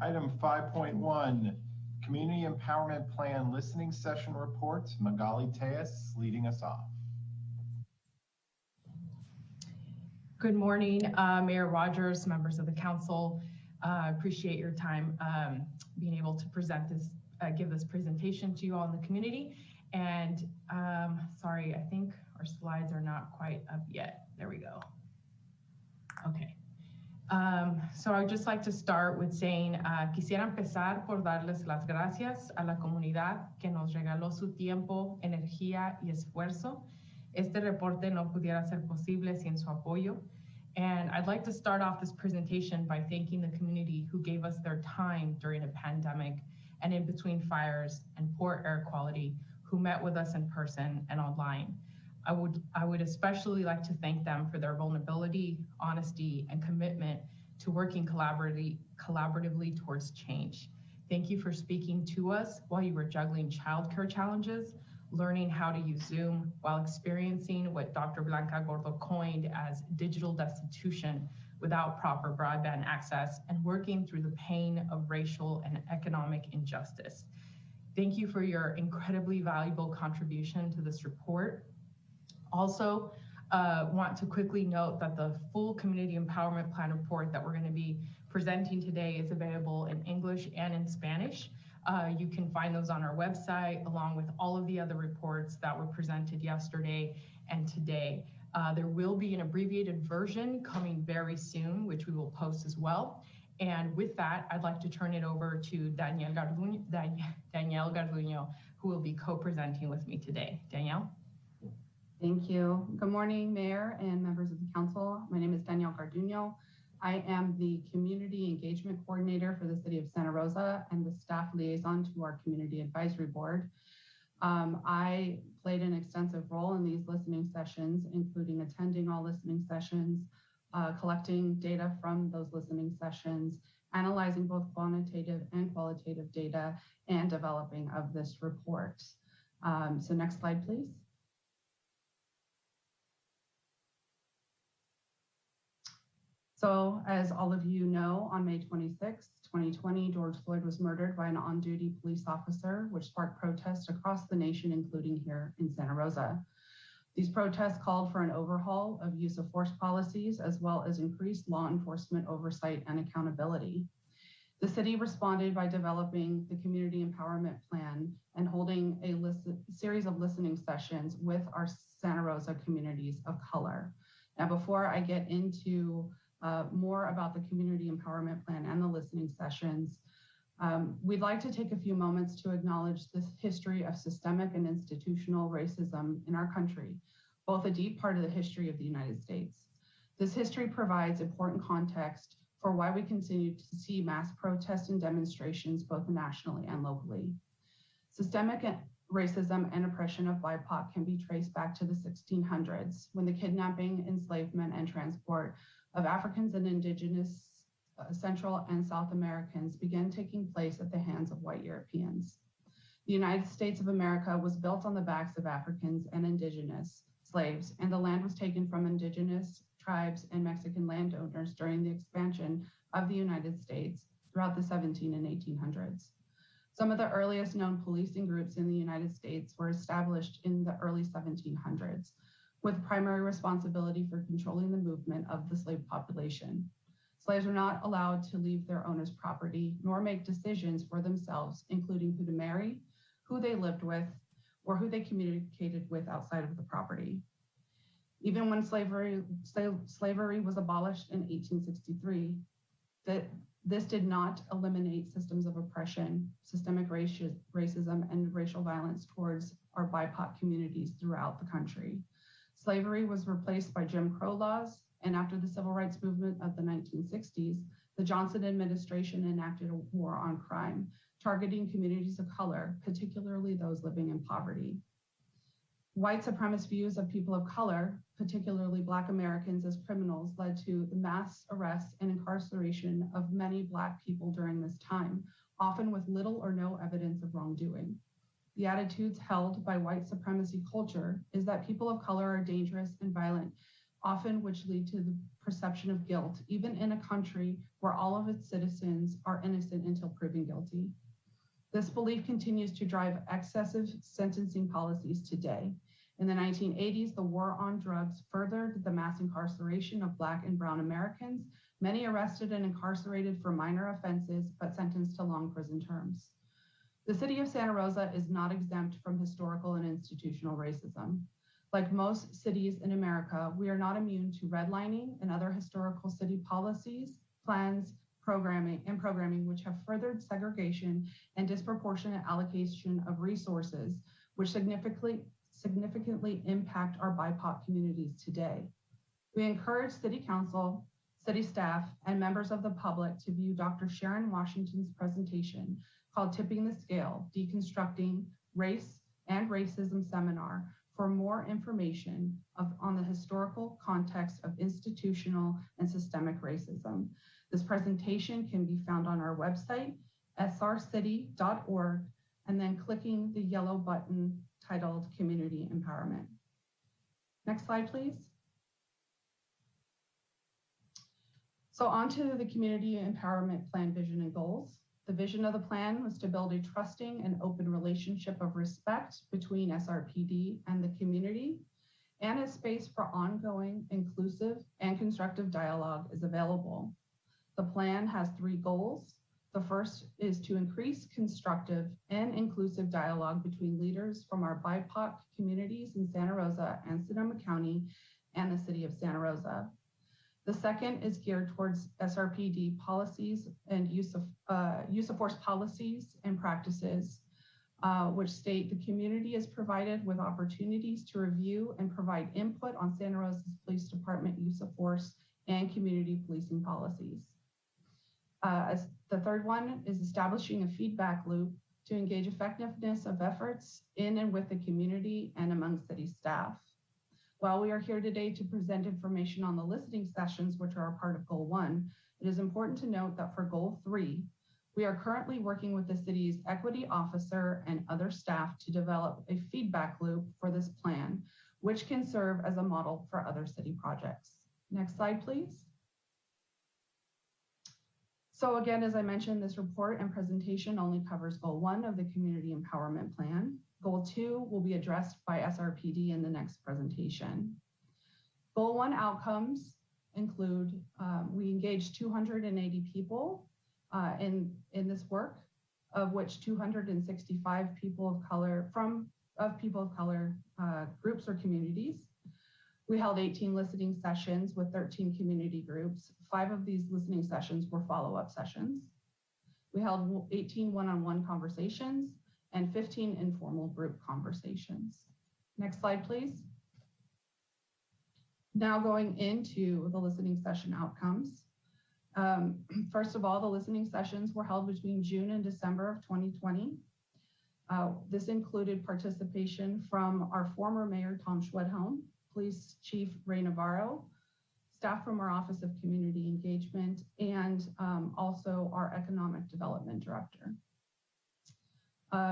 Item 5.1, Community Empowerment Plan Listening Session Report. Magali Tejas leading us off. Good morning, Mayor Rogers, members of the council. Appreciate your time being able to present this, give this presentation to you all in the community. And sorry, I think our slides are not quite up yet. There we go. Okay. So I'd just like to start with saying, quisiera empezar por darles las gracias a la comunidad que nos regaló su tiempo, energía y esfuerzo. Este reporte no pudiera ser posible sin su apoyo. And I'd like to start off this presentation by thanking the community who gave us their time during a pandemic and in between fires and poor air quality, who met with us in person and online. I would especially like to thank them for their vulnerability, honesty, and commitment to working collaboratively towards change. Thank you for speaking to us while you were juggling childcare challenges, learning how to use Zoom while experiencing what Dr. Blanca Gordo coined as digital destitution without proper broadband access, and working through the pain of racial and economic injustice. Thank you for your incredibly valuable contribution to this report. Also, want to quickly note that the full Community Empowerment Plan report that we're going to be presenting today is available in English and in Spanish. You can find those on our website, along with all of the other reports that were presented yesterday and today. There will be an abbreviated version coming very soon, which we will post as well. And with that, I'd like to turn it over to Danielle Garduño, who will be co-presenting with me today. Danielle? Thank you. Good morning, Mayor and members of the council. My name is Danielle Garduño. I am the Community Engagement Coordinator for the City of Santa Rosa and the staff liaison to our Community Advisory Board. I played an extensive role in these listening sessions, including attending all listening sessions, collecting data from those listening sessions, analyzing both quantitative and qualitative data, and developing of this report. So next slide, please. So as all of you know, on May 26, 2020, George Floyd was murdered by an on-duty police officer, which sparked protests across the nation, including here in Santa Rosa. These protests called for an overhaul of use of force policies, as well as increased law enforcement oversight and accountability. The city responded by developing the Community Empowerment Plan and holding a series of listening sessions with our Santa Rosa communities of color. Now, before I get into more about the Community Empowerment Plan and the listening sessions, we'd like to take a few moments to acknowledge this history of systemic and institutional racism in our country, both a deep part of the history of the United States. This history provides important context for why we continue to see mass protests and demonstrations both nationally and locally. Systemic racism and oppression of BIPOC can be traced back to the 1600s, when the kidnapping, enslavement, and transport of Africans and indigenous Central and South Americans began taking place at the hands of white Europeans. The United States of America was built on the backs of Africans and indigenous slaves, and the land was taken from indigenous tribes and Mexican landowners during the expansion of the United States throughout the 1700s and 1800s. Some of the earliest known policing groups in the United States were established in the early 1700s, with primary responsibility for controlling the movement of the slave population. Slaves were not allowed to leave their owner's property, nor make decisions for themselves, including who to marry, who they lived with, or who they communicated with outside of the property. Even when slavery was abolished in 1863, this did not eliminate systems of oppression, systemic racism, and racial violence towards our BIPOC communities throughout the country. Slavery was replaced by Jim Crow laws, and after the civil rights movement of the 1960s, the Johnson administration enacted a war on crime, targeting communities of color, particularly those living in poverty. White supremacist views of people of color, particularly Black Americans, as criminals led to the mass arrests and incarceration of many Black people during this time, often with little or no evidence of wrongdoing. The attitudes held by white supremacy culture is that people of color are dangerous and violent often which lead to the perception of guilt, even in a country where all of its citizens are innocent until proven guilty. This belief continues to drive excessive sentencing policies today. In the 1980s, the war on drugs furthered the mass incarceration of Black and Brown Americans, many arrested and incarcerated for minor offenses, but sentenced to long prison terms. The city of Santa Rosa is not exempt from historical and institutional racism. Like most cities in America, we are not immune to redlining and other historical city policies, plans, programming which have furthered segregation and disproportionate allocation of resources, which significantly impact our BIPOC communities today. We encourage City Council, city staff, and members of the public to view Dr. Sharon Washington's presentation called Tipping the Scale, Deconstructing Race and Racism seminar for more information on the historical context of institutional and systemic racism. This presentation can be found on our website, srcity.org, and then clicking the yellow button titled Community Empowerment. Next slide, please. So on to the Community Empowerment Plan Vision and Goals. The vision of the plan was to build a trusting and open relationship of respect between SRPD and the community, and a space for ongoing, inclusive, and constructive dialogue is available. The plan has 3 goals. The first is to increase constructive and inclusive dialogue between leaders from our BIPOC communities in Santa Rosa and Sonoma County and the city of Santa Rosa. The second is geared towards SRPD policies and use of force policies and practices, which state the community is provided with opportunities to review and provide input on Santa Rosa's Police Department use of force and community policing policies. As the third one is establishing a feedback loop to engage effectiveness of efforts in and with the community and among city staff. While we are here today to present information on the listening sessions, which are a part of Goal 1, it is important to note that for Goal 3, we are currently working with the city's equity officer and other staff to develop a feedback loop for this plan, which can serve as a model for other city projects. Next slide, please. So again, as I mentioned, this report and presentation only covers Goal 1 of the Community Empowerment Plan. Goal 2 will be addressed by SRPD in the next presentation. Goal 1 outcomes include, we engaged 280 people in this work, of which 265 people of color groups or communities. We held 18 listening sessions with 13 community groups. 5 of these listening sessions were follow-up sessions. We held 18 one-on-one conversations and 15 informal group conversations. Next slide, please. Now going into the listening session outcomes. First of all, the listening sessions were held between June and December of 2020. This included participation from our former Mayor, Tom Schwedhelm, Police Chief Ray Navarro, staff from our Office of Community Engagement, and also our Economic Development Director.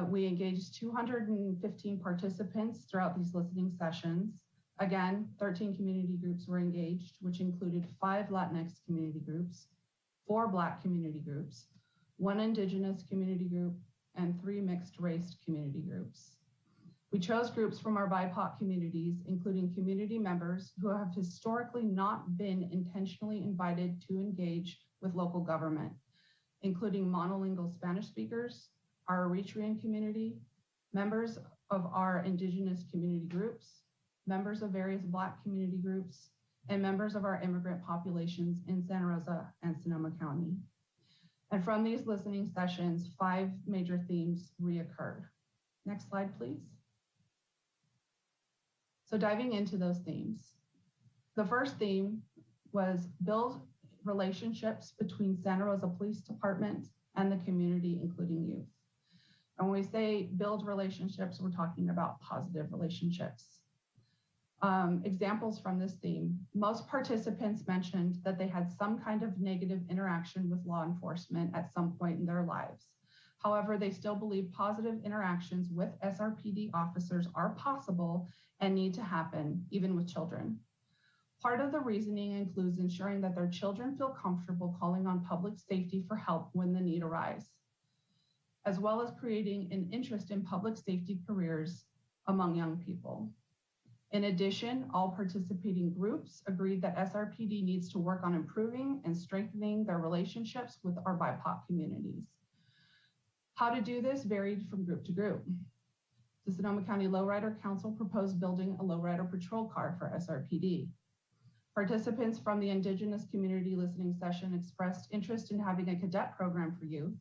We engaged 215 participants throughout these listening sessions. Again, 13 community groups were engaged, which included 5 Latinx community groups, 4 Black community groups, 1 Indigenous community group, and 3 mixed race community groups. We chose groups from our BIPOC communities, including community members who have historically not been intentionally invited to engage with local government, including monolingual Spanish speakers, our Eritrean community, members of our Indigenous community groups, members of various Black community groups, and members of our immigrant populations in Santa Rosa and Sonoma County. And from these listening sessions, 5 major themes reoccurred. Next slide, please. So diving into those themes. The first theme was build relationships between Santa Rosa Police Department and the community, including youth. And when we say build relationships, we're talking about positive relationships. Examples from this theme, most participants mentioned that they had some kind of negative interaction with law enforcement at some point in their lives. However, they still believe positive interactions with SRPD officers are possible and need to happen, even with children. Part of the reasoning includes ensuring that their children feel comfortable calling on public safety for help when the need arises, as well as creating an interest in public safety careers among young people. In addition, all participating groups agreed that SRPD needs to work on improving and strengthening their relationships with our BIPOC communities. How to do this varied from group to group. The Sonoma County Lowrider Council proposed building a lowrider patrol car for SRPD. Participants from the Indigenous Community Listening Session expressed interest in having a cadet program for youth,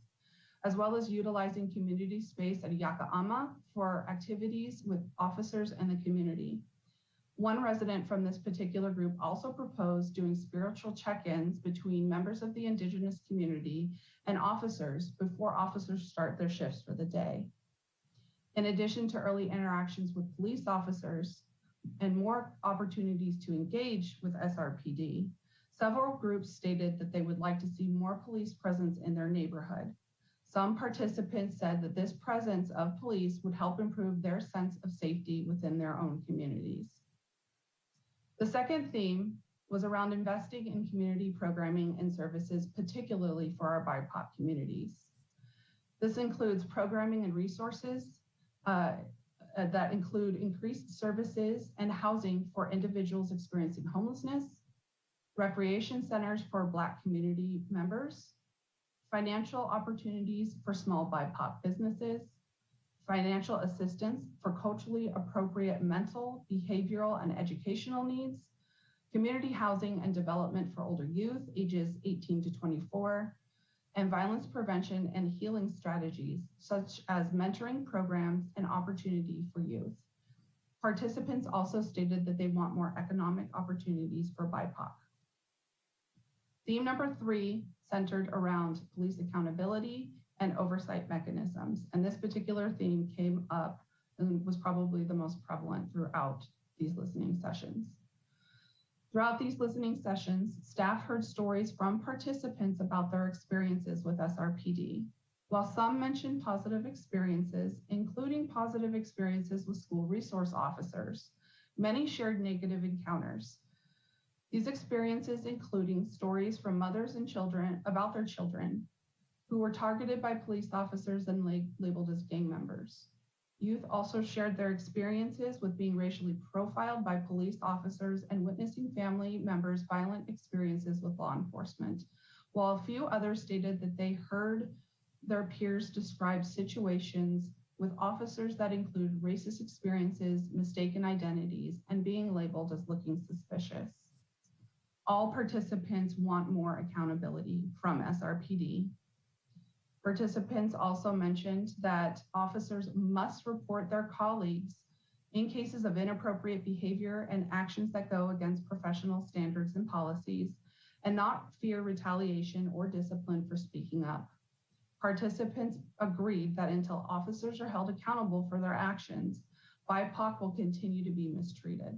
as well as utilizing community space at Yakaama for activities with officers and the community. One resident from this particular group also proposed doing spiritual check-ins between members of the Indigenous community and officers before officers start their shifts for the day. In addition to early interactions with police officers and more opportunities to engage with SRPD, several groups stated that they would like to see more police presence in their neighborhood. Some participants said that this presence of police would help improve their sense of safety within their own communities. The second theme was around investing in community programming and services, particularly for our BIPOC communities. This includes programming and resources that include increased services and housing for individuals experiencing homelessness, recreation centers for Black community members, financial opportunities for small BIPOC businesses, financial assistance for culturally appropriate mental, behavioral, and educational needs, community housing and development for older youth ages 18 to 24, and violence prevention and healing strategies, such as mentoring programs and opportunity for youth. Participants also stated that they want more economic opportunities for BIPOC. Theme number 3 centered around police accountability and oversight mechanisms. And this particular theme came up and was probably the most prevalent throughout these listening sessions. Throughout these listening sessions, staff heard stories from participants about their experiences with SRPD. While some mentioned positive experiences, including positive experiences with school resource officers, many shared negative encounters. These experiences including stories from mothers and children about their children who were targeted by police officers and labeled as gang members. Youth also shared their experiences with being racially profiled by police officers and witnessing family members' violent experiences with law enforcement, while a few others stated that they heard their peers describe situations with officers that include racist experiences, mistaken identities, and being labeled as looking suspicious. All participants want more accountability from SRPD. Participants also mentioned that officers must report their colleagues in cases of inappropriate behavior and actions that go against professional standards and policies, and not fear retaliation or discipline for speaking up. Participants agreed that until officers are held accountable for their actions, BIPOC will continue to be mistreated.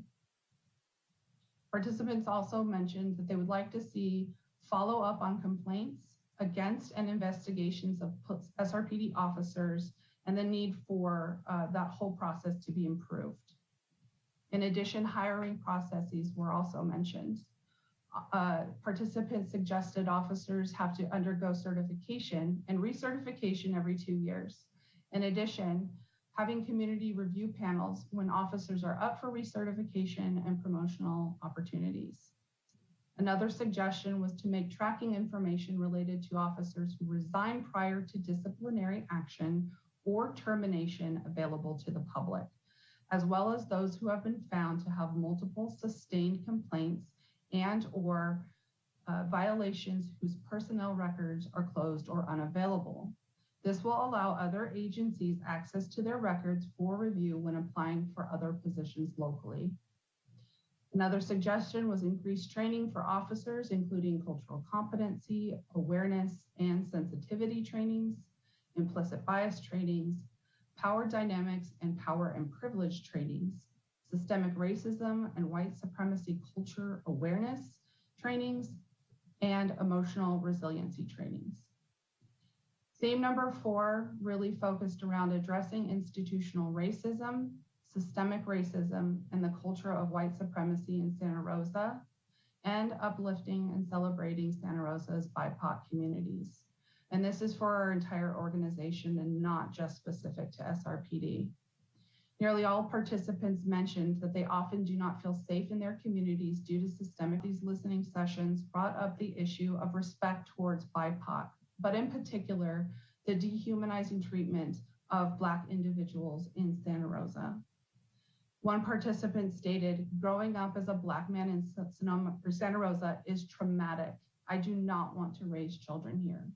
Participants also mentioned that they would like to see follow-up on complaints against and investigations of SRPD officers and the need for that whole process to be improved. In addition, hiring processes were also mentioned. Participants suggested officers have to undergo certification and recertification every 2 years. In addition, having community review panels when officers are up for recertification and promotional opportunities. Another suggestion was to make tracking information related to officers who resign prior to disciplinary action or termination available to the public, as well as those who have been found to have multiple sustained complaints and or violations whose personnel records are closed or unavailable. This will allow other agencies access to their records for review when applying for other positions locally. Another suggestion was increased training for officers, including cultural competency, awareness, and sensitivity trainings, implicit bias trainings, power dynamics and power and privilege trainings, systemic racism and white supremacy culture awareness trainings, and emotional resiliency trainings. Theme number 4 really focused around addressing institutional racism, systemic racism, and the culture of white supremacy in Santa Rosa, and uplifting and celebrating Santa Rosa's BIPOC communities. And this is for our entire organization and not just specific to SRPD. Nearly all participants mentioned that they often do not feel safe in their communities due to systemic. These listening sessions brought up the issue of respect towards BIPOC, but in particular, the dehumanizing treatment of Black individuals in Santa Rosa. One participant stated, "Growing up as a Black man in Santa Rosa is traumatic. I do not want to raise children here."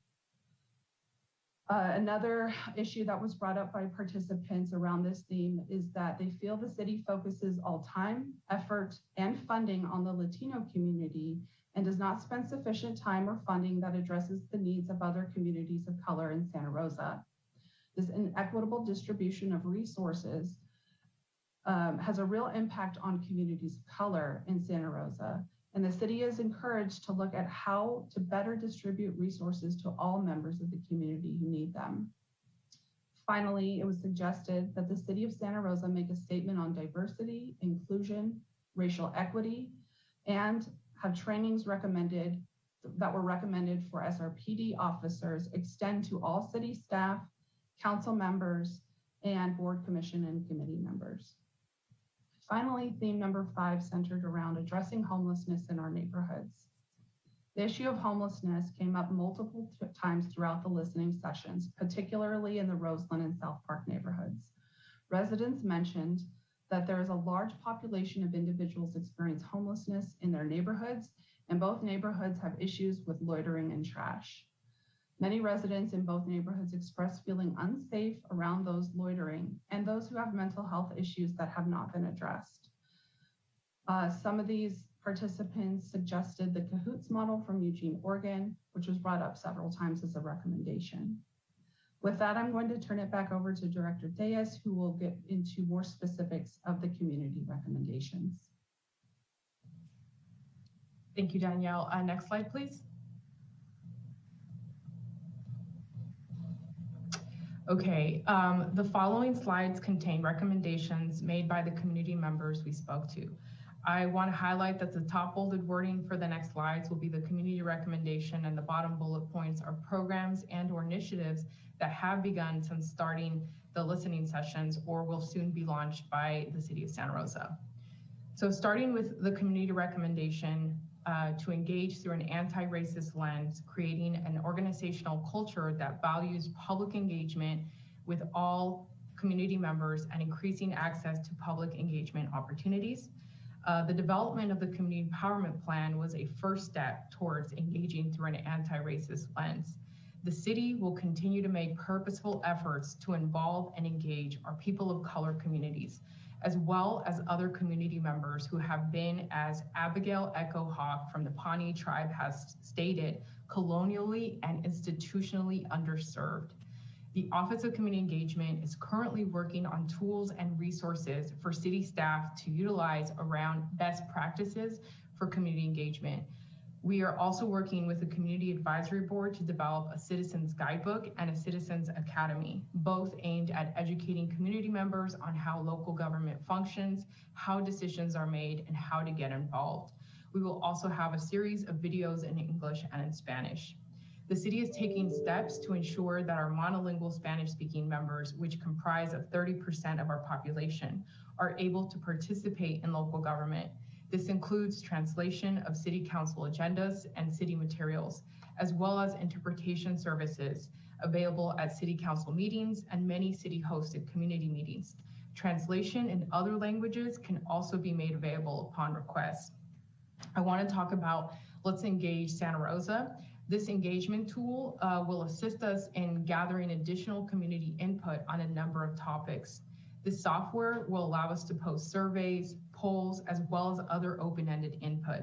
Another issue that was brought up by participants around this theme is that they feel the city focuses all time, effort, and funding on the Latino community and does not spend sufficient time or funding that addresses the needs of other communities of color in Santa Rosa. This inequitable distribution of resources has a real impact on communities of color in Santa Rosa. And the city is encouraged to look at how to better distribute resources to all members of the community who need them. Finally, it was suggested that the city of Santa Rosa make a statement on diversity, inclusion, racial equity, and have trainings that were recommended for SRPD officers extend to all city staff, council members, and board, commission, and committee members. Finally, theme number 5 centered around addressing homelessness in our neighborhoods. The issue of homelessness came up multiple times throughout the listening sessions, particularly in the Roseland and South Park neighborhoods. Residents mentioned that there is a large population of individuals experience homelessness in their neighborhoods, and both neighborhoods have issues with loitering and trash. Many residents in both neighborhoods express feeling unsafe around those loitering and those who have mental health issues that have not been addressed. Some of these participants suggested the Cahoots model from Eugene, Oregon, which was brought up several times as a recommendation. With that, I'm going to turn it back over to Director Diaz, who will get into more specifics of the community recommendations. Thank you, Danielle. Next slide, please. Okay, the following slides contain recommendations made by the community members we spoke to. I want to highlight that the top bolded wording for the next slides will be the community recommendation, and the bottom bullet points are programs and or initiatives that have begun since starting the listening sessions or will soon be launched by the City of Santa Rosa. So starting with the community recommendation, to engage through an anti-racist lens, creating an organizational culture that values public engagement with all community members and increasing access to public engagement opportunities. The development of the community empowerment plan was a first step towards engaging through an anti-racist lens. The city will continue to make purposeful efforts to involve and engage our people of color communities, as well as other community members who have been, as Abigail Echo Hawk from the Pawnee tribe has stated, colonially and institutionally underserved. The Office of Community Engagement is currently working on tools and resources for city staff to utilize around best practices for community engagement. We are also working with the Community Advisory Board to develop a Citizens Guidebook and a Citizens Academy, both aimed at educating community members on how local government functions, how decisions are made, and how to get involved. We will also have a series of videos in English and in Spanish. The city is taking steps to ensure that our monolingual Spanish-speaking members, which comprise of 30% of our population, are able to participate in local government. This includes translation of city council agendas and city materials, as well as interpretation services available at city council meetings and many city-hosted community meetings. Translation in other languages can also be made available upon request. I want to talk about Let's Engage Santa Rosa. This engagement tool will assist us in gathering additional community input on a number of topics. This software will allow us to post surveys, polls, as well as other open-ended input.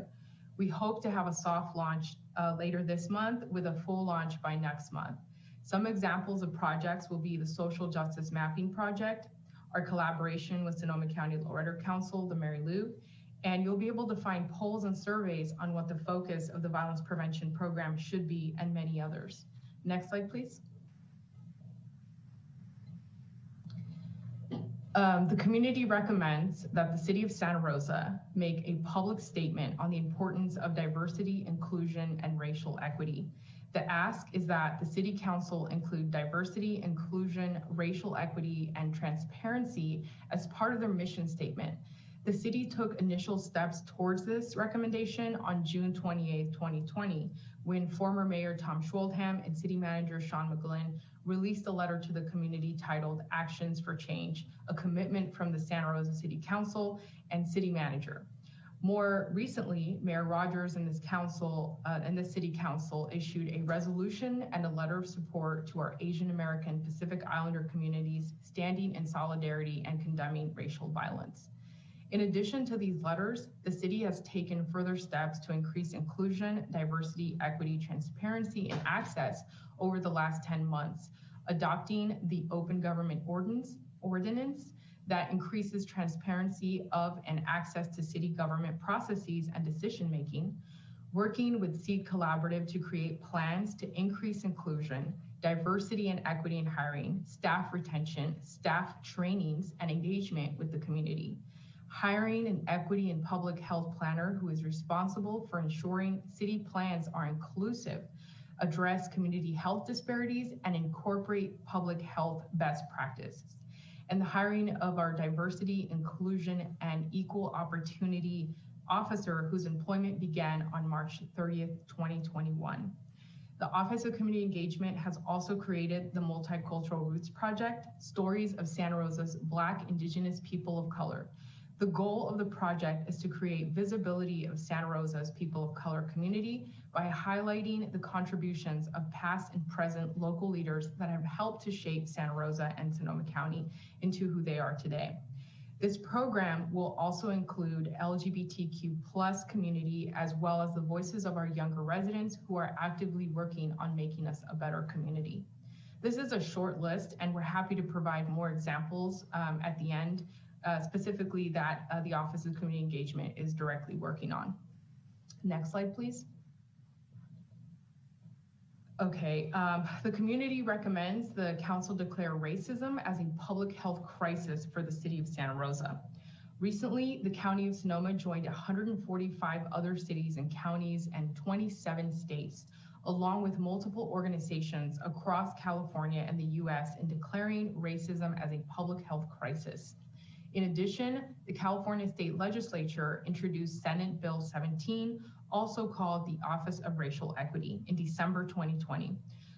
We hope to have a soft launch later this month with a full launch by next month. Some examples of projects will be the Social Justice Mapping Project, our collaboration with Sonoma County Loretta Council, the Mary Lou, and you'll be able to find polls and surveys on what the focus of the violence prevention program should be, and many others. Next slide, please. The community recommends that the City of Santa Rosa make a public statement on the importance of diversity, inclusion, and racial equity. The ask is that the City Council include diversity, inclusion, racial equity, and transparency as part of their mission statement. The city took initial steps towards this recommendation on June 28, 2020, when former Mayor Tom Schwoldham and City Manager Sean McGlynn released a letter to the community titled Actions for Change, a commitment from the Santa Rosa City Council and City Manager. More recently, Mayor Rogers and this City Council issued a resolution and a letter of support to our Asian American Pacific Islander communities, standing in solidarity and condemning racial violence. In addition to these letters, the city has taken further steps to increase inclusion, diversity, equity, transparency, and access over the last 10 months, adopting the Open Government Ordinance that increases transparency of and access to city government processes and decision-making, working with Seed Collaborative to create plans to increase inclusion, diversity and equity in hiring, staff retention, staff trainings, and engagement with the community, hiring an equity and public health planner who is responsible for ensuring city plans are inclusive, address community health disparities, and incorporate public health best practices, and the hiring of our diversity, inclusion, and equal opportunity officer whose employment began on March 30th, 2021. The Office of Community Engagement has also created the Multicultural Roots Project, Stories of Santa Rosa's Black, Indigenous people of color. The goal of the project is to create visibility of Santa Rosa's people of color community by highlighting the contributions of past and present local leaders that have helped to shape Santa Rosa and Sonoma County into who they are today. This program will also include LGBTQ+ community, as well as the voices of our younger residents who are actively working on making us a better community. This is a short list, and we're happy to provide more examples at the end, specifically that the Office of Community Engagement is directly working on. Next slide, please. Okay, the community recommends the council declare racism as a public health crisis for the city of Santa Rosa. Recently, the county of Sonoma joined 145 other cities and counties and 27 states, along with multiple organizations across California and the US, in declaring racism as a public health crisis. In addition, the California State Legislature introduced Senate Bill 17, also called the Office of Racial Equity, in December 2020.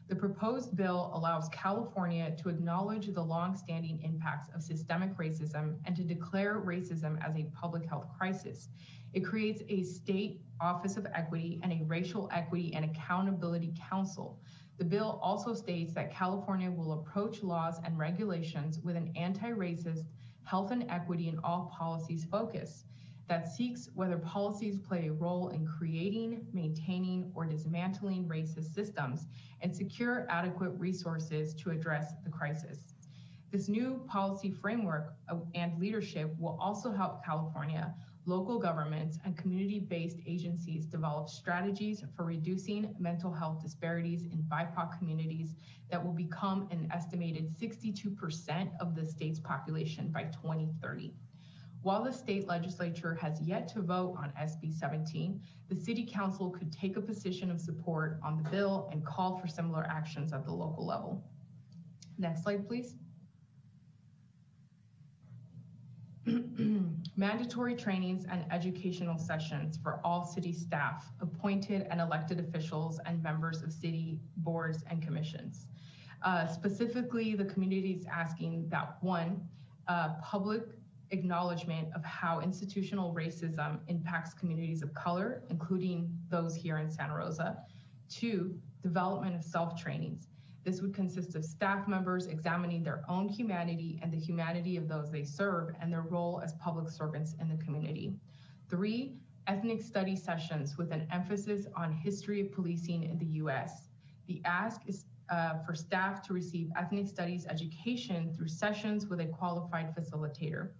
The proposed bill allows California to acknowledge the long-standing impacts of systemic racism and to declare racism as a public health crisis. It creates a state Office of Equity and a Racial Equity and Accountability Council. The bill also states that California will approach laws and regulations with an anti-racist, health and equity in all policies focus that seeks whether policies play a role in creating, maintaining, or dismantling racist systems and secure adequate resources to address the crisis. This new policy framework and leadership will also help California, local governments, and community-based agencies develop strategies for reducing mental health disparities in BIPOC communities that will become an estimated 62% of the state's population by 2030. While the state legislature has yet to vote on SB 17, the City Council could take a position of support on the bill and call for similar actions at the local level. Next slide, please. Mandatory trainings and educational sessions for all city staff, appointed and elected officials, and members of city boards and commissions. Specifically, the community is asking that one, public acknowledgement of how institutional racism impacts communities of color, including those here in Santa Rosa. Two, development of self-trainings. This would consist of staff members examining their own humanity and the humanity of those they serve and their role as public servants in the community. Three, ethnic study sessions with an emphasis on history of policing in the US. The ask is for staff to receive ethnic studies education through sessions with a qualified facilitator.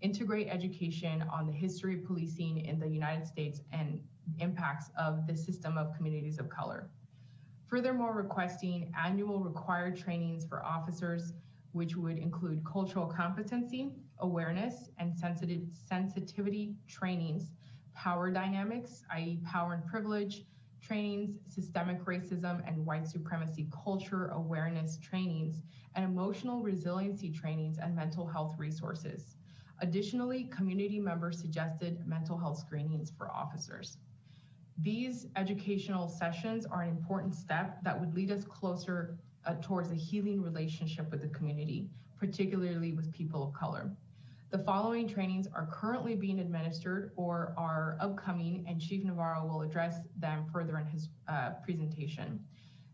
Integrate education on the history of policing in the United States and impacts of the system of communities of color. Furthermore, requesting annual required trainings for officers, which would include cultural competency, awareness, and sensitivity trainings, power dynamics, i.e. power and privilege trainings, systemic racism and white supremacy culture awareness trainings, and emotional resiliency trainings and mental health resources. Additionally, community members suggested mental health screenings for officers. These educational sessions are an important step that would lead us closer towards a healing relationship with the community, particularly with people of color. The following trainings are currently being administered or are upcoming, and Chief Navarro will address them further in his presentation.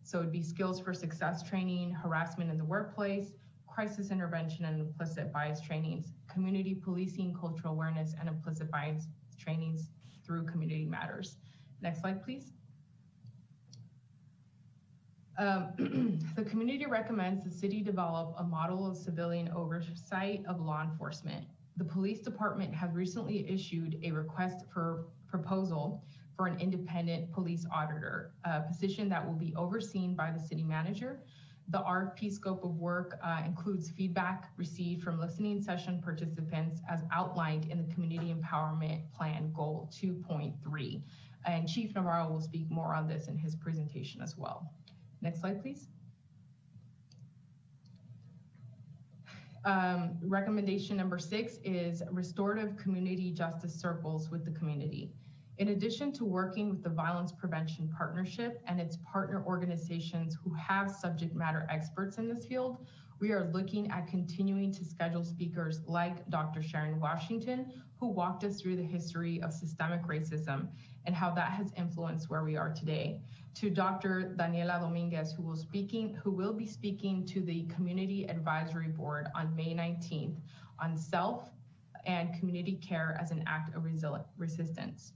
So it'd be skills for success training, harassment in the workplace, crisis intervention and implicit bias trainings, community policing, cultural awareness, and implicit bias trainings through community matters. Next slide, please. The community recommends the city develop a model of civilian oversight of law enforcement. The police department has recently issued a request for proposal for an independent police auditor, a position that will be overseen by the city manager. The RFP scope of work includes feedback received from listening session participants as outlined in the Community Empowerment Plan Goal 2.3. And Chief Navarro will speak more on this in his presentation as well. Next slide, please. Recommendation number 6 is restorative community justice circles with the community. In addition to working with the Violence Prevention Partnership and its partner organizations who have subject matter experts in this field, we are looking at continuing to schedule speakers like Dr. Sharon Washington, who walked us through the history of systemic racism and how that has influenced where we are today, to Dr. Daniela Dominguez, who will be speaking to the Community Advisory Board on May 19th on self and community care as an act of resistance.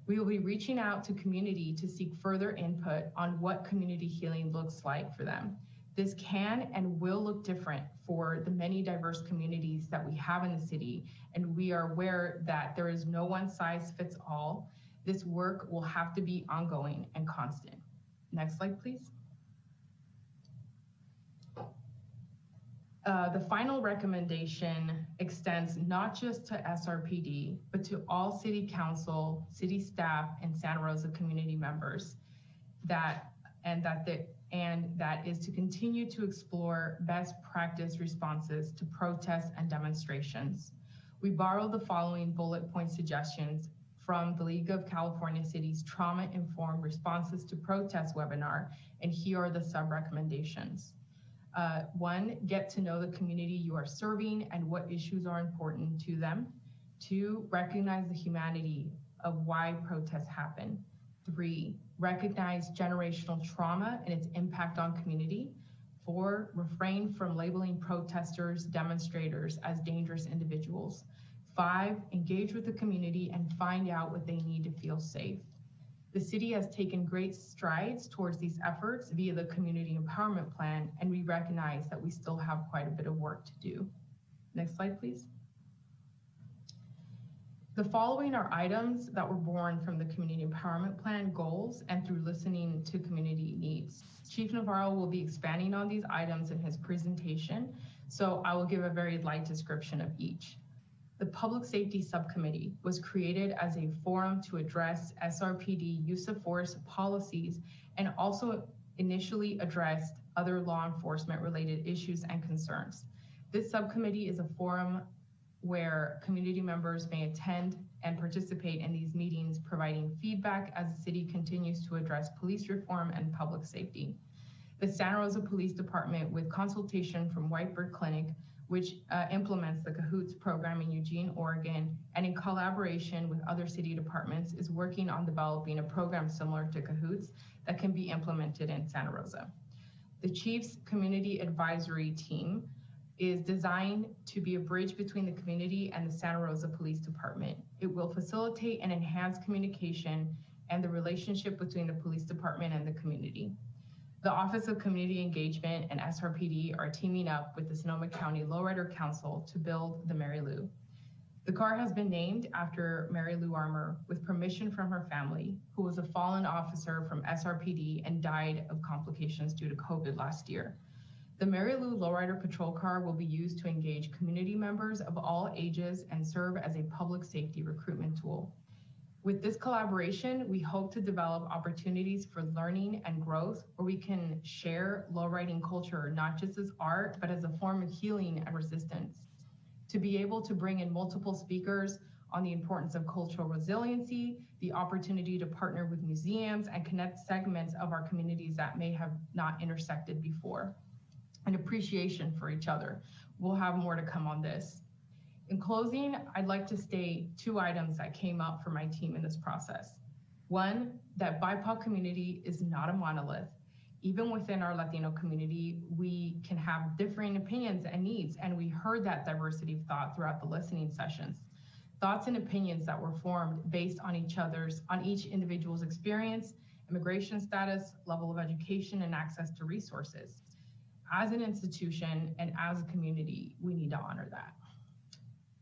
We will be reaching out to community to seek further input on what community healing looks like for them. This can and will look different for the many diverse communities that we have in the city, and we are aware that there is no one size fits all. This work will have to be ongoing and constant. Next slide, please. The final recommendation extends not just to SRPD, but to all city council, city staff, and Santa Rosa community members, that is to continue to explore best practice responses to protests and demonstrations. We borrowed the following bullet point suggestions from the League of California Cities Trauma-Informed Responses to Protest webinar, and here are the sub-recommendations. 1, get to know the community you are serving and what issues are important to them. 2, recognize the humanity of why protests happen. 3, recognize generational trauma and its impact on community. 4, refrain from labeling protesters, demonstrators as dangerous individuals. 5, engage with the community and find out what they need to feel safe. The city has taken great strides towards these efforts via the Community Empowerment Plan, and we recognize that we still have quite a bit of work to do. Next slide, please. The following are items that were born from the Community Empowerment Plan goals and through listening to community needs. Chief Navarro will be expanding on these items in his presentation, so I will give a very light description of each. The Public Safety Subcommittee was created as a forum to address SRPD use of force policies and also initially addressed other law enforcement related issues and concerns. This subcommittee is a forum where community members may attend and participate in these meetings, providing feedback as the city continues to address police reform and public safety. The Santa Rosa Police Department, with consultation from Whitebird Clinic, which implements the CAHOOTS program in Eugene, Oregon, and in collaboration with other city departments, is working on developing a program similar to CAHOOTS that can be implemented in Santa Rosa. The Chief's Community Advisory Team is designed to be a bridge between the community and the Santa Rosa Police Department. It will facilitate and enhance communication and the relationship between the police department and the community. The Office of Community Engagement and SRPD are teaming up with the Sonoma County Lowrider Council to build the Mary Lou. The car has been named after Mary Lou Armour with permission from her family, who was a fallen officer from SRPD and died of complications due to COVID last year. The Mary Lou Lowrider Patrol Car will be used to engage community members of all ages and serve as a public safety recruitment tool. With this collaboration, we hope to develop opportunities for learning and growth where we can share lowriding culture, not just as art, but as a form of healing and resistance. To be able to bring in multiple speakers on the importance of cultural resiliency, the opportunity to partner with museums and connect segments of our communities that may have not intersected before, and appreciation for each other. We'll have more to come on this. In closing, I'd like to state 2 items that came up for my team in this process. One, that BIPOC community is not a monolith. Even within our Latino community, we can have differing opinions and needs, and we heard that diversity of thought throughout the listening sessions. Thoughts and opinions that were formed based on each individual's experience, immigration status, level of education, and access to resources. As an institution and as a community, we need to honor that.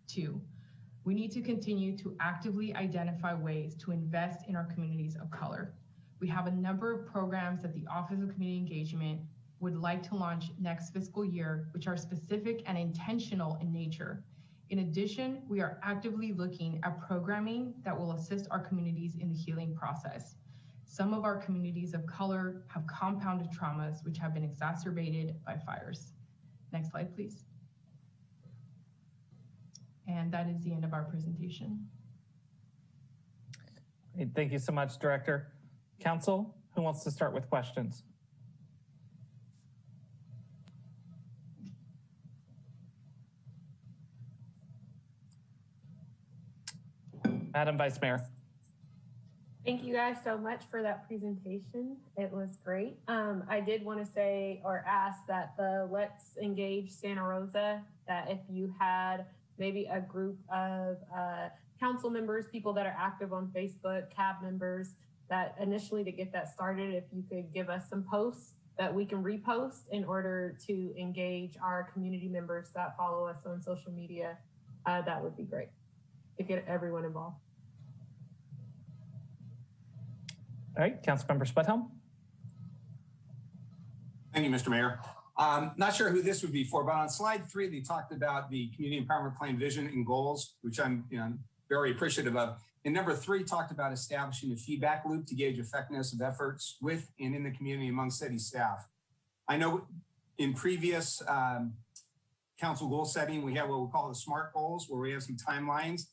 2, we need to continue to actively identify ways to invest in our communities of color. We have a number of programs that the Office of Community Engagement would like to launch next fiscal year, which are specific and intentional in nature. In addition, we are actively looking at programming that will assist our communities in the healing process. Some of our communities of color have compounded traumas which have been exacerbated by fires. Next slide, please. And that is the end of our presentation. Great. Thank you so much, Director. Council, who wants to start with questions? Madam Vice Mayor. Thank you guys so much for that presentation. It was great. I did want to say or ask that the Let's Engage Santa Rosa, that if you had maybe a group of council members, people that are active on Facebook, CAB members, that initially to get that started, if you could give us some posts that we can repost in order to engage our community members that follow us on social media, that would be great to get everyone involved. All right, Councilmember Spudhelm. Thank you, Mr. Mayor. Not sure who this would be for, but on slide 3, they talked about the community empowerment plan vision and goals, which I'm very appreciative of. And number 3 talked about establishing a feedback loop to gauge effectiveness of efforts with and in the community among city staff. I know in previous council goal setting, we have what we call the SMART goals, where we have some timelines.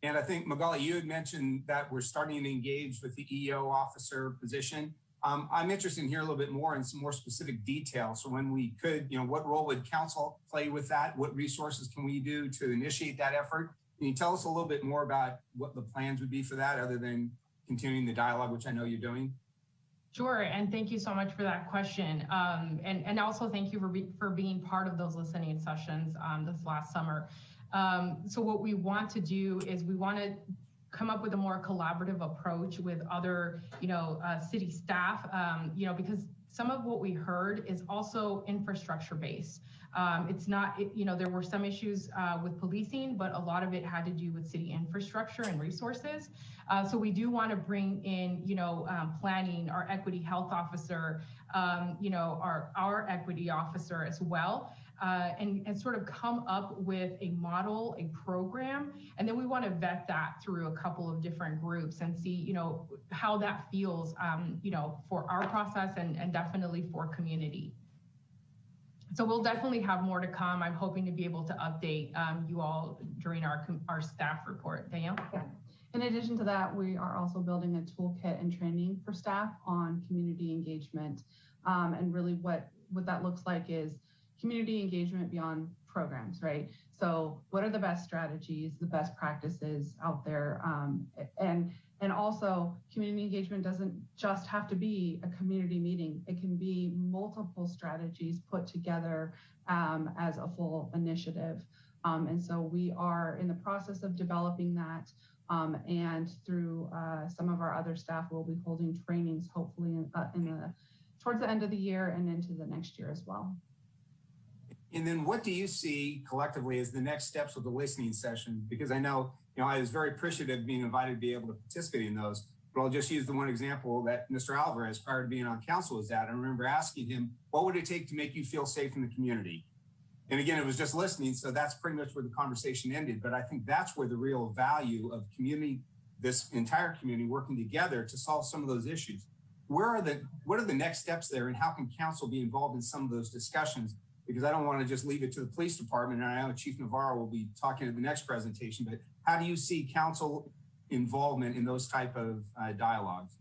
And I think, Magali, you had mentioned that we're starting to engage with the EO officer position. I'm interested in hearing a little bit more and some more specific details. So when we could, what role would council play with that? What resources can we do to initiate that effort? Can you tell us a little bit more about what the plans would be for that, other than continuing the dialogue, which I know you're doing? Sure, and thank you so much for that question. And also thank you for being part of those listening sessions this last summer. So what we want to do is we want to come up with a more collaborative approach with other, city staff, because some of what we heard is also infrastructure based. It's not, there were some issues with policing, but a lot of it had to do with city infrastructure and resources. So we do want to bring in, planning, our equity health officer, our equity officer as well. And sort of come up with a model, a program, and then we want to vet that through a couple of different groups and see, how that feels, for our process and definitely for community. So we'll definitely have more to come. I'm hoping to be able to update you all during our staff report. Danielle? Yeah. In addition to that, we are also building a toolkit and training for staff on community engagement. And really what that looks like is community engagement beyond programs, right? So what are the best strategies, the best practices out there? And also community engagement doesn't just have to be a community meeting. It can be multiple strategies put together as a full initiative. And so we are in the process of developing that. And through some of our other staff, we'll be holding trainings, hopefully towards the end of the year and into the next year as well. And then what do you see collectively as the next steps with the listening sessions? Because I know, I was very appreciative of being invited to be able to participate in those. but I'll just use the one example that Mr. Alvarez, prior to being on council, was at. I remember asking him, what would it take to make you feel safe in the community? And again, it was just listening. So that's pretty much where the conversation ended. But I think that's where the real value of community, this entire community working together to solve some of those issues. What are the next steps there, and how can council be involved in some of those discussions? Because I don't want to just leave it to the police department. And I know Chief Navarro will be talking at the next presentation, but how do you see council involvement in those type of dialogues?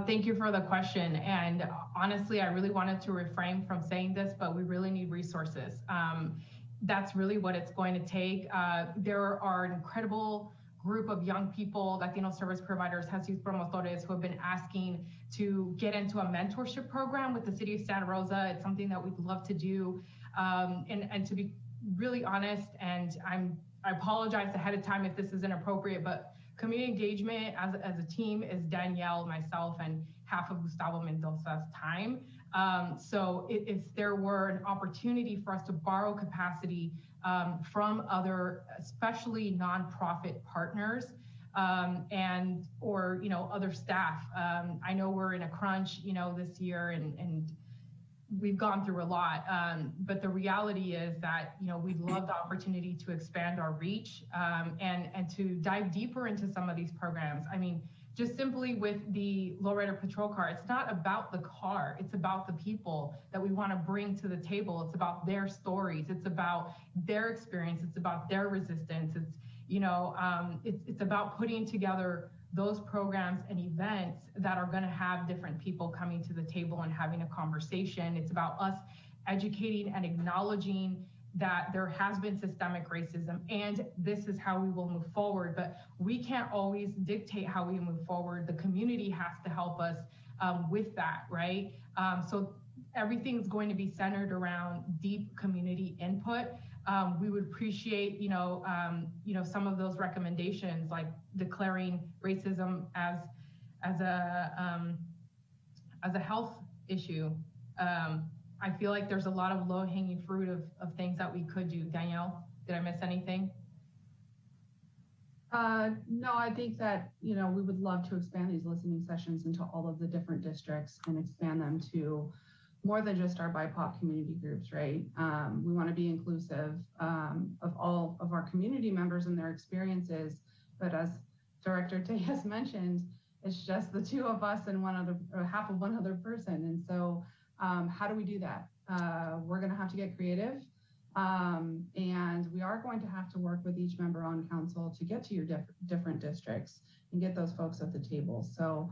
Thank you for the question. And honestly, I really wanted to refrain from saying this, but we really need resources. That's really what it's going to take. There are an incredible group of young people, Latino service providers, Jesus Promotores, who have been asking to get into a mentorship program with the city of Santa Rosa. It's something that we'd love to do. And to be really honest, and I apologize ahead of time if this is inappropriate, but community engagement as a team is Danielle, myself, and half of Gustavo Mendoza's time. So if there were an opportunity for us to borrow capacity from other, especially nonprofit partners, or other staff. I know we're in a crunch, this year, and we've gone through a lot. But the reality is that, we'd love the opportunity to expand our reach and to dive deeper into some of these programs. I mean, just simply with the lowrider patrol car, it's not about the car, it's about the people that we want to bring to the table. It's about their stories, it's about their experience, it's about their resistance. It's, it's about putting together those programs and events that are going to have different people coming to the table and having a conversation. It's about us educating and acknowledging that there has been systemic racism, and this is how we will move forward. But we can't always dictate how we move forward. The community has to help us with that, right? So everything's going to be centered around deep community input. We would appreciate, some of those recommendations, like declaring racism as a health issue. I feel like there's a lot of low-hanging fruit of things that we could do. Danielle, did I miss anything? No, I think that, we would love to expand these listening sessions into all of the different districts and expand them to more than just our BIPOC community groups, right? We want to be inclusive of all of our community members and their experiences. But as Director Tejas mentioned, it's just the two of us and half of one other person. And so how do we do that? We're going to have to get creative. And we are going to have to work with each member on council to get to your different districts and get those folks at the table. So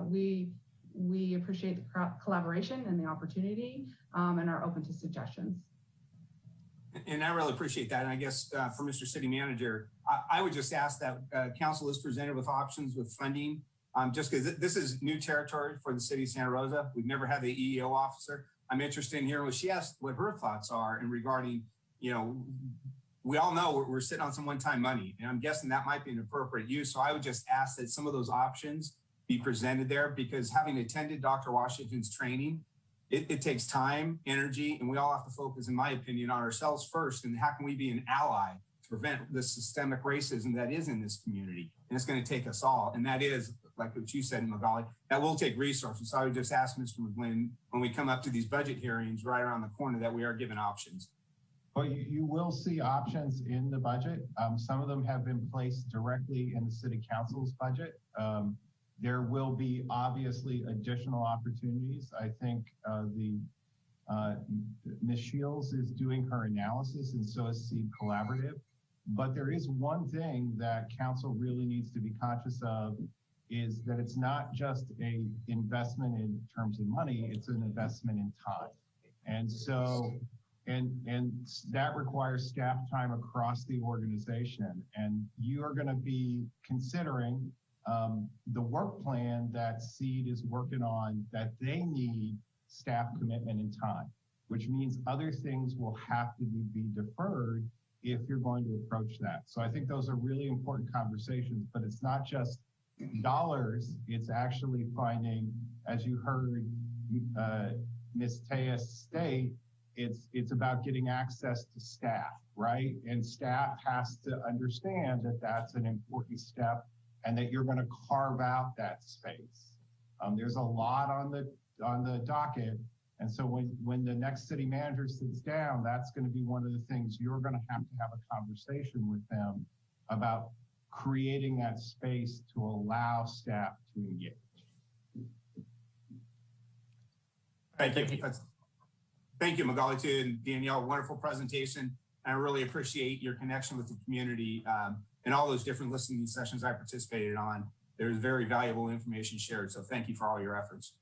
we appreciate the collaboration and the opportunity and are open to suggestions. And I really appreciate that. And I guess for Mr. City Manager, I would just ask that council is presented with options with funding, just because this is new territory for the city of Santa Rosa. We've never had the EEO officer. I'm interested in hearing what she asked, what her thoughts are in regarding, we all know we're sitting on some one-time money, and I'm guessing that might be an appropriate use. So I would just ask that some of those options be presented there, because having attended Dr. Washington's training, it takes time, energy, and we all have to focus, in my opinion, on ourselves first. And how can we be an ally to prevent the systemic racism that is in this community? And it's going to take us all. And that is, like what you said, Magali, that will take resources. So I would just ask Mr. McGlynn, when we come up to these budget hearings right around the corner, that we are given options. Well, you will see options in the budget. Some of them have been placed directly in the city council's budget. There will be obviously additional opportunities. I think Ms. Shields is doing her analysis, and so is Seed Collaborative. But there is one thing that council really needs to be conscious of, is that it's not just a investment in terms of money, it's an investment in time. And so, and that requires staff time across the organization. And you are going to be considering the work plan that Seed is working on, that they need staff commitment and time, which means other things will have to be deferred if you're going to approach that. So I think those are really important conversations, but it's not just dollars, it's actually finding, as you heard Ms. Tejas state, it's about getting access to staff, right? And staff has to understand that that's an important step and that you're going to carve out that space. There's a lot on the docket. And so when the next city manager sits down, that's going to be one of the things you're going to have a conversation with them about creating that space to allow staff to engage. Thank you. Thank you, Magali, too, and Danielle. Wonderful presentation. I really appreciate your connection with the community and all those different listening sessions I participated on. There's very valuable information shared. So thank you for all your efforts.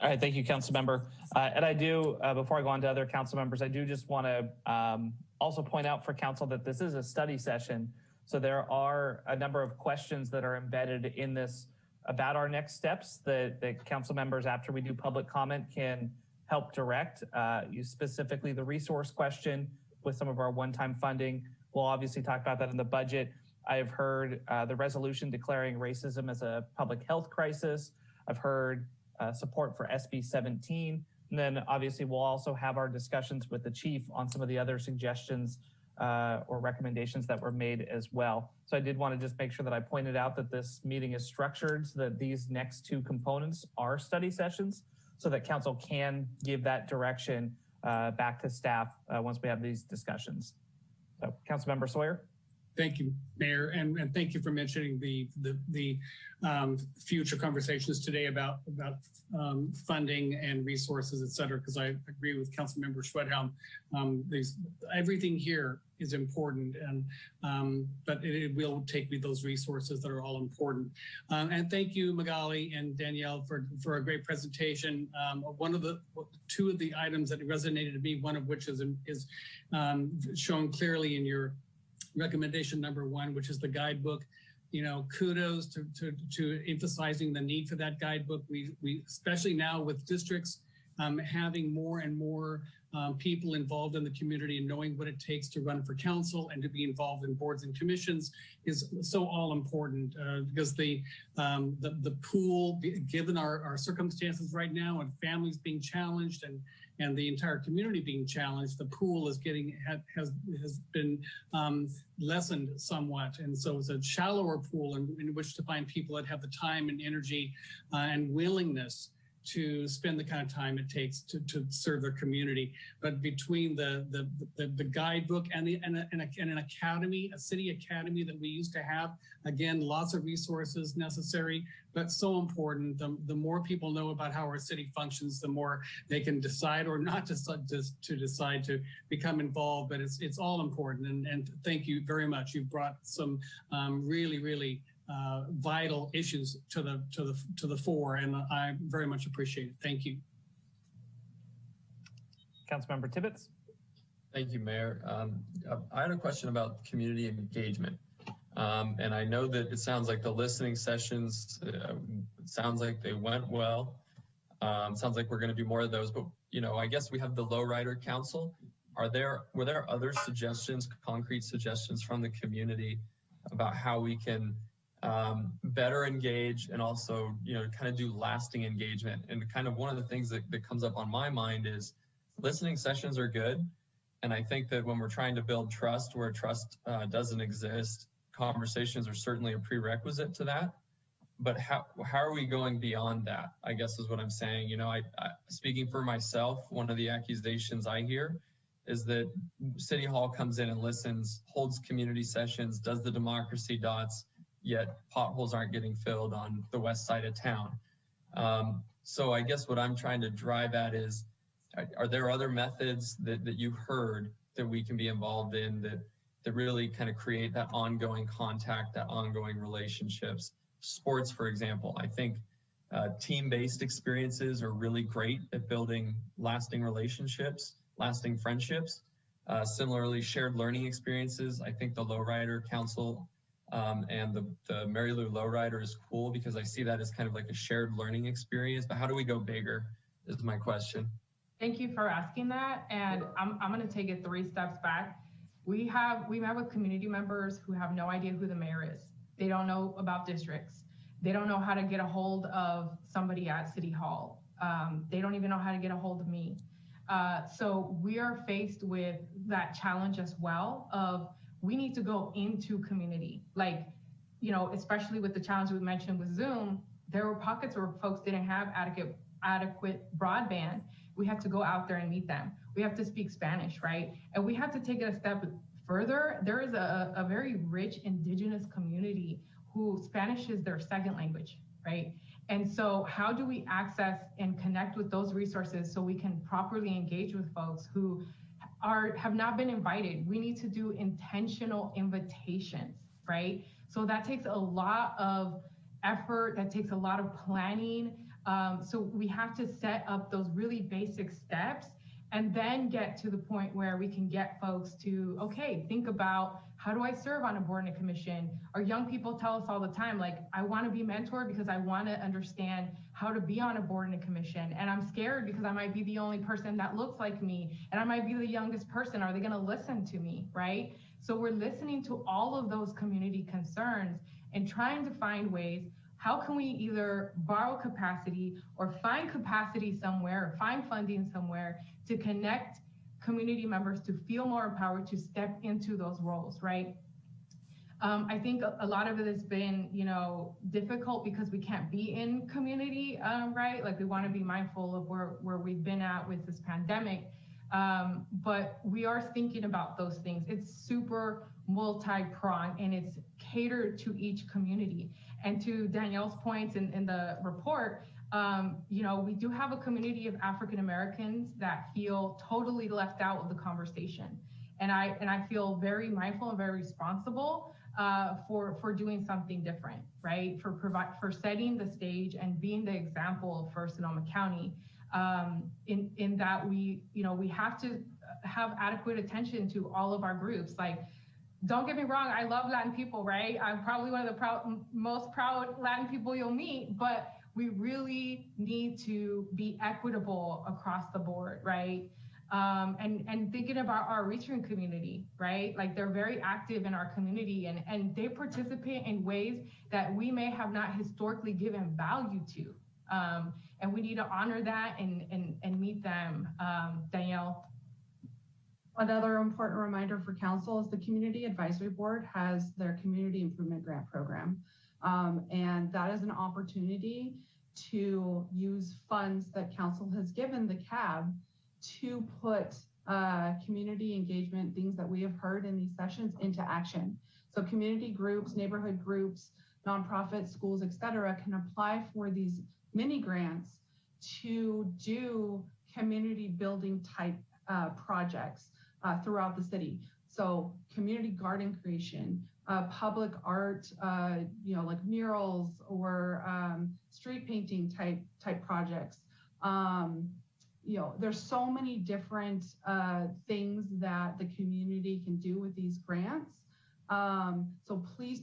All right, thank you, council member. And I do, before I go on to other council members, I do just want to also point out for council that this is a study session. So there are a number of questions that are embedded in this about our next steps that council members, after we do public comment, can help direct. You specifically the resource question with some of our one-time funding. We'll obviously talk about that in the budget. I have heard the resolution declaring racism as a public health crisis. I've heard support for SB 17. And then obviously we'll also have our discussions with the chief on some of the other suggestions or recommendations that were made as well. So I did want to just make sure that I pointed out that this meeting is structured so that these next two components are study sessions so that council can give that direction back to staff once we have these discussions. So Councilmember Sawyer. Thank you, Mayor, and thank you for mentioning the future conversations today about funding and resources, et cetera, because I agree with Councilmember Schwedhelm. Everything here is important, and but it will take me those resources that are all important. And thank you, Magali and Danielle, for a great presentation. Two of the items that resonated to me, one of which is shown clearly in your recommendation number 1, which is the guidebook. You know, kudos to emphasizing the need for that guidebook. We especially now with districts having more and more people involved in the community and knowing what it takes to run for council and to be involved in boards and commissions is so all important because the pool, given our circumstances right now and families being challenged and the entire community being challenged, the pool is has been lessened somewhat. And so it's a shallower pool in which to find people that have the time and energy and willingness to spend the kind of time it takes to serve their community. But between the guidebook and an academy, a city academy that we used to have, again, lots of resources necessary, but so important. The more people know about how our city functions, the more they can decide or not decide to become involved. But it's all important. And thank you very much. You brought some really vital issues to the fore, and I very much appreciate it. Thank you. Councilmember Tibbetts. Thank you, Mayor. I had a question about community engagement. And I know that it sounds like the listening sessions, it sounds like they went well. Sounds like we're going to do more of those, but you know, I guess we have the Lowrider Council. Were there other suggestions, concrete suggestions from the community about how we can better engage and also, you know, kind of do lasting engagement? And kind of one of the things that comes up on my mind is listening sessions are good. And I think that when we're trying to build trust where trust doesn't exist, conversations are certainly a prerequisite to that. But how are we going beyond that, I guess is what I'm saying. You know, I speaking for myself, one of the accusations I hear is that City Hall comes in and listens, holds community sessions, does the democracy dots, yet potholes aren't getting filled on the west side of town. So I guess what I'm trying to drive at is, are there other methods that you've heard that we can be involved in that really kind of create that ongoing contact, that ongoing relationships? Sports, for example, I think team-based experiences are really great at building lasting relationships, lasting friendships. Similarly, shared learning experiences. I think the Lowrider Council and the Mary Lou Lowrider is cool because I see that as kind of like a shared learning experience. But how do we go bigger is my question. Thank you for asking that. And I'm going to take it 3 steps back. We met with community members who have no idea who the mayor is. They don't know about districts. They don't know how to get a hold of somebody at City Hall. They don't even know how to get a hold of me. So we are faced with that challenge as well of we need to go into community. Like you know, especially with the challenge we mentioned with Zoom, there were pockets where folks didn't have adequate broadband. We have to go out there and meet them. We have to speak Spanish, right? And we have to take it a step further. There is a very rich indigenous community who Spanish is their second language, right? And so how do we access and connect with those resources so we can properly engage with folks who have not been invited? We need to do intentional invitations, right? So that takes a lot of effort, that takes a lot of planning. So we have to set up those really basic steps and then get to the point where we can get folks to, okay, think about, how do I serve on a board and a commission? Our young people tell us all the time, like, I want to be mentored because I want to understand how to be on a board and a commission. And I'm scared because I might be the only person that looks like me. And I might be the youngest person. Are they going to listen to me, right? So we're listening to all of those community concerns and trying to find ways, how can we either borrow capacity or find capacity somewhere, or find funding somewhere to connect community members to feel more empowered to step into those roles, right? I think a lot of it has been, you know, difficult because we can't be in community, right? Like, we want to be mindful of where we've been at with this pandemic, but we are thinking about those things. It's super multi-pronged and it's catered to each community. And to Danielle's points in the report, you know, we do have a community of African Americans that feel totally left out of the conversation. And I feel very mindful and very responsible for doing something different, right? For setting the stage and being the example for Sonoma County, in that we have to have adequate attention to all of our groups. Like, don't get me wrong, I love Latin people, right? I'm probably one of the most proud Latin people you'll meet, but we really need to be equitable across the board, right? And thinking about our Eritrean community, right? Like, they're very active in our community and they participate in ways that we may have not historically given value to. And we need to honor that and meet them. Danielle. Another important reminder for council is the Community Advisory Board has their Community Improvement Grant Program. And that is an opportunity to use funds that council has given the CAB to put community engagement, things that we have heard in these sessions, into action. So community groups, neighborhood groups, nonprofits, schools, et cetera, can apply for these mini grants to do community building type projects throughout the city. So community garden creation, public art, you know, like murals or street painting type projects. You know, there's so many different things that the community can do with these grants. So please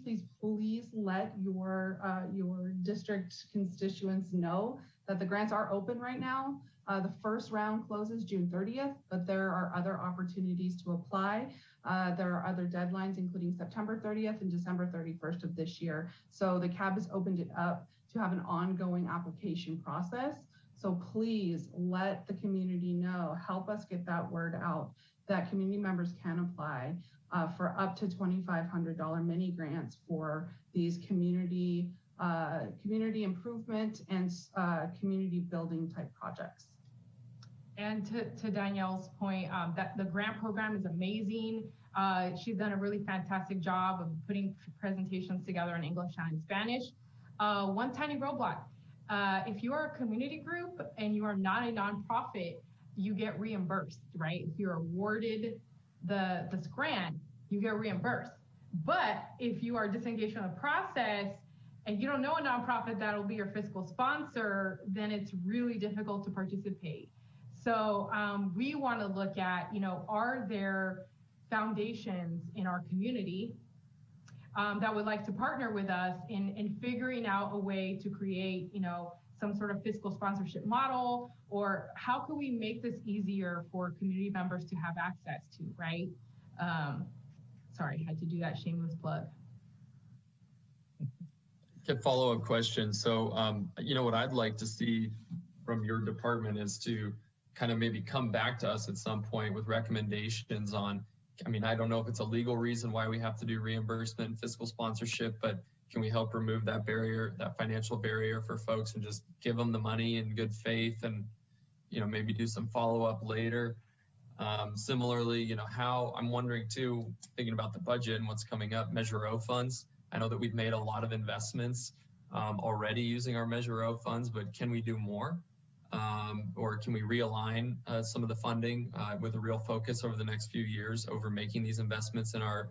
let your district constituents know that the grants are open right now. The first round closes June 30th, but there are other opportunities to apply. There are other deadlines, including September 30th and December 31st of this year. So the CAB has opened it up to have an ongoing application process. So please let the community know, help us get that word out, that community members can apply for up to $2,500 mini grants for these community improvement and community building type projects. And to Danielle's point, that the grant program is amazing. She's done a really fantastic job of putting presentations together in English and in Spanish. One tiny roadblock. If you are a community group and you are not a nonprofit, you get reimbursed, right? If you're awarded this grant, you get reimbursed. But if you are disengaged from the process and you don't know a nonprofit that will be your fiscal sponsor, then it's really difficult to participate. So we want to look at, you know, are there foundations in our community that would like to partner with us in figuring out a way to create, you know, some sort of fiscal sponsorship model, or how can we make this easier for community members to have access to, right? Sorry, I had to do that shameless plug. Good follow-up question. So, you know, what I'd like to see from your department is to kind of maybe come back to us at some point with recommendations on, I mean, I don't know if it's a legal reason why we have to do reimbursement and fiscal sponsorship, but Can we help remove that barrier, that financial barrier for folks, and just give them the money in good faith, and maybe do some follow-up later? Similarly, how I'm wondering too, thinking about the budget and what's coming up, Measure O funds. I know that we've made a lot of investments already using our Measure O funds, but can we do more? Or can we realign some of the funding with a real focus over the next few years over making these investments in our,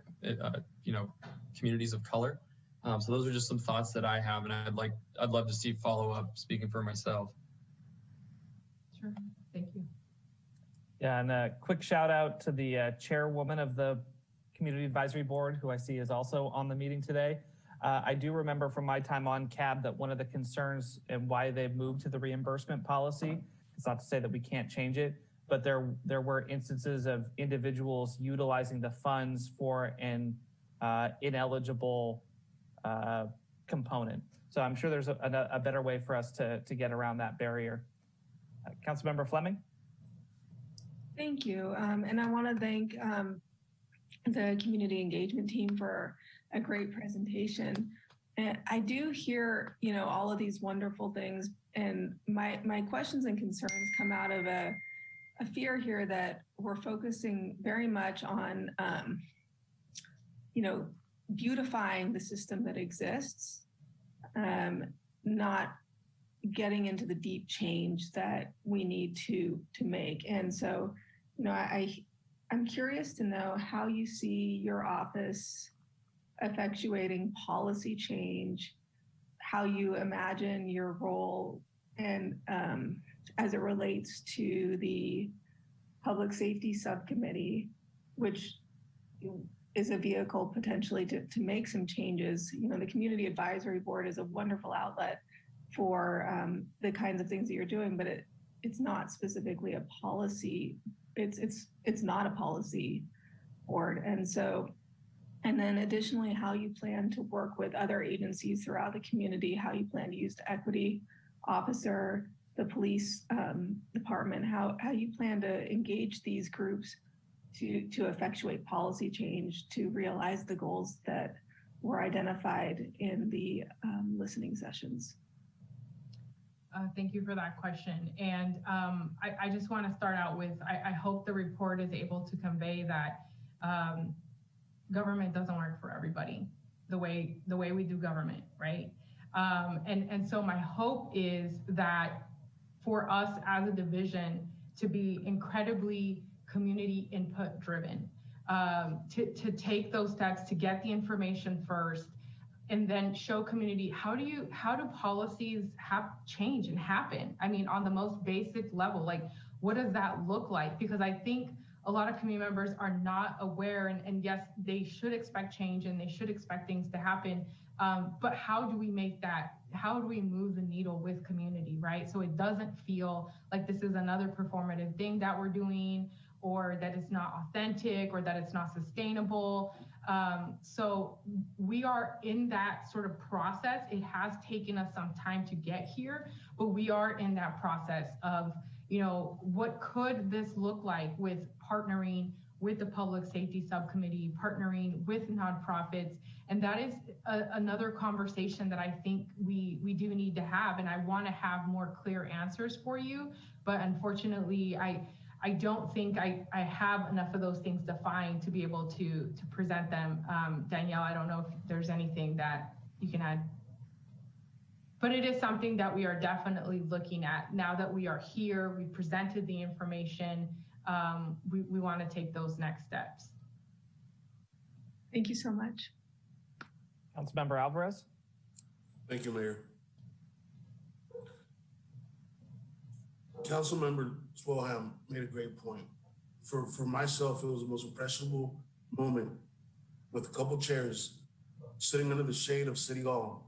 communities of color? So those are just some thoughts that I have, and I'd love to see follow up. Speaking for myself. Sure, thank you. Yeah, and a quick shout out to the chairwoman of the Community Advisory Board, who I see is also on the meeting today. I do remember from my time on CAB that one of the concerns and why they've moved to the reimbursement policy, it's not to say that we can't change it, but there were instances of individuals utilizing the funds for an ineligible component. So I'm sure there's a better way for us to get around that barrier. Councilmember Fleming? Thank you. And I want to thank the community engagement team for a great presentation. And I do hear, all of these wonderful things, and my questions and concerns come out of a fear here that we're focusing very much on, beautifying the system that exists, not getting into the deep change that we need to make. And so, I'm curious to know how you see your office effectuating policy change, how you imagine your role, and as it relates to the Public Safety Subcommittee, which is a vehicle potentially to make some changes. The Community Advisory Board is a wonderful outlet for the kinds of things that you're doing, but it's not specifically a policy. It's not a policy board. And then additionally, how you plan to work with other agencies throughout the community, how you plan to use the equity officer, the police department, how you plan to engage these groups to effectuate policy change, to realize the goals that were identified in the listening sessions. Thank you for that question. And I just want to start out with, I hope the report is able to convey that government doesn't work for everybody the way we do government, right? And so my hope is that for us as a division to be incredibly community input driven, to take those steps to get the information first, and then show community how do policies change and happen? I mean, on the most basic level, like what does that look like? Because I think a lot of community members are not aware, and yes, they should expect change and they should expect things to happen. But how do we make that? How do we move the needle with community, right? So it doesn't feel like this is another performative thing that we're doing, or that it's not authentic, or that it's not sustainable. So we are in that sort of process. It has taken us some time to get here, but we are in that process of, what could this look like with partnering with the Public Safety Subcommittee, partnering with nonprofits. And that is another conversation that I think we do need to have. And I want to have more clear answers for you. But unfortunately, I don't think I have enough of those things defined to be able to present them. Danielle, I don't know if there's anything that you can add. But it is something that we are definitely looking at. Now that we are here, we presented the information, we want to take those next steps. Thank you so much. Councilmember Alvarez? Thank you, Mayor. Councilmember Swellham made a great point. For myself, it was the most impressionable moment with a couple chairs sitting under the shade of City Hall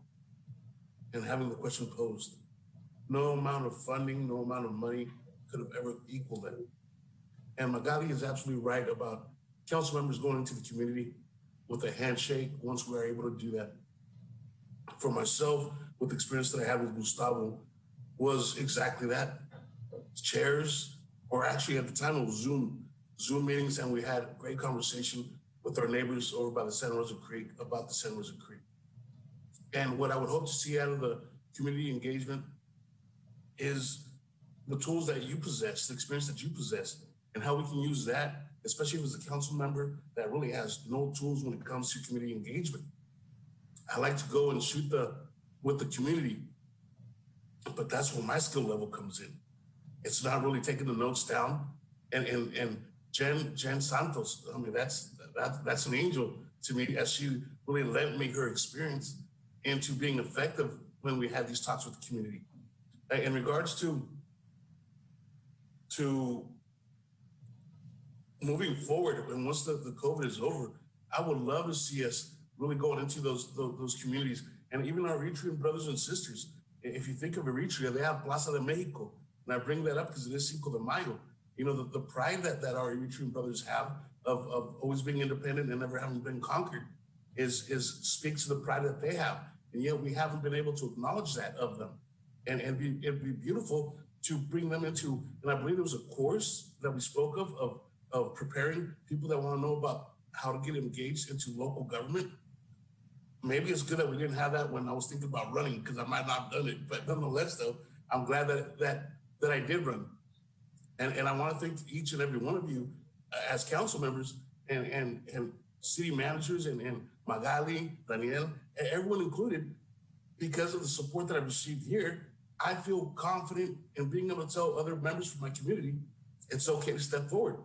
and having the question posed. No amount of funding, no amount of money could have ever equaled that. And Magali is absolutely right about council members going into the community with a handshake once we're able to do that. For myself, with the experience that I had with Gustavo, was exactly that. Chairs, or actually at the time it was Zoom meetings, and we had a great conversation with our neighbors over by the Santa Rosa Creek about the Santa Rosa Creek. And what I would hope to see out of the community engagement is the tools that you possess, the experience that you possess, and how we can use that, especially if it's a council member that really has no tools when it comes to community engagement. I like to go and shoot with the community, but that's where my skill level comes in. It's not really taking the notes down. And Jen Santos, I mean, that's an angel to me, as she really lent me her experience into being effective when we had these talks with the community. In regards to moving forward, and once the COVID is over, I would love to see us really going into those communities, and even our Eritrean brothers and sisters. If you think of Eritrea, they have Plaza de Mexico, and I bring that up because it is Cinco de Mayo. You know, the pride that our Eritrean brothers have of always being independent and never having been conquered speaks to the pride that they have, and yet we haven't been able to acknowledge that of them. And it'd be beautiful to bring them into, and I believe there was a course that we spoke of preparing people that want to know about how to get engaged into local government. Maybe it's good that we didn't have that when I was thinking about running, because I might not have done it, but nonetheless, though, I'm glad that I did run. And I want to thank each and every one of you as council members and city managers and Magali, Daniel, everyone included, because of the support that I've received here. I feel confident in being able to tell other members from my community, it's okay to step forward.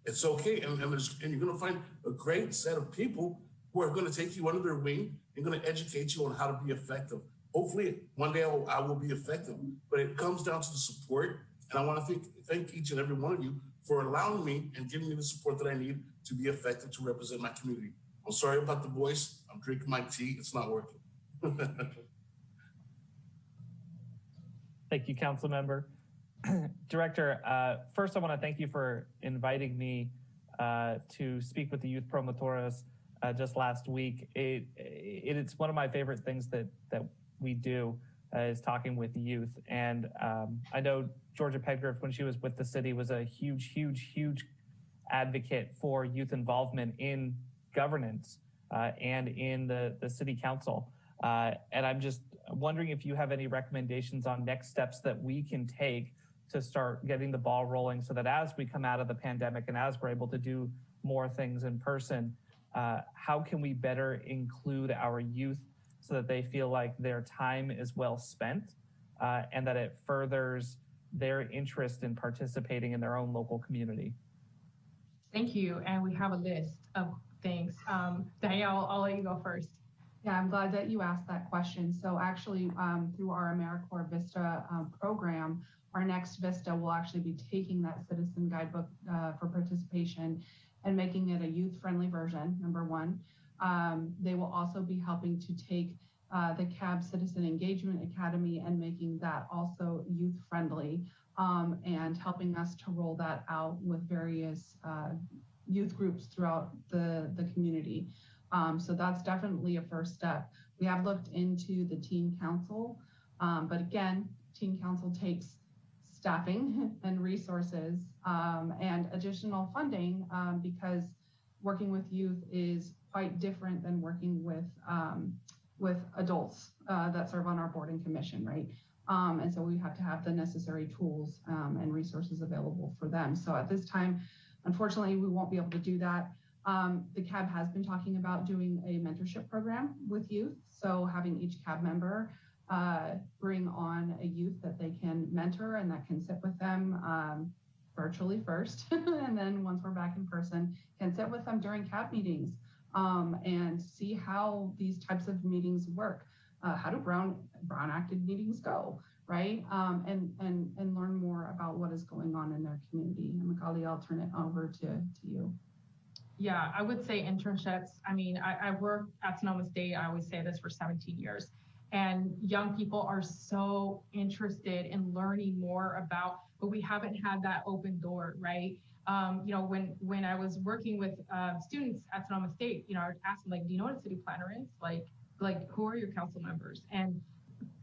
It's okay, and you're going to find a great set of people who are going to take you under their wing and going to educate you on how to be effective. Hopefully, one day I will be effective, but it comes down to the support. And I want to thank each and every one of you for allowing me and giving me the support that I need to be effective to represent my community. I'm sorry about the voice. I'm drinking my tea. It's not working. Thank you, Council Member. Director, first I want to thank you for inviting me to speak with the Youth Promotores just last week. It's one of my favorite things that we do is talking with youth. And I know Georgia Pedgriff, when she was with the city, was a huge advocate for youth involvement in governance and in the city council. And I'm just wondering if you have any recommendations on next steps that we can take to start getting the ball rolling, so that as we come out of the pandemic and as we're able to do more things in person, how can we better include our youth so that they feel like their time is well spent and that it furthers their interest in participating in their own local community? Thank you. And we have a list of things. Danielle, I'll let you go first. Yeah, I'm glad that you asked that question. So actually, through our AmeriCorps Vista program, our next Vista will actually be taking that citizen guidebook for participation and making it a youth-friendly version, number one. They will also be helping to take the CAB Citizen Engagement Academy and making that also youth-friendly, and helping us to roll that out with various youth groups throughout the community. So that's definitely a first step. We have looked into the teen council, but again, teen council takes staffing and resources and additional funding because working with youth is quite different than working with adults that serve on our board and commission, right? And so we have to have the necessary tools and resources available for them. So at this time, unfortunately, we won't be able to do that. The CAB has been talking about doing a mentorship program with youth. So having each CAB member bring on a youth that they can mentor and that can sit with them virtually first. And then once we're back in person, can sit with them during CAB meetings and see how these types of meetings work. How do Brown acted meetings go, right? And learn more about what is going on in their community. And Macaulay, I'll turn it over to you. Yeah, I would say internships. I mean, I worked at Sonoma State, I always say this, for 17 years. And young people are so interested in learning more about, but we haven't had that open door, right? You know, when I was working with students at Sonoma State, you know, I would ask them, like, do you know what a city planner is? Like who are your council members? And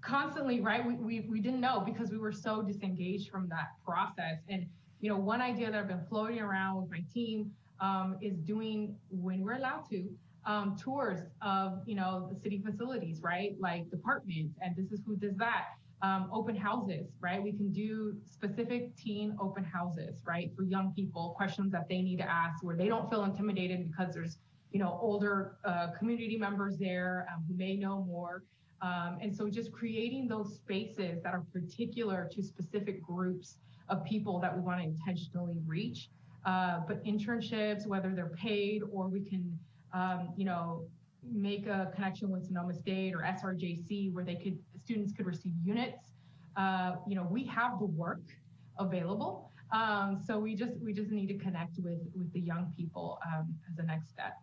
constantly, right, we didn't know because we were so disengaged from that process. And, you know, one idea that I've been floating around with my team is doing, when we're allowed to, tours of, the city facilities, right? Like departments, and this is who does that. Open houses, right? We can do specific teen open houses, right? For young people, questions that they need to ask where they don't feel intimidated because there's, older community members there who may know more. And so just creating those spaces that are particular to specific groups of people that we want to intentionally reach. But internships, whether they're paid or we can, make a connection with Sonoma State or SRJC where students could receive units. We have the work available. So we just need to connect with the young people as a next step.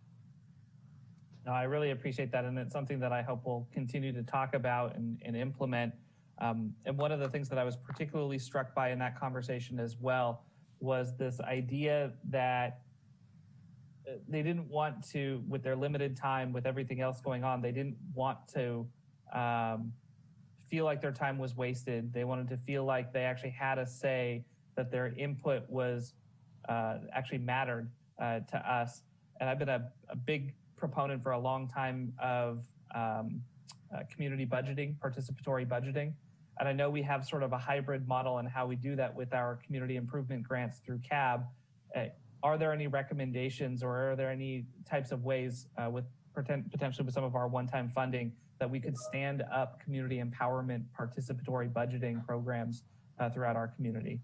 No, I really appreciate that. And it's something that I hope we'll continue to talk about and implement. And one of the things that I was particularly struck by in that conversation as well was this idea that they didn't want to, with their limited time, with everything else going on, they didn't want to feel like their time was wasted. They wanted to feel like they actually had a say, that their input was actually mattered to us. And I've been a big proponent for a long time of community budgeting, participatory budgeting. And I know we have sort of a hybrid model in how we do that with our community improvement grants through CAB. Are there any recommendations or are there any types of ways with potentially with some of our one-time funding that we could stand up community empowerment participatory budgeting programs throughout our community?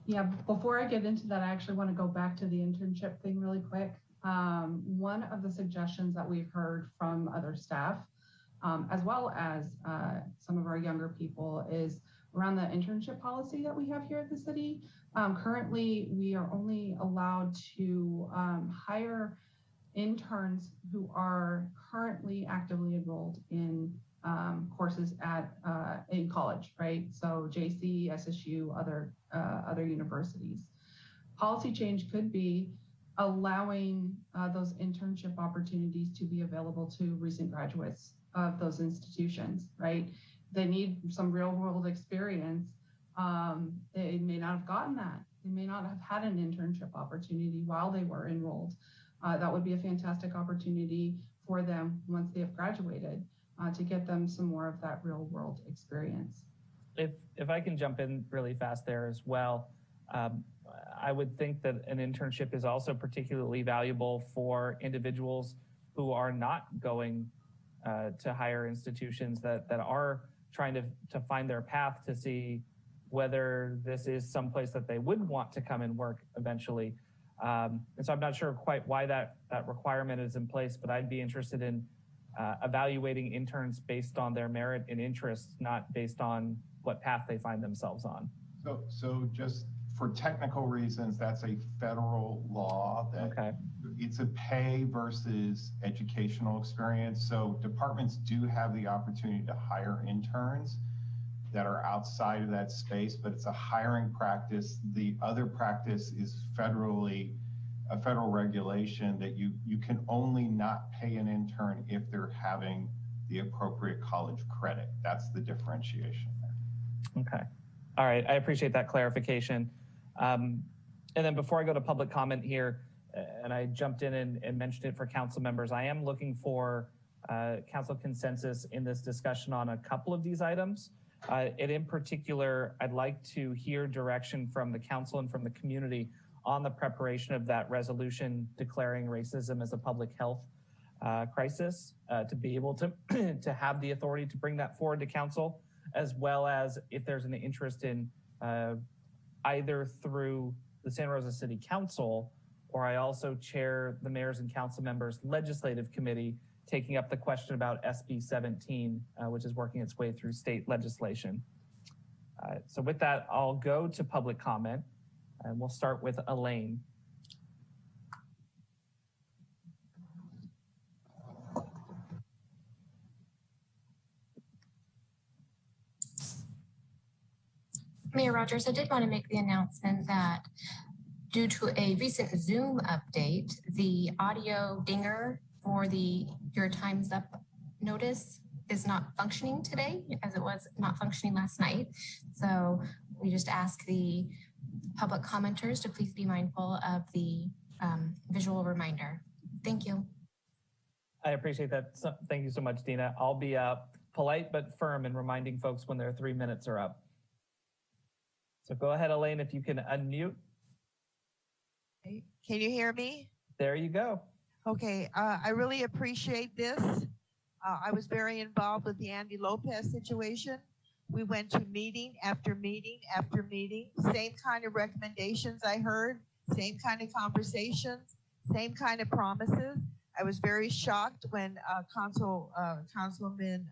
Yeah, before I get into that, I actually want to go back to the internship thing really quick. One of the suggestions that we've heard from other staff, as well as some of our younger people, is around the internship policy that we have here at the city. Currently, we are only allowed to hire interns who are currently actively enrolled in courses in college, right? So JC, SSU, other universities. Policy change could be allowing those internship opportunities to be available to recent graduates of those institutions, right? They need some real world experience. They may not have gotten that. They may not have had an internship opportunity while they were enrolled. That would be a fantastic opportunity for them once they have graduated to get them some more of that real world experience. If I can jump in really fast there as well, I would think that an internship is also particularly valuable for individuals who are not going to higher institutions that are trying to find their path to see whether this is someplace that they would want to come and work eventually. And so I'm not sure quite why that requirement is in place, but I'd be interested in evaluating interns based on their merit and interests, not based on what path they find themselves on. So just for technical reasons, that's a federal law that it's a pay versus educational experience. So departments do have the opportunity to hire interns that are outside of that space, but it's a hiring practice. The other practice is a federal regulation that you can only not pay an intern if they're having the appropriate college credit. That's the differentiation there. Okay. All right. I appreciate that clarification. And then before I go to public comment here, and I jumped in and mentioned it for council members, I am looking for council consensus in this discussion on a couple of these items. And in particular, I'd like to hear direction from the council and from the community on the preparation of that resolution declaring racism as a public health crisis, to be able to, to have the authority to bring that forward to council, as well as if there's an interest in either through the Santa Rosa City Council, or I also chair the mayors and council members legislative committee, taking up the question about SB 17, which is working its way through state legislation. So with that, I'll go to public comment, and we'll start with Elaine. Mayor Rogers, I did want to make the announcement that due to a recent Zoom update, the audio dinger for the Your Time's Up notice is not functioning today, as it was not functioning last night. So we just ask the public commenters to please be mindful of the visual reminder. Thank you. I appreciate that. So, thank you so much, Dina. I'll be polite but firm in reminding folks when their 3 minutes are up. So go ahead, Elaine, if you can unmute. Can you hear me? There you go. Okay, I really appreciate this. I was very involved with the Andy Lopez situation. We went to meeting after meeting after meeting, same kind of recommendations I heard, same kind of conversations, same kind of promises. I was very shocked when Councilman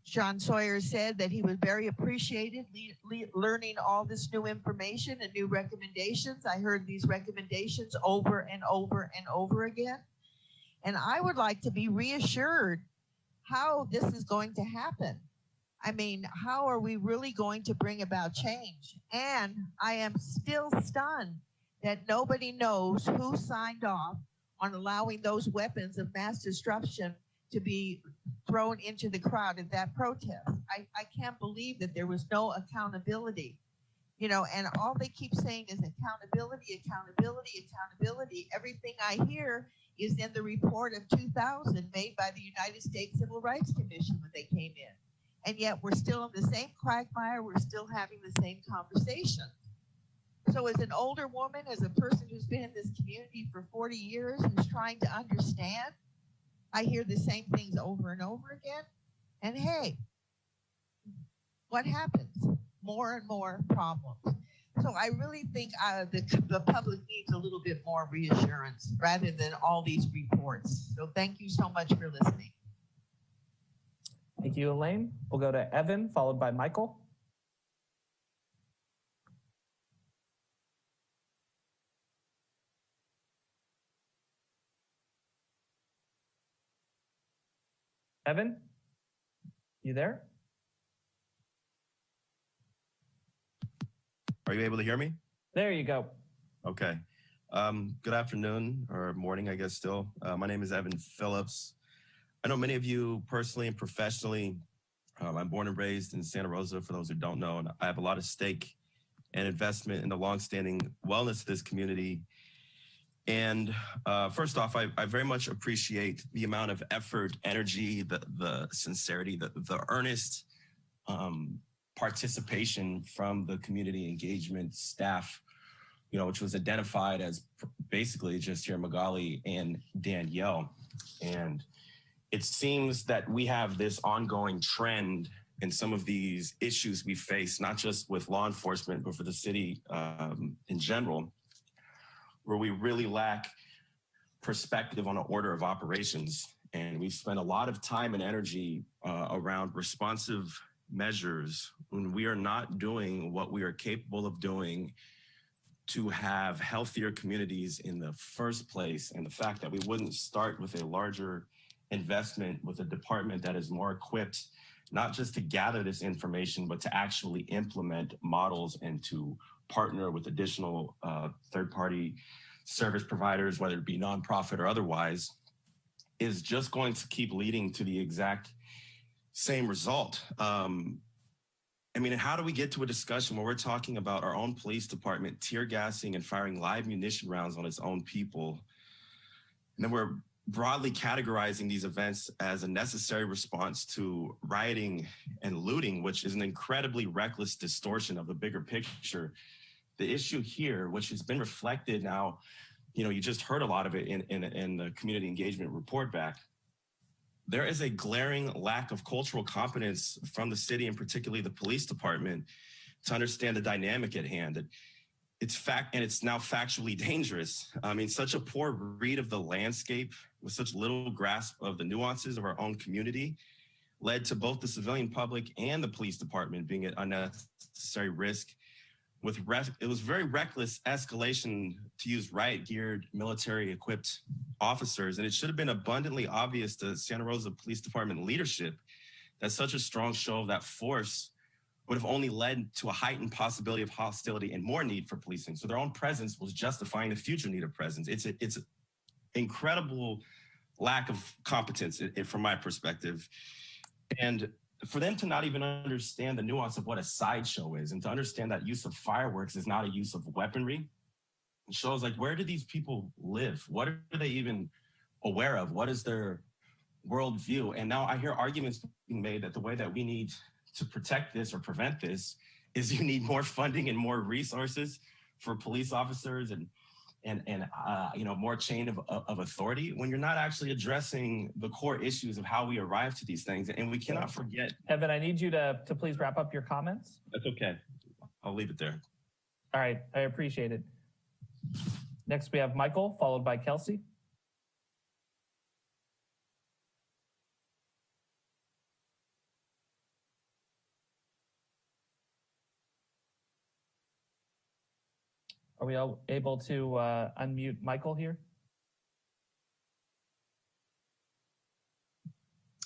John Sawyer said that he was very appreciated learning all this new information and new recommendations. I heard these recommendations over and over and over again. And I would like to be reassured how this is going to happen. I mean, how are we really going to bring about change? And I am still stunned that nobody knows who signed off on allowing those weapons of mass destruction to be thrown into the crowd at that protest. I can't believe that there was no accountability, you know, and all they keep saying is accountability, accountability, accountability. Everything I hear is in the report of 2000 made by the United States Civil Rights Commission when they came in. And yet we're still in the same quagmire, we're still having the same conversation. So as an older woman, as a person who's been in this community for 40 years, who's trying to understand, I hear the same things over and over again. And hey, what happens? More and more problems. So I really think the public needs a little bit more reassurance rather than all these reports. So thank you so much for listening. Thank you, Elaine. We'll go to Evan, followed by Michael. Evan, you there? Are you able to hear me? There you go. Okay. Good afternoon or morning, I guess still. My name is Evan Phillips. I know many of you personally and professionally. I'm born and raised in Santa Rosa, for those who don't know, and I have a lot of stake and investment in the longstanding wellness of this community. And first off, I very much appreciate the amount of effort, energy, the sincerity, the earnest participation from the community engagement staff, you know, which was identified as basically just here Magali and Danielle. And it seems that we have this ongoing trend in some of these issues we face, not just with law enforcement, but for the city in general, where we really lack perspective on an order of operations. And we've spent a lot of time and energy around responsive measures when we are not doing what we are capable of doing to have healthier communities in the first place. And the fact that we wouldn't start with a larger investment with a department that is more equipped, not just to gather this information, but to actually implement models and to partner with additional third-party service providers, whether it be nonprofit or otherwise, is just going to keep leading to the exact same result. I mean, how do we get to a discussion where we're talking about our own police department tear gassing and firing live munition rounds on its own people? And then we're broadly categorizing these events as a necessary response to rioting and looting, which is an incredibly reckless distortion of the bigger picture. The issue here, which has been reflected now, you know, you just heard a lot of it in the community engagement report back. There is a glaring lack of cultural competence from the city and particularly the police department to understand the dynamic at hand. It's now factually dangerous. I mean, such a poor read of the landscape with such little grasp of the nuances of our own community led to both the civilian public and the police department being at unnecessary risk. It was very reckless escalation to use riot-geared, military-equipped officers, and it should have been abundantly obvious to Santa Rosa Police Department leadership that such a strong show of that force would have only led to a heightened possibility of hostility and more need for policing. So their own presence was justifying the future need of presence. It's an incredible lack of competence from my perspective. And for them to not even understand the nuance of what a sideshow is and to understand that use of fireworks is not a use of weaponry shows like, where do these people live? What are they even aware of? What is their worldview? And now I hear arguments being made that the way that we need to protect this or prevent this is you need more funding and more resources for police officers and more chain of authority, when you're not actually addressing the core issues of how we arrive to these things. And we cannot forget. Evan, I need you to please wrap up your comments. That's okay. I'll leave it there. All right, I appreciate it. Next, we have Michael, followed by Kelsey. Are we all able to unmute Michael here?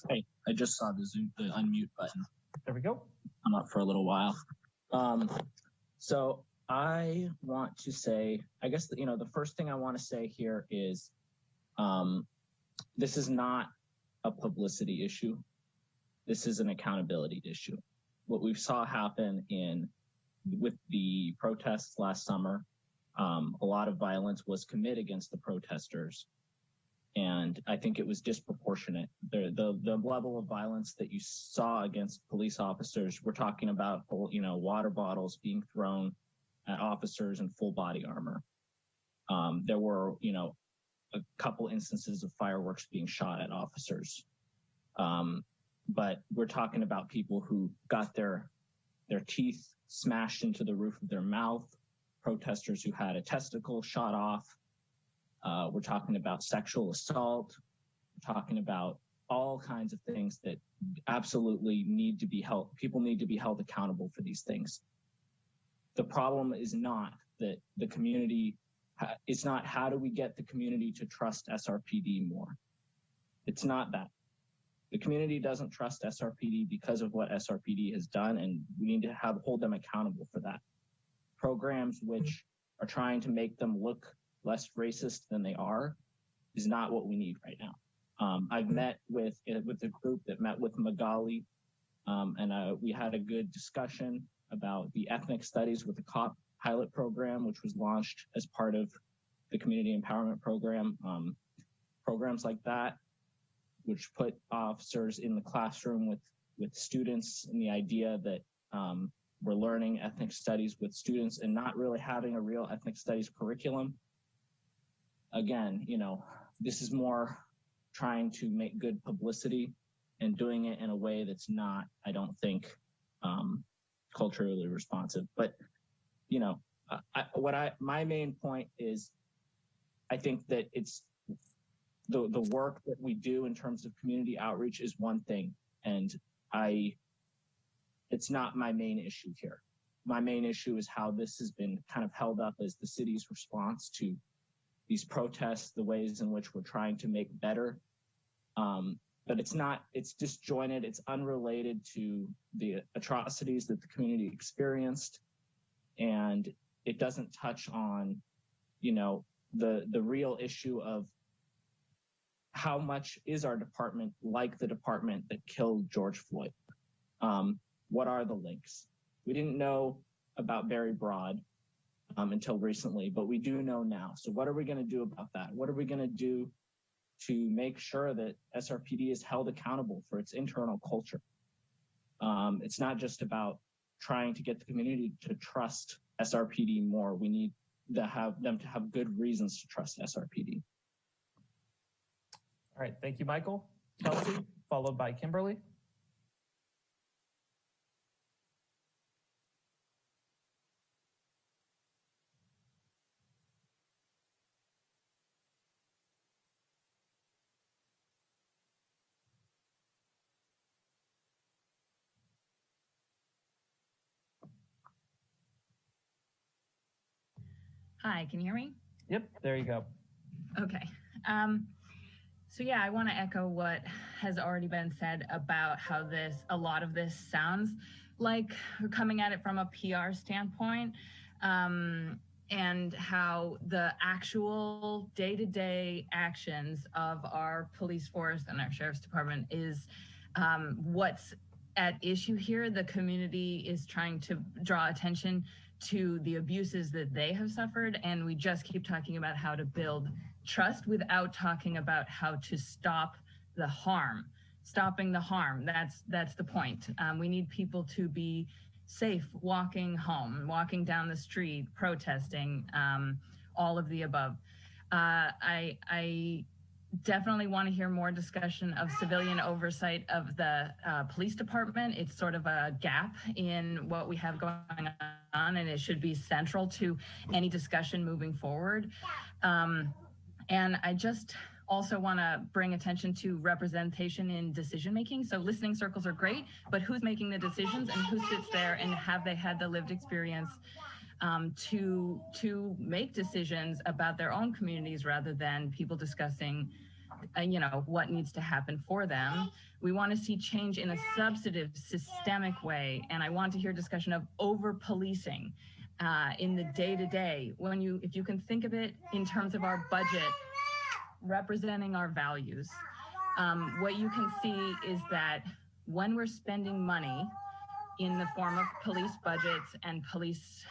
Hey, I just saw the unmute button. There we go. I'm up for a little while. So I want to say, I guess, the first thing I want to say here is this is not a publicity issue. This is an accountability issue. What we saw happen with the protests last summer, a lot of violence was committed against the protesters. And I think it was disproportionate. The level of violence that you saw against police officers, we're talking about, water bottles being thrown at officers in full body armor. There were, a couple instances of fireworks being shot at officers. But we're talking about people who got their teeth smashed into the roof of their mouth, protesters who had a testicle shot off. We're talking about sexual assault. We're talking about all kinds of things that absolutely need to be held. People need to be held accountable for these things. The problem is not that the community, it's not how do we get the community to trust SRPD more. It's not that. The community doesn't trust SRPD because of what SRPD has done, and we need to hold them accountable for that. Programs which are trying to make them look less racist than they are is not what we need right now. I've met with the group that met with Magali, and we had a good discussion about the ethnic studies with the COP pilot program, which was launched as part of the community empowerment program. Programs like that, which put officers in the classroom with students, and the idea that we're learning ethnic studies with students and not really having a real ethnic studies curriculum. Again, this is more trying to make good publicity and doing it in a way that's not, I don't think, culturally responsive. But, my main point is, I think that it's the work that we do in terms of community outreach is one thing, and it's not my main issue here. My main issue is how this has been kind of held up as the city's response to these protests, the ways in which we're trying to make better. But it's disjointed, it's unrelated to the atrocities that the community experienced. And it doesn't touch on, the real issue of how much is our department like the department that killed George Floyd? What are the links? We didn't know about Barry Broad until recently, but we do know now. So what are we going to do about that? What are we going to do to make sure that SRPD is held accountable for its internal culture? It's not just about trying to get the community to trust SRPD more. We need to have them to have good reasons to trust SRPD. All right, thank you, Michael. Kelsey, followed by Kimberly. Hi, can you hear me? Yep, there you go. Okay. So yeah, I want to echo what has already been said about how a lot of this sounds like we're coming at it from a PR standpoint, and how the actual day-to-day actions of our police force and our sheriff's department is what's at issue here. The community is trying to draw attention to the abuses that they have suffered. And we just keep talking about how to build trust without talking about how to stop the harm. Stopping the harm, that's the point. We need people to be safe walking home, walking down the street, protesting, all of the above. I definitely want to hear more discussion of civilian oversight of the police department. It's sort of a gap in what we have going on, and it should be central to any discussion moving forward. And I just also want to bring attention to representation in decision making. So listening circles are great, but who's making the decisions and who sits there and have they had the lived experience to make decisions about their own communities rather than people discussing what needs to happen for them. We want to see change in a substantive, systemic way. And I want to hear discussion of over-policing in the day-to-day. If you can think of it in terms of our budget, representing our values, what you can see is that when we're spending money in the form of police budgets and police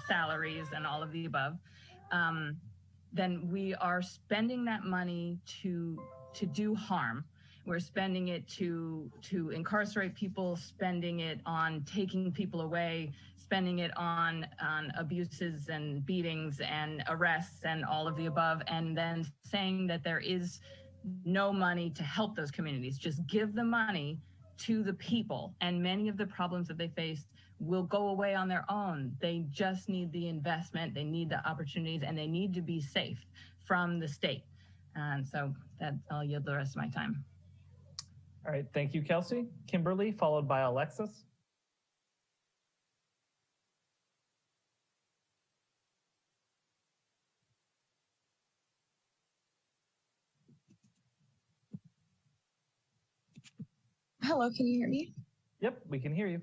salaries and all of the above, then we are spending that money to do harm. We're spending it to incarcerate people, spending it on taking people away, spending it on abuses and beatings and arrests and all of the above, and then saying that there is no money to help those communities. Just give the money to the people, and many of the problems that they face will go away on their own. They just need the investment, they need the opportunities, and they need to be safe from the state. And so I'll yield the rest of my time. All right, thank you, Kelsey. Kimberly, followed by Alexis. Hello, can you hear me? Yep, we can hear you.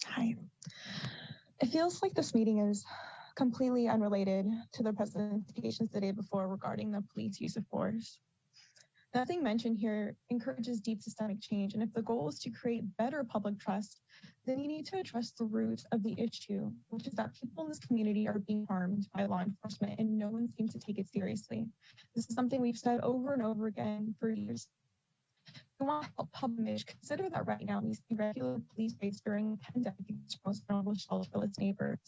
Hi. It feels like this meeting is completely unrelated to the presentations the day before regarding the police use of force. Nothing mentioned here encourages deep systemic change, and if the goal is to create better public trust, then you need to address the root of the issue, which is that people in this community are being harmed by law enforcement and no one seems to take it seriously. This is something we've said over and over again for years. We want to help public image. Consider that right now we see regular police raids during the pandemic against most vulnerable shelterless neighbors.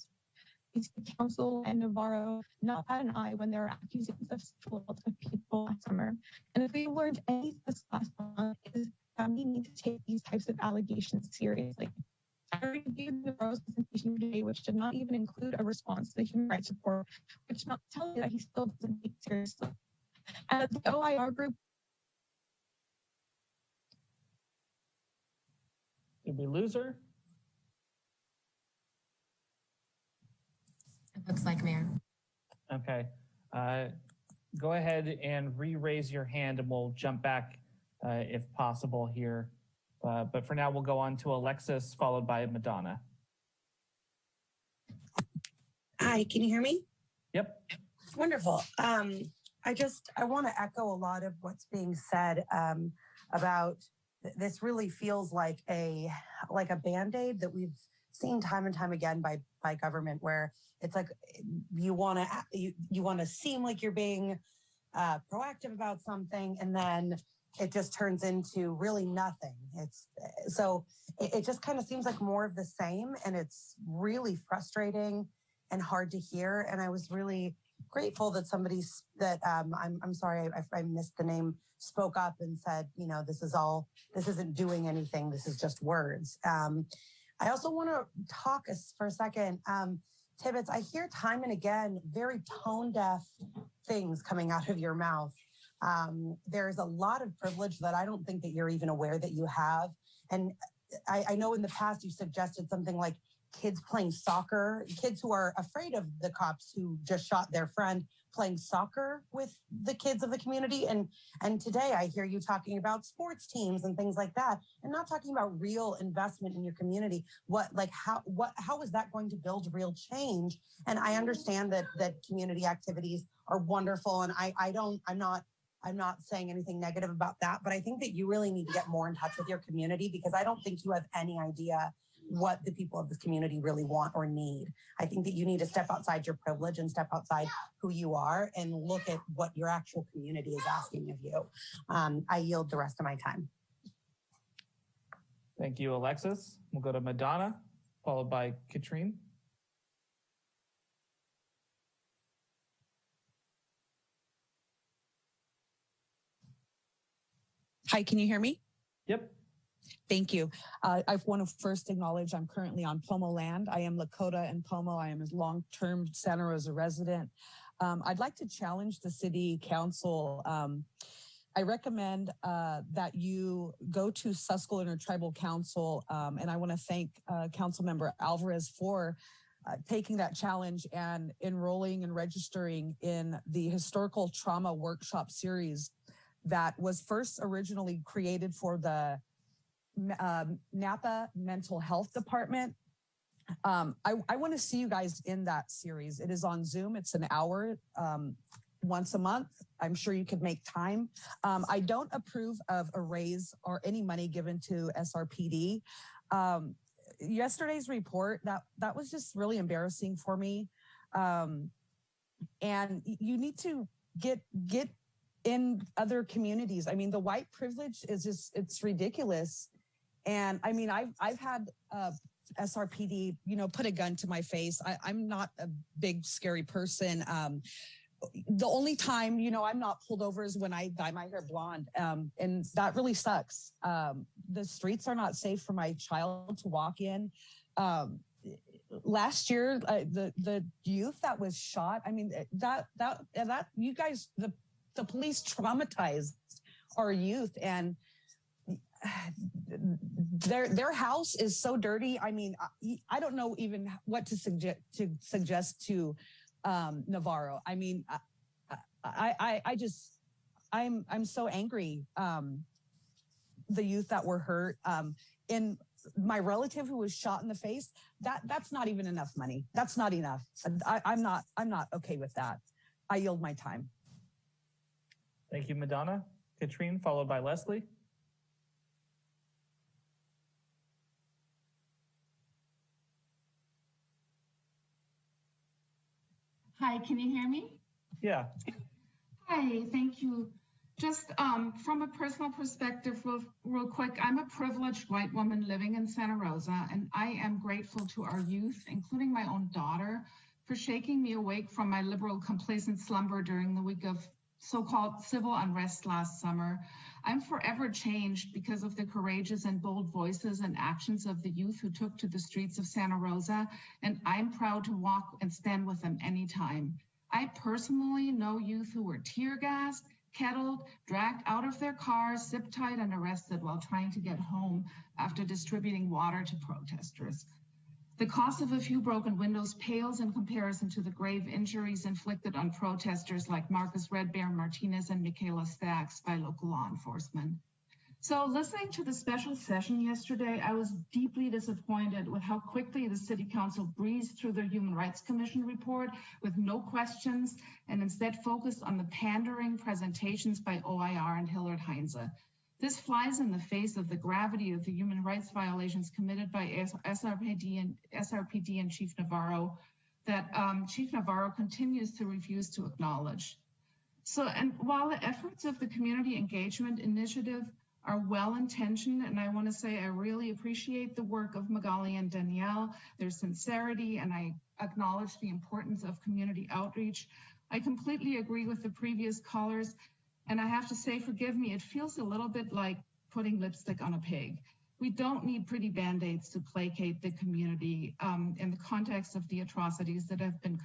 We see council and Navarro not bat an eye when there are accusations of sexual assault of people last summer. And if we learned anything this last month is that we need to take these types of allegations seriously. I reviewed Navarro's presentation today, which did not even include a response to the human rights report, which not telling you that he still doesn't take it seriously. And at the OIR group, did we lose her? It looks like, Mayor. Okay. Go ahead and re-raise your hand and we'll jump back if possible here. But for now, we'll go on to Alexis, followed by Madonna. Hi, can you hear me? Yep. Wonderful. I want to echo a lot of what's being said about this. Really feels like a Band-Aid that we've seen time and time again by government, where it's like you want to seem like you're being proactive about something, and then it just turns into really nothing. It just kind of seems like more of the same, and it's really frustrating and hard to hear. And I was really grateful that I'm sorry I missed the name, spoke up and said, this isn't doing anything. This is just words. I also want to talk for a second. Tibbetts, I hear time and again very tone deaf things coming out of your mouth. There's a lot of privilege that I don't think that you're even aware that you have. And I know in the past you suggested something like kids playing soccer, kids who are afraid of the cops who just shot their friend, playing soccer with the kids of the community. And today I hear you talking about sports teams and things like that, and not talking about real investment in your community. How is that going to build real change? And I understand that community activities are wonderful, and I'm not saying anything negative about that, but I think that you really need to get more in touch with your community, because I don't think you have any idea what the people of this community really want or need. I think that you need to step outside your privilege and step outside who you are and look at what your actual community is asking of you. I yield the rest of my time. Thank you, Alexis. We'll go to Madonna, followed by Katrine. Hi, can you hear me? Yep. Thank you. I want to first acknowledge I'm currently on Pomo land. I am Lakota and Pomo. I am a long-term Santa Rosa resident. I'd like to challenge the city council. I recommend that you go to Susquehanna Intertribal Council, and I want to thank Councilmember Alvarez for taking that challenge and enrolling and registering in the Historical Trauma Workshop Series that was first originally created for the Napa Mental Health Department. I want to see you guys in that series. It is on Zoom. It's an hour once a month. I'm sure you could make time. I don't approve of a raise or any money given to SRPD. Yesterday's report, that was just really embarrassing for me. And you need to get in other communities. I mean, the white privilege is just, it's ridiculous. And I mean, I've had SRPD, put a gun to my face. I'm not a big, scary person. The only time, I'm not pulled over is when I dye my hair blonde. And that really sucks. The streets are not safe for my child to walk in. Last year, the youth that was shot, I mean, that you guys, the police traumatized our youth, and their house is so dirty. I mean, I don't know even what to suggest to Navarro. I mean, I'm so angry. The youth that were hurt, and my relative who was shot in the face, that's not even enough money. That's not enough. I'm not okay with that. I yield my time. Thank you, Madonna. Katrine, followed by Leslie. Hi, can you hear me? Yeah. Hi, thank you. Just from a personal perspective, real quick, I'm a privileged white woman living in Santa Rosa, and I am grateful to our youth, including my own daughter, for shaking me awake from my liberal complacent slumber during the week of so-called civil unrest last summer. I'm forever changed because of the courageous and bold voices and actions of the youth who took to the streets of Santa Rosa, and I'm proud to walk and stand with them anytime. I personally know youth who were tear gassed, kettled, dragged out of their cars, zip-tied, and arrested while trying to get home after distributing water to protesters. The cost of a few broken windows pales in comparison to the grave injuries inflicted on protesters like Marcus Red Bear Martinez and Michaela Stacks by local law enforcement. So listening to the special session yesterday, I was deeply disappointed with how quickly the City Council breezed through their Human Rights Commission report with no questions and instead focused on the pandering presentations by OIR and Hillard Heinze. This flies in the face of the gravity of the human rights violations committed by SRPD and Chief Navarro that Chief Navarro continues to refuse to acknowledge. So, and while the efforts of the Community Engagement Initiative are well-intentioned, and I want to say I really appreciate the work of Magali and Danielle, their sincerity, and I acknowledge the importance of community outreach. I completely agree with the previous callers. And I have to say, forgive me, it feels a little bit like putting lipstick on a pig. We don't need pretty band-aids to placate the community in the context of the atrocities that have been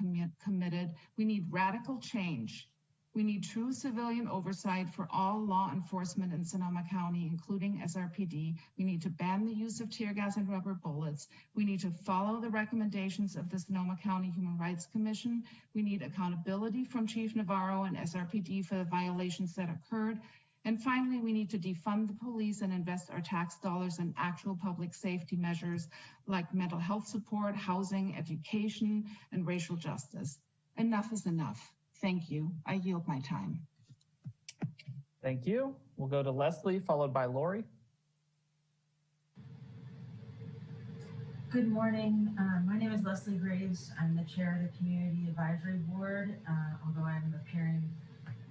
committed. We need radical change. We need true civilian oversight for all law enforcement in Sonoma County, including SRPD. We need to ban the use of tear gas and rubber bullets. We need to follow the recommendations of the Sonoma County Human Rights Commission. We need accountability from Chief Navarro and SRPD for the violations that occurred. And finally, we need to defund the police and invest our tax dollars in actual public safety measures like mental health support, housing, education, and racial justice. Enough is enough. Thank you. I yield my time. Thank you. We'll go to Leslie, followed by Lori. Good morning. My name is Leslie Graves. I'm the chair of the Community Advisory Board, although I'm appearing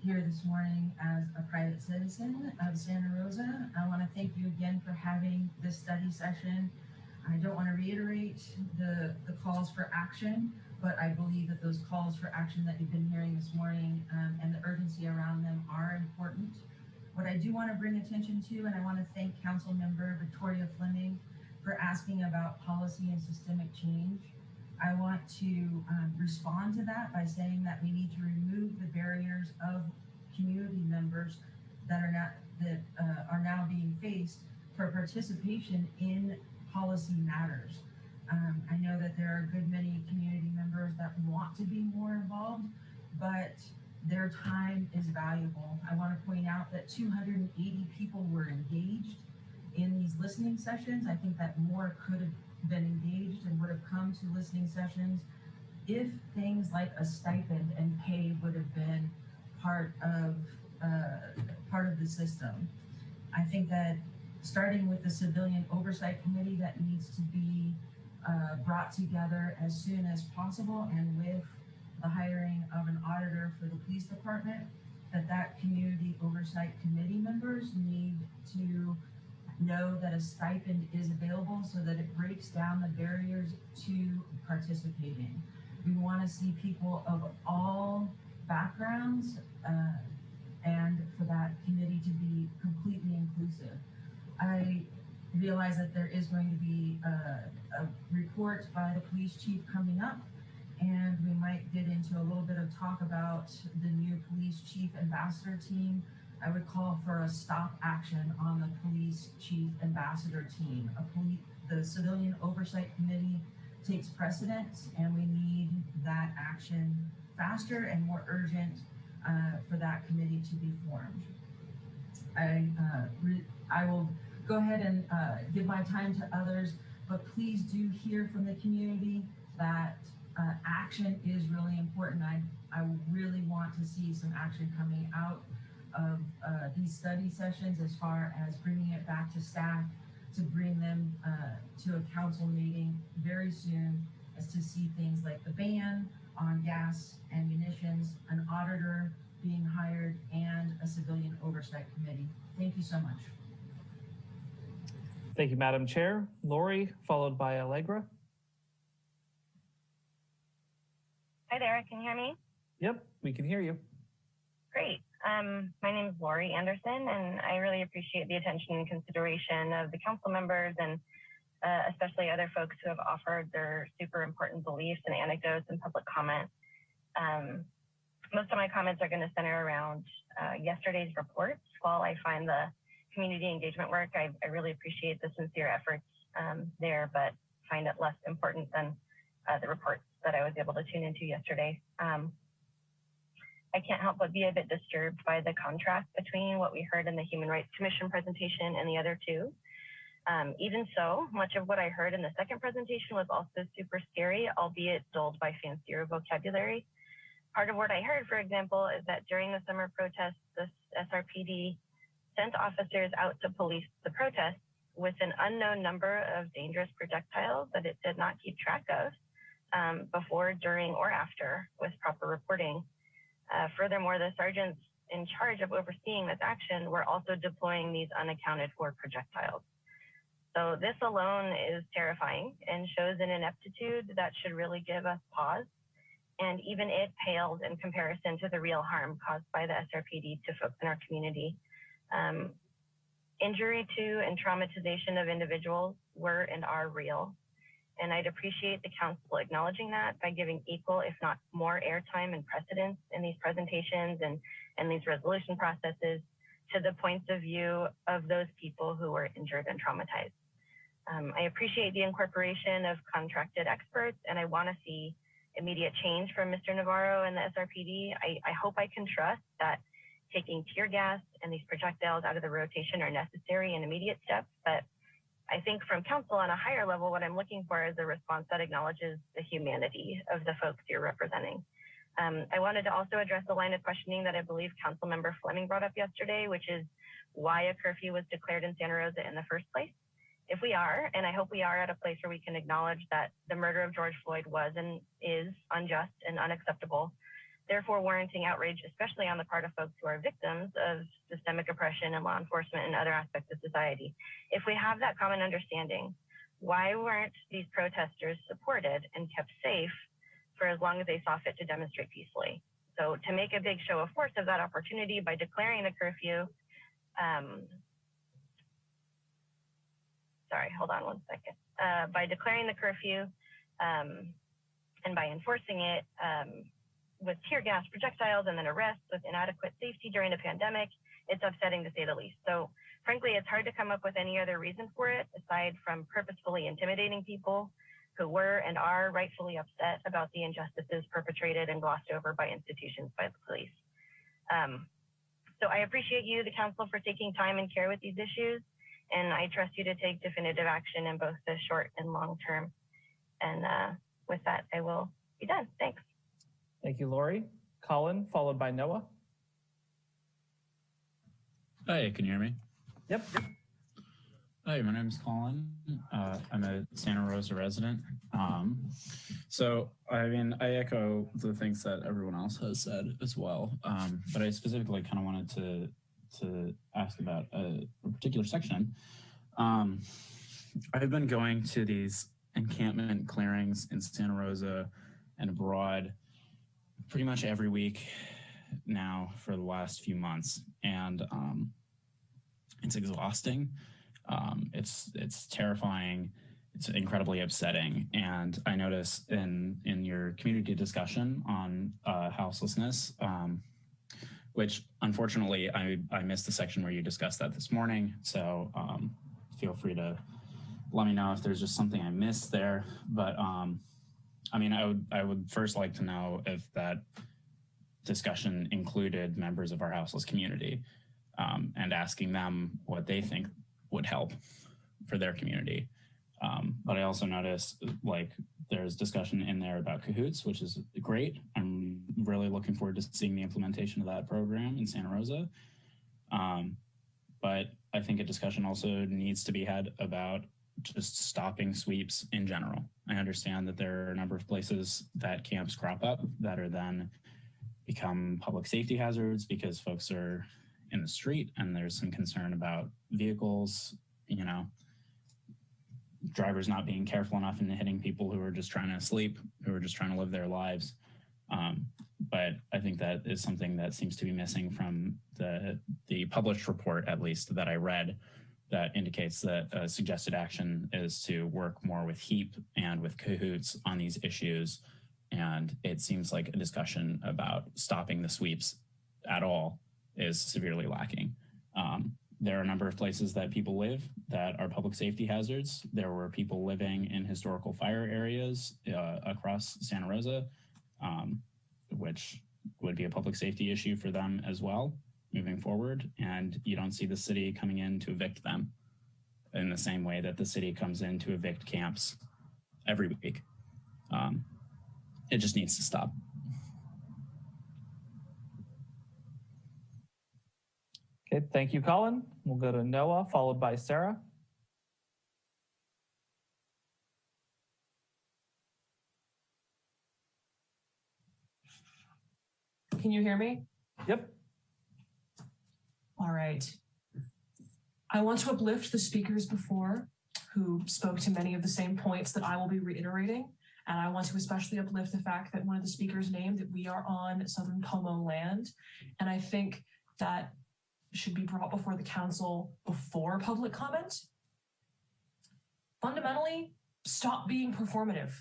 here this morning as a private citizen of Santa Rosa. I want to thank you again for having this study session. I don't want to reiterate the calls for action, but I believe that those calls for action that you've been hearing this morning and the urgency around them are important. What I do want to bring attention to, and I want to thank Council Member Victoria Fleming for asking about policy and systemic change. I want to respond to that by saying that we need to remove the barriers of community members that are now being faced for participation in policy matters. I know that there are a good many community members that want to be more involved, but their time is valuable. I want to point out that 280 people were engaged in these listening sessions. I think that more could have been engaged and would have come to listening sessions if things like a stipend and pay would have been part of the system. I think that starting with the Civilian Oversight Committee that needs to be brought together as soon as possible, and with the hiring of an auditor for the police department, that Community Oversight Committee members need to know that a stipend is available so that it breaks down the barriers to participating. We want to see people of all backgrounds and for that committee to be completely inclusive. I realize that there is going to be a report by the police chief coming up, and we might get into a little bit of talk about the new police chief ambassador team. I would call for a stop action on the police chief ambassador team. The Civilian Oversight Committee takes precedence, and we need that action faster and more urgent for that committee to be formed. I will go ahead and give my time to others, but please do hear from the community that action is really important. I really want to see some action coming out of these study sessions as far as bringing it back to staff to bring them to a council meeting very soon, as to see things like the ban on gas and munitions, an auditor being hired, and a Civilian Oversight Committee. Thank you so much. Thank you, Madam Chair. Lori, followed by Allegra. Hi there, can you hear me? Yep, we can hear you. Great. My name is Lori Anderson, and I really appreciate the attention and consideration of the council members and especially other folks who have offered their super important beliefs and anecdotes and public comment. Most of my comments are going to center around yesterday's reports. While I find the community engagement work, I really appreciate the sincere efforts there, but find it less important than the reports that I was able to tune into yesterday. I can't help but be a bit disturbed by the contrast between what we heard in the Human Rights Commission presentation and the other two. Even so, much of what I heard in the second presentation was also super scary, albeit dulled by fancier vocabulary. Part of what I heard, for example, is that during the summer protests, the SRPD sent officers out to police the protests with an unknown number of dangerous projectiles that it did not keep track of before, during, or after with proper reporting. Furthermore, the sergeants in charge of overseeing this action were also deploying these unaccounted for projectiles. So this alone is terrifying and shows an ineptitude that should really give us pause. And even it pales in comparison to the real harm caused by the SRPD to folks in our community. Injury to and traumatization of individuals were and are real. And I'd appreciate the council acknowledging that by giving equal, if not more, airtime and precedence in these presentations and these resolution processes to the points of view of those people who were injured and traumatized. I appreciate the incorporation of contracted experts, and I want to see immediate change from Mr. Navarro and the SRPD. I hope I can trust that taking tear gas and these projectiles out of the rotation are necessary and immediate steps, but I think from council on a higher level, what I'm looking for is a response that acknowledges the humanity of the folks you're representing. I wanted to also address the line of questioning that I believe Council Member Fleming brought up yesterday, which is why a curfew was declared in Santa Rosa in the first place. If we are, and I hope we are at a place where we can acknowledge that the murder of George Floyd was and is unjust and unacceptable, therefore warranting outrage, especially on the part of folks who are victims of systemic oppression and law enforcement and other aspects of society. If we have that common understanding, why weren't these protesters supported and kept safe for as long as they saw fit to demonstrate peacefully? So to make a big show of force of that opportunity by declaring the curfew, sorry, hold on one second. By declaring the curfew and by enforcing it with tear gas projectiles and then arrests with inadequate safety during a pandemic, it's upsetting to say the least. So frankly, it's hard to come up with any other reason for it aside from purposefully intimidating people who were and are rightfully upset about the injustices perpetrated and glossed over by institutions by the police. So I appreciate you, the council, for taking time and care with these issues. And I trust you to take definitive action in both the short and long term. And with that, I will be done. Thanks. Thank you, Lori. Colin, followed by Noah. Hi, can you hear me? Yep. Hi, my name is Colin. I'm a Santa Rosa resident. So, I mean, I echo the things that everyone else has said as well. But I specifically kind of wanted to ask about a particular section. I've been going to these encampment clearings in Santa Rosa and abroad pretty much every week now for the last few months. And it's exhausting. It's terrifying. It's incredibly upsetting. And I noticed in your community discussion on houselessness, which unfortunately I missed the section where you discussed that this morning. So feel free to let me know if there's just something I missed there. But I mean, I would first like to know if that discussion included members of our houseless community and asking them what they think would help for their community. But I also noticed like there's discussion in there about cahoots, which is great. I'm really looking forward to seeing the implementation of that program in Santa Rosa. But I think a discussion also needs to be had about just stopping sweeps in general. I understand that there are a number of places that camps crop up that are then become public safety hazards because folks are in the street and there's some concern about vehicles, you know, drivers not being careful enough and hitting people who are just trying to sleep, who are just trying to live their lives. But I think that is something that seems to be missing from the published report, at least that I read, that indicates that suggested action is to work more with HEAP and with cahoots on these issues. And it seems like a discussion about stopping the sweeps at all is severely lacking. There are a number of places that people live that are public safety hazards. There were people living in historical fire areas across Santa Rosa, which would be a public safety issue for them as well moving forward. And you don't see the city coming in to evict them in the same way that the city comes in to evict camps every week. It just needs to stop. Okay, thank you, Colin. We'll go to Noah, followed by Sarah. Can you hear me? Yep. All right. I want to uplift the speakers before who spoke to many of the same points that I will be reiterating. And I want to especially uplift the fact that one of the speakers named that we are on Southern Pomo land. And I think that should be brought before the council before public comment. Fundamentally, stop being performative.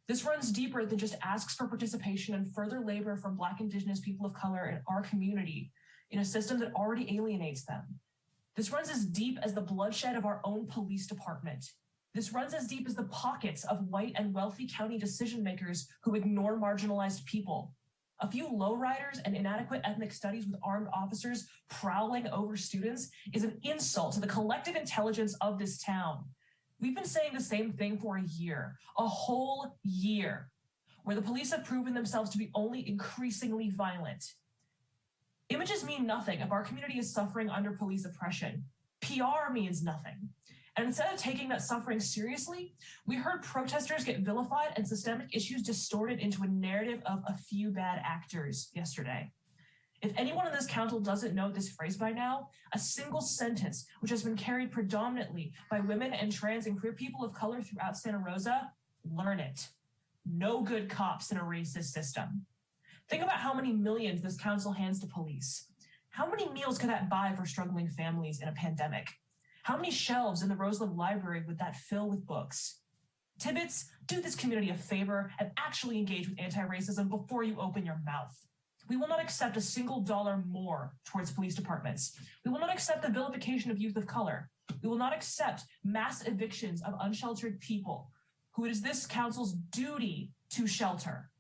This runs deeper than just asks for participation and further labor from Black, Indigenous people of color in our community in a system that already alienates them. This runs as deep as the bloodshed of our own police department. This runs as deep as the pockets of white and wealthy county decision makers who ignore marginalized people. A few lowriders and inadequate ethnic studies with armed officers prowling over students is an insult to the collective intelligence of this town. We've been saying the same thing for a year, a whole year, where the police have proven themselves to be only increasingly violent. Images mean nothing if our community is suffering under police oppression. PR means nothing. And instead of taking that suffering seriously, we heard protesters get vilified and systemic issues distorted into a narrative of a few bad actors yesterday. If anyone in this council doesn't know this phrase by now, a single sentence, which has been carried predominantly by women and trans and queer people of color throughout Santa Rosa, learn it. No good cops in a racist system. Think about how many millions this council hands to police. How many meals could that buy for struggling families in a pandemic? How many shelves in the Roseland Library would that fill with books? Tibbetts, do this community a favor and actually engage with anti-racism before you open your mouth. We will not accept a single dollar more towards police departments. We will not accept the vilification of youth of color. We will not accept mass evictions of unsheltered people who it is this council's duty to shelter.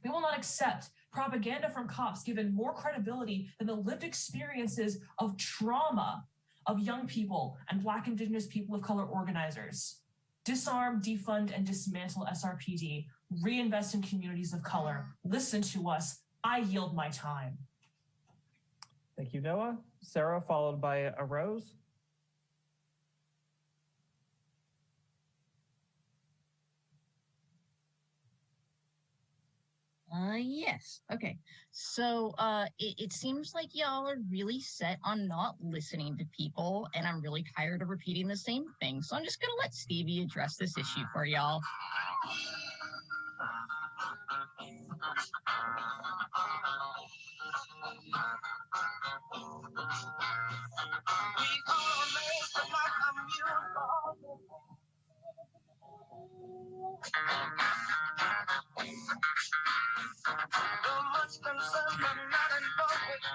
We will not accept propaganda from cops given more credibility than the lived experiences of trauma of young people and Black, Indigenous people of color organizers. Disarm, defund, and dismantle SRPD. Reinvest in communities of color. Listen to us. I yield my time. Thank you, Noah. Sarah, followed by a Rose. Yes. Okay. So it seems like y'all are really set on not listening to people, and I'm really tired of repeating the same thing. So I'm just gonna let Stevie address this issue for y'all.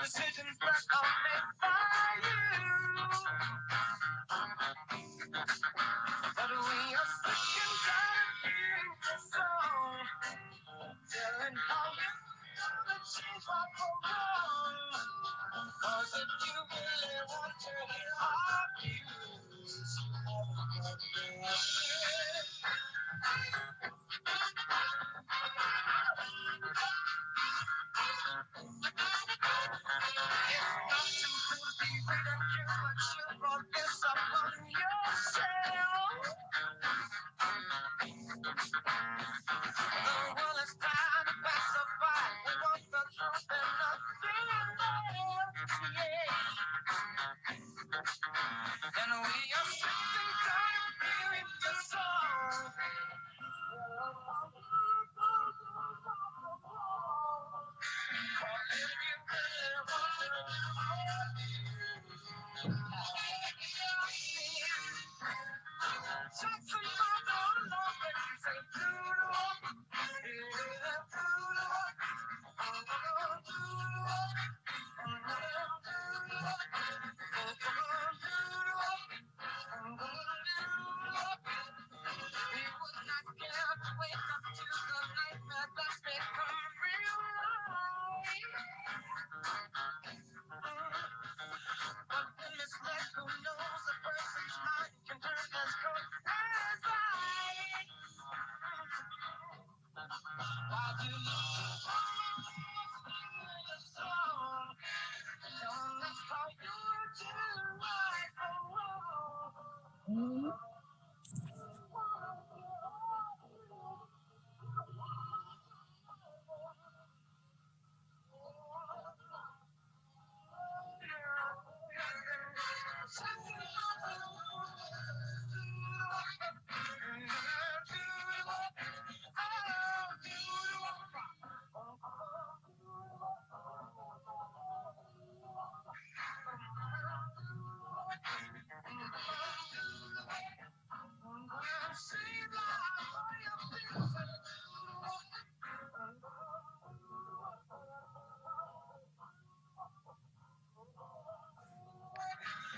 Decisions that are made by you. But we are sick and tired of hearing this song, telling how you're gonna change right from wrong. 'Cause if you really want to hear our views,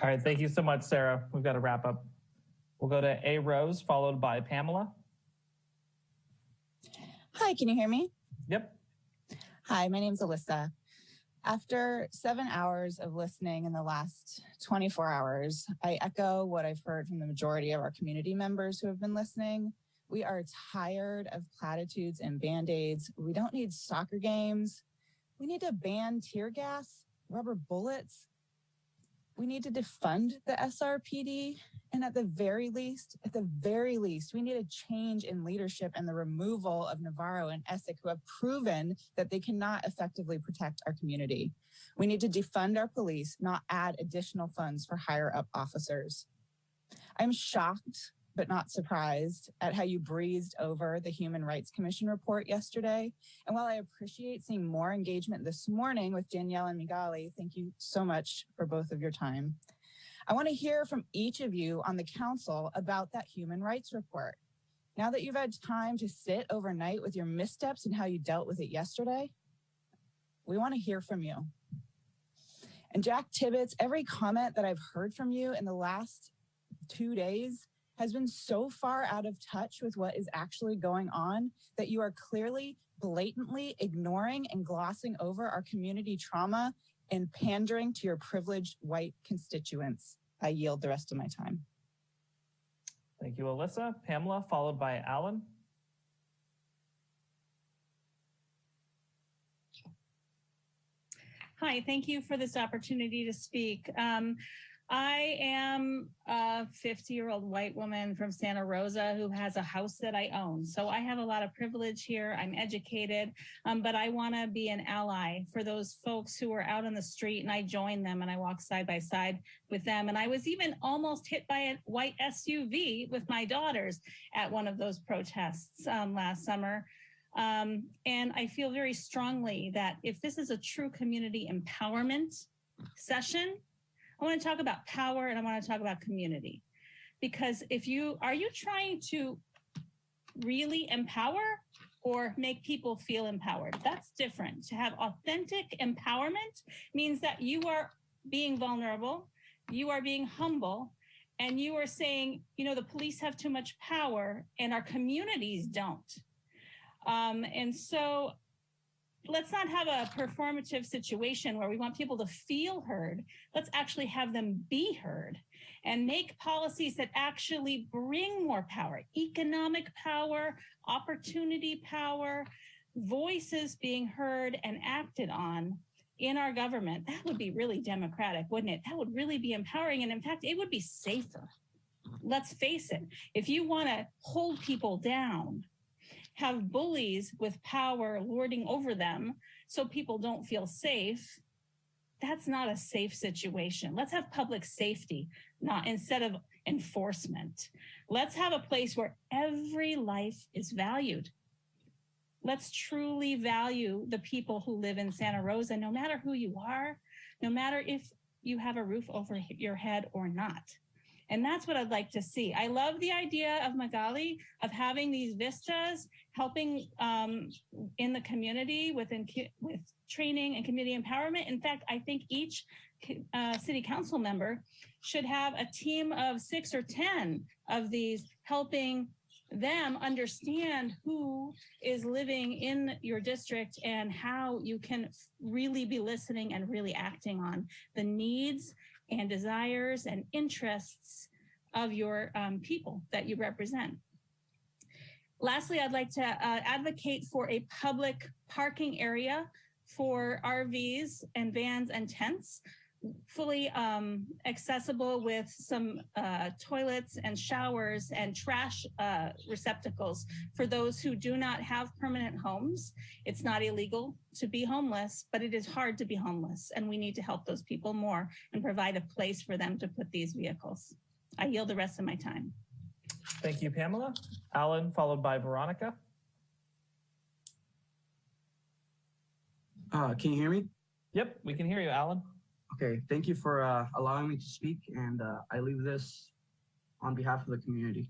All right, thank you so much, Sarah. We've got to wrap up. We'll go to A Rose, followed by Pamela. Hi, can you hear me? Yep. Hi, my name's Alyssa. After 7 hours of listening in the last 24 hours, I echo what I've heard from the majority of our community members who have been listening. We are tired of platitudes and Band-Aids. We don't need soccer games. We need to ban tear gas, rubber bullets. we need to defund the SRPD. And at the very least, we need a change in leadership and the removal of Navarro and Essick, who have proven that they cannot effectively protect our community. We need to defund our police, not add additional funds for higher up officers. I'm shocked, but not surprised at how you breezed over the Human Rights Commission report yesterday. And while I appreciate seeing more engagement this morning with Danielle and Migali, thank you so much for both of your time. I want to hear from each of you on the council about that human rights report. Now that you've had time to sit overnight with your missteps and how you dealt with it yesterday, we want to hear from you. And Jack Tibbetts, every comment that I've heard from you in the last 2 days has been so far out of touch with what is actually going on that you are clearly, blatantly ignoring and glossing over our community trauma and pandering to your privileged white constituents. I yield the rest of my time. Thank you, Alyssa. Pamela, followed by Alan. Hi, thank you for this opportunity to speak. I am a 50-year-old white woman from Santa Rosa who has a house that I own. So I have a lot of privilege here. I'm educated, but I want to be an ally for those folks who are out on the street, and I join them and I walk side by side with them. And I was even almost hit by a white SUV with my daughters at one of those protests last summer. And I feel very strongly that if this is a true community empowerment session, I want to talk about power and I want to talk about community. Because are you trying to really empower or make people feel empowered? That's different. To have authentic empowerment means that you are being vulnerable, you are being humble, and you are saying, you know, the police have too much power and our communities don't. And so let's not have a performative situation where we want people to feel heard. Let's actually have them be heard and make policies that actually bring more power, economic power, opportunity power, voices being heard and acted on in our government. That would be really democratic, wouldn't it? That would really be empowering. And in fact, it would be safer. Let's face it. If you want to hold people down, have bullies with power lording over them so people don't feel safe, that's not a safe situation. Let's have public safety, not instead of enforcement. Let's have a place where every life is valued. Let's truly value the people who live in Santa Rosa, no matter who you are, no matter if you have a roof over your head or not. And that's what I'd like to see. I love the idea of Magali, of having these vistas, helping in the community with training and community empowerment. In fact, I think each city council member should have a team of 6 or 10 of these, helping them understand who is living in your district and how you can really be listening and really acting on the needs and desires and interests of your people that you represent. Lastly, I'd like to advocate for a public parking area for RVs and vans and tents, fully accessible with some toilets and showers and trash receptacles for those who do not have permanent homes. It's not illegal to be homeless, but it is hard to be homeless, and we need to help those people more and provide a place for them to put these vehicles. I yield the rest of my time. Thank you, Pamela. Alan, followed by Veronica. Can you hear me? Yep, we can hear you, Alan. Okay, thank you for allowing me to speak, and I leave this on behalf of the community.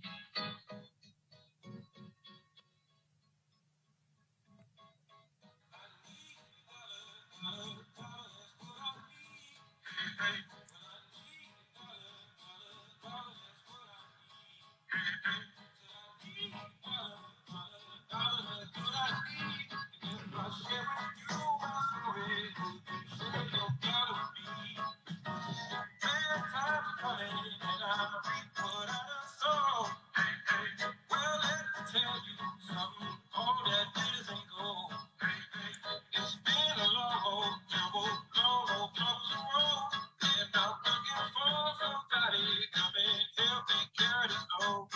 care to go.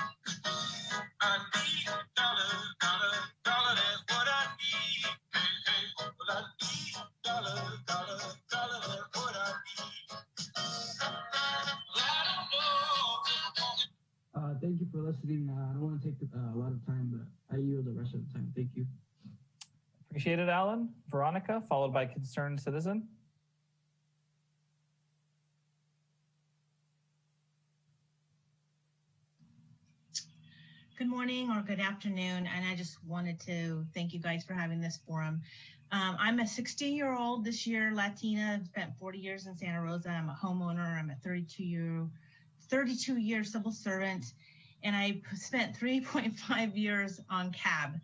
I need dollar, dollar, dollar, that's what I need. Hey, hey, well, I need dollar, dollar, dollar, that's what I need. Thank you for listening. I don't want to take a lot of time, but I yield the rest of the time. Thank you. Appreciate it, Alan. Veronica, followed by Concerned Citizen. Good morning or good afternoon, and I just wanted to thank you guys for having this forum. I'm a 16-year-old this year, Latina. I've spent 40 years in Santa Rosa. I'm a homeowner. I'm a 32-year civil servant, and I spent 3.5 years on CAB,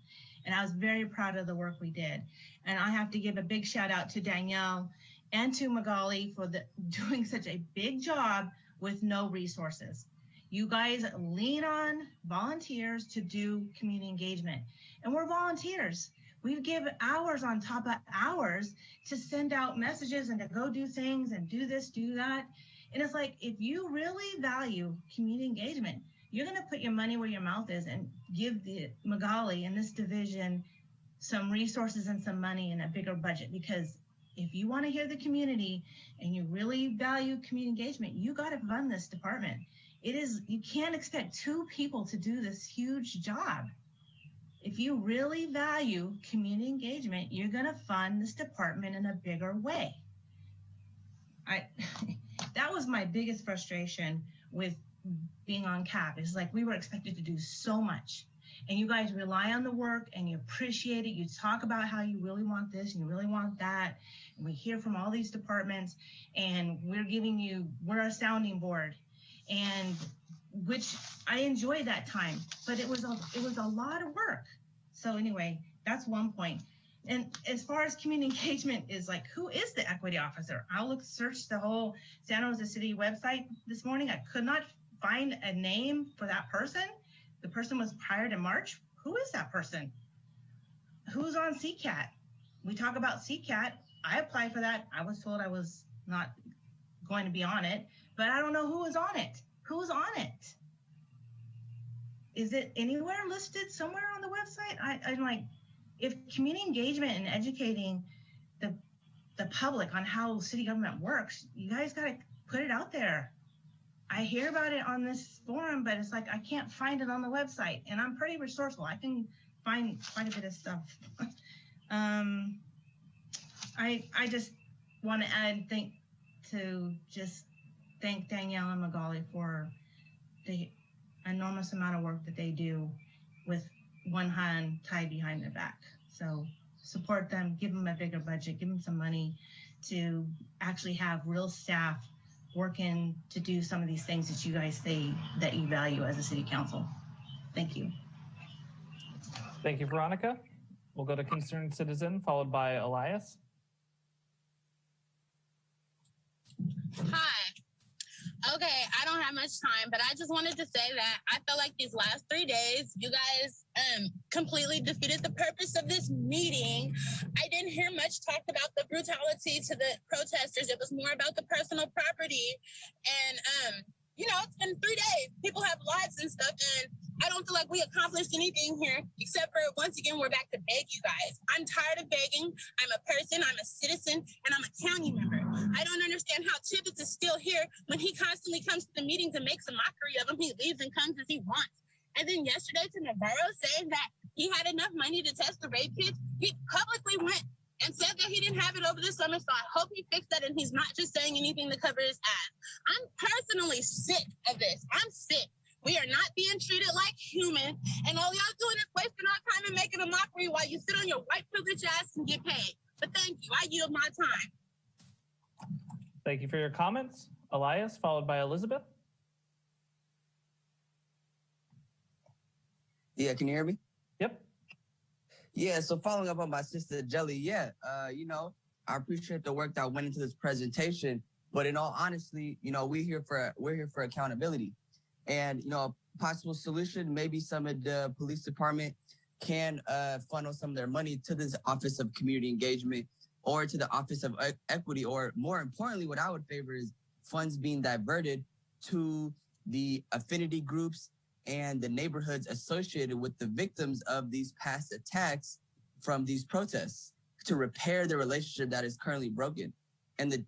and I was very proud of the work we did. And I have to give a big shout out to Danielle and to Magali for doing such a big job with no resources. You guys lean on volunteers to do community engagement, and we're volunteers. We give hours on top of hours to send out messages and to go do things and do this, do that. And it's like, if you really value community engagement, you're going to put your money where your mouth is and give the Magali in this division some resources and some money and a bigger budget. Because if you want to hear the community and you really value community engagement, you got to fund this department. You can't expect two people to do this huge job. If you really value community engagement, you're going to fund this department in a bigger way. That was my biggest frustration with being on CAP. It's like we were expected to do so much, and you guys rely on the work and you appreciate it. You talk about how you really want this and you really want that. And we hear from all these departments, and we're a sounding board. And which I enjoyed that time, but it was a lot of work. So anyway, that's one point. And as far as community engagement is like, who is the equity officer? I searched the whole Santa Rosa City website this morning. I could not find a name for that person. The person was hired in March. Who is that person? Who's on CCAT? We talk about CCAT. I applied for that. I was told I was not going to be on it, but I don't know who is on it. Who's on it? Is it anywhere listed somewhere on the website? I'm like, if community engagement and educating the public on how city government works, you guys got to put it out there. I hear about it on this forum, but it's like, I can't find it on the website, and I'm pretty resourceful. I can find quite a bit of stuff. I just want to thank Danielle and Magali for the enormous amount of work that they do with one hand tied behind their back. So support them, give them a bigger budget, give them some money to actually have real staff working to do some of these things that you guys say that you value as a city council. Thank you. Thank you, Veronica. We'll go to Concerned Citizen, followed by Elias. Hi. Okay, I don't have much time, but I just wanted to say that I felt like these last 3 days, you guys completely defeated the purpose of this meeting. I didn't hear much talk about the brutality to the protesters. It was more about the personal property. And, it's been 3 days. People have lives and stuff, and I don't feel like we accomplished anything here, except for, once again, we're back to beg you guys. I'm tired of begging. I'm a person, I'm a citizen, and I'm a county member. I don't understand how Tibbetts is still here when he constantly comes to the meetings and makes a mockery of him. He leaves and comes as he wants. And then yesterday to Navarro saying that he had enough money to test the rape kits, he publicly went and said that he didn't have it over the summer, so I hope he fixed that and he's not just saying anything to cover his ass. I'm personally sick of this. I'm sick. We are not being treated like human, and all y'all doing is wasting our time and making a mockery while you sit on your white privilege ass and get paid. But thank you. I yield my time. Thank you for your comments. Elias, followed by Elizabeth. Yeah, can you hear me? Yep. Yeah, so following up on my sister Jelly, I appreciate the work that went into this presentation, but in all honesty, we're here for accountability. And, a possible solution, maybe some of the police department can funnel some of their money to this Office of Community Engagement or to the Office of Equity, or more importantly, what I would favor is funds being diverted to the affinity groups and the neighborhoods associated with the victims of these past attacks from these protests to repair the relationship that is currently broken. And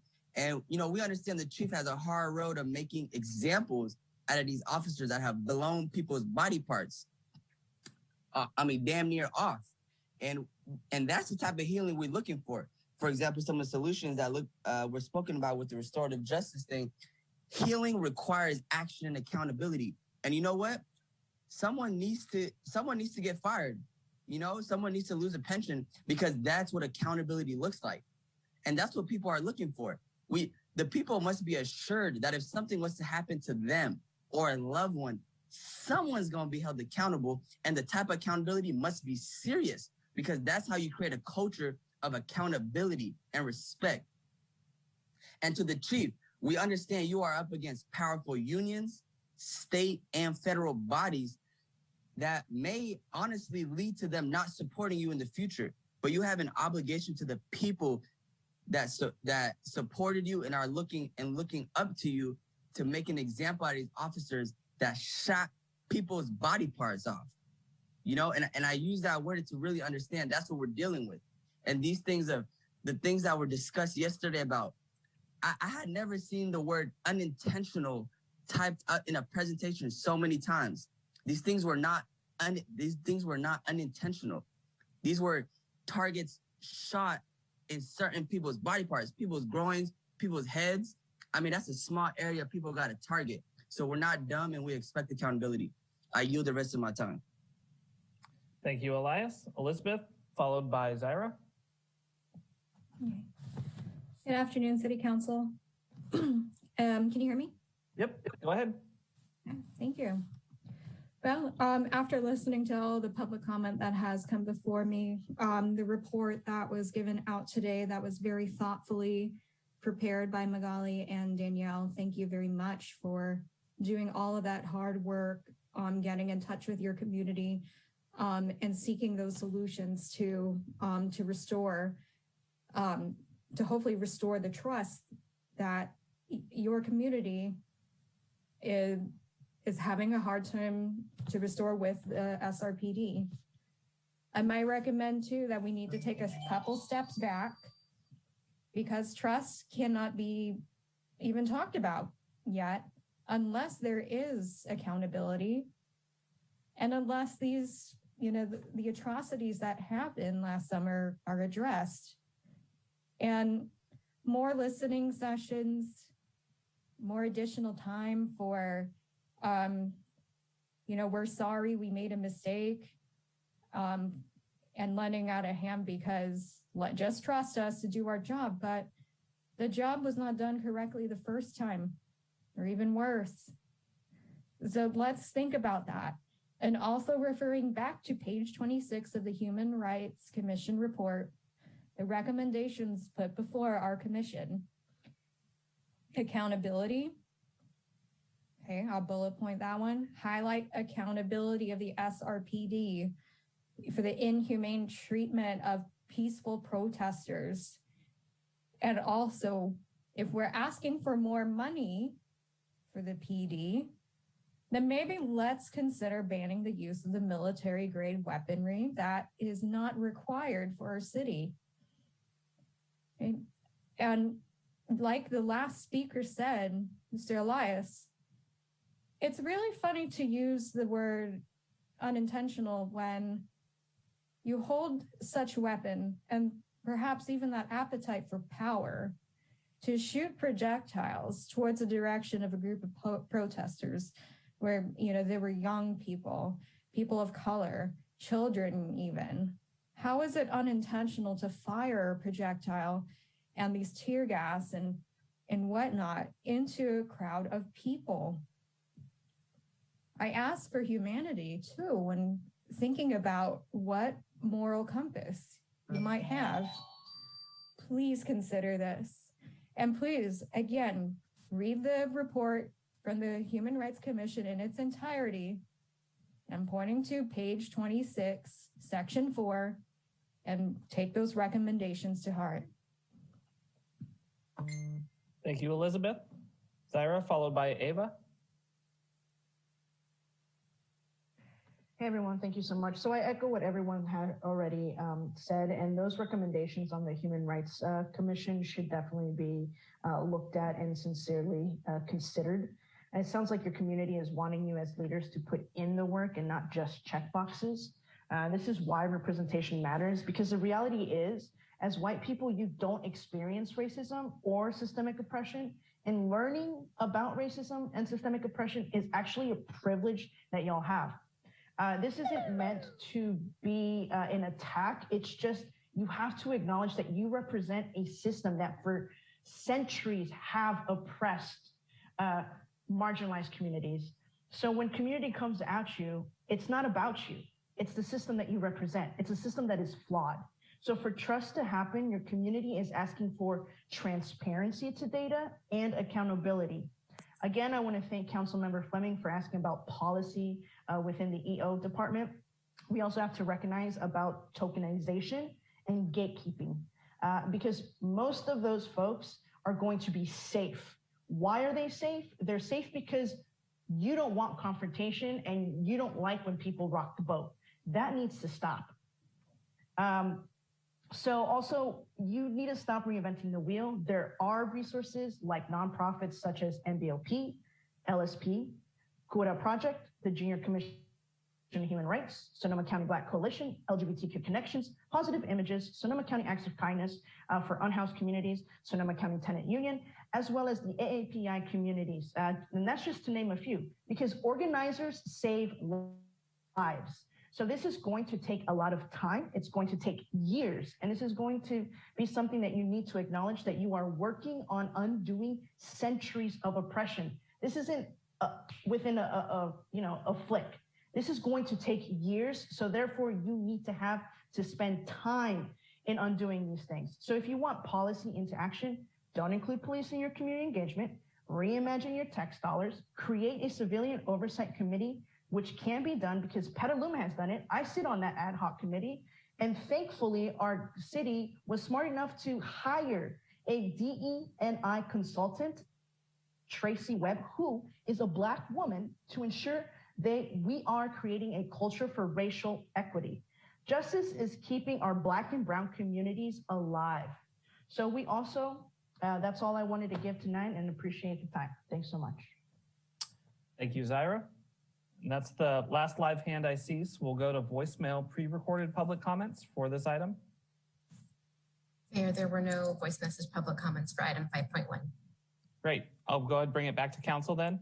we understand the chief has a hard road of making examples out of these officers that have blown people's body parts. Damn near off. And that's the type of healing we're looking for. For example, some of the solutions that were spoken about with the restorative justice thing, healing requires action and accountability. And you know what? Someone needs to get fired. Someone needs to lose a pension, because that's what accountability looks like. And that's what people are looking for. The people must be assured that if something was to happen to them or a loved one, someone's going to be held accountable, and the type of accountability must be serious, because that's how you create a culture of accountability and respect. And to the chief, we understand you are up against powerful unions, state and federal bodies that may honestly lead to them not supporting you in the future, but you have an obligation to the people that supported you and are looking up to you to make an example out of these officers that shot people's body parts off. And I use that word to really understand that's what we're dealing with. And the things that were discussed yesterday about, I had never seen the word unintentional typed up in a presentation so many times. These things were not unintentional. These were targets shot in certain people's body parts, people's groins, people's heads. That's a small area people got to target. So we're not dumb, and we expect accountability. I yield the rest of my time. Thank you, Elias. Elizabeth, followed by Zaira. Good afternoon, City Council. Can you hear me? Yep, go ahead. Thank you. Well, after listening to all the public comment that has come before me, the report that was given out today that was very thoughtfully prepared by Magali and Danielle, thank you very much for doing all of that hard work on getting in touch with your community and seeking those solutions to restore, to hopefully restore the trust that your community is having a hard time to restore with the SRPD. I might recommend too that we need to take a couple steps back, because trust cannot be even talked about yet unless there is accountability, and unless these, the atrocities that happened last summer are addressed. And more listening sessions, more additional time for, we're sorry, we made a mistake, and letting out a hand, because just trust us to do our job. But the job was not done correctly the first time, or even worse. So let's think about that. And also referring back to page 26 of the Human Rights Commission report, the recommendations put before our commission. Accountability. Okay, I'll bullet point that one. Highlight accountability of the SRPD for the inhumane treatment of peaceful protesters. And also, if we're asking for more money for the PD, then maybe let's consider banning the use of the military grade weaponry that is not required for our city. Okay. And like the last speaker said, Mr. Elias, it's really funny to use the word unintentional when you hold such weapon, and perhaps even that appetite for power, to shoot projectiles towards the direction of a group of protesters where, there were young people, people of color, children even. How is it unintentional to fire a projectile and these tear gas and whatnot into a crowd of people? I ask for humanity too when thinking about what moral compass you might have. Please consider this. And please, again, read the report from the Human Rights Commission in its entirety. I'm pointing to page 26, section 4, and take those recommendations to heart. Thank you, Elizabeth. Zaira, followed by Ava. Hey everyone, thank you so much. So I echo what everyone had already said, and those recommendations on the Human Rights Commission should definitely be looked at and sincerely considered. And it sounds like your community is wanting you as leaders to put in the work and not just check boxes. This is why representation matters, because the reality is, as white people, you don't experience racism or systemic oppression, and learning about racism and systemic oppression is actually a privilege that y'all have. This isn't meant to be an attack. It's just, you have to acknowledge that you represent a system that for centuries have oppressed marginalized communities. So when community comes at you, it's not about you. It's the system that you represent. It's a system that is flawed. So for trust to happen, your community is asking for transparency to data and accountability. Again, I want to thank Councilmember Fleming for asking about policy within the EO department. We also have to recognize about tokenization and gatekeeping because most of those folks are going to be safe. Why are they safe? They're safe because you don't want confrontation and you don't like when people rock the boat. That needs to stop. So also, you need to stop reinventing the wheel. There are resources like nonprofits such as NBOP, LSP, Quota Project, the Junior Commission on Human Rights, Sonoma County Black Coalition, LGBTQ Connections, Positive Images, Sonoma County Acts of Kindness for Unhoused Communities, Sonoma County Tenant Union, as well as the AAPI communities. And that's just to name a few, because organizers save lives. So this is going to take a lot of time. It's going to take years. And this is going to be something that you need to acknowledge, that you are working on undoing centuries of oppression. This isn't within a flick. This is going to take years. So therefore you need to have to spend time in undoing these things. So if you want policy into action, don't include police in your community engagement, reimagine your tax dollars, create a civilian oversight committee, which can be done because Petaluma has done it. I sit on that ad hoc committee. And thankfully, our city was smart enough to hire a DE&I consultant, Tracy Webb, who is a Black woman, to ensure that we are creating a culture for racial equity. Justice is keeping our Black and Brown communities alive. So we also, that's all I wanted to give tonight and appreciate the time. Thanks so much. Thank you, Zaira. And that's the last live hand I see. So we'll go to voicemail pre-recorded public comments for this item. Mayor, there were no voice message public comments for item 5.1. Great. I'll go ahead and bring it back to council then.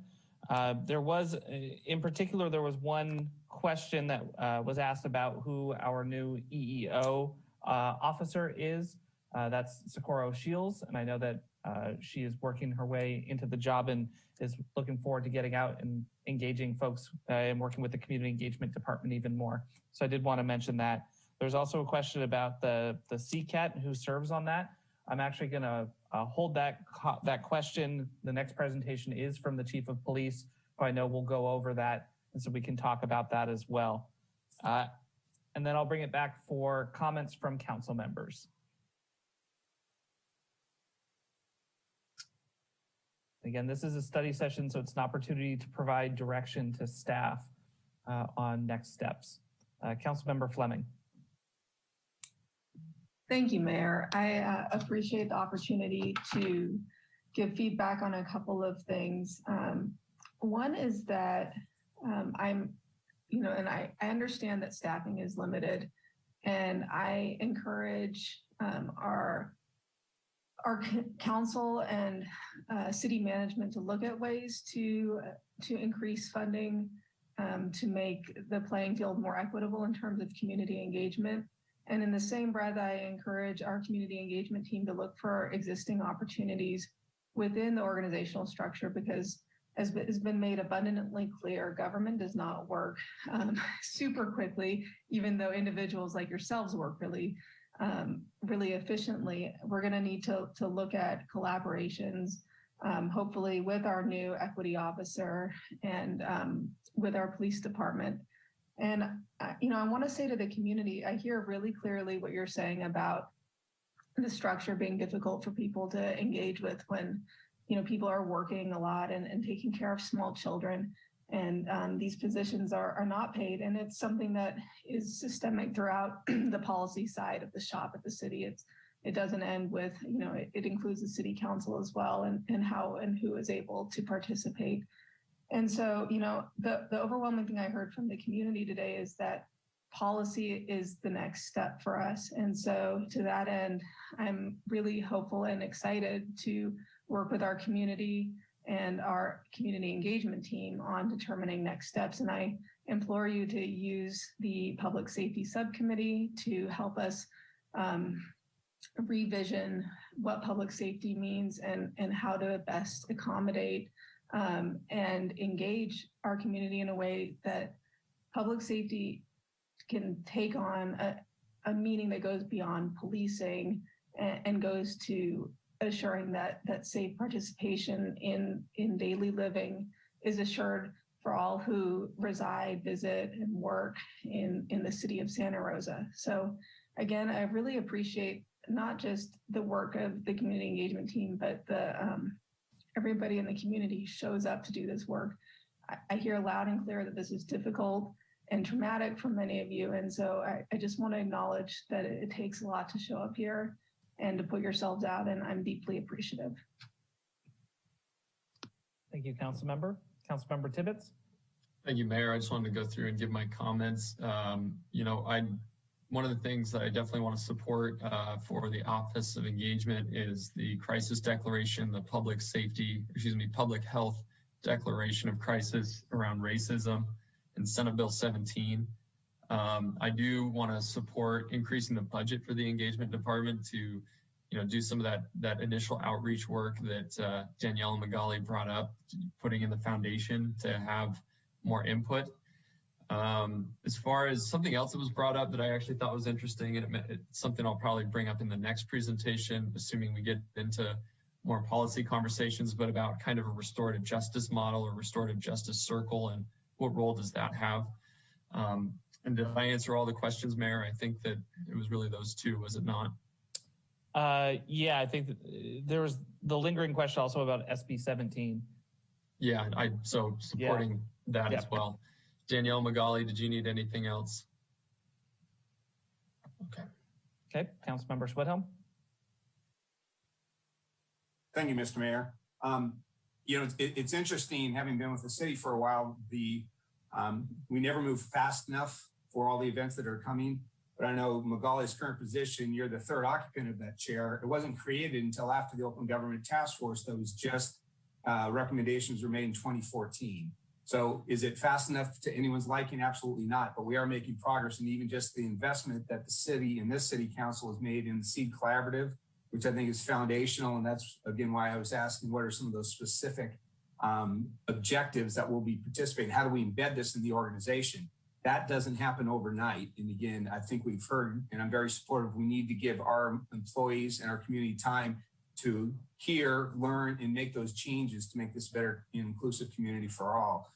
There was, in particular, there was one question that was asked about who our new EEO officer is. That's Socorro Shields. And I know that she is working her way into the job and is looking forward to getting out and engaging folks and working with the community engagement department even more. So I did want to mention that. There's also a question about the CCAT and who serves on that. I'm actually going to hold that question. The next presentation is from the Chief of Police, who I know will go over that, and so we can talk about that as well. And then I'll bring it back for comments from council members. Again, this is a study session, so it's an opportunity to provide direction to staff on next steps. Councilmember Fleming. Thank you, Mayor. I appreciate the opportunity to give feedback on a couple of things. One is that and I understand that staffing is limited, and I encourage our council and city management to look at ways to increase funding to make the playing field more equitable in terms of community engagement. And in the same breath, I encourage our community engagement team to look for existing opportunities within the organizational structure, because as has been made abundantly clear, government does not work super quickly, even though individuals like yourselves work really efficiently. We're going to need to look at collaborations, hopefully with our new equity officer and with our police department. And, I want to say to the community, I hear really clearly what you're saying about the structure being difficult for people to engage with when, people are working a lot and taking care of small children. And these positions are not paid. And it's something that is systemic throughout the policy side of the shop at the city. It doesn't end with, it includes the city council as well, and how and who is able to participate. And so, the overwhelming thing I heard from the community today is that policy is the next step for us. And so to that end, I'm really hopeful and excited to work with our community and our community engagement team on determining next steps. And I implore you to use the public safety subcommittee to help us revision what public safety means and how to best accommodate and engage our community in a way that public safety can take on a meaning that goes beyond policing and goes to assuring that safe participation in daily living is assured for all who reside, visit, and work in the city of Santa Rosa. So again, I really appreciate not just the work of the community engagement team, but everybody in the community shows up to do this work. I hear loud and clear that this is difficult and traumatic for many of you. And so I just want to acknowledge that it takes a lot to show up here and to put yourselves out, and I'm deeply appreciative. Thank you, Councilmember. Councilmember Tibbetts. Thank you, Mayor. I just wanted to go through and give my comments. One of the things that I definitely want to support for the Office of Engagement is the crisis declaration, the public health declaration of crisis around racism in Senate Bill 17. I do want to support increasing the budget for the engagement department to, do some of that initial outreach work that Danielle and Magali brought up, putting in the foundation to have more input. As far as something else that was brought up that I actually thought was interesting, and it's something I'll probably bring up in the next presentation, assuming we get into more policy conversations, but about kind of a restorative justice model or restorative justice circle, and what role does that have? And did I answer all the questions, Mayor? I think that it was really those two, was it not? Yeah, I think that there was the lingering question also about SB 17. Yeah, so supporting that as well. Danielle, Magali, did you need anything else? Okay, Councilmember Schwedhelm. Thank you, Mr. Mayor. It's interesting, having been with the city for a while, we never move fast enough for all the events that are coming. But I know Magali's current position, you're the third occupant of that chair. It wasn't created until after the Open Government Task Force that was just recommendations were made in 2014. So is it fast enough to anyone's liking? Absolutely not. But we are making progress, and even just the investment that the city and this city council has made in the SEED Collaborative, which I think is foundational. And that's, again, why I was asking what are some of those specific objectives that will be participating? How do we embed this in the organization? That doesn't happen overnight. And again, I think we've heard, and I'm very supportive, we need to give our employees and our community time to hear, learn, and make those changes to make this better and inclusive community for all.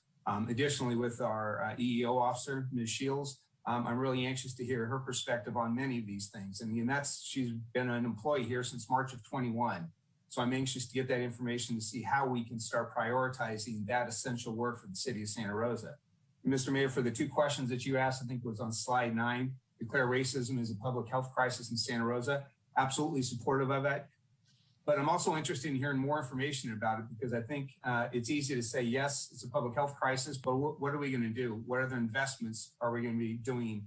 Additionally, with our EEO officer, Ms. Shields, I'm really anxious to hear her perspective on many of these things. And she's been an employee here since March of 21. So I'm anxious to get that information to see how we can start prioritizing that essential work for the city of Santa Rosa. And Mr. Mayor, for the two questions that you asked, I think it was on slide 9, declare racism as a public health crisis in Santa Rosa. Absolutely supportive of that. But I'm also interested in hearing more information about it, because I think it's easy to say, yes, it's a public health crisis, but what are we going to do? What other investments are we going to be doing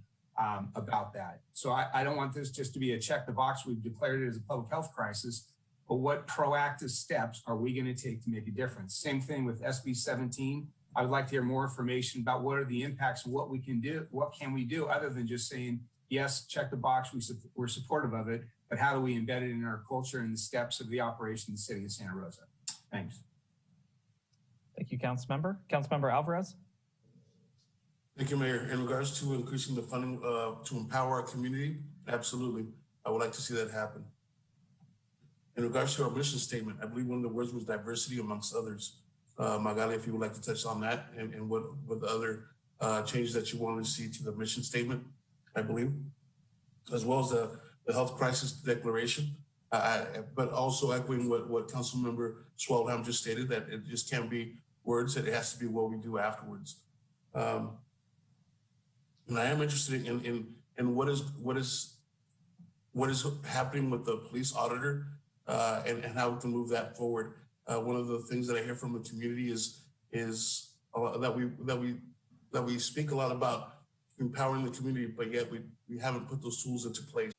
about that? So I don't want this just to be a check the box. We've declared it as a public health crisis, but what proactive steps are we going to take to make a difference? Same thing with SB 17. I would like to hear more information about what are the impacts and what we can do. What can we do other than just saying, yes, check the box, we're supportive of it, but how do we embed it in our culture and the steps of the operation in the city of Santa Rosa? Thanks. Thank you, Councilmember. Councilmember Alvarez. Thank you, Mayor. In regards to increasing the funding to empower our community, absolutely. I would like to see that happen. In regards to our mission statement, I believe one of the words was diversity amongst others. Magali, if you would like to touch on that and what the other changes that you want to see to the mission statement, I believe, as well as the health crisis declaration, but also echoing what Councilmember Schwedhelm just stated, that it just can't be words. It has to be what we do afterwards. And I am interested in what is happening with the police auditor and how we can move that forward. One of the things that I hear from the community is that we speak a lot about empowering the community, but yet we haven't put those tools into place.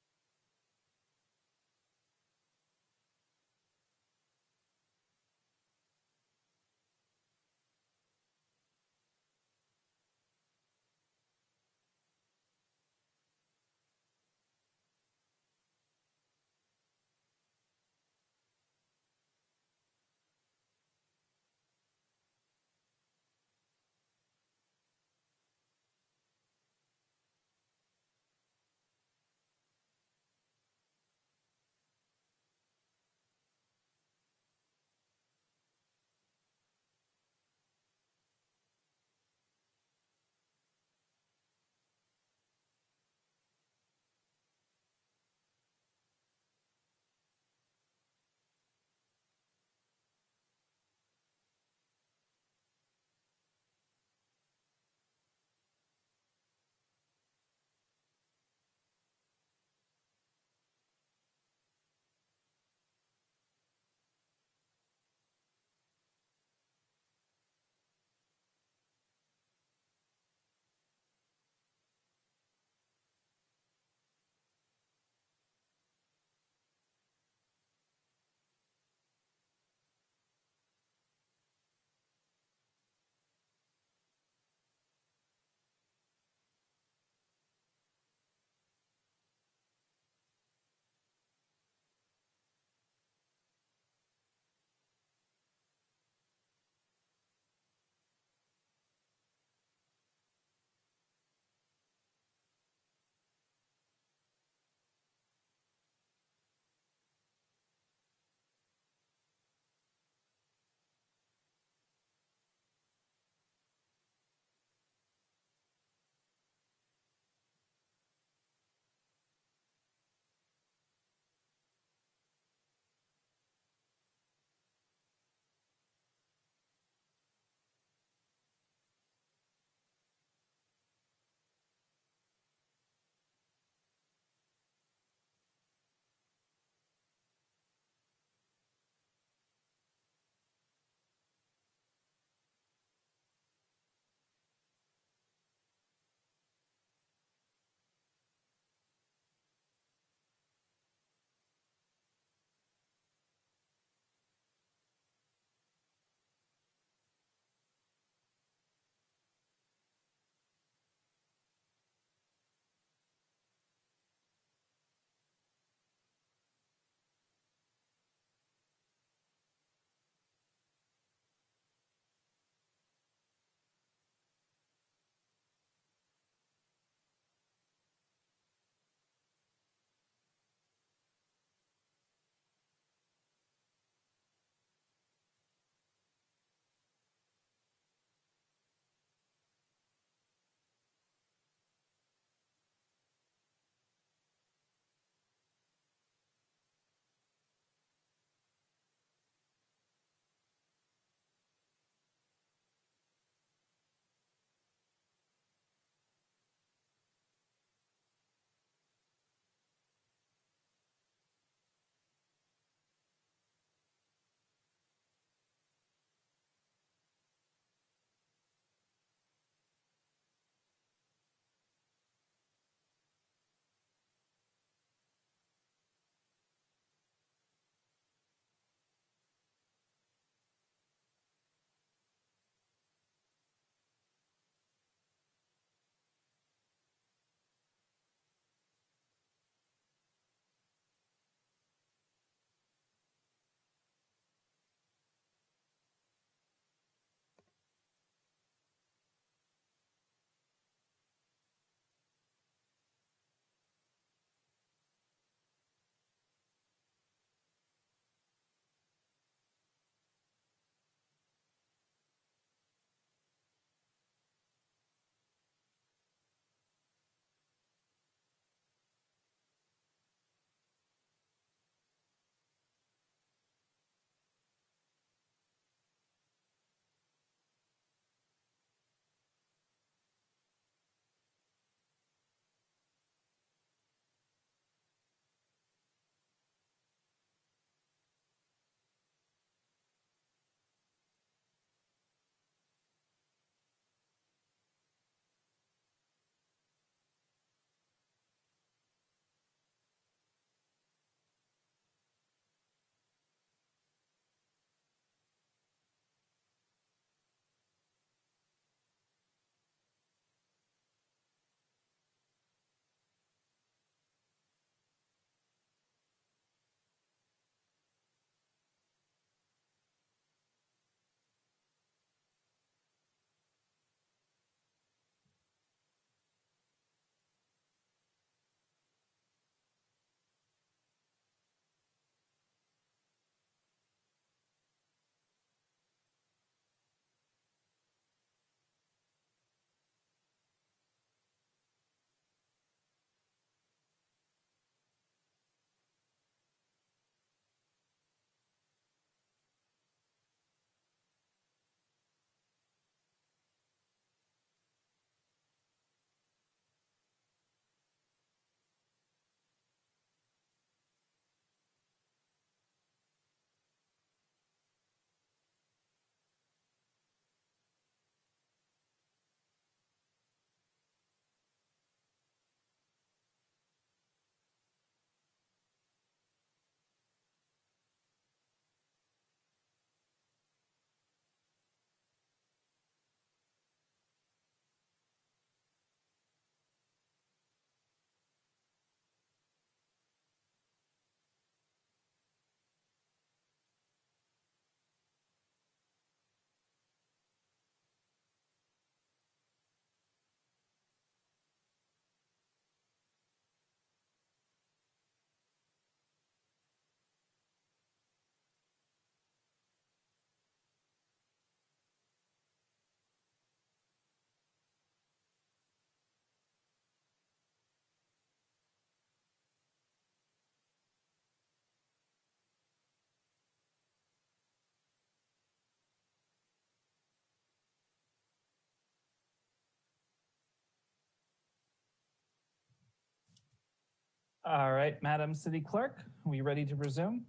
All right, Madam City Clerk, are we ready to resume?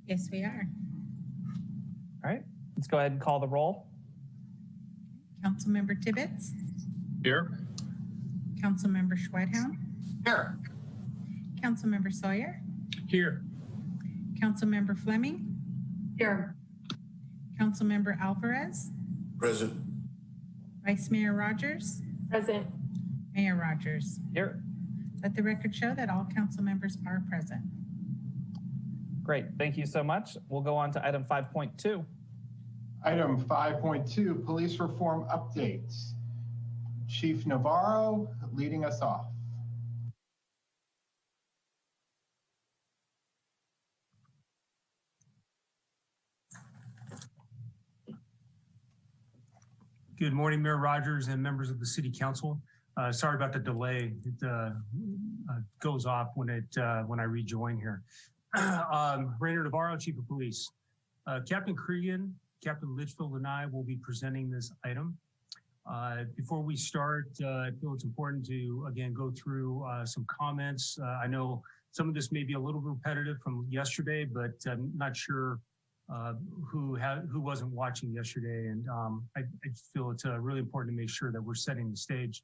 Yes, we are. All right, let's go ahead and call the roll. Councilmember Tibbetts. Here. Councilmember Schweidhelm. Here. Councilmember Sawyer. Here. Councilmember Fleming. Here. Councilmember Alvarez. Present. Vice Mayor Rogers. Present. Mayor Rogers. Here. Let the record show that all council members are present. Great, thank you so much. We'll go on to item 5.2. Item 5.2, police reform updates. Chief Navarro leading us off. Good morning, Mayor Rogers and members of the City Council. Sorry about the delay. It goes off when I rejoin here. Rainer Navarro, Chief of Police. Captain Cregan, Captain Litchfield, and I will be presenting this item. Before we start, I feel it's important to, again, go through some comments. I know some of this may be a little repetitive from yesterday, but I'm not sure who wasn't watching yesterday. And I feel it's really important to make sure that we're setting the stage.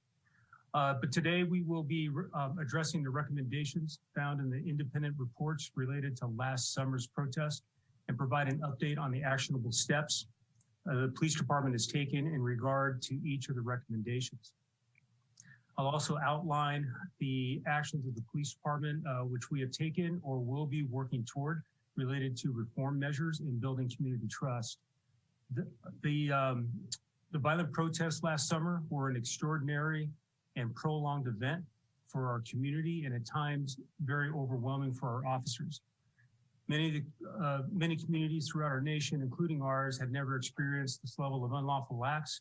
But today we will be addressing the recommendations found in the independent reports related to last summer's protest and provide an update on the actionable steps the police department has taken in regard to each of the recommendations. I'll also outline the actions of the police department which we have taken or will be working toward related to reform measures in building community trust. The violent protests last summer were an extraordinary and prolonged event for our community, and at times very overwhelming for our officers. Many communities throughout our nation, including ours, had never experienced this level of unlawful acts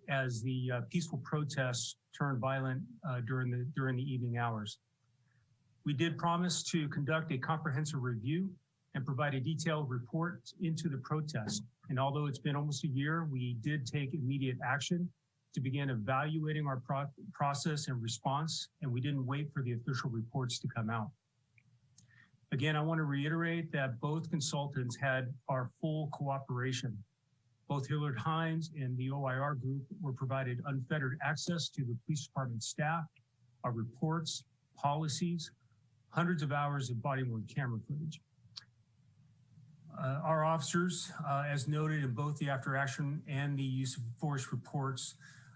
as the peaceful protests turned violent during the evening hours. We did promise to conduct a comprehensive review and provide a detailed report into the protest. And although it's been almost a year, we did take immediate action to begin evaluating our process and response, and we didn't wait for the official reports to come out. Again, I want to reiterate that both consultants had our full cooperation. Both Hillard Hines and the OIR group were provided unfettered access to the police department staff, our reports, policies, hundreds of hours of body-worn camera footage. Our officers, as noted in both the after action and the use of force reports,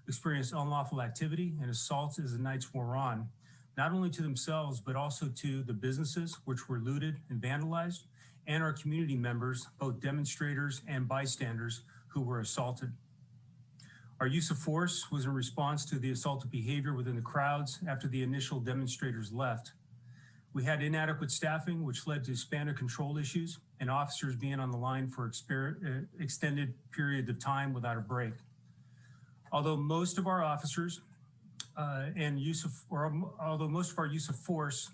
experienced unlawful activity and assaults as the nights wore on, not only to themselves, but also to the businesses which were looted and vandalized, and our community members, both demonstrators and bystanders who were assaulted. Our use of force was in response to the assaultive behavior within the crowds after the initial demonstrators left. We had inadequate staffing, which led to spanner control issues and officers being on the line for extended periods of time without a break. Although most of our officers although most of our use of force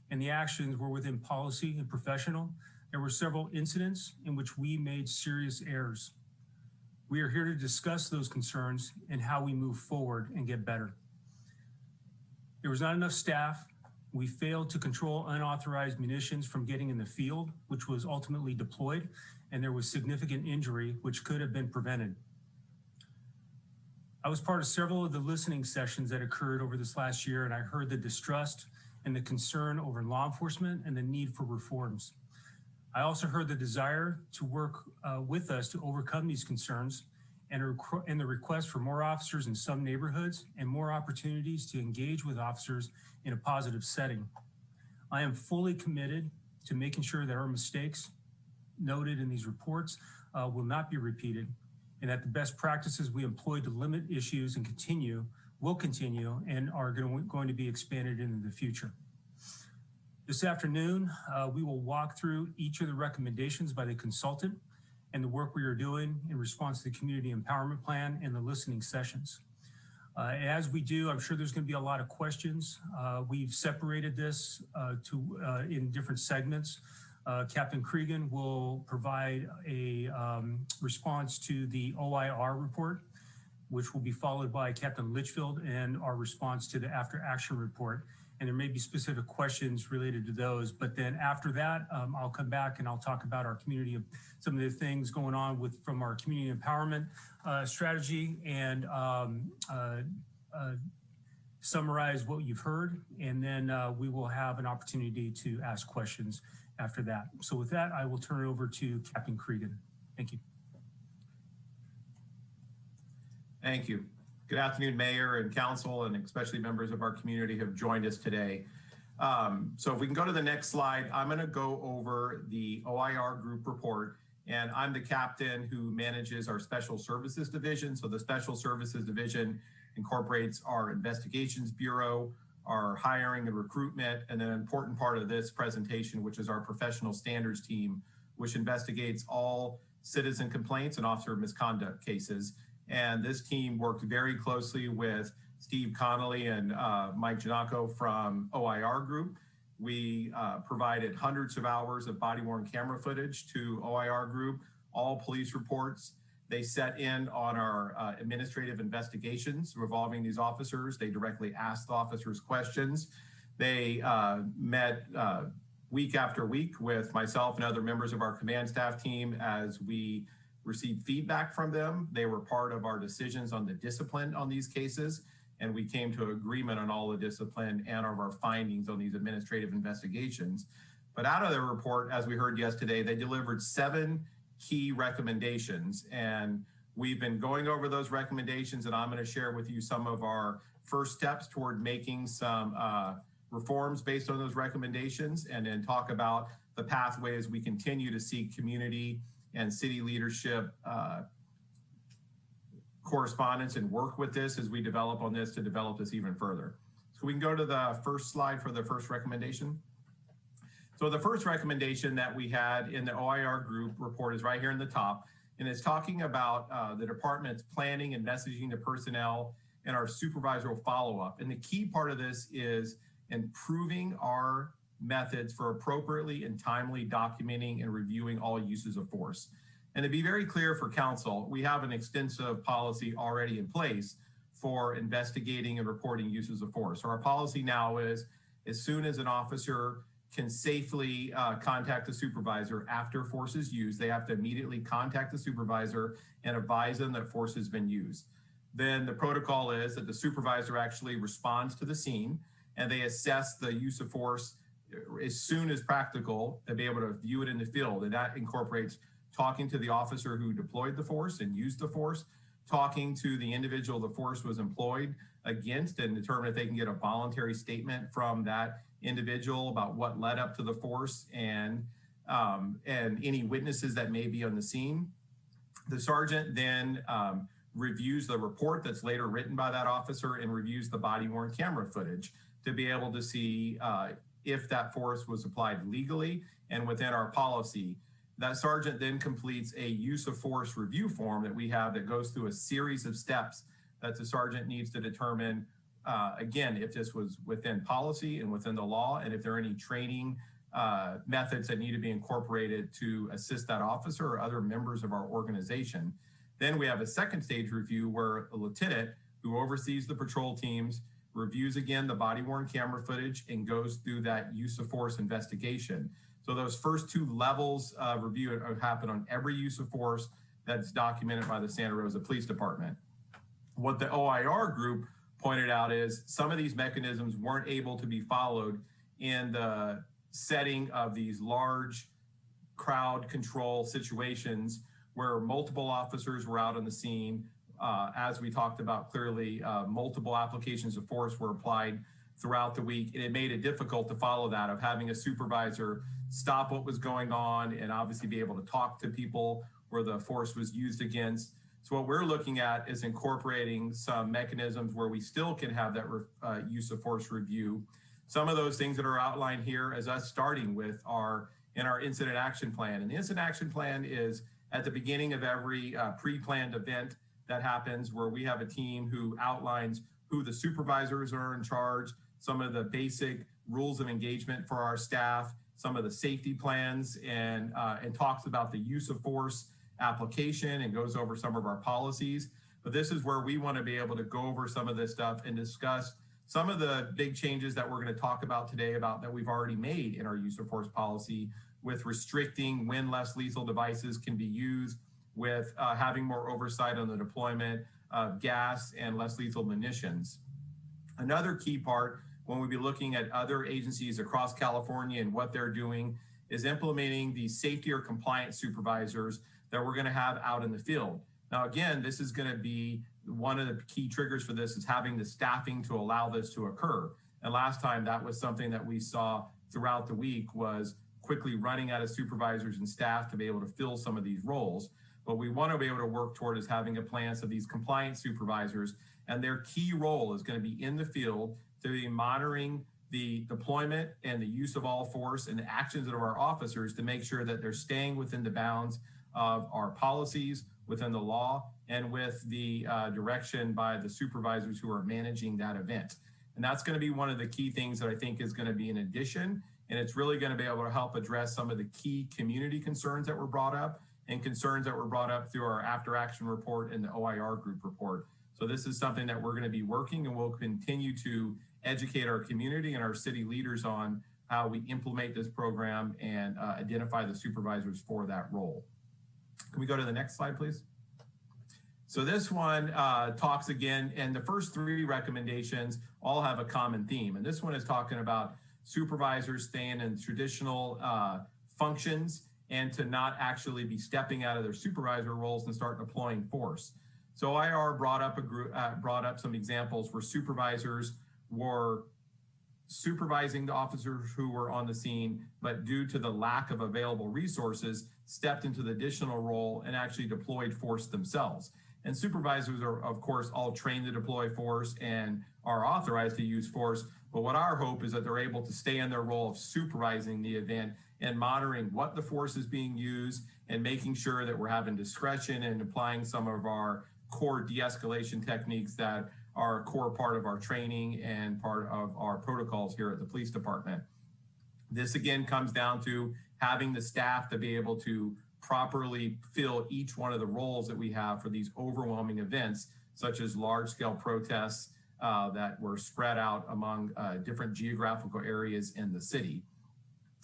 and the actions were within policy and professional, there were several incidents in which we made serious errors. We are here to discuss those concerns and how we move forward and get better. There was not enough staff. We failed to control unauthorized munitions from getting in the field, which was ultimately deployed, and there was significant injury which could have been prevented. I was part of several of the listening sessions that occurred over this last year, and I heard the distrust and the concern over law enforcement and the need for reforms. I also heard the desire to work with us to overcome these concerns and the request for more officers in some neighborhoods and more opportunities to engage with officers in a positive setting. I am fully committed to making sure that our mistakes noted in these reports will not be repeated, and that the best practices we employ to limit issues and will continue and are going to be expanded into the future. This afternoon, we will walk through each of the recommendations by the consultant and the work we are doing in response to the community empowerment plan and the listening sessions. As we do, I'm sure there's going to be a lot of questions. We've separated this in different segments. Captain Cregan will provide a response to the OIR report, which will be followed by Captain Litchfield and our response to the after action report. and there may be specific questions related to those. But then after that, I'll come back and I'll talk about our community, some of the things going on from our community empowerment strategy, and summarize what you've heard. And then we will have an opportunity to ask questions after that. So with that, I will turn it over to Captain Cregan. Thank you. Thank you. Good afternoon, Mayor and Council, and especially members of our community who have joined us today. So if we can go to the next slide, I'm going to go over the OIR group report, and I'm the captain who manages our Special Services Division. So the Special Services Division incorporates our Investigations Bureau, our hiring and recruitment, and an important part of this presentation, which is our Professional Standards team, which investigates all citizen complaints and officer misconduct cases. And this team worked very closely with Steve Connolly and Mike Giannacco from OIR Group. We provided hundreds of hours of body-worn camera footage to OIR Group, all police reports. They set in on our administrative investigations revolving these officers. They directly asked officers questions. They met week after week with myself and other members of our command staff team as we received feedback from them. They were part of our decisions on the discipline on these cases, and we came to agreement on all the discipline and of our findings on these administrative investigations. But out of their report, as we heard yesterday, they delivered 7 key recommendations, and we've been going over those recommendations, and I'm going to share with you some of our first steps toward making some reforms based on those recommendations, and then talk about the pathways we continue to seek community and city leadership correspondence and work with this as we develop on this to develop this even further. So we can go to the first slide for the first recommendation. So the first recommendation that we had in the OIR group report is right here in the top, and it's talking about the department's planning and messaging to personnel and our supervisory follow-up. And the key part of this is improving our methods for appropriately and timely documenting and reviewing all uses of force. And to be very clear for council, we have an extensive policy already in place for investigating and reporting uses of force. So our policy now is, as soon as an officer can safely contact the supervisor after force is used, they have to immediately contact the supervisor and advise them that force has been used. Then the protocol is that the supervisor actually responds to the scene and they assess the use of force as soon as practical to be able to view it in the field. And that incorporates talking to the officer who deployed the force and used the force, talking to the individual the force was employed against, and determine if they can get a voluntary statement from that individual about what led up to the force, and any witnesses that may be on the scene. The sergeant then reviews the report that's later written by that officer and reviews the body-worn camera footage to be able to see if that force was applied legally and within our policy. That sergeant then completes a use of force review form that we have that goes through a series of steps that the sergeant needs to determine, again, if this was within policy and within the law, and if there are any training methods that need to be incorporated to assist that officer or other members of our organization. Then we have a second stage review where a lieutenant who oversees the patrol teams reviews again the body-worn camera footage and goes through that use of force investigation. So those first 2 levels of review happen on every use of force that's documented by the Santa Rosa Police Department. What the OIR group pointed out is some of these mechanisms weren't able to be followed in the setting of these large crowd control situations where multiple officers were out on the scene. As we talked about clearly, multiple applications of force were applied throughout the week, and it made it difficult to follow that, of having a supervisor stop what was going on and obviously be able to talk to people where the force was used against. So what we're looking at is incorporating some mechanisms where we still can have that use of force review. Some of those things that are outlined here as us starting with are in our incident action plan. And the incident action plan is at the beginning of every pre-planned event that happens, where we have a team who outlines who the supervisors are in charge, some of the basic rules of engagement for our staff, some of the safety plans, and talks about the use of force application and goes over some of our policies. But this is where we want to be able to go over some of this stuff and discuss some of the big changes that we're going to talk about today about that we've already made in our use of force policy with restricting when less lethal devices can be used, with having more oversight on the deployment of gas and less lethal munitions. Another key part when we be looking at other agencies across California and what they're doing is implementing the safety or compliance supervisors that we're going to have out in the field. Now, again, this is going to be one of the key triggers for this is having the staffing to allow this to occur. And last time that was something that we saw throughout the week was quickly running out of supervisors and staff to be able to fill some of these roles. What we want to be able to work toward is having a plan of these compliance supervisors, and their key role is going to be in the field to be monitoring the deployment and the use of all force and the actions of our officers to make sure that they're staying within the bounds of our policies, within the law, and with the direction by the supervisors who are managing that event. And that's going to be one of the key things that I think is going to be an addition, and it's really going to be able to help address some of the key community concerns that were brought up and concerns that were brought up through our after action report and the OIR group report. So this is something that we're going to be working, and we'll continue to educate our community and our city leaders on how we implement this program and identify the supervisors for that role. Can we go to the next slide, please? So this one talks again, and the first three recommendations all have a common theme. And this one is talking about supervisors staying in traditional functions and to not actually be stepping out of their supervisor roles and start deploying force. So IR brought up some examples where supervisors were supervising the officers who were on the scene, but due to the lack of available resources, stepped into the additional role and actually deployed force themselves. And supervisors are, of course, all trained to deploy force and are authorized to use force. But what our hope is that they're able to stay in their role of supervising the event and monitoring what the force is being used and making sure that we're having discretion and applying some of our core de-escalation techniques that are a core part of our training and part of our protocols here at the police department. This again comes down to having the staff to be able to properly fill each one of the roles that we have for these overwhelming events, such as large-scale protests that were spread out among different geographical areas in the city.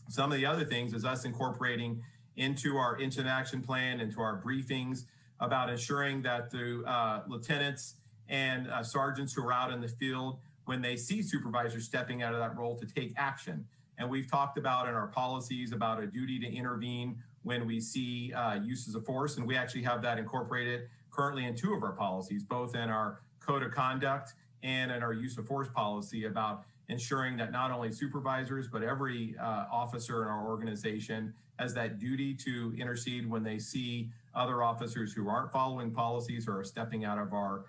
Some of the other things is us incorporating into our incident action plan, into our briefings about ensuring that the lieutenants and sergeants who are out in the field, when they see supervisors stepping out of that role, to take action. And we've talked about in our policies about a duty to intervene when we see uses of force. And we actually have that incorporated currently in 2 of our policies, both in our code of conduct and in our use of force policy, about ensuring that not only supervisors, but every officer in our organization has that duty to intercede when they see other officers who aren't following policies or are stepping out of our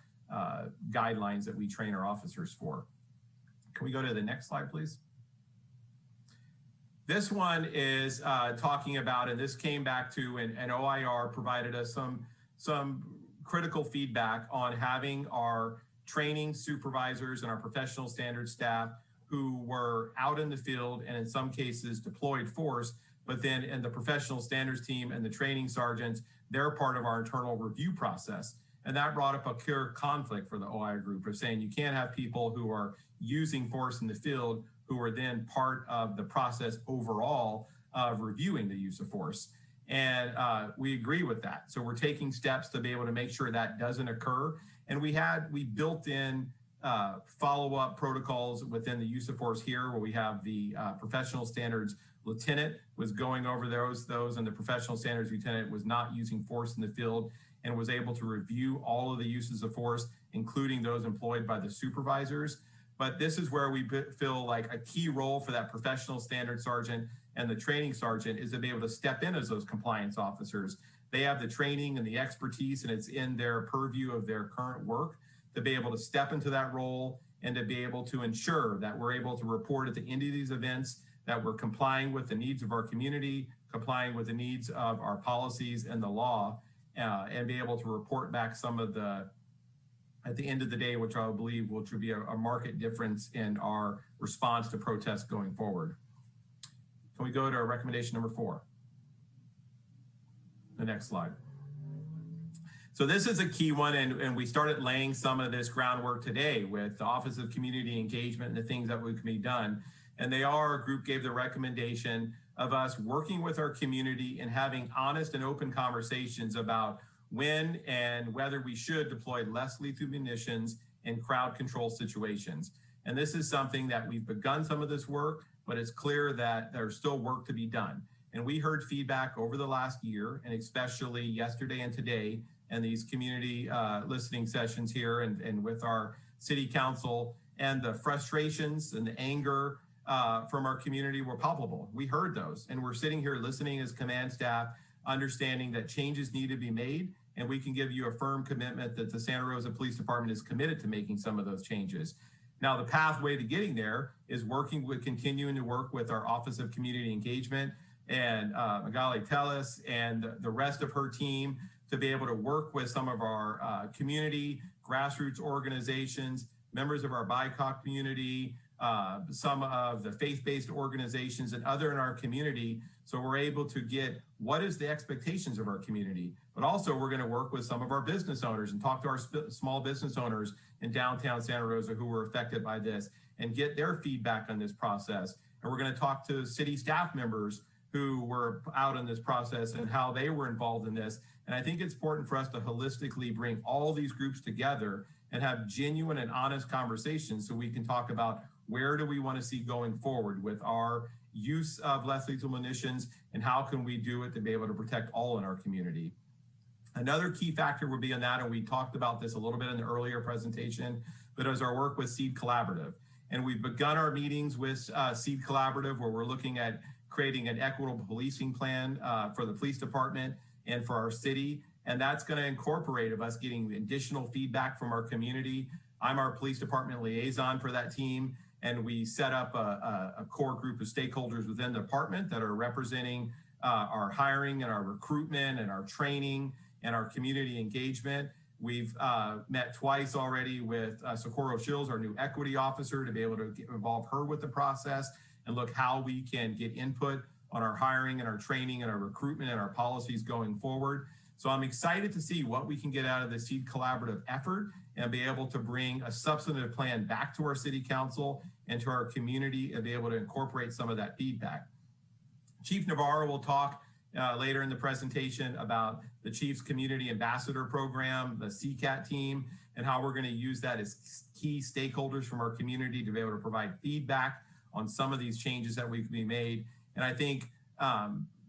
guidelines that we train our officers for. Can we go to the next slide, please? This one is talking about, and this came back to, and OIR provided us some critical feedback on having our training supervisors and our professional standards staff who were out in the field and in some cases deployed force, but then in the professional standards team and the training sergeants, they're part of our internal review process. And that brought up a clear conflict for the OIR group of saying you can't have people who are using force in the field who are then part of the process overall of reviewing the use of force. And we agree with that. So we're taking steps to be able to make sure that doesn't occur. And we built in follow-up protocols within the use of force here, where we have the professional standards lieutenant was going over those, and the professional standards lieutenant was not using force in the field and was able to review all of the uses of force, including those employed by the supervisors. But this is where we feel like a key role for that professional standard sergeant and the training sergeant is to be able to step in as those compliance officers. They have the training and the expertise, and it's in their purview of their current work to be able to step into that role and to be able to ensure that we're able to report at the end of these events that we're complying with the needs of our community, complying with the needs of our policies and the law, and be able to report back some of the, at the end of the day, which I believe will be a market difference in our response to protests going forward. Can we go to recommendation number 4? The next slide. So this is a key one, and we started laying some of this groundwork today with the Office of Community Engagement and the things that can be done. And our group gave the recommendation of us working with our community and having honest and open conversations about when and whether we should deploy less lethal munitions in crowd control situations. And this is something that we've begun some of this work, but it's clear that there's still work to be done. And we heard feedback over the last year, and especially yesterday and today, and these community listening sessions here and with our city council, and the frustrations and the anger from our community were palpable. We heard those, and we're sitting here listening as command staff, understanding that changes need to be made, and we can give you a firm commitment that the Santa Rosa Police Department is committed to making some of those changes. Now, the pathway to getting there is continuing to work with our Office of Community Engagement and Magali Tellis and the rest of her team to be able to work with some of our community, grassroots organizations, members of our BIPOC community, some of the faith-based organizations and other in our community. So we're able to get what is the expectations of our community, but also we're going to work with some of our business owners and talk to our small business owners in downtown Santa Rosa who were affected by this and get their feedback on this process. And we're going to talk to city staff members who were out in this process and how they were involved in this. And I think it's important for us to holistically bring all these groups together and have genuine and honest conversations so we can talk about where do we want to see going forward with our use of less lethal munitions and how can we do it to be able to protect all in our community. Another key factor would be on that, and we talked about this a little bit in the earlier presentation, but is our work with Seed Collaborative. And we've begun our meetings with Seed Collaborative where we're looking at creating an equitable policing plan for the police department and for our city. And that's going to incorporate of us getting additional feedback from our community. I'm our police department liaison for that team. And we set up a core group of stakeholders within the department that are representing our hiring and our recruitment and our training and our community engagement. We've met twice already with Socorro Shills, our new equity officer, to be able to involve her with the process and look how we can get input on our hiring and our training and our recruitment and our policies going forward. So I'm excited to see what we can get out of the Seed Collaborative effort and be able to bring a substantive plan back to our city council and to our community and be able to incorporate some of that feedback. Chief Navarro will talk later in the presentation about the Chief's Community Ambassador Program, the CCAT team, and how we're going to use that as key stakeholders from our community to be able to provide feedback on some of these changes that we can be made. And I think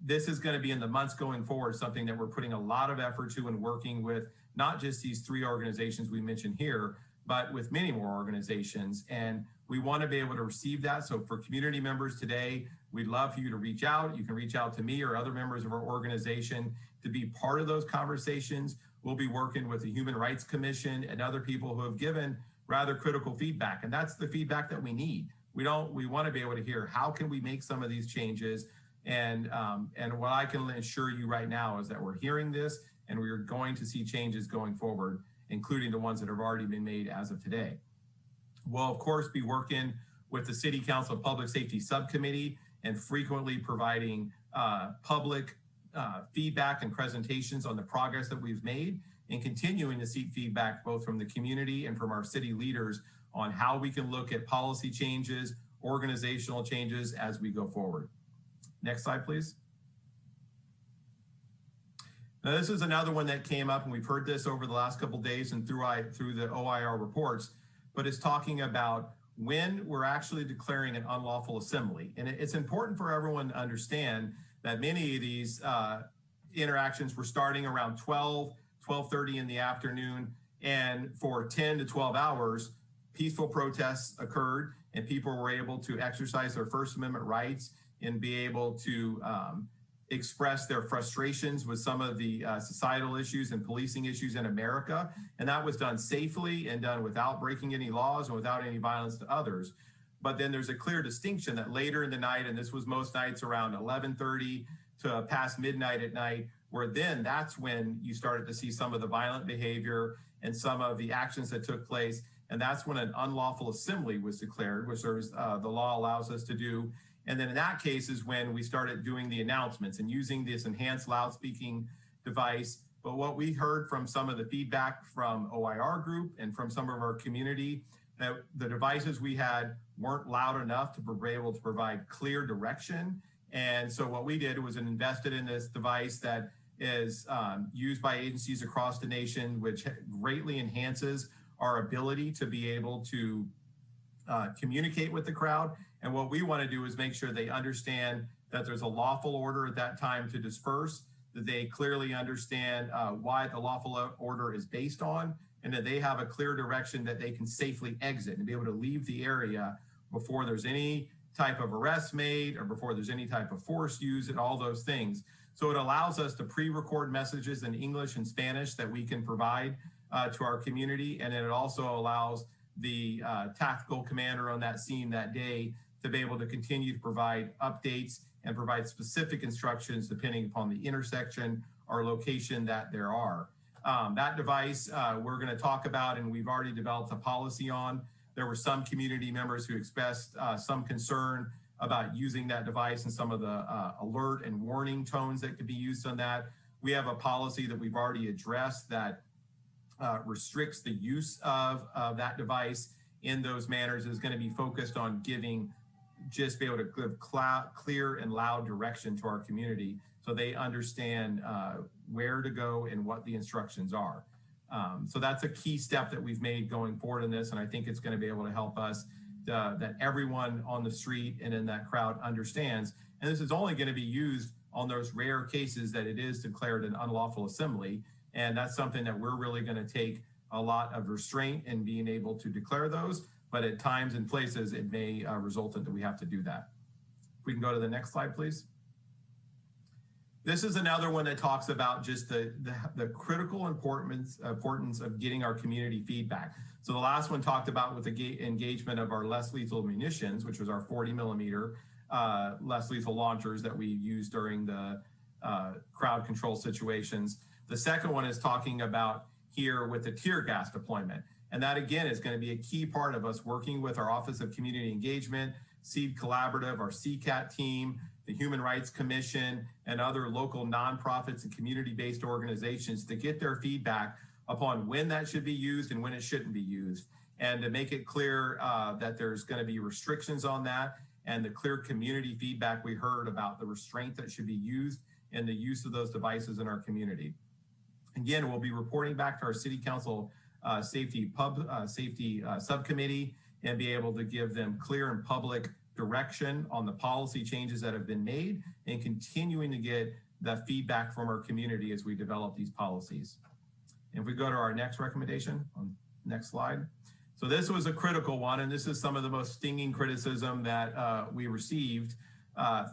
this is going to be in the months going forward, something that we're putting a lot of effort to and working with not just these 3 organizations we mentioned here, but with many more organizations. And we want to be able to receive that. So for community members today, we'd love for you to reach out. You can reach out to me or other members of our organization to be part of those conversations. We'll be working with the Human Rights Commission and other people who have given rather critical feedback. And that's the feedback that we need. We want to be able to hear how can we make some of these changes. And what I can assure you right now is that we're hearing this and we're going to see changes going forward, including the ones that have already been made as of today. We'll, of course, be working with the City Council Public Safety Subcommittee and frequently providing public feedback and presentations on the progress that we've made and continuing to seek feedback both from the community and from our city leaders on how we can look at policy changes, organizational changes as we go forward. Next slide, please. Now, this is another one that came up, and we've heard this over the last couple of days and through the OIR reports, but it's talking about when we're actually declaring an unlawful assembly. And it's important for everyone to understand that many of these interactions were starting around 12:30 in the afternoon, and for 10 to 12 hours, peaceful protests occurred and people were able to exercise their First Amendment rights and be able to express their frustrations with some of the societal issues and policing issues in America. And that was done safely and done without breaking any laws and without any violence to others. But then there's a clear distinction that later in the night, and this was most nights around 11:30 to past midnight at night, where then that's when you started to see some of the violent behavior and some of the actions that took place. And that's when an unlawful assembly was declared, which the law allows us to do. And then in that case is when we started doing the announcements and using this enhanced loudspeaking device But what we heard from some of the feedback from OIR group and from some of our community, that the devices we had weren't loud enough to be able to provide clear direction. And so what we did was invested in this device that is used by agencies across the nation, which greatly enhances our ability to be able to communicate with the crowd. And what we want to do is make sure they understand that there's a lawful order at that time to disperse, that they clearly understand why the lawful order is based on, and that they have a clear direction that they can safely exit and be able to leave the area before there's any type of arrest made or before there's any type of force used and all those things. So it allows us to pre-record messages in English and Spanish that we can provide to our community. And then it also allows the tactical commander on that scene that day to be able to continue to provide updates and provide specific instructions depending upon the intersection or location that there are. That device we're going to talk about, and we've already developed a policy on. There were some community members who expressed some concern about using that device and some of the alert and warning tones that could be used on that. We have a policy that we've already addressed that restricts the use of that device in those manners. Is going to be focused on just be able to give clear and loud direction to our community so they understand where to go and what the instructions are. So that's a key step that we've made going forward in this, and I think it's going to be able to help us that everyone on the street and in that crowd understands. And this is only going to be used on those rare cases that it is declared an unlawful assembly, and that's something that we're really going to take a lot of restraint in being able to declare those, but at times and places it may result in that we have to do that. We can go to the next slide, please. This is another one that talks about just the critical importance of getting our community feedback. So the last one talked about with the engagement of our less lethal munitions, which was our 40 millimeter less lethal launchers that we used during the crowd control situations. The second one is talking about here with the tear gas deployment. And that again is going to be a key part of us working with our Office of Community Engagement, SEED Collaborative, our CCAT team, the Human Rights Commission, and other local nonprofits and community-based organizations to get their feedback upon when that should be used and when it shouldn't be used. And to make it clear that there's going to be restrictions on that, and the clear community feedback we heard about the restraint that should be used in the use of those devices in our community. Again, we'll be reporting back to our City Council safety subcommittee and be able to give them clear and public direction on the policy changes that have been made and continuing to get that feedback from our community as we develop these policies. If we go to our next recommendation, on next slide. So this was a critical one, and this is some of the most stinging criticism that we received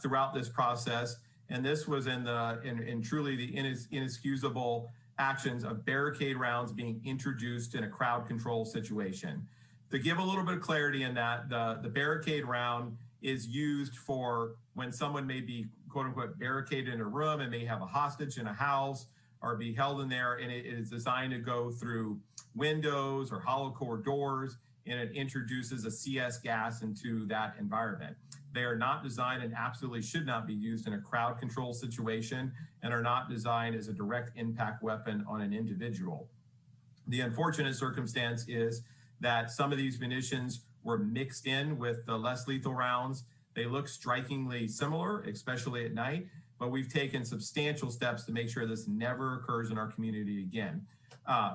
throughout this process. And this was in truly the inexcusable actions of barricade rounds being introduced in a crowd control situation. To give a little bit of clarity in that, the barricade round is used for when someone may be quote unquote barricaded in a room and may have a hostage in a house or be held in there, and it is designed to go through windows or hollow core doors, and it introduces a CS gas into that environment. They are not designed and absolutely should not be used in a crowd control situation and are not designed as a direct impact weapon on an individual. The unfortunate circumstance is that some of these munitions were mixed in with the less lethal rounds. They look strikingly similar, especially at night, but we've taken substantial steps to make sure this never occurs in our community again.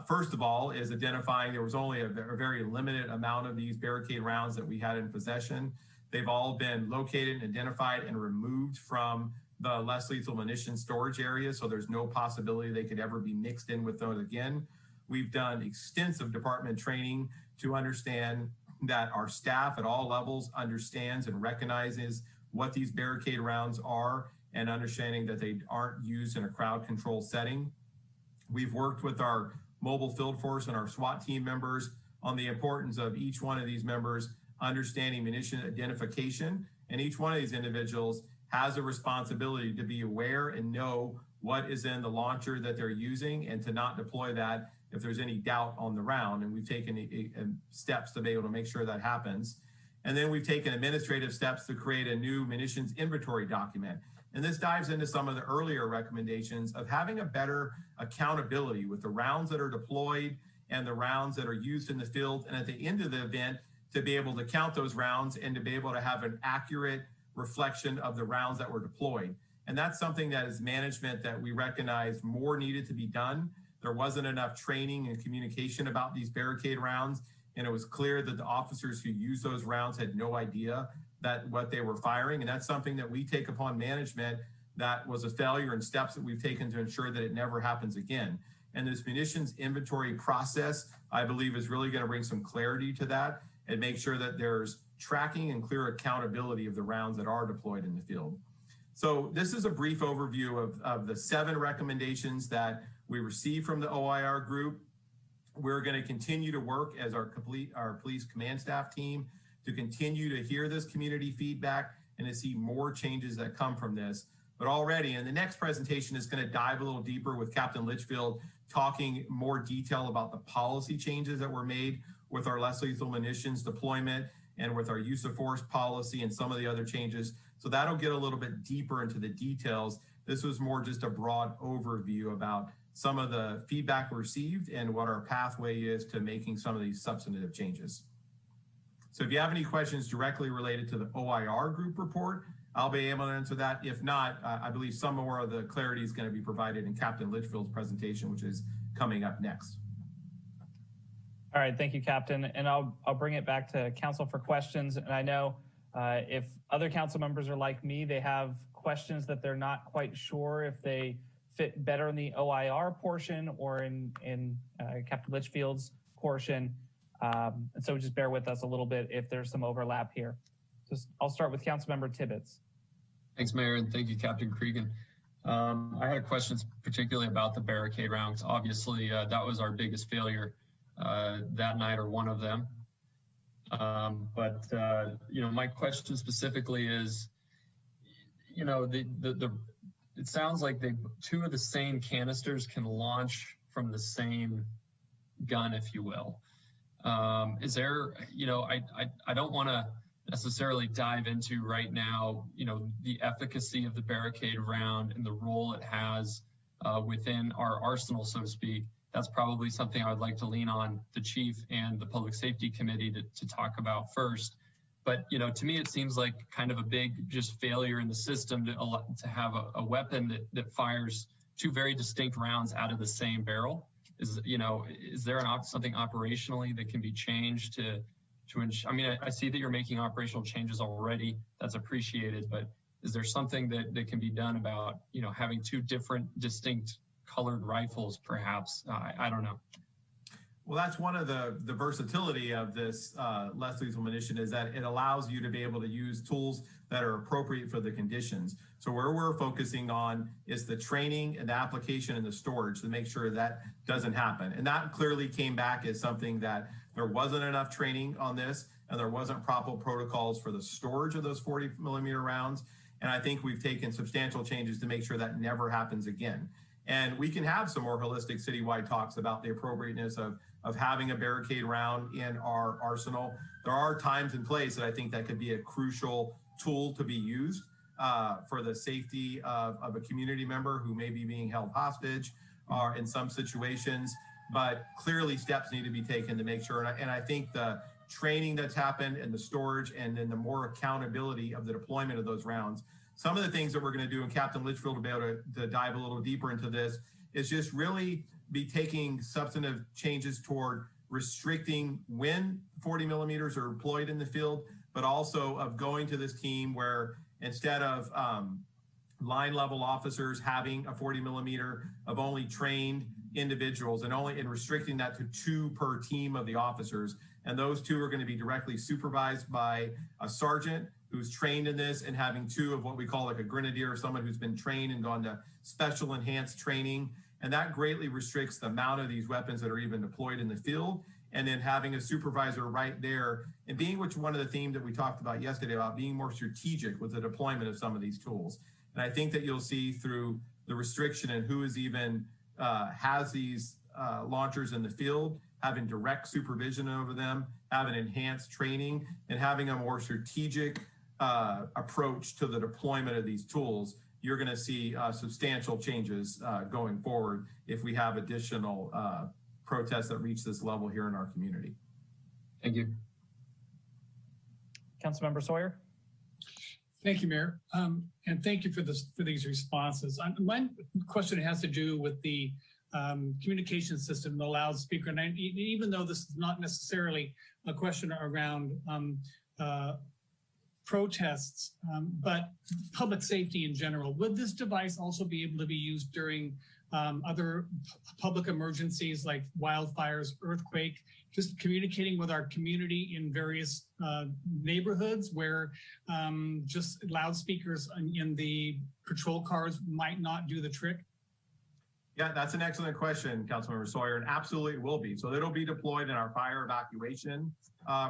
First of all is identifying there was only a very limited amount of these barricade rounds that we had in possession. They've all been located, identified, and removed from the less lethal munition storage area, so there's no possibility they could ever be mixed in with those again. We've done extensive department training to understand that our staff at all levels understands and recognizes what these barricade rounds are and understanding that they aren't used in a crowd control setting. We've worked with our mobile field force and our SWAT team members on the importance of each one of these members understanding munition identification, and each one of these individuals has a responsibility to be aware and know what is in the launcher that they're using and to not deploy that if there's any doubt on the round. And we've taken steps to be able to make sure that happens. And then we've taken administrative steps to create a new munitions inventory document. And this dives into some of the earlier recommendations of having a better accountability with the rounds that are deployed and the rounds that are used in the field. And at the end of the event, to be able to count those rounds and to be able to have an accurate reflection of the rounds that were deployed. And that's something that as management that we recognized more needed to be done. There wasn't enough training and communication about these barricade rounds. And it was clear that the officers who used those rounds had no idea that what they were firing. And that's something that we take upon management that was a failure and steps that we've taken to ensure that it never happens again. And this munitions inventory process, I believe, is really going to bring some clarity to that and make sure that there's tracking and clear accountability of the rounds that are deployed in the field. So this is a brief overview of the 7 recommendations that we received from the OIR group. We're going to continue to work as our police command staff team to continue to hear this community feedback and to see more changes that come from this. But already, and the next presentation is going to dive a little deeper with Captain Litchfield talking more detail about the policy changes that were made with our less lethal munitions deployment and with our use of force policy and some of the other changes. So that'll get a little bit deeper into the details. This was more just a broad overview about some of the feedback received and what our pathway is to making some of these substantive changes. So if you have any questions directly related to the OIR group report, I'll be able to answer that. If not, I believe some more of the clarity is going to be provided in Captain Litchfield's presentation, which is coming up next. All right, thank you, Captain. And I'll bring it back to council for questions. And I know if other council members are like me, they have questions that they're not quite sure if they fit better in the OIR portion or in Captain Litchfield's portion. And so just bear with us a little bit if there's some overlap here. I'll start with Councilmember Tibbetts. Thanks, Mayor, and thank you, Captain Cregan. I had questions particularly about the barricade rounds. Obviously, that was our biggest failure that night, or one of them. My question specifically is, it sounds like 2 of the same canisters can launch from the same gun, if you will. Is there, I don't want to necessarily dive into right now, the efficacy of the barricade round and the role it has within our arsenal, so to speak. That's probably something I would like to lean on the chief and the public safety committee to talk about first. But, to me, it seems like kind of a big just failure in the system to have a weapon that fires 2 very distinct rounds out of the same barrel. Is there something operationally that can be changed to ensure? I mean, I see that you're making operational changes already. That's appreciated, but is there something that can be done about, having 2 different distinct colored rifles, perhaps? I don't know. Well, that's one of the versatility of this less lethal munition, is that it allows you to be able to use tools that are appropriate for the conditions. So where we're focusing on is the training and the application and the storage to make sure that doesn't happen. And that clearly came back as something that there wasn't enough training on this, and there wasn't proper protocols for the storage of those 40mm rounds. And I think we've taken substantial changes to make sure that never happens again. And we can have some more holistic citywide talks about the appropriateness of having a barricade round in our arsenal. There are times and places that I think that could be a crucial tool to be used for the safety of a community member who may be being held hostage or in some situations. But clearly steps need to be taken to make sure. And I think the training that's happened and the storage and then the more accountability of the deployment of those rounds. Some of the things that we're going to do, and Captain Litchfield will be able to dive a little deeper into this, is just really be taking substantive changes toward restricting when 40mm are deployed in the field, but also of going to this team where instead of line level officers having a 40mm of only trained individuals and restricting that to 2 per team of the officers. And those 2 are going to be directly supervised by a sergeant who's trained in this, and having 2 of what we call like a grenadier, or someone who's been trained and gone to special enhanced training. And that greatly restricts the amount of these weapons that are even deployed in the field. And then having a supervisor right there and being one of the themes that we talked about yesterday about being more strategic with the deployment of some of these tools. And I think that you'll see through the restriction and who is even has these launchers in the field, having direct supervision over them, having enhanced training, and having a more strategic approach to the deployment of these tools, you're going to see substantial changes going forward if we have additional protests that reach this level here in our community. Thank you. Councilmember Sawyer. Thank you, Mayor. And thank you for these responses. My question has to do with the communication system, the loudspeaker. And even though this is not necessarily a question around protests, but public safety in general, would this device also be able to be used during other public emergencies like wildfires, earthquake, just communicating with our community in various neighborhoods where just loudspeakers in the patrol cars might not do the trick? Yeah, that's an excellent question, Councilmember Sawyer, and absolutely it will be. So it'll be deployed in our fire evacuation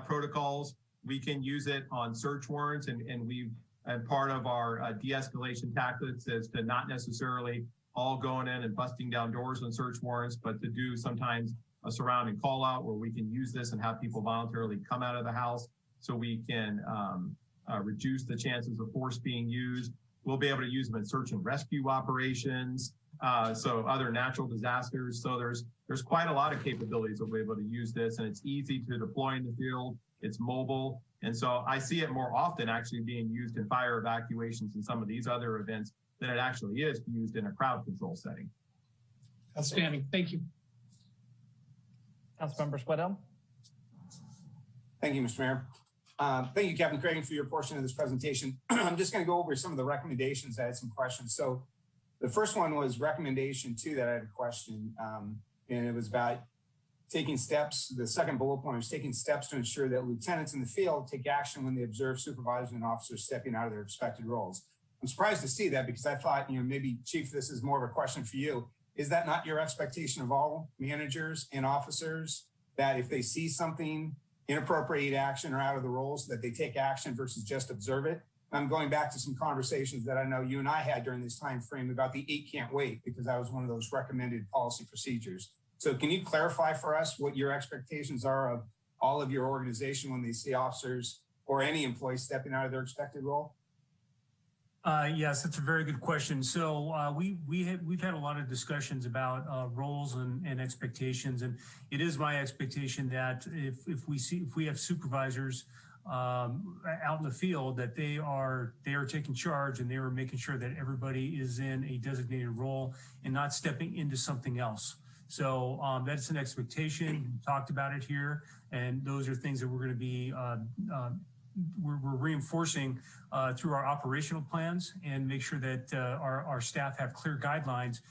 protocols. We can use it on search warrants, and part of our de-escalation tactics is to not necessarily all going in and busting down doors on search warrants, but to do sometimes a surrounding call out where we can use this and have people voluntarily come out of the house so we can reduce the chances of force being used. We'll be able to use them in search and rescue operations, so other natural disasters. So there's quite a lot of capabilities that we'll be able to use this, and it's easy to deploy in the field. It's mobile. And so I see it more often actually being used in fire evacuations and some of these other events than it actually is used in a crowd control setting. Outstanding. Thank you. Councilmember Sweatell. Thank you, Mr. Mayor. Thank you, Captain Craig, for your portion of this presentation. I'm just going to go over some of the recommendations. I had some questions. So the first one was recommendation 2 that I had a question, and it was about taking steps. The second bullet point was taking steps to ensure that lieutenants in the field take action when they observe supervisors and officers stepping out of their expected roles. I'm surprised to see that because I thought, maybe Chief, this is more of a question for you. Is that not your expectation of all managers and officers, that if they see something, inappropriate action or out of the roles, that they take action versus just observe it? I'm going back to some conversations that I know you and I had during this time frame about the 8 can't wait, because that was one of those recommended policy procedures. So can you clarify for us what your expectations are of all of your organization when they see officers or any employee stepping out of their expected role? Yes, that's a very good question. So we've had a lot of discussions about roles and expectations, and it is my expectation that if we have supervisors out in the field, that they are taking charge and they are making sure that everybody is in a designated role and not stepping into something else. So that's an expectation. We talked about it here, and those are things that we're going to be we're reinforcing through our operational plans, and make sure that our staff have clear guidelines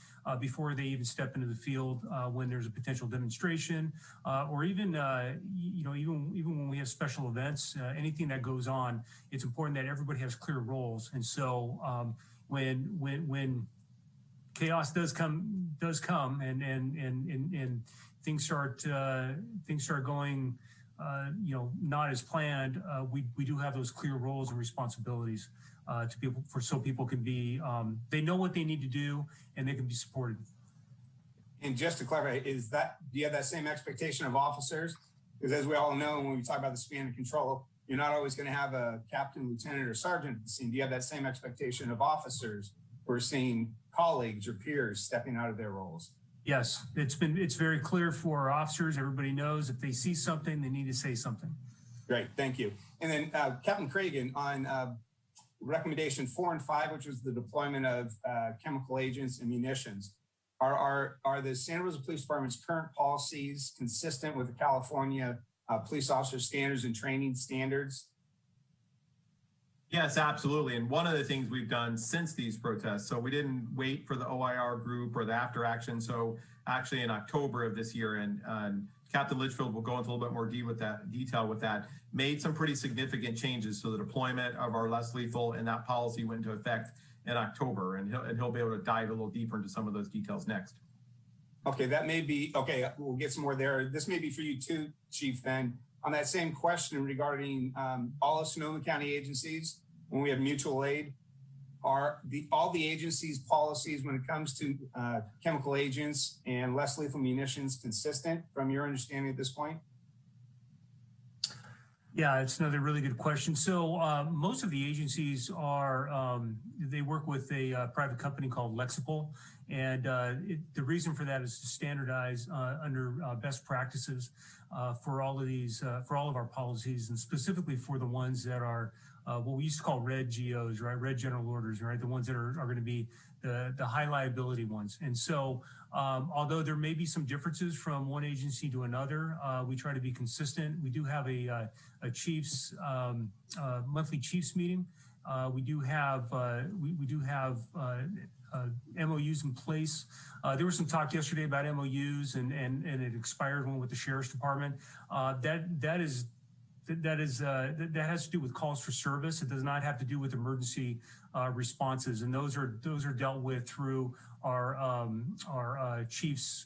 before they even step into the field when there's a potential demonstration, or even even when we have special events, anything that goes on. It's important that everybody has clear roles, and so when chaos does come, and things start going not as planned, we do have those clear roles and responsibilities to people, so people can be they know what they need to do and they can be supported. And just to clarify, do you have that same expectation of officers? Because as we all know, when we talk about the span of control, you're not always going to have a captain, lieutenant, or sergeant at the scene. Do you have that same expectation of officers who are seeing colleagues or peers stepping out of their roles? Yes, it's very clear for our officers. Everybody knows if they see something, they need to say something. Great, thank you. And then Captain Cragen, on recommendation 4 and 5, which was the deployment of chemical agents and munitions, are the Santa Rosa Police Department's current policies consistent with the California police officer standards and training standards? Yes, absolutely. And one of the things we've done since these protests, so we didn't wait for the OIR group or the after action. So actually in October of this year, and Captain Litchfield will go into a little bit more detail with that, made some pretty significant changes. So the deployment of our less lethal and that policy went into effect in October, and he'll be able to dive a little deeper into some of those details next. Okay, that may be, okay, we'll get some more there. This may be for you too, Chief, then. On that same question regarding all of Sonoma County agencies, when we have mutual aid, are all the agencies' policies when it comes to chemical agents and less lethal munitions consistent from your understanding at this point? Yeah, it's another really good question. So most of the agencies are, they work with a private company called Lexipol. And the reason for that is to standardize under best practices for all of these, for all of our policies, and specifically for the ones that are what we used to call red GOs, right? Red general orders, right? The ones that are going to be the high liability ones. And so although there may be some differences from one agency to another, we try to be consistent. We do have a chiefs monthly chiefs meeting. We do have MOUs in place. There was some talk yesterday about MOUs and it expired one with the Sheriff's Department. That has to do with calls for service. It does not have to do with emergency responses, and those are dealt with through our chiefs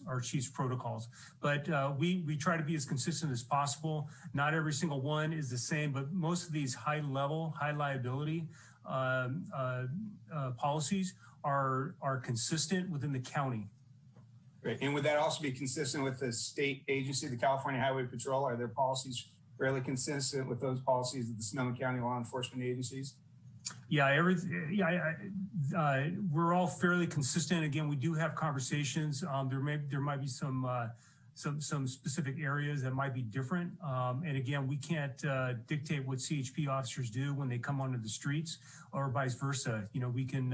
protocols. But we try to be as consistent as possible. Not every single one is the same, but most of these high level, high liability policies are consistent within the county. Great. And would that also be consistent with the state agency, the California Highway Patrol? Are their policies fairly consistent with those policies of the Sonoma County law enforcement agencies? Yeah, we're all fairly consistent. Again, we do have conversations. There might be some specific areas that might be different. And again, we can't dictate what CHP officers do when they come onto the streets, or vice versa. You know, we can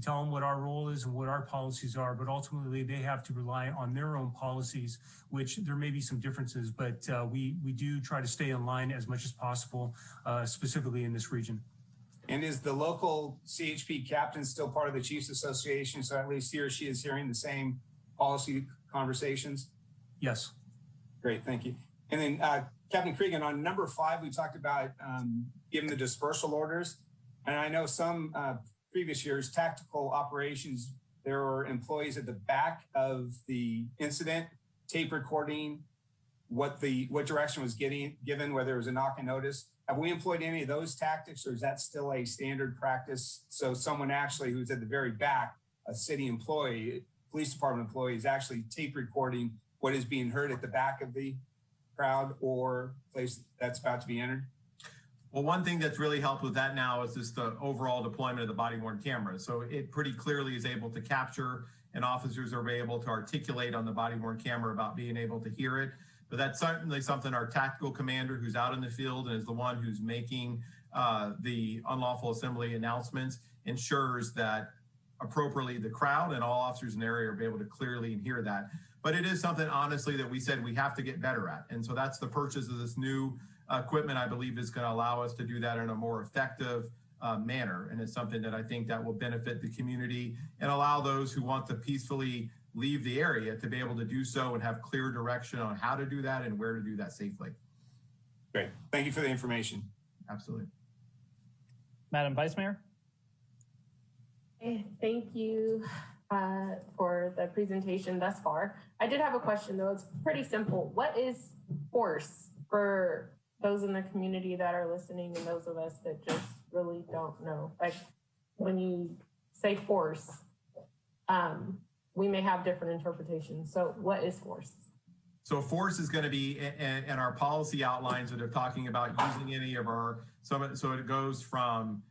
tell them what our role is and what our policies are, but ultimately they have to rely on their own policies, which there may be some differences, but we do try to stay in line as much as possible, specifically in this region. And is the local CHP captain still part of the Chiefs Association? So at least he or she is hearing the same policy conversations? Yes. Great, thank you. And then Captain Cregan, on number 5, we talked about giving the dispersal orders. And I know some previous years, tactical operations, there were employees at the back of the incident tape recording what direction was given, whether it was a knock and notice. Have we employed any of those tactics, or is that still a standard practice? So someone actually who's at the very back, a city employee, police department employee, is actually tape recording what is being heard at the back of the crowd or place that's about to be entered? Well, one thing that's really helped with that now is just the overall deployment of the body-worn camera. So it pretty clearly is able to capture, and officers are able to articulate on the body-worn camera about being able to hear it. But that's certainly something our tactical commander, who's out in the field and is the one who's making the unlawful assembly announcements, ensures that appropriately the crowd and all officers in the area are able to clearly hear that. But it is something, honestly, that we said we have to get better at. And so that's the purchase of this new equipment, I believe, is going to allow us to do that in a more effective manner. And it's something that I think that will benefit the community and allow those who want to peacefully leave the area to be able to do so and have clear direction on how to do that and where to do that safely. Great. Thank you for the information. Absolutely. Madam Vice Mayor. Thank you for the presentation thus far. I did have a question, though. It's pretty simple. What is force for those in the community that are listening and those of us that just really don't know? Like, when you say force, we may have different interpretations. So what is force? So force is going to be in our policy outlines that are talking about using any of our, so it goes from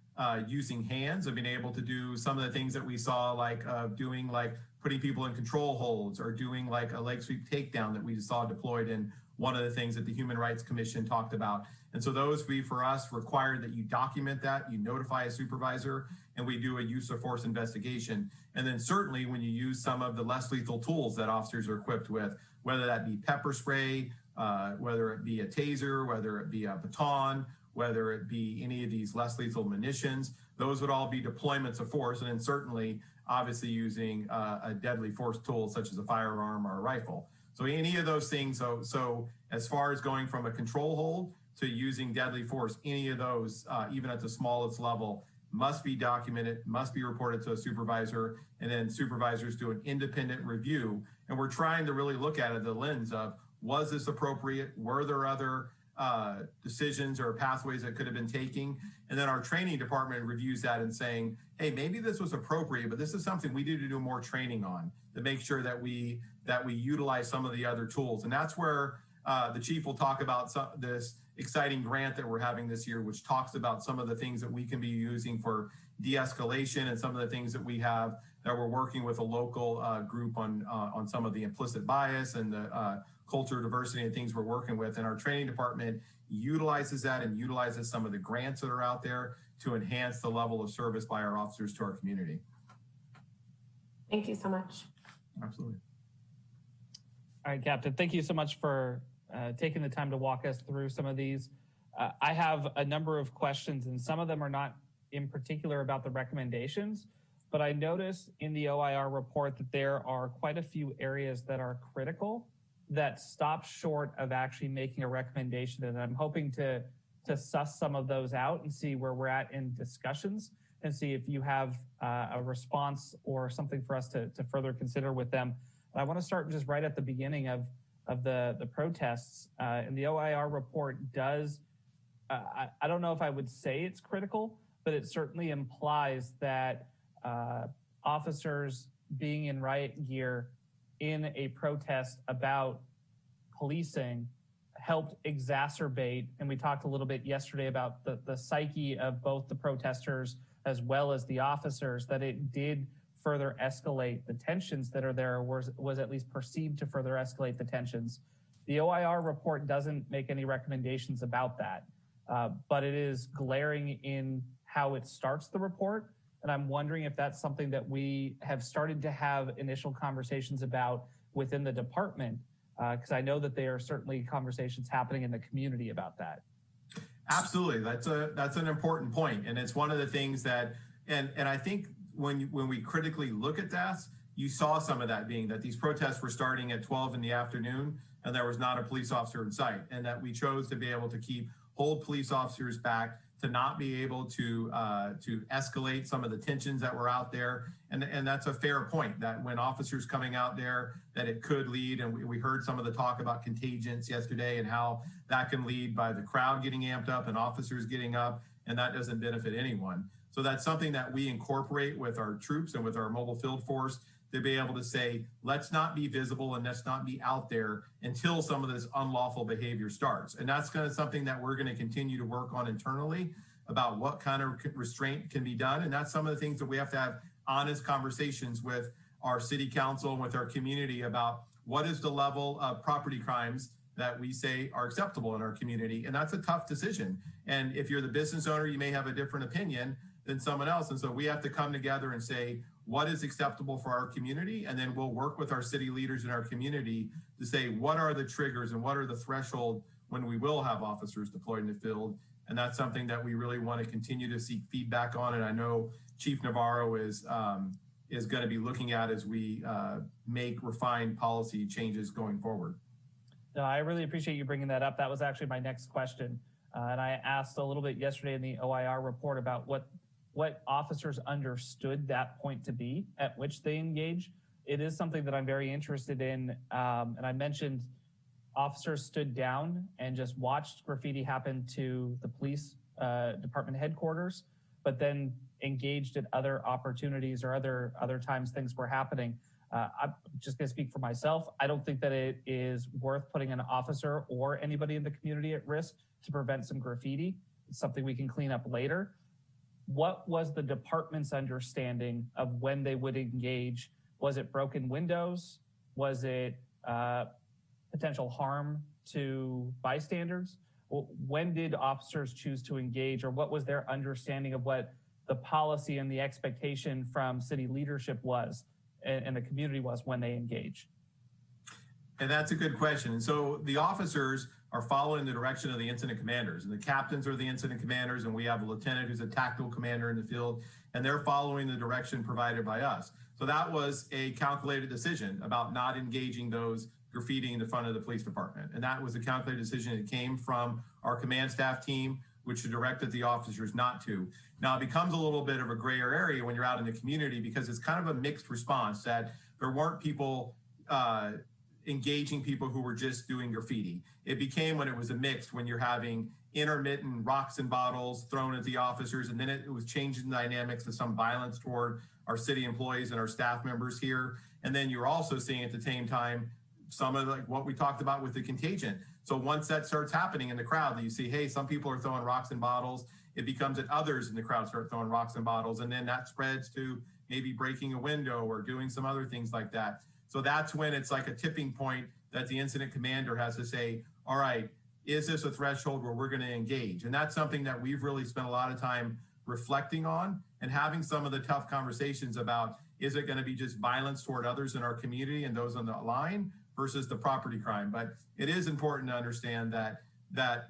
using hands, of being able to do some of the things that we saw, like doing like putting people in control holds, or doing like a leg sweep takedown that we saw deployed in one of the things that the Human Rights Commission talked about. And so those for us require that you document that, you notify a supervisor, and we do a use of force investigation. And then certainly when you use some of the less lethal tools that officers are equipped with, whether that be pepper spray, whether it be a taser, whether it be a baton, whether it be any of these less lethal munitions, those would all be deployments of force. And then certainly, obviously, using a deadly force tool such as a firearm or a rifle. So any of those things, so as far as going from a control hold to using deadly force, any of those, even at the smallest level, must be documented, must be reported to a supervisor, and then supervisors do an independent review. And we're trying to really look at it the lens of, was this appropriate? Were there other decisions or pathways that could have been taken? And then our training department reviews that and saying, hey, maybe this was appropriate, but this is something we need to do more training on to make sure that we utilize some of the other tools. And that's where the chief will talk about this exciting grant that we're having this year, which talks about some of the things that we can be using for de-escalation and some of the things that we have that we're working with a local group on some of the implicit bias and the culture, diversity, and things we're working with. And our training department utilizes that and utilizes some of the grants that are out there to enhance the level of service by our officers to our community. Thank you so much. Absolutely. All right, Captain, thank you so much for taking the time to walk us through some of these. I have a number of questions, and some of them are not in particular about the recommendations, but I noticed in the OIR report that there are quite a few areas that are critical that stop short of actually making a recommendation. And I'm hoping to suss some of those out and see where we're at in discussions and see if you have a response or something for us to further consider with them. I want to start just right at the beginning of the protests. And the OIR report does, I don't know if I would say it's critical, but it certainly implies that officers being in riot gear in a protest about policing helped exacerbate, and we talked a little bit yesterday about the psyche of both the protesters as well as the officers, that it did further escalate the tensions that are there, was at least perceived to further escalate the tensions. The OIR report doesn't make any recommendations about that, but it is glaring in how it starts the report. And I'm wondering if that's something that we have started to have initial conversations about within the department, because I know that there are certainly conversations happening in the community about that. Absolutely, that's an important point, and it's one of the things that, and I think when we critically look at this, you saw some of that being that these protests were starting at 12 in the afternoon, and there was not a police officer in sight, and that we chose to be able to hold police officers back, to not be able to escalate some of the tensions that were out there. And that's a fair point, that when officers coming out there, that it could lead, and we heard some of the talk about contagions yesterday and how that can lead by the crowd getting amped up and officers getting up, and that doesn't benefit anyone. So that's something that we incorporate with our troops and with our mobile field force, to be able to say, let's not be visible and let's not be out there until some of this unlawful behavior starts. And that's something that we're going to continue to work on internally, about what kind of restraint can be done. And that's some of the things that we have to have honest conversations with our city council and with our community about what is the level of property crimes that we say are acceptable in our community. And that's a tough decision. And if you're the business owner, you may have a different opinion than someone else. And so we have to come together and say, what is acceptable for our community? And then we'll work with our city leaders in our community to say, what are the triggers and what are the threshold when we will have officers deployed in the field? And that's something that we really want to continue to seek feedback on. And I know Chief Navarro is going to be looking at as we make refined policy changes going forward. No, I really appreciate you bringing that up. That was actually my next question. And I asked a little bit yesterday in the OIR report about what officers understood that point to be at which they engage. It is something that I'm very interested in. And I mentioned officers stood down and just watched graffiti happen to the police department headquarters, but then engaged at other opportunities or other times things were happening. I'm just going to speak for myself. I don't think that it is worth putting an officer or anybody in the community at risk to prevent some graffiti. It's something we can clean up later. What was the department's understanding of when they would engage? Was it broken windows? Was it potential harm to bystanders? When did officers choose to engage, or what was their understanding of what the policy and the expectation from city leadership was and the community was when they engage? And that's a good question. And so the officers are following the direction of the incident commanders, and the captains are the incident commanders, and we have a lieutenant who's a tactical commander in the field, and they're following the direction provided by us. So that was a calculated decision about not engaging those graffiti in the front of the police department. And that was a calculated decision that came from our command staff team, which directed the officers not to. Now, it becomes a little bit of a grayer area when you're out in the community, because it's kind of a mixed response, that there weren't people engaging people who were just doing graffiti. It became, when it was a mix, when you're having intermittent rocks and bottles thrown at the officers, and then it was changing the dynamics to some violence toward our city employees and our staff members here. And then you're also seeing at the same time some of like what we talked about with the contagion. So once that starts happening in the crowd, you see, hey, some people are throwing rocks and bottles. It becomes that others in the crowd start throwing rocks and bottles, and then that spreads to maybe breaking a window or doing some other things like that. So that's when it's like a tipping point that the incident commander has to say, all right, is this a threshold where we're going to engage? And that's something that we've really spent a lot of time reflecting on and having some of the tough conversations about, is it going to be just violence toward others in our community and those on the line versus the property crime? But it is important to understand that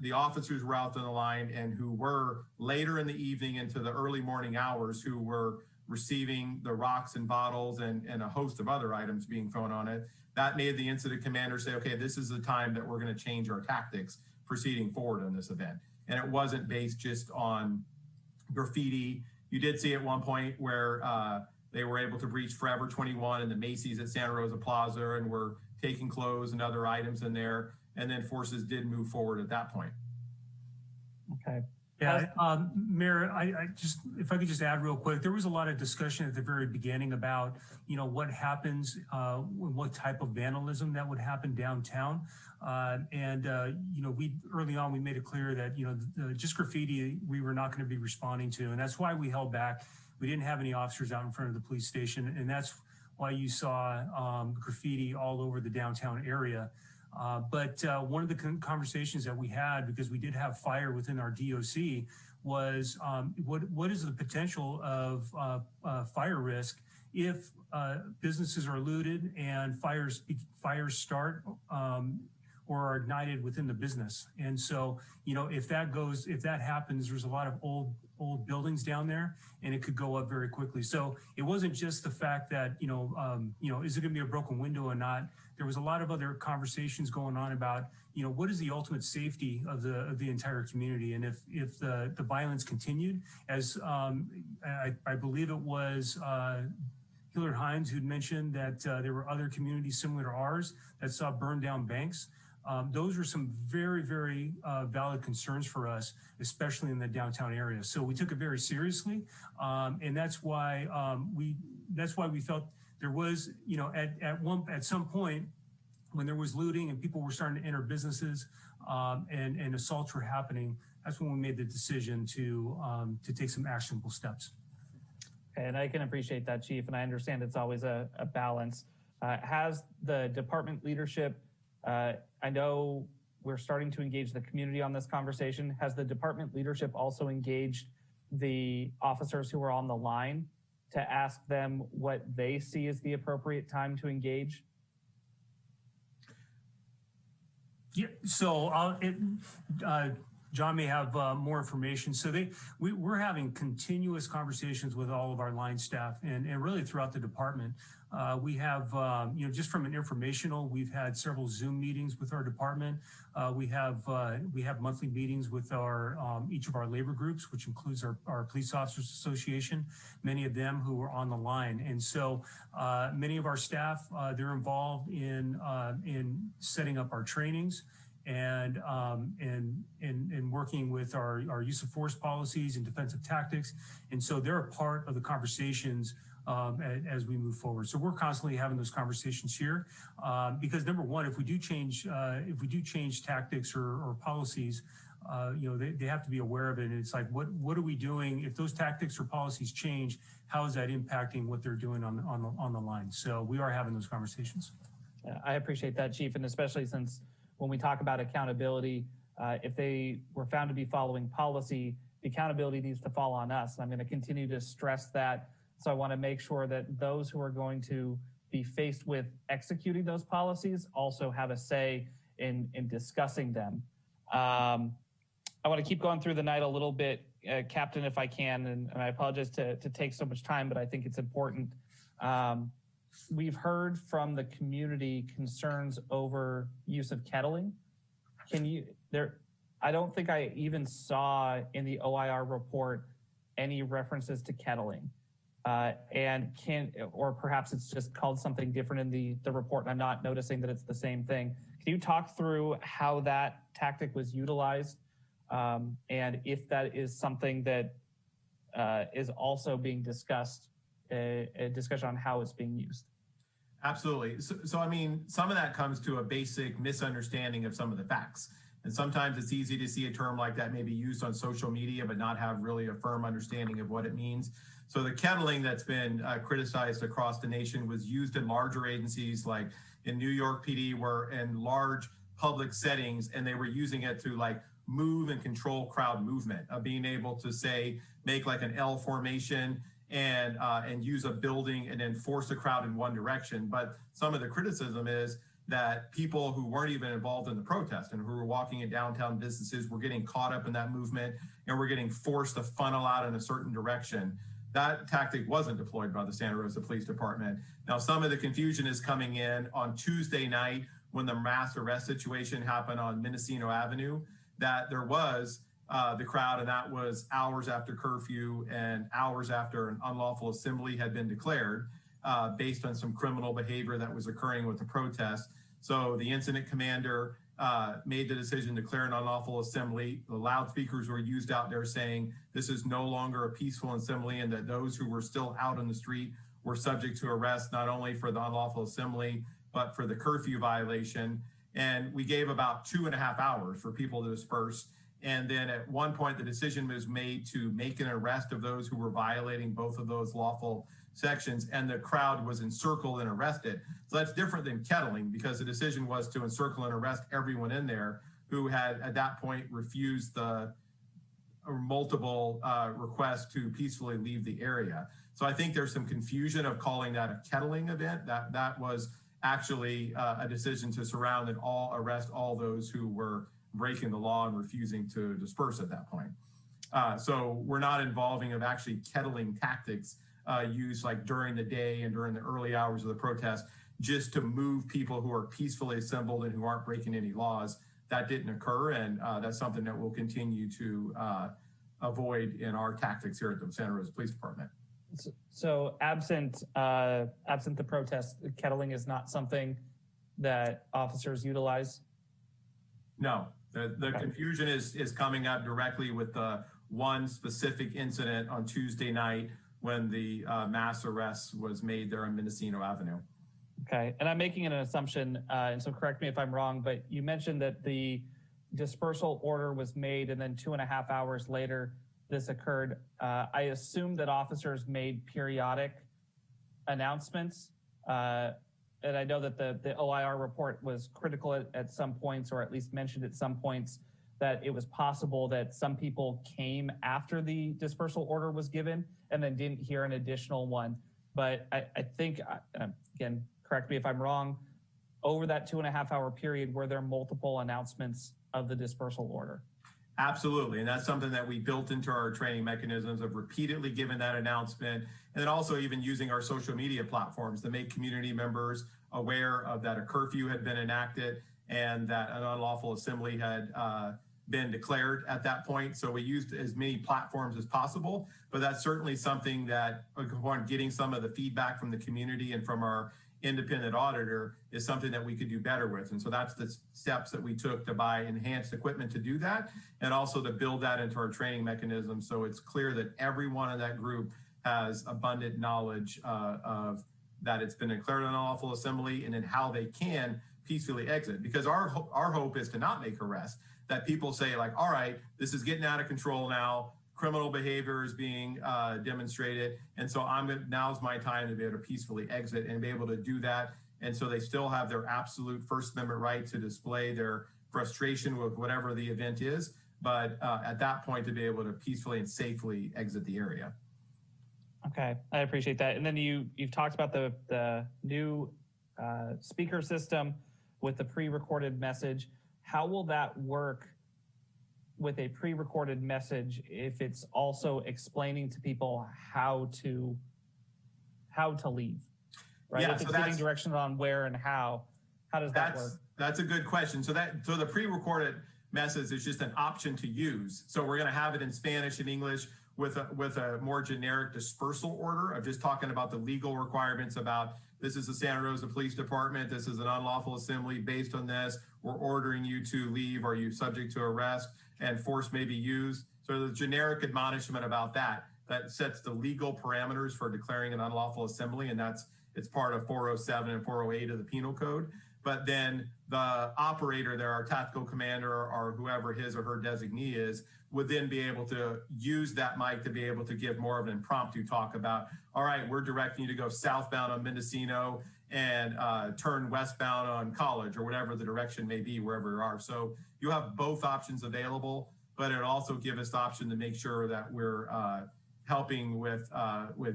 the officers were out on the line and who were later in the evening into the early morning hours who were receiving the rocks and bottles and a host of other items being thrown on it, that made the incident commander say, okay, this is the time that we're going to change our tactics proceeding forward on this event. And it wasn't based just on graffiti. You did see at one point where they were able to breach Forever 21 and the Macy's at Santa Rosa Plaza and were taking clothes and other items in there. And then forces did move forward at that point. Okay. Yeah, Mayor, I just, if I could just add real quick, there was a lot of discussion at the very beginning about, you know, what happens, what type of vandalism that would happen downtown. You know, early on, we made it clear that, you know, just graffiti, we were not going to be responding to. And that's why we held back. We didn't have any officers out in front of the police station. And that's why you saw graffiti all over the downtown area. But one of the conversations that we had, because we did have fire within our DOC, was what is the potential of fire risk if businesses are looted and fires start or are ignited within the business. And so, you know, if that happens, there's a lot of old buildings down there, and it could go up very quickly. So it wasn't just the fact that, is it going to be a broken window or not? There was a lot of other conversations going on about, what is the ultimate safety of the entire community? And if the violence continued, as I believe it was Hillard Hines who'd mentioned that there were other communities similar to ours that saw burned down banks. Those were some very, very valid concerns for us, especially in the downtown area. So we took it very seriously, and that's why we felt there was, at some point when there was looting and people were starting to enter businesses and assaults were happening. That's when we made the decision to take some actionable steps. And I can appreciate that, Chief, and I understand it's always a balance. Has the department leadership, I know we're starting to engage the community on this conversation. Has the department leadership also engaged the officers who are on the line to ask them what they see as the appropriate time to engage? Yeah, so John may have more information. So we're having continuous conversations with all of our line staff and really throughout the department. We have, just from an informational, we've had several Zoom meetings with our department. We have monthly meetings with each of our labor groups, which includes our Police Officers Association, many of them who are on the line. And so many of our staff, they're involved in setting up our trainings and working with our use of force policies and defensive tactics. And so they're a part of the conversations as we move forward. So we're constantly having those conversations here because number one, if we do change tactics or policies, they have to be aware of it. And it's like, what are we doing? If those tactics or policies change, how is that impacting what they're doing on the line? So we are having those conversations. I appreciate that, Chief, and especially since when we talk about accountability, if they were found to be following policy, the accountability needs to fall on us. And I'm going to continue to stress that. So I want to make sure that those who are going to be faced with executing those policies also have a say in discussing them. I want to keep going through the night a little bit, Captain, if I can, and I apologize to take so much time, but I think it's important. We've heard from the community concerns over use of kettling. I don't think I even saw in the OIR report any references to kettling. Or perhaps it's just called something different in the report and I'm not noticing that it's the same thing. Can you talk through how that tactic was utilized and if that is something that is also being discussed, a discussion on how it's being used? Absolutely. So, I mean, some of that comes to a basic misunderstanding of some of the facts. And sometimes it's easy to see a term like that maybe used on social media, but not have really a firm understanding of what it means. So the kettling that's been criticized across the nation was used in larger agencies like in New York PD, where in large public settings, and they were using it to like move and control crowd movement, of being able to say, make like an L formation and use a building and then force the crowd in one direction. But some of the criticism is that people who weren't even involved in the protest and who were walking in downtown businesses were getting caught up in that movement and were getting forced to funnel out in a certain direction. That tactic wasn't deployed by the Santa Rosa Police Department. Now, some of the confusion is coming in on Tuesday night when the mass arrest situation happened on Mendocino Avenue, that there was the crowd, and that was hours after curfew and hours after an unlawful assembly had been declared based on some criminal behavior that was occurring with the protest. So the incident commander made the decision to declare an unlawful assembly. The loudspeakers were used out there saying this is no longer a peaceful assembly, and that those who were still out on the street were subject to arrest, not only for the unlawful assembly, but for the curfew violation. And we gave about 2.5 hours for people to disperse. And then at one point, the decision was made to make an arrest of those who were violating both of those lawful sections, and the crowd was encircled and arrested. So that's different than kettling, because the decision was to encircle and arrest everyone in there who had at that point refused the multiple requests to peacefully leave the area. So I think there's some confusion of calling that a kettling event. That was actually a decision to surround and arrest all those who were breaking the law and refusing to disperse at that point. So we're not involving of actually kettling tactics used like during the day and during the early hours of the protest, just to move people who are peacefully assembled and who aren't breaking any laws. That didn't occur, and that's something that we'll continue to avoid in our tactics here at the Santa Rosa Police Department. So absent the protest, kettling is not something that officers utilize? No, the confusion is coming up directly with the one specific incident on Tuesday night when the mass arrest was made there on Mendocino Avenue. Okay, and I'm making an assumption, and so correct me if I'm wrong, but you mentioned that the dispersal order was made and then 2.5 hours later this occurred. I assume that officers made periodic announcements, and I know that the OIR report was critical at some points, or at least mentioned at some points, that it was possible that some people came after the dispersal order was given and then didn't hear an additional one. But I think, again, correct me if I'm wrong, over that 2.5 hour period, were there multiple announcements of the dispersal order? Absolutely, and that's something that we built into our training mechanisms of repeatedly giving that announcement, and then also even using our social media platforms to make community members aware of that a curfew had been enacted and that an unlawful assembly had been declared at that point. So we used as many platforms as possible, but that's certainly something that, upon getting some of the feedback from the community and from our independent auditor, is something that we could do better with. And so that's the steps that we took to buy enhanced equipment to do that, and also to build that into our training mechanism. So it's clear that everyone in that group has abundant knowledge of that it's been declared an unlawful assembly, and then how they can peacefully exit. Because our hope is to not make arrests, that people say like, all right, this is getting out of control now, criminal behavior is being demonstrated, and so now's my time to be able to peacefully exit and be able to do that. And so they still have their absolute First Amendment right to display their frustration with whatever the event is, but at that point to be able to peacefully and safely exit the area. Okay, I appreciate that. And then you've talked about the new speaker system with the pre-recorded message. How will that work with a pre-recorded message if it's also explaining to people how to leave, right? Yeah, if it's so giving directions on where and how does that work? That's a good question. So the pre-recorded message is just an option to use. So we're going to have it in Spanish and English with a more generic dispersal order of just talking about the legal requirements about this is the Santa Rosa Police Department, this is an unlawful assembly based on this, we're ordering you to leave, are you subject to arrest, and force may be used. So the generic admonishment about that sets the legal parameters for declaring an unlawful assembly, and that's It's part of 407 and 408 of the penal code. But then the operator there, our tactical commander or whoever his or her designee is, would then be able to use that mic to be able to give more of an impromptu talk about, all right, we're directing you to go southbound on Mendocino and turn westbound on College, or whatever the direction may be, wherever you are. So you have both options available, but it also gives us the option to make sure that we're helping with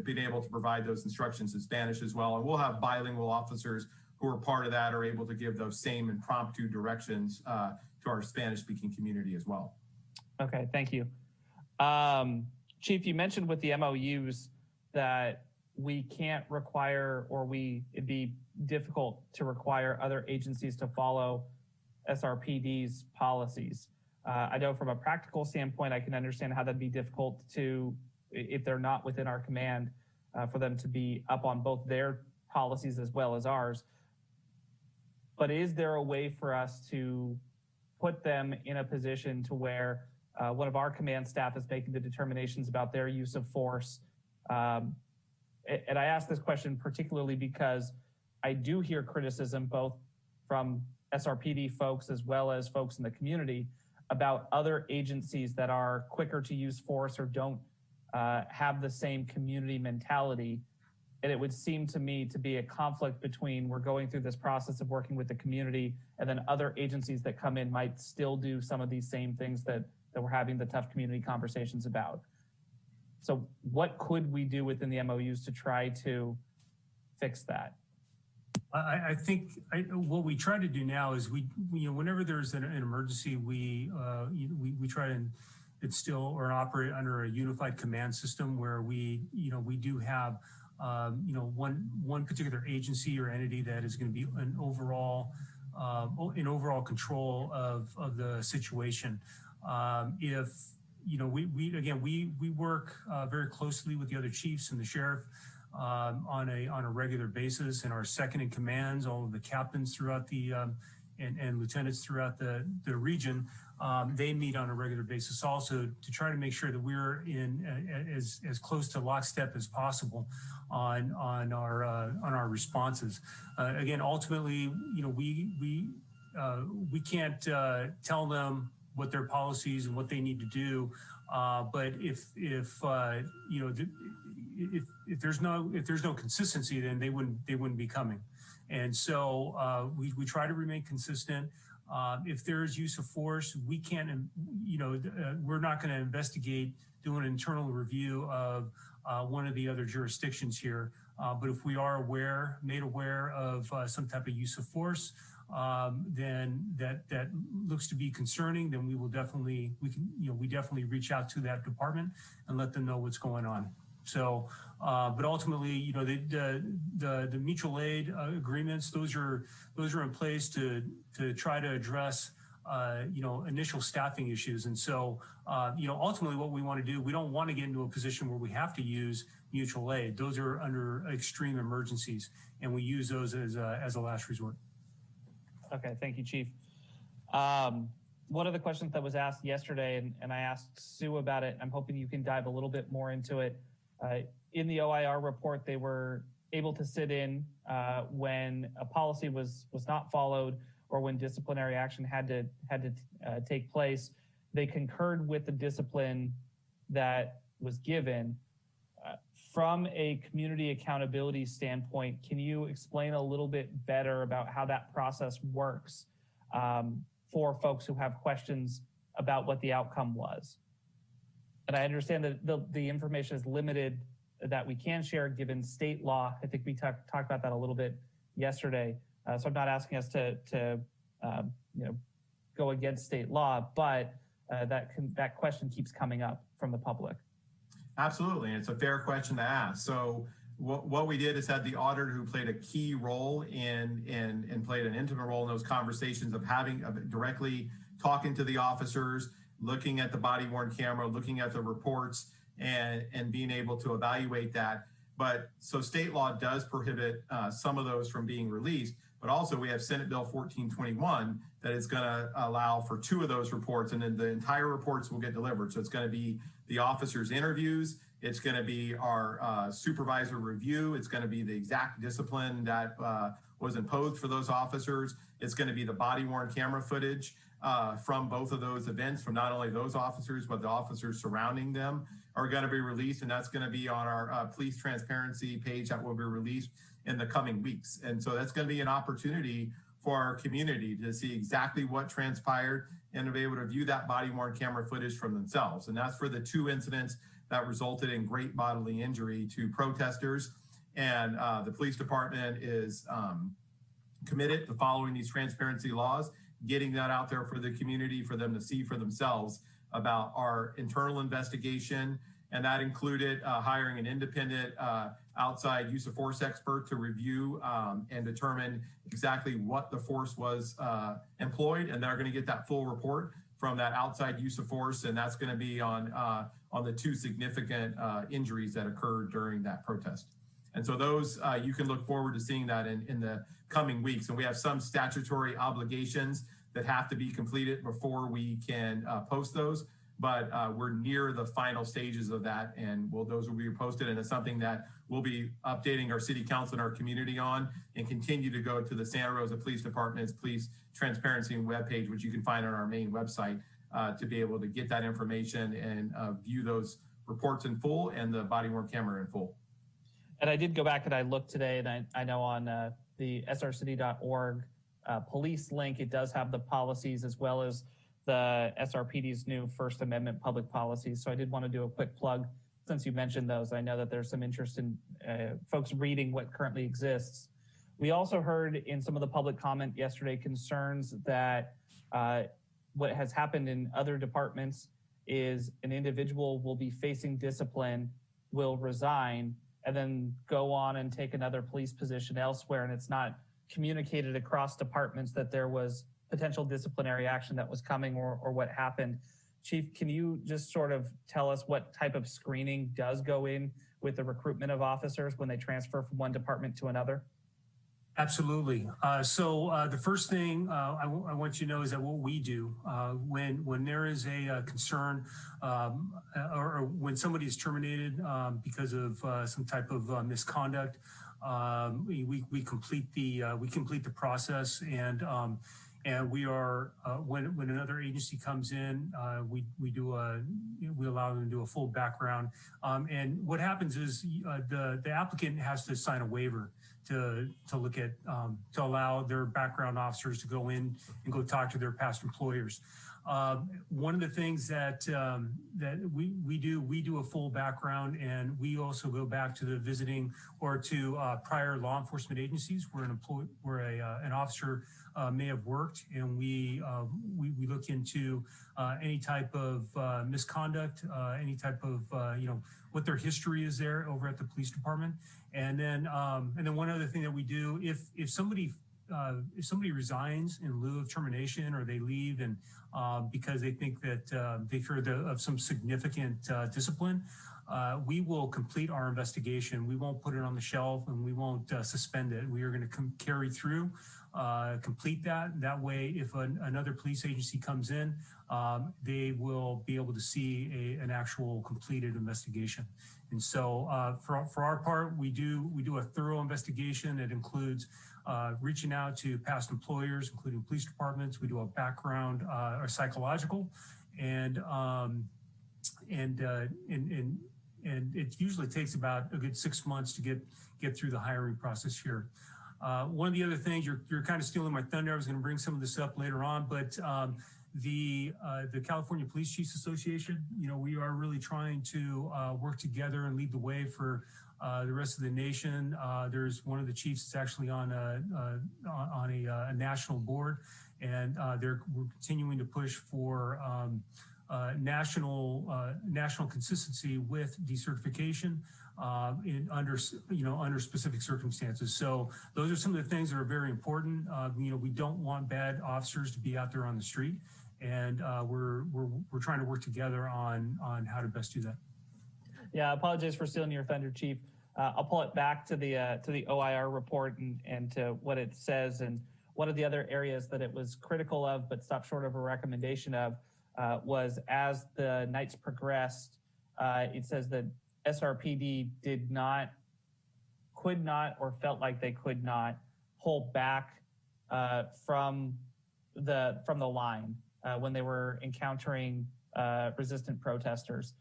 being able to provide those instructions in Spanish as well. And we'll have bilingual officers who are part of that, are able to give those same impromptu directions to our Spanish-speaking community as well. Okay, thank you. Chief, you mentioned with the MOUs that we can't require, or it'd be difficult to require other agencies to follow SRPD's policies. I know from a practical standpoint, I can understand how that'd be difficult to, if they're not within our command, for them to be up on both their policies as well as ours. But is there a way for us to put them in a position to where one of our command staff is making the determinations about their use of force? And I ask this question particularly because I do hear criticism both from SRPD folks as well as folks in the community about other agencies that are quicker to use force or don't have the same community mentality. And it would seem to me to be a conflict between we're going through this process of working with the community, and then other agencies that come in might still do some of these same things that we're having the tough community conversations about. So what could we do within the MOUs to try to fix that? I think what we try to do now is we whenever there's an emergency, we try to instill or operate under a unified command system where we do have one particular agency or entity that is going to be in overall control of the situation. We work very closely with the other chiefs and the sheriff on a regular basis, and our second in commands, all of the captains throughout the and lieutenants throughout the region. They meet on a regular basis also to try to make sure that we're in as close to lockstep as possible on our responses. Again, ultimately, we can't tell them what their policies and what they need to do, but if there's no consistency, then they wouldn't be coming. And so we try to remain consistent. If there is use of force, we can't, we're not going to investigate, do an internal review of one of the other jurisdictions here. But if we are made aware of some type of use of force, then that looks to be concerning, then we definitely reach out to that department and let them know what's going on. So, but ultimately, the mutual aid agreements, those are in place to try to address, initial staffing issues. And so, ultimately what we want to do, we don't want to get into a position where we have to use mutual aid. Those are under extreme emergencies, and we use those as a last resort. Okay, thank you, Chief. One of the questions that was asked yesterday, and I asked Sue about it, I'm hoping you can dive a little bit more into it. In the OIR report, they were able to sit in when a policy was not followed or when disciplinary action had to take place. They concurred with the discipline that was given. From a community accountability standpoint, can you explain a little bit better about how that process works for folks who have questions about what the outcome was? And I understand that the information is limited that we can share given state law. I think we talked about that a little bit yesterday. So I'm not asking us to go against state law, but that question keeps coming up from the public. Absolutely, and it's a fair question to ask. So what we did is had the auditor who played a key role and played an intimate role in those conversations of directly talking to the officers, looking at the body-worn camera, looking at the reports, and being able to evaluate that. But so state law does prohibit some of those from being released, but also we have Senate Bill 1421 that is going to allow for 2 of those reports, and then the entire reports will get delivered. So it's going to be the officers' interviews, it's going to be our supervisor review, it's going to be the exact discipline that was imposed for those officers, it's going to be the body-worn camera footage from both of those events, from not only those officers, but the officers surrounding them are going to be released. And that's going to be on our police transparency page that will be released in the coming weeks. And so that's going to be an opportunity for our community to see exactly what transpired and to be able to view that body-worn camera footage from themselves. And that's for the 2 incidents that resulted in great bodily injury to protesters. And the police department is committed to following these transparency laws, getting that out there for the community, for them to see for themselves about our internal investigation. And that included hiring an independent outside use of force expert to review and determine exactly what the force was employed. And they're going to get that full report from that outside use of force. And that's going to be on the 2 significant injuries that occurred during that protest. And so those, you can look forward to seeing that in the coming weeks. And we have some statutory obligations that have to be completed before we can post those. But we're near the final stages of that, and those will be posted. And it's something that we'll be updating our city council and our community on, and continue to go to the Santa Rosa Police Department's Police Transparency webpage, which you can find on our main website, to be able to get that information and view those reports in full and the body-worn camera in full. And I did go back and I looked today, and I know on the srcity.org police link, it does have the policies as well as the SRPD's new First Amendment public policies. So I did want to do a quick plug since you mentioned those. I know that there's some interest in folks reading what currently exists. We also heard in some of the public comment yesterday concerns that what has happened in other departments is an individual will be facing discipline, will resign, and then go on and take another police position elsewhere. And it's not communicated across departments that there was potential disciplinary action that was coming or what happened. Chief, can you just sort of tell us what type of screening does go in with the recruitment of officers when they transfer from one department to another? Absolutely. So the first thing I want you to know is that what we do when there is a concern or when somebody is terminated because of some type of misconduct, we complete the process, and we are when another agency comes in, we allow them to do a full background. And what happens is the applicant has to sign a waiver to look at to allow their background officers to go in and go talk to their past employers. One of the things that we do a full background, and we also go back to the visiting or to prior law enforcement agencies where an officer may have worked, and we look into any type of misconduct, any type of what their history is there over at the police department, and then one other thing that we do, if somebody resigns in lieu of termination, or they leave and because they think that they fear of some significant discipline, we will complete our investigation. We won't put it on the shelf, and we won't suspend it. We are going to carry through, complete that. That way, if another police agency comes in, they will be able to see an actual completed investigation. And so for our part, we do a thorough investigation that includes reaching out to past employers, including police departments. We do a background or psychological, and it usually takes about a good 6 months to get through the hiring process here. One of the other things, you're kind of stealing my thunder. I was going to bring some of this up later on, but the California Police Chiefs Association, we are really trying to work together and lead the way for the rest of the nation. There's one of the chiefs that's actually on a national board, and we're continuing to push for national consistency with decertification under specific circumstances. So those are some of the things that are very important. We don't want bad officers to be out there on the street, and we're trying to work together on how to best do that. Yeah, I apologize for stealing your thunder, Chief. I'll pull it back to the OIR report and to what it says. And one of the other areas that it was critical of, but stopped short of a recommendation of, was as the nights progressed, it says that SRPD could not, or felt like they could not pull back from the line when they were encountering resistant protesters.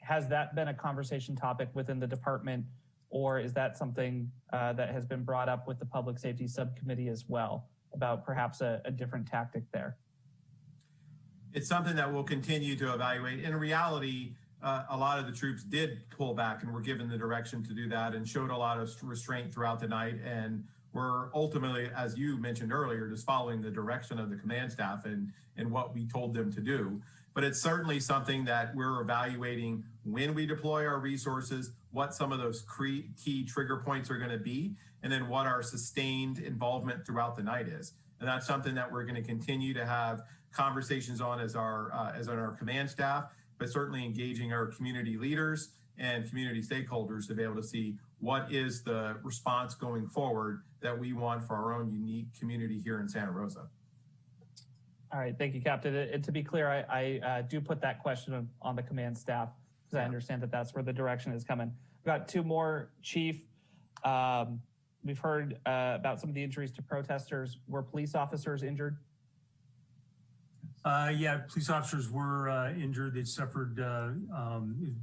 Has that been a conversation topic within the department, or is that something that has been brought up with the Public Safety Subcommittee as well about perhaps a different tactic there? It's something that we'll continue to evaluate. In reality, a lot of the troops did pull back and were given the direction to do that and showed a lot of restraint throughout the night, and were ultimately, as you mentioned earlier, just following the direction of the command staff and what we told them to do. But it's certainly something that we're evaluating when we deploy our resources, what some of those key trigger points are going to be, and then what our sustained involvement throughout the night is. And that's something that we're going to continue to have conversations on as our command staff, but certainly engaging our community leaders and community stakeholders to be able to see what is the response going forward that we want for our own unique community here in Santa Rosa. All right, thank you, Captain. And to be clear, I do put that question on the command staff because I understand that that's where the direction is coming. We've got two more, Chief. We've heard about some of the injuries to protesters. Were police officers injured? Yeah, police officers were injured. They suffered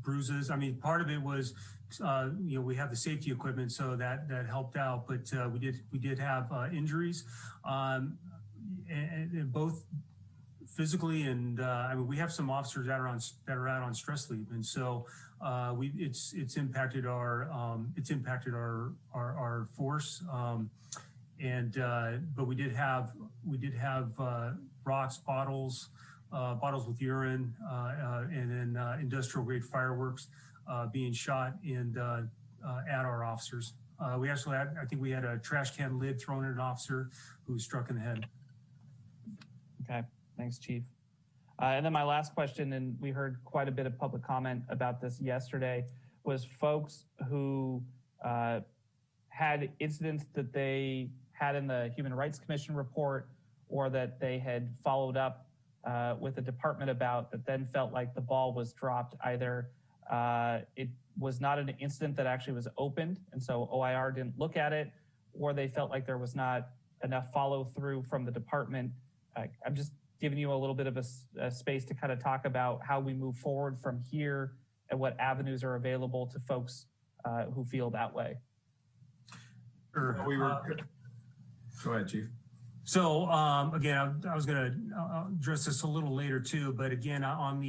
bruises. I mean, part of it was, we have the safety equipment, so that helped out. But we did have injuries, and both physically and I mean, we have some officers that are out on stress leave, and so it's impacted our force. But we did have rocks, bottles with urine, and then industrial grade fireworks being shot and at our officers. We actually had, I think we had a trash can lid thrown at an officer who was struck in the head. Okay, thanks, Chief. And then my last question, and we heard quite a bit of public comment about this yesterday, was folks who had incidents that they had in the Human Rights Commission report, or that they had followed up with the department about, that then felt like the ball was dropped. Either it was not an incident that actually was opened, and so OIR didn't look at it, or they felt like there was not enough follow through from the department. I'm just giving you a little bit of a space to kind of talk about how we move forward from here and what avenues are available to folks who feel that way. Sure. Go ahead, Chief. So again, I was going to address this a little later too, but again, on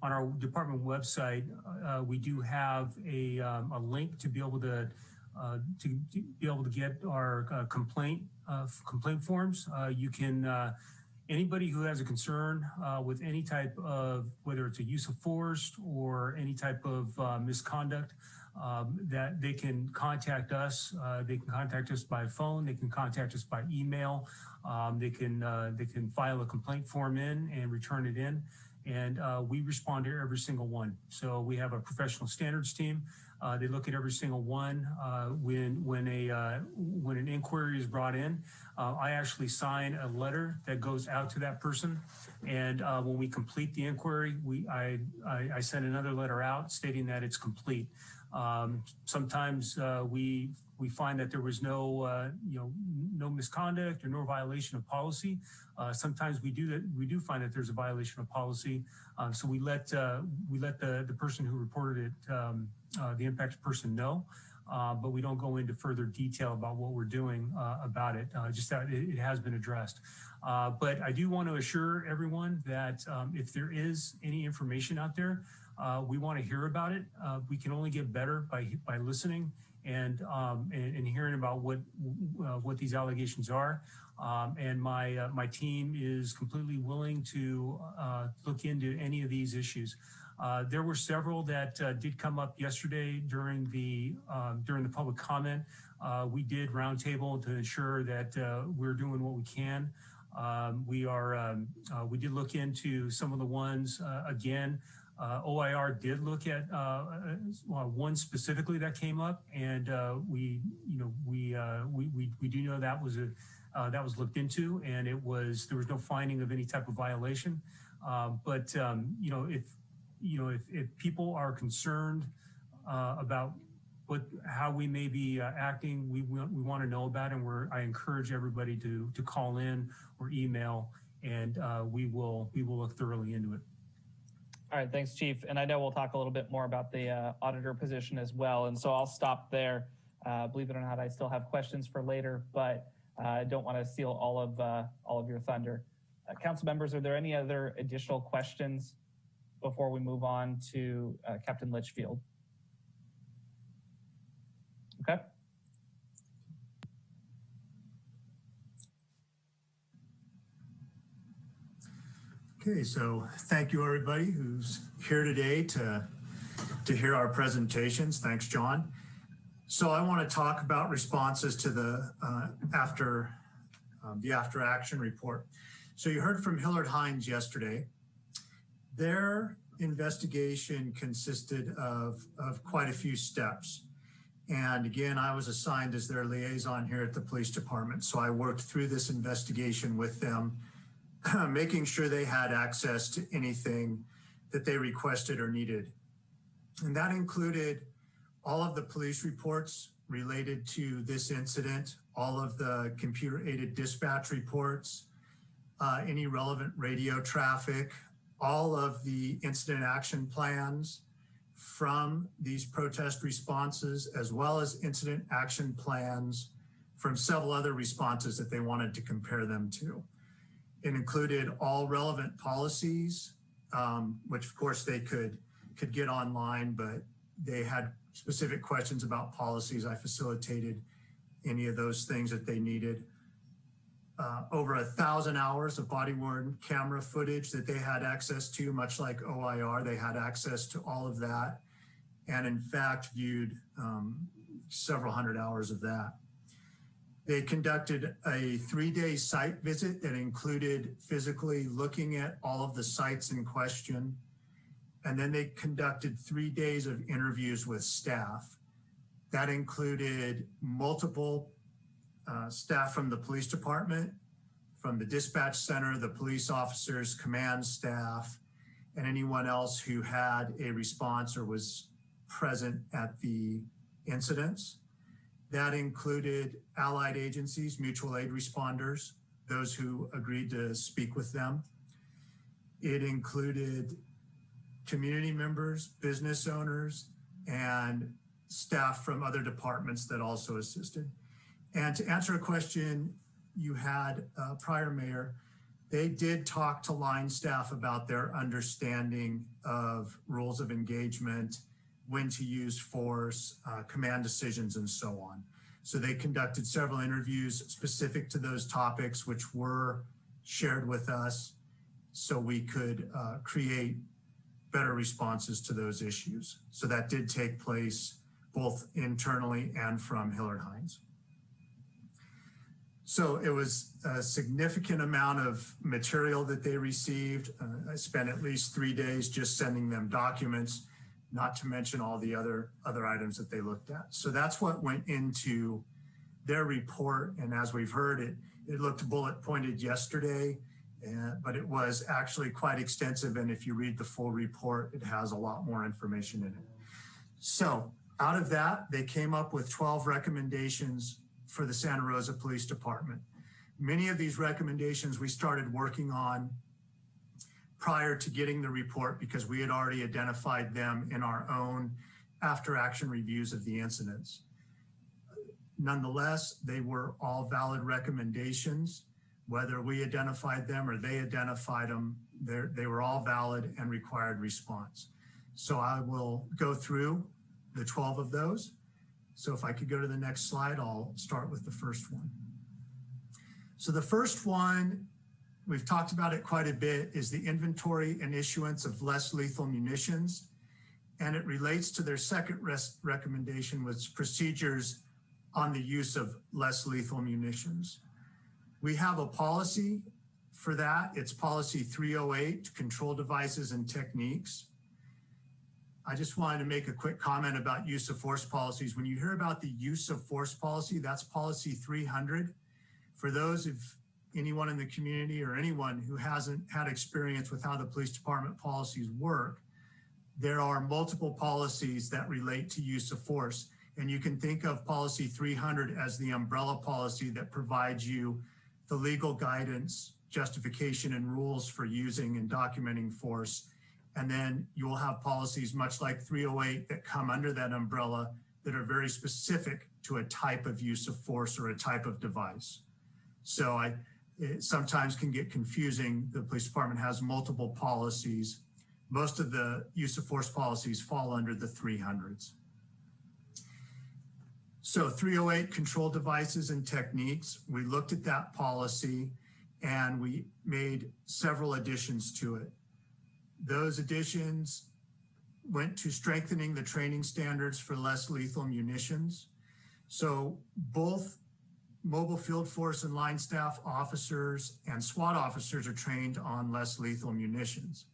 our department website, we do have a link to be able to get our complaint forms. You can anybody who has a concern with any type of, whether it's a use of force or any type of misconduct, that they can contact us. They can contact us by phone. They can contact us by email. They can file a complaint form in and return it in, and we respond to every single one. So we have a professional standards team. They look at every single one. When an inquiry is brought in, I actually sign a letter that goes out to that person, and when we complete the inquiry, I send another letter out stating that it's complete. Sometimes we find that there was no misconduct or no violation of policy. Sometimes we do find that there's a violation of policy. So we let the person who reported it, the impacted person, know. But we don't go into further detail about what we're doing about it, just that it has been addressed. But I do want to assure everyone that if there is any information out there, we want to hear about it. We can only get better by listening and hearing about what these allegations are. And my team is completely willing to look into any of these issues. There were several that did come up yesterday during the public comment. We did roundtable to ensure that we're doing what we can. We did look into some of the ones again. OIR did look at one specifically that came up, and we do know that was looked into, and there was no finding of any type of violation. But if people are concerned about how we may be acting, we want to know about it, and I encourage everybody to call in or email, and we will look thoroughly into it. All right, thanks, Chief. And I know we'll talk a little bit more about the auditor position as well, and so I'll stop there. Believe it or not, I still have questions for later, but I don't want to steal all of your thunder. Council members, are there any other additional questions before we move on to Captain Litchfield? Okay. Okay, so thank you everybody who's here today to hear our presentations. Thanks, John. So I want to talk about responses to the after action report. So you heard from Hillard Hines yesterday. Their investigation consisted of quite a few steps. And again, I was assigned as their liaison here at the police department. So I worked through this investigation with them, making sure they had access to anything that they requested or needed. And that included all of the police reports related to this incident, all of the computer-aided dispatch reports, any relevant radio traffic, all of the incident action plans from these protest responses, as well as incident action plans from several other responses that they wanted to compare them to. It included all relevant policies, which of course they could get online, but they had specific questions about policies. I facilitated any of those things that they needed. Over 1,000 hours of body-worn camera footage that they had access to, much like OIR, they had access to all of that, and in fact viewed several hundred hours of that. They conducted a 3-day site visit that included physically looking at all of the sites in question. And then they conducted 3 days of interviews with staff. That included multiple staff from the police department, from the dispatch center, the police officers, command staff, and anyone else who had a response or was present at the incidents. That included allied agencies, mutual aid responders, those who agreed to speak with them. It included community members, business owners, and staff from other departments that also assisted. And to answer a question you had, prior Mayor, they did talk to line staff about their understanding of rules of engagement, when to use force, command decisions, and so on. So they conducted several interviews specific to those topics, which were shared with us so we could create better responses to those issues. So that did take place both internally and from Hillard Hines. So it was a significant amount of material that they received. I spent at least 3 days just sending them documents, not to mention all the other items that they looked at. So that's what went into their report. And as we've heard, it looked bullet pointed yesterday, but it was actually quite extensive. And if you read the full report, it has a lot more information in it. So out of that, they came up with 12 recommendations for the Santa Rosa Police Department. Many of these recommendations we started working on prior to getting the report because we had already identified them in our own after action reviews of the incidents. Nonetheless, they were all valid recommendations. Whether we identified them or they identified them, they were all valid and required response. So I will go through the 12 of those. So if I could go to the next slide, I'll start with the first one. So the first one, we've talked about it quite a bit, is the inventory and issuance of less lethal munitions. And it relates to their second recommendation, was procedures on the use of less lethal munitions. We have a policy for that. It's policy 308, control devices and techniques. I just wanted to make a quick comment about use of force policies. When you hear about the use of force policy, that's policy 300. For those of anyone in the community or anyone who hasn't had experience with how the police department policies work, there are multiple policies that relate to use of force. And you can think of policy 300 as the umbrella policy that provides you the legal guidance, justification, and rules for using and documenting force. And then you will have policies much like 308 that come under that umbrella that are very specific to a type of use of force or a type of device. So it sometimes can get confusing. The police department has multiple policies. Most of the use of force policies fall under the 300s. So 308, control devices and techniques. We looked at that policy and we made several additions to it. Those additions went to strengthening the training standards for less lethal munitions. So both mobile field force and line staff officers and SWAT officers are trained on less lethal munitions.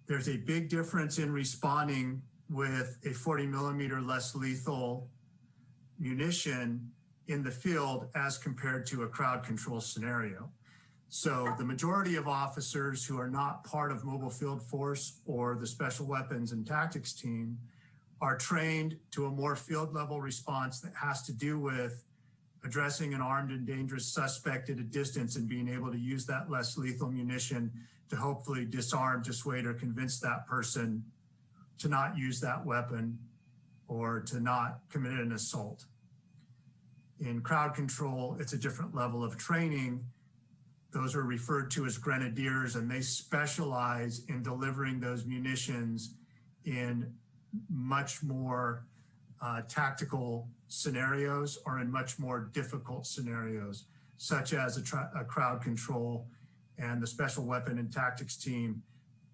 There's a big difference in responding with a 40 millimeter less lethal munition in the field as compared to a crowd control scenario. So the majority of officers who are not part of mobile field force or the special weapons and tactics team are trained to a more field level response that has to do with addressing an armed and dangerous suspect at a distance and being able to use that less lethal munition to hopefully disarm, dissuade, or convince that person to not use that weapon or to not commit an assault. In crowd control, it's a different level of training. Those are referred to as grenadiers, and they specialize in delivering those munitions in much more tactical scenarios or in much more difficult scenarios, such as a crowd control. And the special weapon and tactics team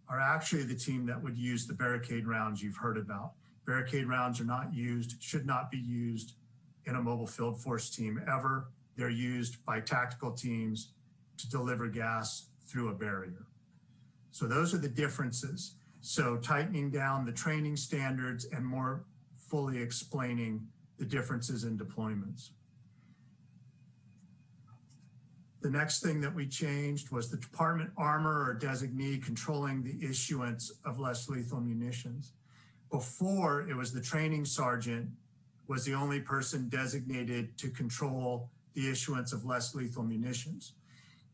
are actually the team that would use the barricade rounds you've heard about. Barricade rounds are not used, should not be used in a mobile field force team ever. They're used by tactical teams to deliver gas through a barrier. So those are the differences. So tightening down the training standards and more fully explaining the differences in deployments. The next thing that we changed was the department armor or designee controlling the issuance of less lethal munitions. Before, it was the training sergeant was the only person designated to control the issuance of less lethal munitions.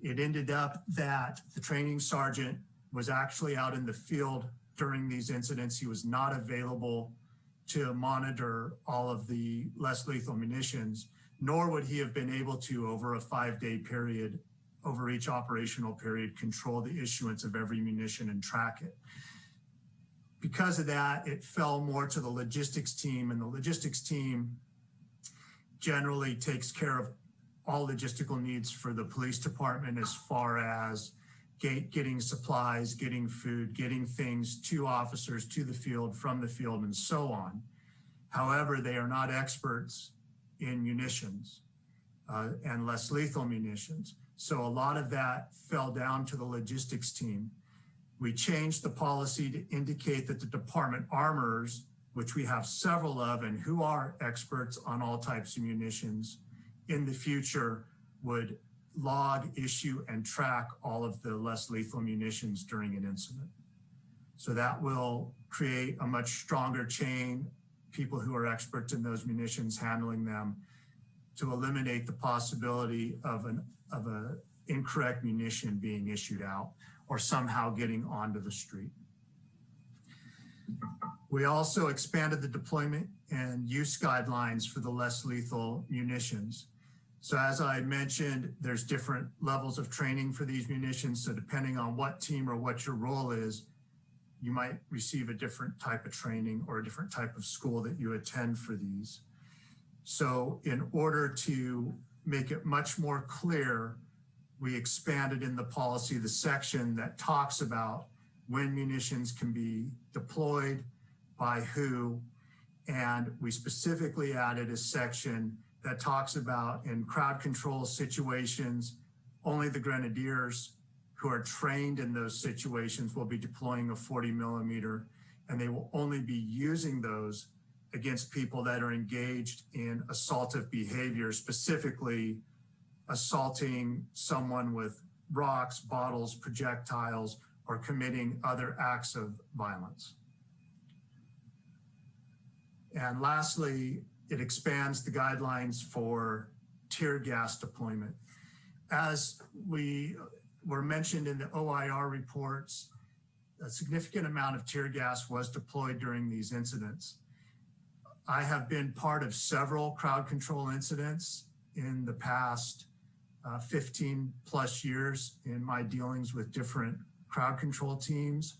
It ended up that the training sergeant was actually out in the field during these incidents. He was not available to monitor all of the less lethal munitions, nor would he have been able to, over a 5-day period, over each operational period, control the issuance of every munition and track it. Because of that, it fell more to the logistics team, and the logistics team generally takes care of all logistical needs for the police department as far as getting supplies, getting food, getting things to officers, to the field, from the field, and so on. However, they are not experts in munitions and less lethal munitions. So a lot of that fell down to the logistics team. We changed the policy to indicate that the department armorers, which we have several of and who are experts on all types of munitions, in the future would log, issue, and track all of the less lethal munitions during an incident. So that will create a much stronger chain, people who are experts in those munitions handling them, to eliminate the possibility of an incorrect munition being issued out or somehow getting onto the street. We also expanded the deployment and use guidelines for the less lethal munitions. So as I mentioned, there's different levels of training for these munitions. So depending on what team or what your role is, you might receive a different type of training or a different type of school that you attend for these. So in order to make it much more clear, we expanded in the policy the section that talks about when munitions can be deployed, by who, and we specifically added a section that talks about in crowd control situations, only the grenadiers who are trained in those situations will be deploying a 40 millimeter. and they will only be using those against people that are engaged in assaultive behavior, specifically assaulting someone with rocks, bottles, projectiles, or committing other acts of violence. And lastly, it expands the guidelines for tear gas deployment. As we were mentioned in the OIR reports, a significant amount of tear gas was deployed during these incidents. I have been part of several crowd control incidents in the past 15 plus years in my dealings with different crowd control teams.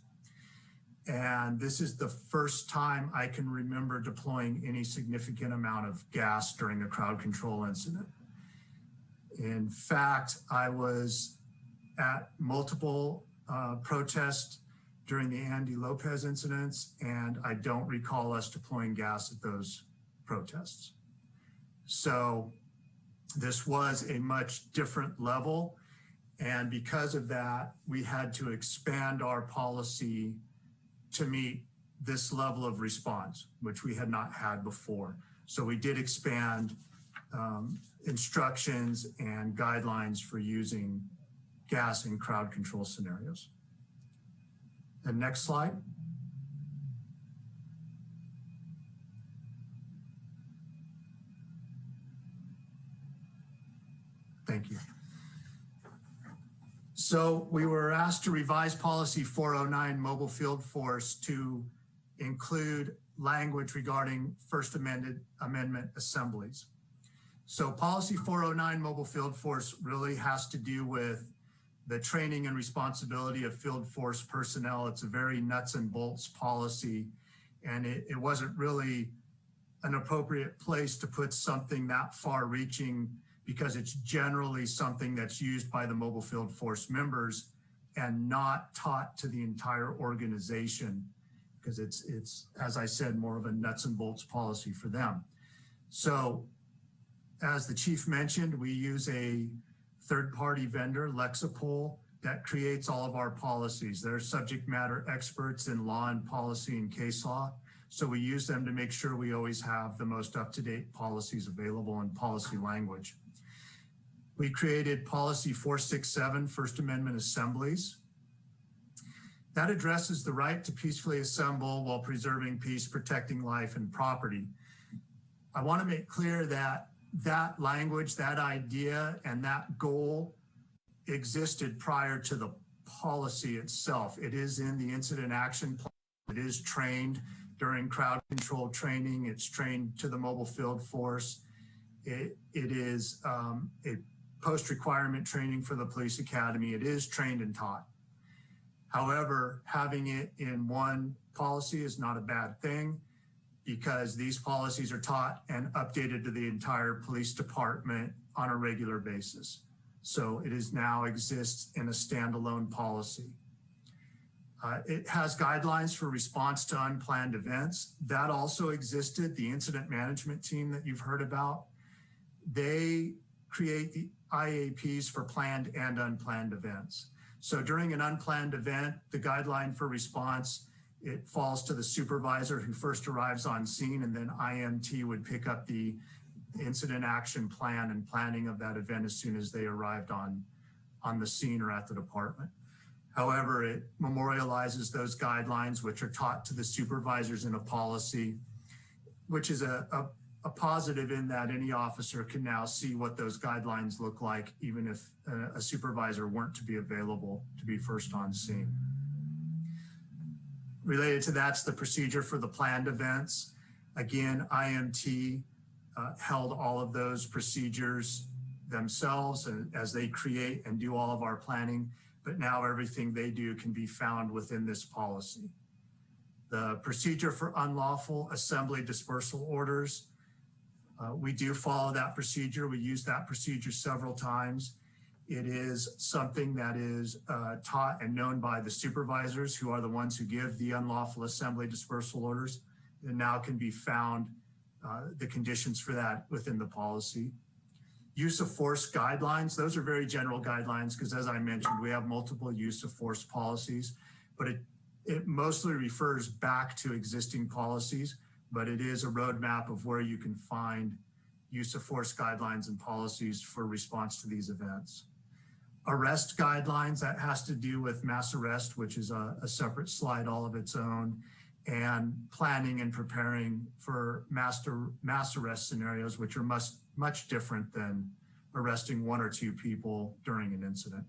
And this is the first time I can remember deploying any significant amount of gas during a crowd control incident. In fact, I was at multiple protests during the Andy Lopez incidents, and I don't recall us deploying gas at those protests. So this was a much different level. And because of that, we had to expand our policy to meet this level of response, which we had not had before. So we did expand instructions and guidelines for using gas in crowd control scenarios. And next slide. Thank you. So we were asked to revise policy 409 mobile field force to include language regarding First Amendment assemblies. So policy 409 mobile field force really has to do with the training and responsibility of field force personnel. It's a very nuts and bolts policy, and it wasn't really an appropriate place to put something that far reaching, because it's generally something that's used by the mobile field force members and not taught to the entire organization, because it's, as I said, more of a nuts and bolts policy for them. So as the chief mentioned, we use a third-party vendor, Lexipol, that creates all of our policies. They're subject matter experts in law and policy and case law. So we use them to make sure we always have the most up-to-date policies available in policy language. We created policy 467, First Amendment assemblies. That addresses the right to peacefully assemble while preserving peace, protecting life and property. I want to make clear that that language, that idea, and that goal existed prior to the policy itself. It is in the incident action plan. It is trained during crowd control training. It's trained to the mobile field force. It is a post-requirement training for the police academy. It is trained and taught. However, having it in one policy is not a bad thing, because these policies are taught and updated to the entire police department on a regular basis. So it is now exists in a standalone policy. It has guidelines for response to unplanned events. That also existed. The incident management team that you've heard about, they create the IAPs for planned and unplanned events. So during an unplanned event, the guideline for response, it falls to the supervisor who first arrives on scene, and then IMT would pick up the incident action plan and planning of that event as soon as they arrived on the scene or at the department. However, it memorializes those guidelines, which are taught to the supervisors in a policy, which is a positive in that any officer can now see what those guidelines look like, even if a supervisor weren't to be available to be first on scene. Related to that's the procedure for the planned events. Again, IMT held all of those procedures themselves as they create and do all of our planning, but now everything they do can be found within this policy. The procedure for unlawful assembly dispersal orders, we do follow that procedure. We use that procedure several times. It is something that is taught and known by the supervisors, who are the ones who give the unlawful assembly dispersal orders, and now can be found the conditions for that within the policy. Use of force guidelines, those are very general guidelines, because as I mentioned, we have multiple use of force policies, but it mostly refers back to existing policies, but it is a roadmap of where you can find use of force guidelines and policies for response to these events. Arrest guidelines, that has to do with mass arrest, which is a separate slide all of its own, and planning and preparing for mass arrest scenarios, which are much different than arresting 1 or 2 people during an incident.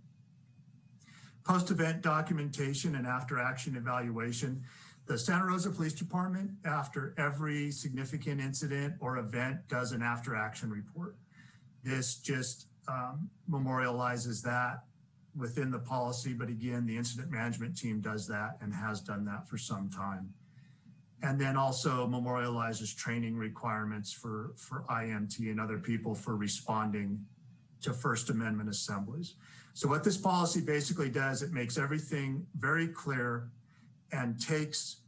Post-event documentation and after-action evaluation. The Santa Rosa Police Department, after every significant incident or event, does an after-action report. This just memorializes that within the policy, but again, the incident management team does that and has done that for some time. And then also memorializes training requirements for IMT and other people for responding to First Amendment assemblies. So what this policy basically does, it makes everything very clear and takes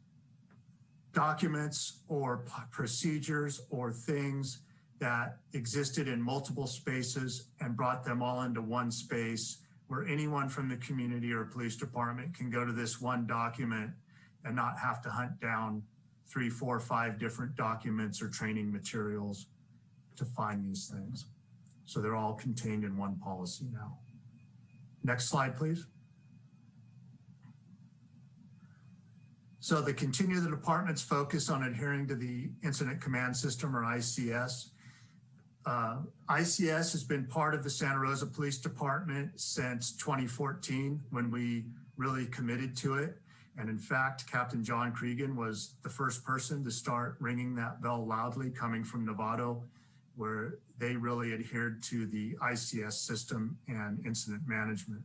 documents or procedures or things that existed in multiple spaces and brought them all into one space where anyone from the community or police department can go to this one document and not have to hunt down 3, 4, 5 different documents or training materials to find these things. So they're all contained in one policy now. Next slide, please. So to continue the department's focus on adhering to the Incident Command System, or ICS. ICS has been part of the Santa Rosa Police Department since 2014 when we really committed to it. And in fact, Captain John Cregan was the first person to start ringing that bell loudly coming from Novato, where they really adhered to the ICS system and incident management.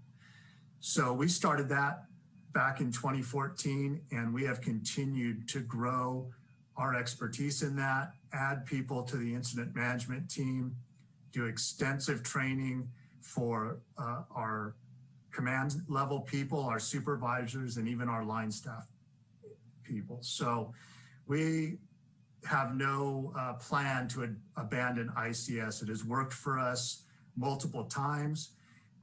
So we started that back in 2014, and we have continued to grow our expertise in that, add people to the incident management team, do extensive training for our command level people, our supervisors, and even our line staff people. So we have no plan to abandon ICS. It has worked for us multiple times.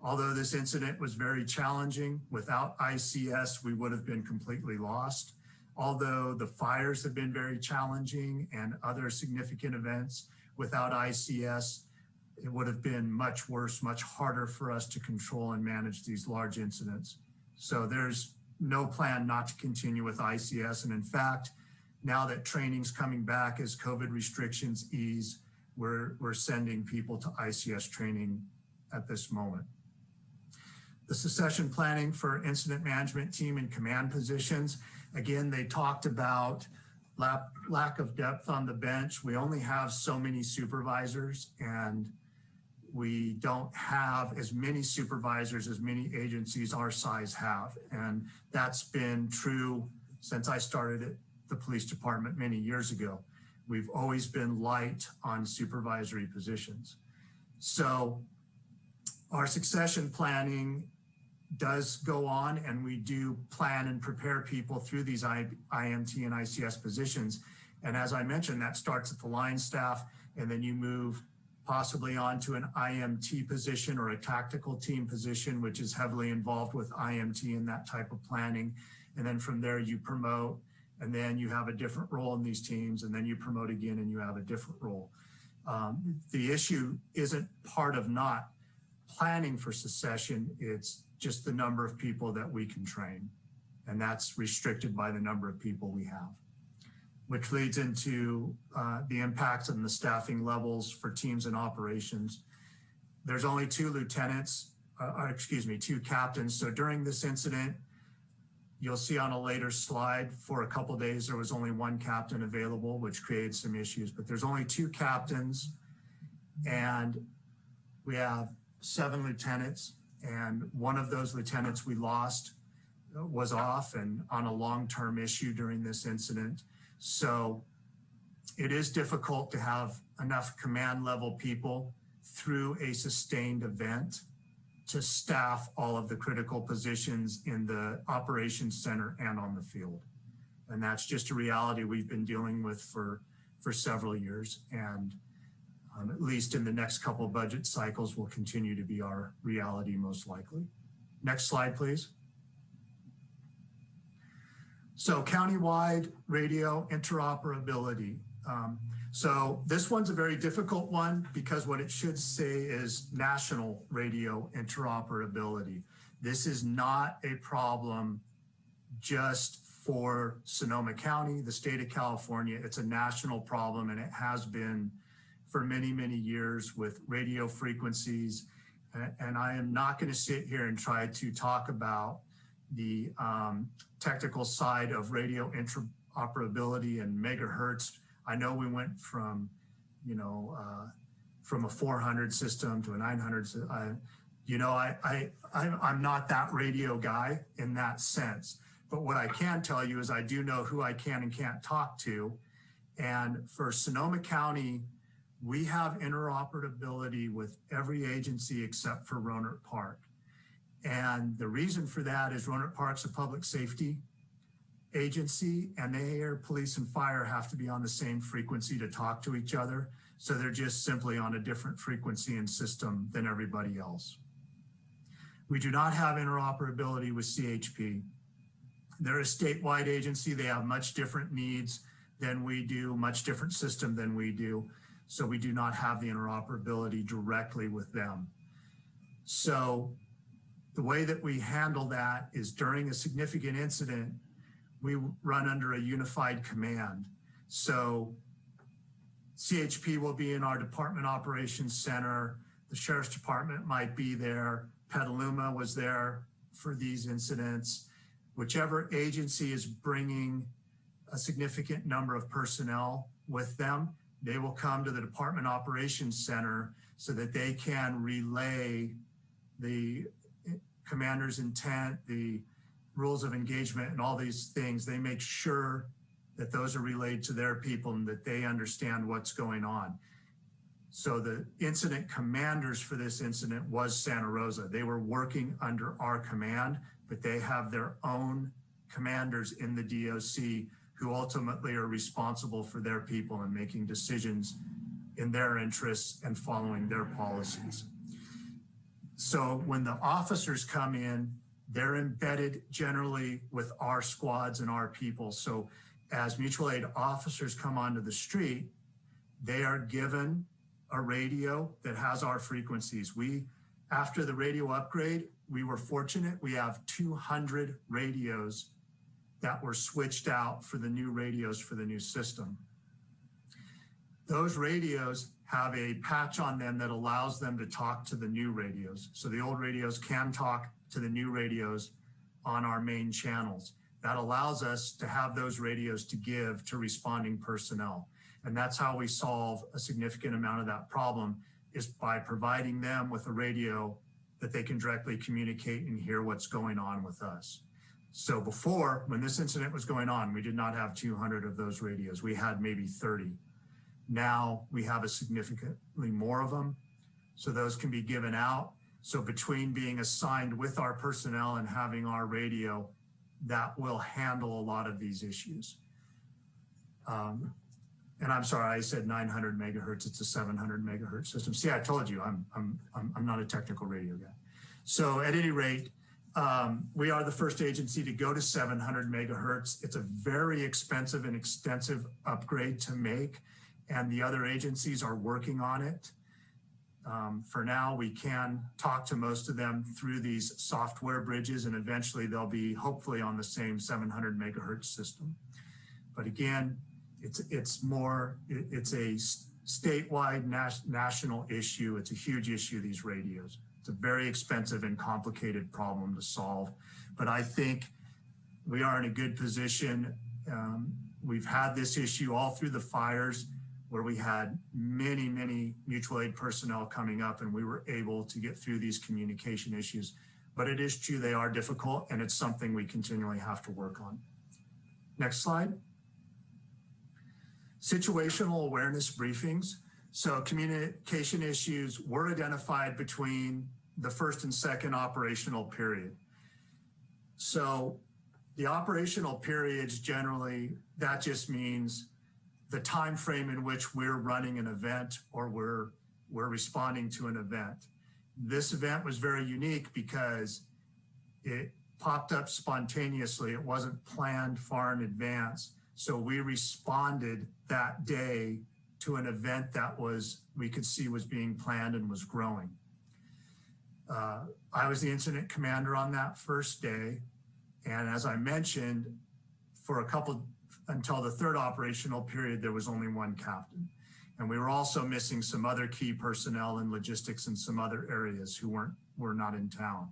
Although this incident was very challenging, without ICS, we would have been completely lost. Although the fires have been very challenging and other significant events, without ICS, it would have been much worse, much harder for us to control and manage these large incidents. So there's no plan not to continue with ICS. And in fact, now that training's coming back as COVID restrictions ease, we're sending people to ICS training at this moment. The succession planning for incident management team and command positions. Again, they talked about lack of depth on the bench. We only have so many supervisors, and we don't have as many supervisors as many agencies our size have. And that's been true since I started at the police department many years ago. We've always been light on supervisory positions. So our succession planning does go on, and we do plan and prepare people through these IMT and ICS positions. And as I mentioned, that starts at the line staff, and then you move possibly onto an IMT position or a tactical team position, which is heavily involved with IMT and that type of planning. And then from there you promote, and then you have a different role in these teams, and then you promote again and you have a different role. The issue isn't part of not planning for succession, it's just the number of people that we can train. And that's restricted by the number of people we have, which leads into the impacts on the staffing levels for teams and operations. There's only 2 lieutenants, 2 captains. So during this incident, you'll see on a later slide, for a couple of days, there was only 1 captain available, which created some issues, but there's only 2 captains, and we have 7 lieutenants. And one of those lieutenants we lost was off and on a long-term issue during this incident. So it is difficult to have enough command level people through a sustained event to staff all of the critical positions in the operations center and on the field. And that's just a reality we've been dealing with for several years. And at least in the next couple of budget cycles will continue to be our reality most likely. Next slide, please. So countywide radio interoperability. So this one's a very difficult one because what it should say is national radio interoperability. This is not a problem just for Sonoma County, the state of California. It's a national problem, and it has been for many, many years with radio frequencies. And I am not going to sit here and try to talk about the technical side of radio interoperability and megahertz. I know we went from, from a 400 system to a 900. I'm not that radio guy in that sense. But what I can tell you is I do know who I can and can't talk to. And for Sonoma County, we have interoperability with every agency except for Rohnert Park. And the reason for that is Rohnert Park's a public safety agency, and the air, police, and fire have to be on the same frequency to talk to each other. So they're just simply on a different frequency and system than everybody else. We do not have interoperability with CHP. They're a statewide agency. They have much different needs than we do, much different system than we do. So we do not have the interoperability directly with them. So the way that we handle that is during a significant incident, we run under a unified command. So CHP will be in our department operations center. The sheriff's department might be there. Petaluma was there for these incidents. Whichever agency is bringing a significant number of personnel with them, they will come to the department operations center so that they can relay the commander's intent, the rules of engagement, and all these things. They make sure that those are relayed to their people and that they understand what's going on. So the incident commanders for this incident was Santa Rosa. They were working under our command, but they have their own commanders in the DOC who ultimately are responsible for their people and making decisions in their interests and following their policies. So when the officers come in, they're embedded generally with our squads and our people. So as mutual aid officers come onto the street, they are given a radio that has our frequencies. After the radio upgrade, we were fortunate. We have 200 radios that were switched out for the new radios for the new system. Those radios have a patch on them that allows them to talk to the new radios. So the old radios can talk to the new radios on our main channels. That allows us to have those radios to give to responding personnel. And that's how we solve a significant amount of that problem, is by providing them with a radio that they can directly communicate and hear what's going on with us. So before, when this incident was going on, we did not have 200 of those radios. We had maybe 30. Now we have a significantly more of them. So those can be given out. So between being assigned with our personnel and having our radio, that will handle a lot of these issues. And I'm sorry, I said 900 megahertz. It's a 700 megahertz system. See, I told you I'm not a technical radio guy. So at any rate, we are the first agency to go to 700 megahertz. It's a very expensive and extensive upgrade to make, and the other agencies are working on it. For now, we can talk to most of them through these software bridges, and eventually they'll be hopefully on the same 700 megahertz system. But again, it's a statewide national issue. It's a huge issue, these radios. It's a very expensive and complicated problem to solve. But I think we are in a good position. We've had this issue all through the fires, where we had many, many mutual aid personnel coming up, and we were able to get through these communication issues. But it is true, they are difficult, and it's something we continually have to work on. Next slide. Situational awareness briefings. So communication issues were identified between the first and second operational period. So the operational periods generally, that just means the time frame in which we're running an event or we're responding to an event. This event was very unique because popped up spontaneously. It wasn't planned far in advance. So we responded that day to an event that we could see was being planned and was growing. I was the incident commander on that first day. And as I mentioned, until the third operational period, there was only one captain. And we were also missing some other key personnel in logistics and some other areas who were not in town.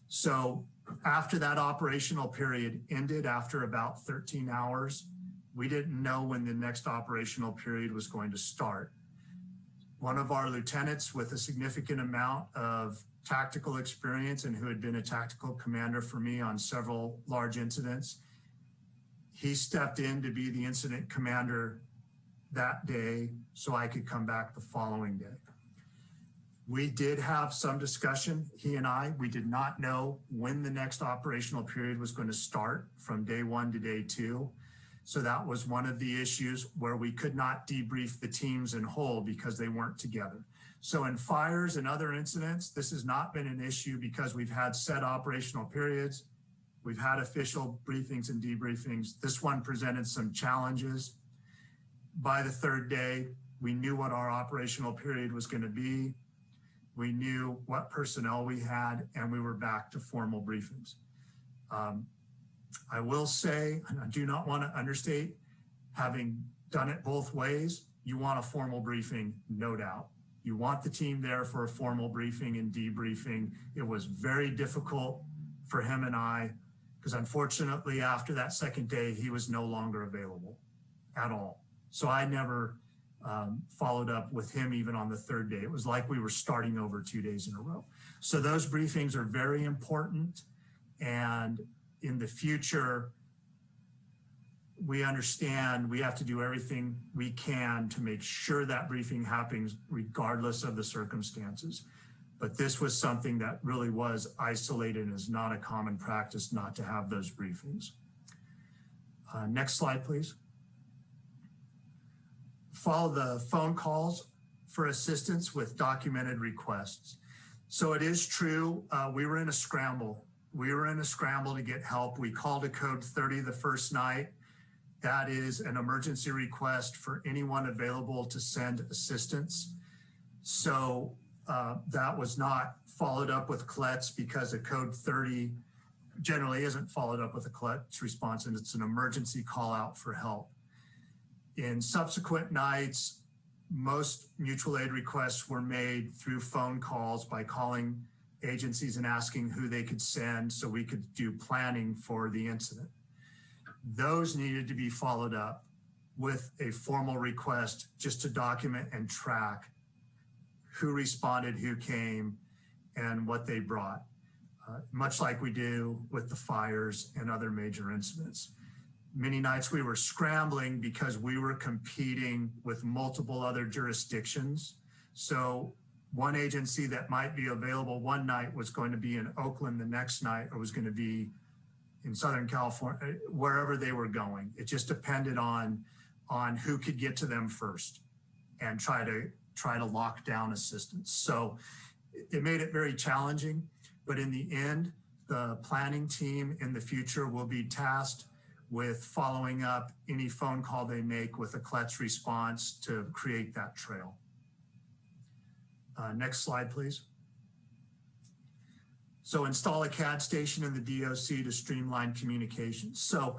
So after that operational period ended, after about 13 hours, we didn't know when the next operational period was going to start. One of our lieutenants with a significant amount of tactical experience and who had been a tactical commander for me on several large incidents, he stepped in to be the incident commander that day so I could come back the following day. We did have some discussion, he and I. We did not know when the next operational period was going to start from day 1 to day 2. So that was one of the issues where we could not debrief the teams in whole because they weren't together. So in fires and other incidents, this has not been an issue because we've had set operational periods. We've had official briefings and debriefings. This one presented some challenges. By the third day, we knew what our operational period was going to be. We knew what personnel we had, and we were back to formal briefings. I will say, and I do not want to understate, having done it both ways, you want a formal briefing, no doubt. You want the team there for a formal briefing and debriefing. It was very difficult for him and I, because unfortunately after that second day, he was no longer available at all. So I never followed up with him even on the third day. It was like we were starting over 2 days in a row. So those briefings are very important. And in the future, we understand we have to do everything we can to make sure that briefing happens regardless of the circumstances. But this was something that really was isolated and is not a common practice not to have those briefings. Next slide, please. Follow the phone calls for assistance with documented requests. So it is true, we were in a scramble. We were in a scramble to get help. We called a code 30 the first night. That is an emergency request for anyone available to send assistance. So that was not followed up with CLETS because a code 30 generally isn't followed up with a CLETS response, and it's an emergency call out for help. In subsequent nights, most mutual aid requests were made through phone calls by calling agencies and asking who they could send so we could do planning for the incident. Those needed to be followed up with a formal request just to document and track who responded, who came, and what they brought, much like we do with the fires and other major incidents. Many nights we were scrambling because we were competing with multiple other jurisdictions. So one agency that might be available one night was going to be in Oakland the next night, or was going to be in Southern California, wherever they were going. It just depended on who could get to them first and try to lock down assistance. So it made it very challenging, but in the end, the planning team in the future will be tasked with following up any phone call they make with a CLETS response to create that trail. Next slide, please. So install a CAD station in the DOC to streamline communications. So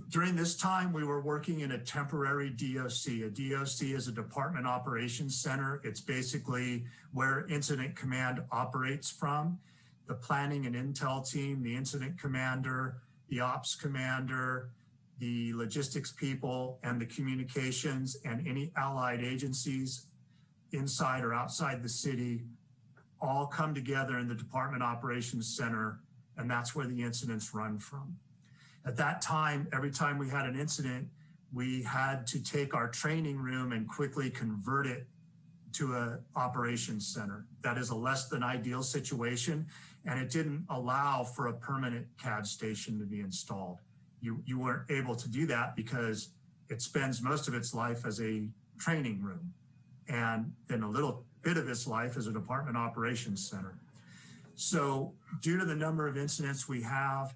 during this time, we were working in a temporary DOC. A DOC is a Department Operations Center. It's basically where Incident Command operates from. The planning and intel team, the incident commander, the ops commander, the logistics people, and the communications and any allied agencies inside or outside the city all come together in the Department Operations Center, and that's where the incidents run from. At that time, every time we had an incident, we had to take our training room and quickly convert it to an operations center. That is a less than ideal situation, and it didn't allow for a permanent CAD station to be installed. You weren't able to do that because it spends most of its life as a training room, and then a little bit of its life as a Department Operations Center. So due to the number of incidents we have,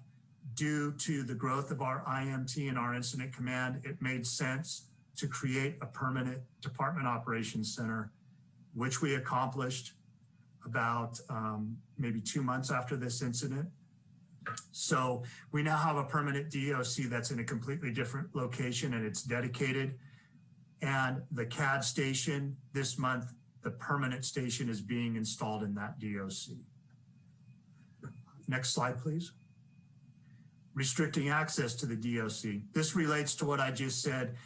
due to the growth of our IMT and our incident command, it made sense to create a permanent department operations center, which we accomplished about maybe 2 months after this incident. So we now have a permanent DOC that's in a completely different location and it's dedicated. And the CAD station this month, the permanent station is being installed in that DOC. Next slide, please. Restricting access to the DOC. This relates to what I just said,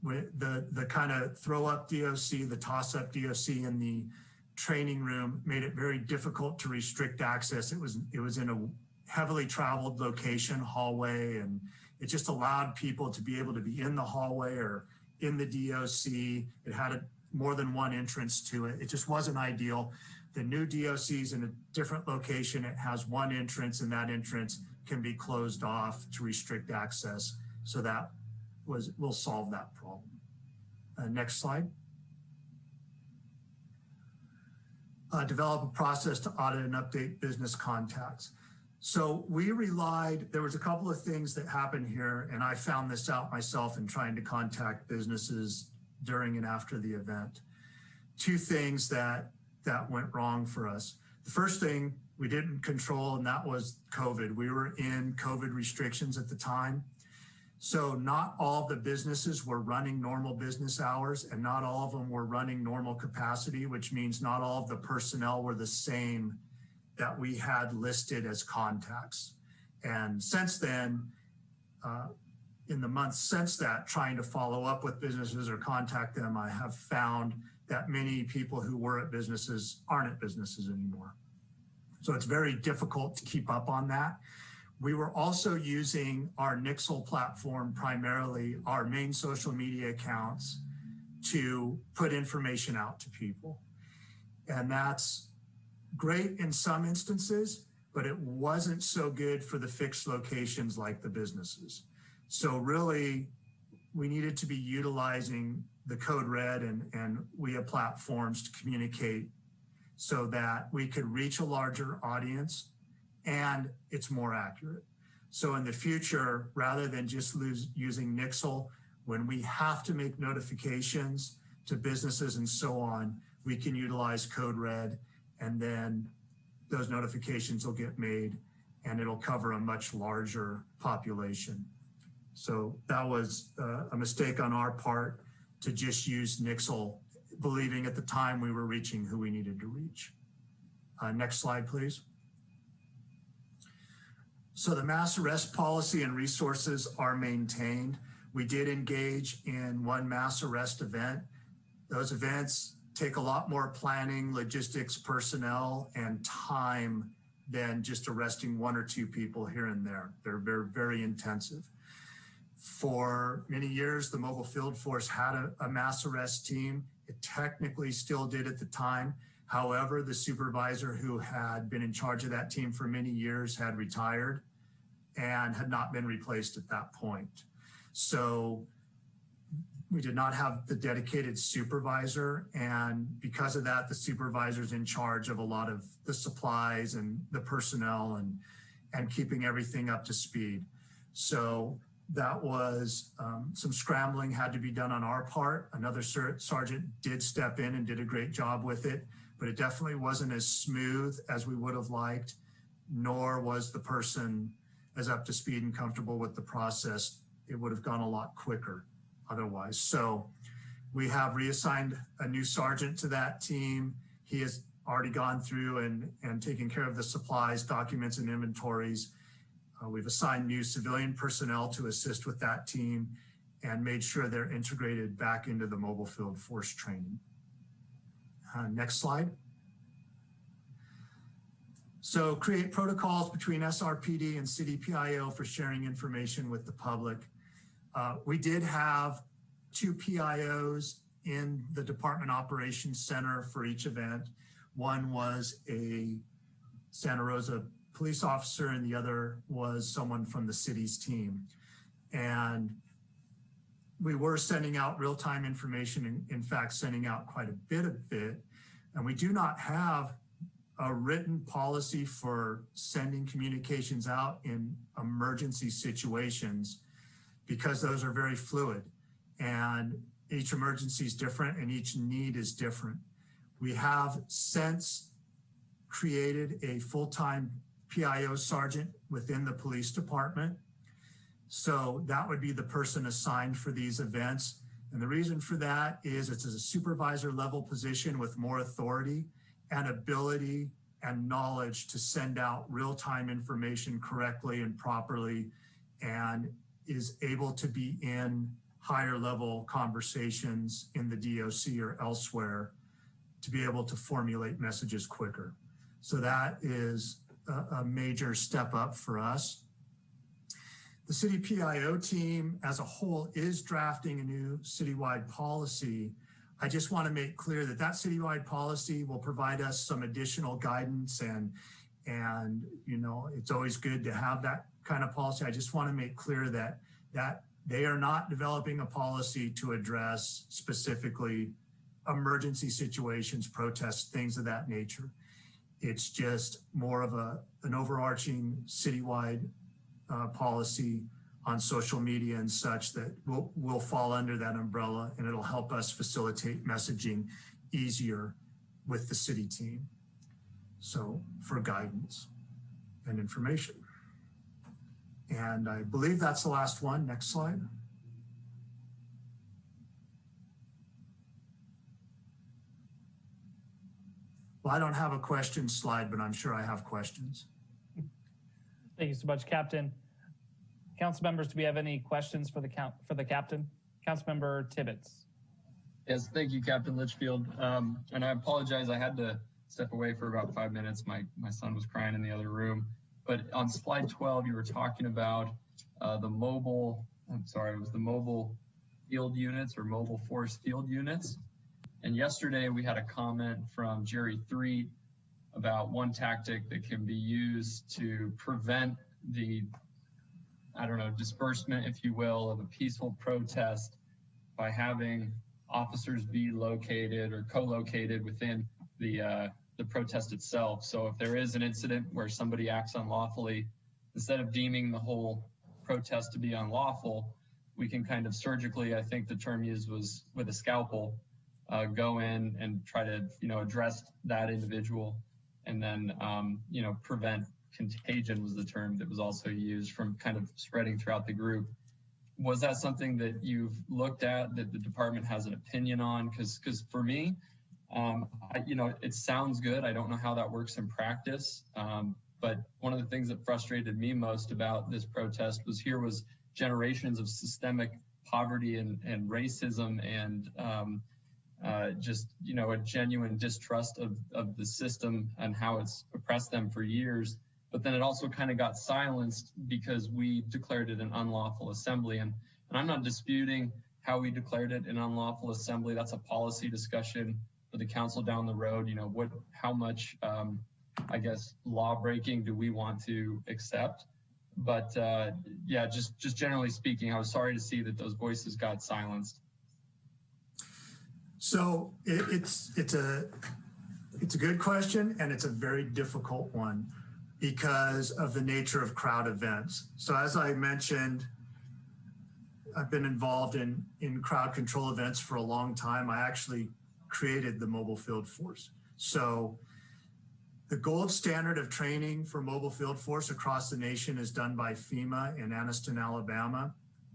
the kind of throw up DOC, the toss up DOC in the training room made it very difficult to restrict access. It was in a heavily traveled location, hallway, and it just allowed people to be able to be in the hallway or in the DOC. It had more than one entrance to it. It just wasn't ideal. The new DOC is in a different location. It has one entrance, and that entrance can be closed off to restrict access. So that will solve that problem. Next slide. Develop a process to audit and update business contacts. So we relied, there was a couple of things that happened here, and I found this out myself in trying to contact businesses during and after the event. Two things that went wrong for us. The first thing we didn't control, and that was COVID. We were in COVID restrictions at the time. So not all of the businesses were running normal business hours, and not all of them were running normal capacity, which means not all of the personnel were the same that we had listed as contacts. And since then, in the months since that, trying to follow up with businesses or contact them, I have found that many people who were at businesses aren't at businesses anymore. So it's very difficult to keep up on that. We were also using our Nixle platform, primarily our main social media accounts, to put information out to people. And that's great in some instances, but it wasn't so good for the fixed locations like the businesses. So really, we needed to be utilizing the Code Red and WIA platforms to communicate so that we could reach a larger audience and it's more accurate. So in the future, rather than just using Nixle, when we have to make notifications to businesses and so on, we can utilize Code Red, and then those notifications will get made and it'll cover a much larger population. So that was a mistake on our part to just use Nixle, believing at the time we were reaching who we needed to reach. Next slide, please. So the mass arrest policy and resources are maintained. We did engage in one mass arrest event. Those events take a lot more planning, logistics, personnel, and time than just arresting one or two people here and there. They're very, very intensive. For many years, the mobile field force had a mass arrest team. It technically still did at the time. However, the supervisor who had been in charge of that team for many years had retired and had not been replaced at that point. So we did not have the dedicated supervisor. And because of that, the supervisor's in charge of a lot of the supplies and the personnel and keeping everything up to speed. So that was some scrambling had to be done on our part. Another sergeant did step in and did a great job with it, but it definitely wasn't as smooth as we would have liked, nor was the person as up to speed and comfortable with the process. It would have gone a lot quicker otherwise. So we have reassigned a new sergeant to that team. He has already gone through and taken care of the supplies, documents, and inventories. We've assigned new civilian personnel to assist with that team and made sure they're integrated back into the mobile field force training. Next slide. So create protocols between SRPD and City PIO for sharing information with the public. We did have 2 PIOs in the Department Operations Center for each event. One was a Santa Rosa police officer and the other was someone from the city's team. And we were sending out real-time information, in fact, sending out quite a bit of it. And we do not have a written policy for sending communications out in emergency situations, because those are very fluid and each emergency is different and each need is different. We have since created a full-time PIO sergeant within the police department. So that would be the person assigned for these events. And the reason for that is it's a supervisor level position with more authority and ability and knowledge to send out real-time information correctly and properly, and is able to be in higher level conversations in the DOC or elsewhere to be able to formulate messages quicker. So that is a major step up for us. The city PIO team as a whole is drafting a new citywide policy. I just want to make clear that that citywide policy will provide us some additional guidance, and you know, it's always good to have that kind of policy. I just want to make clear that they are not developing a policy to address specifically emergency situations, protests, things of that nature. It's just more of an overarching citywide policy on social media and such that will fall under that umbrella, and it'll help us facilitate messaging easier with the city team. So for guidance and information. And I believe that's the last one. Next slide. Well, I don't have a question slide, but I'm sure I have questions. Thank you so much, Captain. Council members, do we have any questions for the captain? Councilmember Tibbetts. Yes, thank you, Captain Litchfield. And I apologize, I had to step away for about 5 minutes. My son was crying in the other room. But on slide 12, you were talking about the mobile field units or mobile force field units. And yesterday we had a comment from Jerry Threet about one tactic that can be used to prevent the, disbursement, if you will, of a peaceful protest by having officers be located or co-located within the protest itself. So if there is an incident where somebody acts unlawfully, instead of deeming the whole protest to be unlawful, we can kind of surgically, I think the term used was with a scalpel, go in and try to, address that individual, and then, prevent contagion was the term that was also used from kind of spreading throughout the group. Was that something that you've looked at, that the department has an opinion on? Because for me, it sounds good. I don't know how that works in practice. But one of the things that frustrated me most about this protest was generations of systemic poverty and racism and a genuine distrust of the system and how it's oppressed them for years. But then it also kind of got silenced because we declared it an unlawful assembly. And I'm not disputing how we declared it an unlawful assembly. That's a policy discussion for the council down the road. How much, law breaking do we want to accept? But just generally speaking, I was sorry to see that those voices got silenced. So it's a good question, and it's a very difficult one because of the nature of crowd events. So as I mentioned, I've been involved in crowd control events for a long time. I actually created the mobile field force. So the gold standard of training for mobile field force across the nation is done by FEMA in Anniston, Alabama.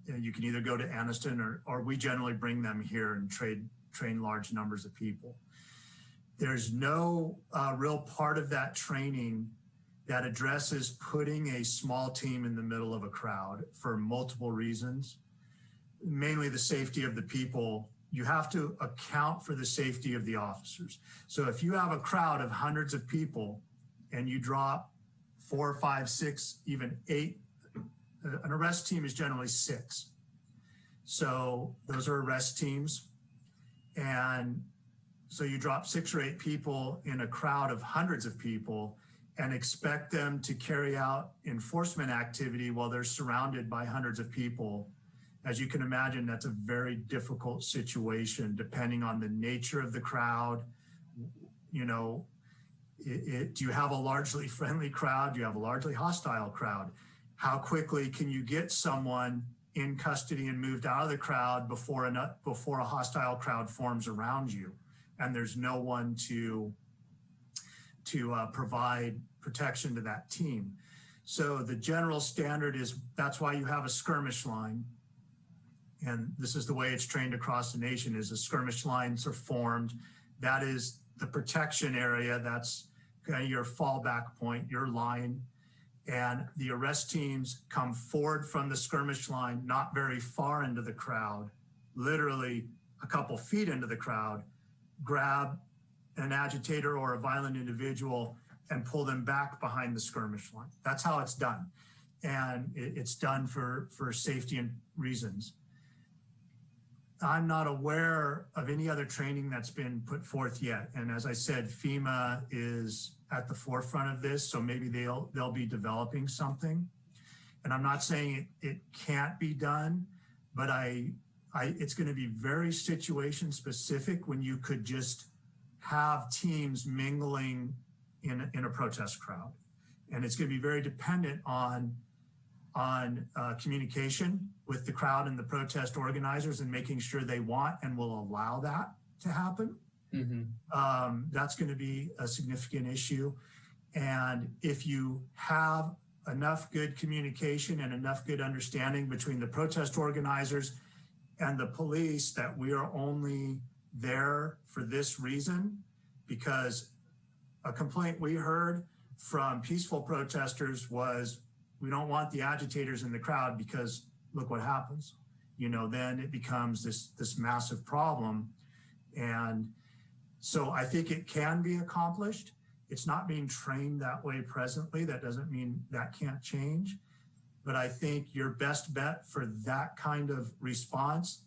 And you can either go to Anniston or we generally bring them here and train large numbers of people. There's no real part of that training that addresses putting a small team in the middle of a crowd for multiple reasons, mainly the safety of the people. You have to account for the safety of the officers. So if you have a crowd of hundreds of people and you drop 4, 5, 6, even 8, an arrest team is generally 6. So those are arrest teams. And so you drop 6 or 8 people in a crowd of hundreds of people and expect them to carry out enforcement activity while they're surrounded by hundreds of people. As you can imagine, that's a very difficult situation depending on the nature of the crowd, Do you have a largely friendly crowd? Do you have a largely hostile crowd? How quickly can you get someone in custody and moved out of the crowd before a hostile crowd forms around you, and there's no one to provide protection to that team? So the general standard is that's why you have a skirmish line. And this is the way it's trained across the nation, is the skirmish lines are formed. That is the protection area. That's kind of your fallback point, your line. And the arrest teams come forward from the skirmish line, not very far into the crowd, literally a couple feet into the crowd, grab an agitator or a violent individual and pull them back behind the skirmish line. That's how it's done. And it's done for safety and reasons. I'm not aware of any other training that's been put forth yet. And as I said, FEMA is at the forefront of this, so maybe they'll be developing something. And I'm not saying it can't be done, but it's going to be very situation specific when you could just have teams mingling in a protest crowd. And it's going to be very dependent on communication with the crowd and the protest organizers and making sure they want and will allow that to happen. Mm-hmm. That's going to be a significant issue. And if you have enough good communication and enough good understanding between the protest organizers and the police that we are only there for this reason, because a complaint we heard from peaceful protesters was, we don't want the agitators in the crowd because look what happens. You know, then it becomes this massive problem. And so I think it can be accomplished. It's not being trained that way presently. That doesn't mean that can't change. But I think your best bet for that kind of response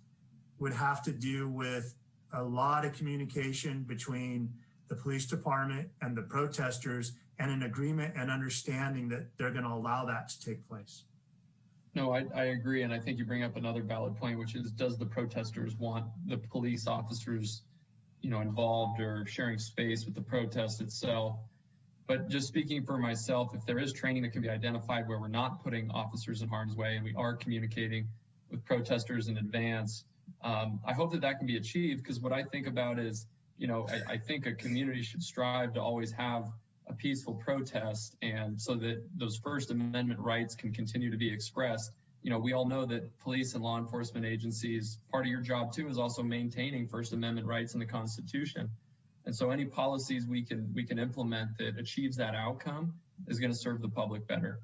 would have to do with a lot of communication between the police department and the protesters, and an agreement and understanding that they're going to allow that to take place. No, I agree. And I think you bring up another valid point, which is, does the protesters want the police officers, involved or sharing space with the protest itself? But just speaking for myself, if there is training that can be identified where we're not putting officers in harm's way and we are communicating with protesters in advance, I hope that can be achieved, because what I think about is, I think a community should strive to always have a peaceful protest, and so that those First Amendment rights can continue to be expressed. We all know that police and law enforcement agencies, part of your job too is also maintaining First Amendment rights in the Constitution. And so any policies we can implement that achieves that outcome is going to serve the public better.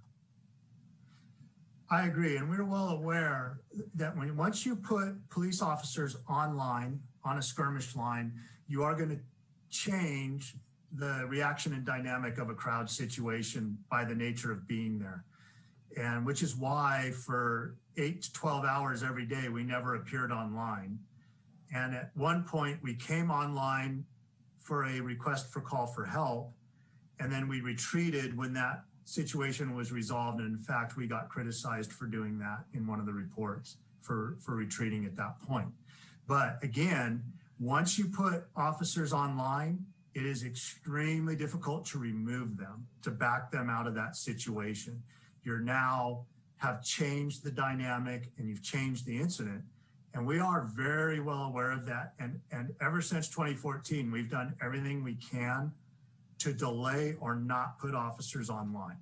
I agree, and we're well aware that once you put police officers online on a skirmish line, you are going to change the reaction and dynamic of a crowd situation by the nature of being there. And which is why for 8 to 12 hours every day, we never appeared online. And at one point we came online for a request for call for help. And then we retreated when that situation was resolved. And in fact, we got criticized for doing that in one of the reports for retreating at that point. But again, once you put officers online, it is extremely difficult to remove them, to back them out of that situation. You're now have changed the dynamic and you've changed the incident. And we are very well aware of that. And ever since 2014, we've done everything we can to delay or not put officers online.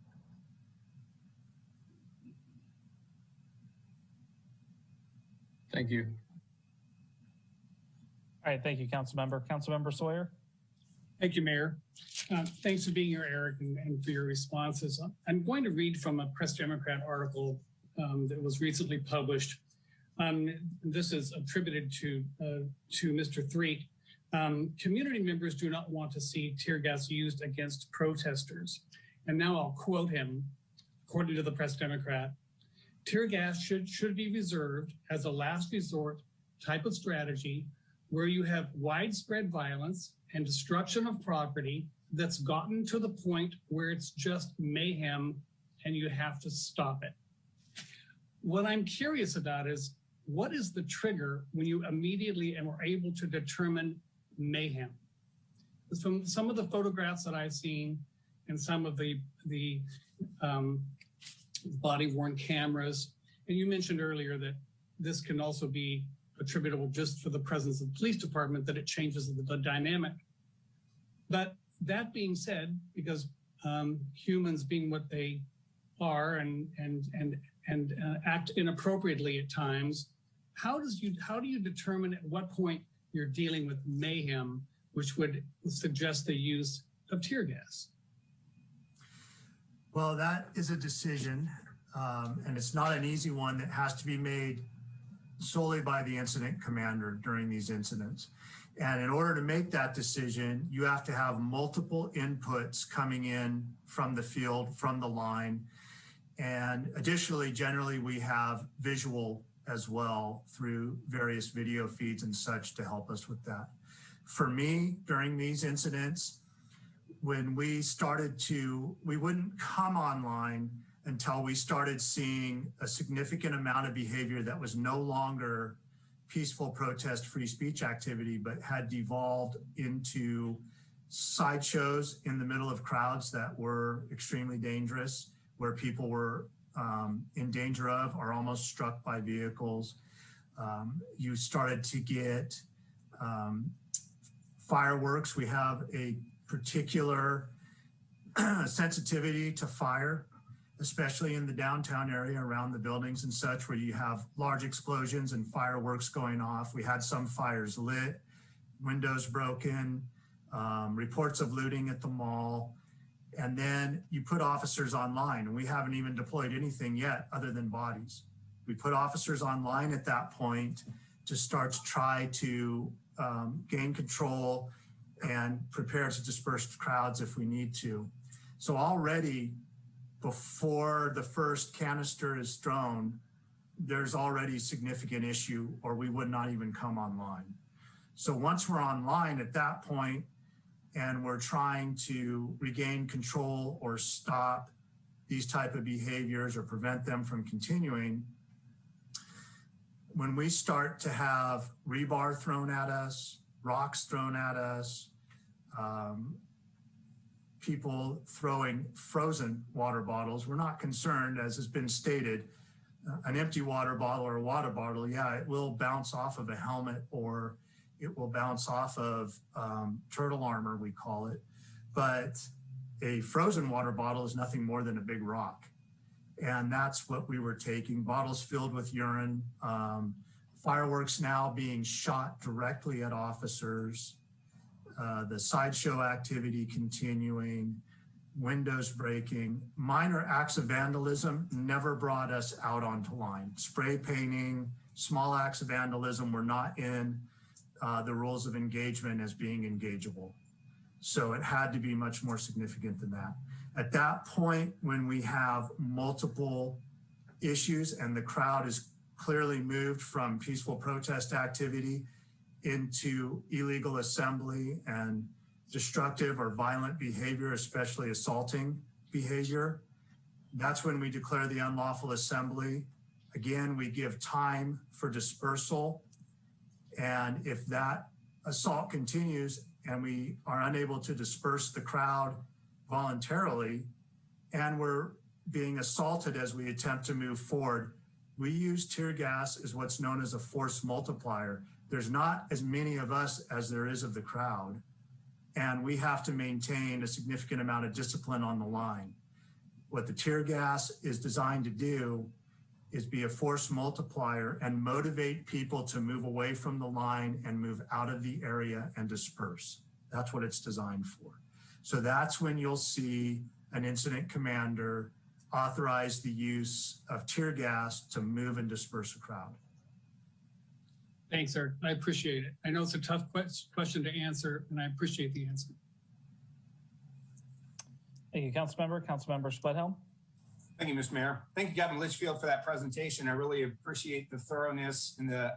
Thank you. All right, thank you, Councilmember. Councilmember Sawyer. Thank you, Mayor. Thanks for being here, Eric, and for your responses. I'm going to read from a Press Democrat article that was recently published. This is attributed to Mr. Threet. Community members do not want to see tear gas used against protesters. And now I'll quote him, according to the Press Democrat, tear gas should be reserved as a last resort type of strategy where you have widespread violence and destruction of property that's gotten to the point where it's just mayhem and you have to stop it. What I'm curious about is, what is the trigger when you immediately are able to determine mayhem? from some of the photographs that I've seen and some of the body-worn cameras, and you mentioned earlier that this can also be attributable just for the presence of the police department, that it changes the dynamic. But that being said, because humans being what they are and act inappropriately at times, how do you determine at what point you're dealing with mayhem, which would suggest the use of tear gas? Well, that is a decision, and it's not an easy one that has to be made solely by the incident commander during these incidents. And in order to make that decision, you have to have multiple inputs coming in from the field, from the line. And additionally, generally, we have visual as well through various video feeds and such to help us with that. For me, during these incidents, when we wouldn't come online until we started seeing a significant amount of behavior that was no longer peaceful protest, free speech activity, but had devolved into sideshows in the middle of crowds that were extremely dangerous, where people were in danger of or almost struck by vehicles. You started to get fireworks. We have a particular sensitivity to fire, especially in the downtown area around the buildings and such, where you have large explosions and fireworks going off. We had some fires lit, windows broken, reports of looting at the mall. And then you put officers online, and we haven't even deployed anything yet other than bodies. We put officers online at that point to start to try to gain control and prepare to disperse crowds if we need to. So already, before the first canister is thrown, there's already significant issue, or we would not even come online. So once we're online at that point, and we're trying to regain control or stop these type of behaviors or prevent them from continuing, when we start to have rebar thrown at us, rocks thrown at us, people throwing frozen water bottles, we're not concerned, as has been stated. An empty water bottle or a water bottle, yeah, it will bounce off of a helmet, or it will bounce off of turtle armor, we call it. But a frozen water bottle is nothing more than a big rock. And that's what we were taking, bottles filled with urine, fireworks now being shot directly at officers, the sideshow activity continuing, windows breaking. Minor acts of vandalism never brought us out onto line. Spray painting, small acts of vandalism were not in the rules of engagement as being engageable. So it had to be much more significant than that. At that point, when we have multiple issues and the crowd is clearly moved from peaceful protest activity into illegal assembly and destructive or violent behavior, especially assaulting behavior, that's when we declare the unlawful assembly. Again, we give time for dispersal. And if that assault continues and we are unable to disperse the crowd voluntarily, and we're being assaulted as we attempt to move forward, we use tear gas as what's known as a force multiplier. There's not as many of us as there is of the crowd, and we have to maintain a significant amount of discipline on the line. What the tear gas is designed to do is be a force multiplier and motivate people to move away from the line and move out of the area and disperse. That's what it's designed for. So that's when you'll see an incident commander authorize the use of tear gas to move and disperse a crowd. Thanks, sir. I appreciate it. I know it's a tough question to answer, and I appreciate the answer. Thank you, Councilmember. Councilmember Spudhelm. Thank you, Mr. Mayor. Thank you, Captain Litchfield, for that presentation. I really appreciate the thoroughness and the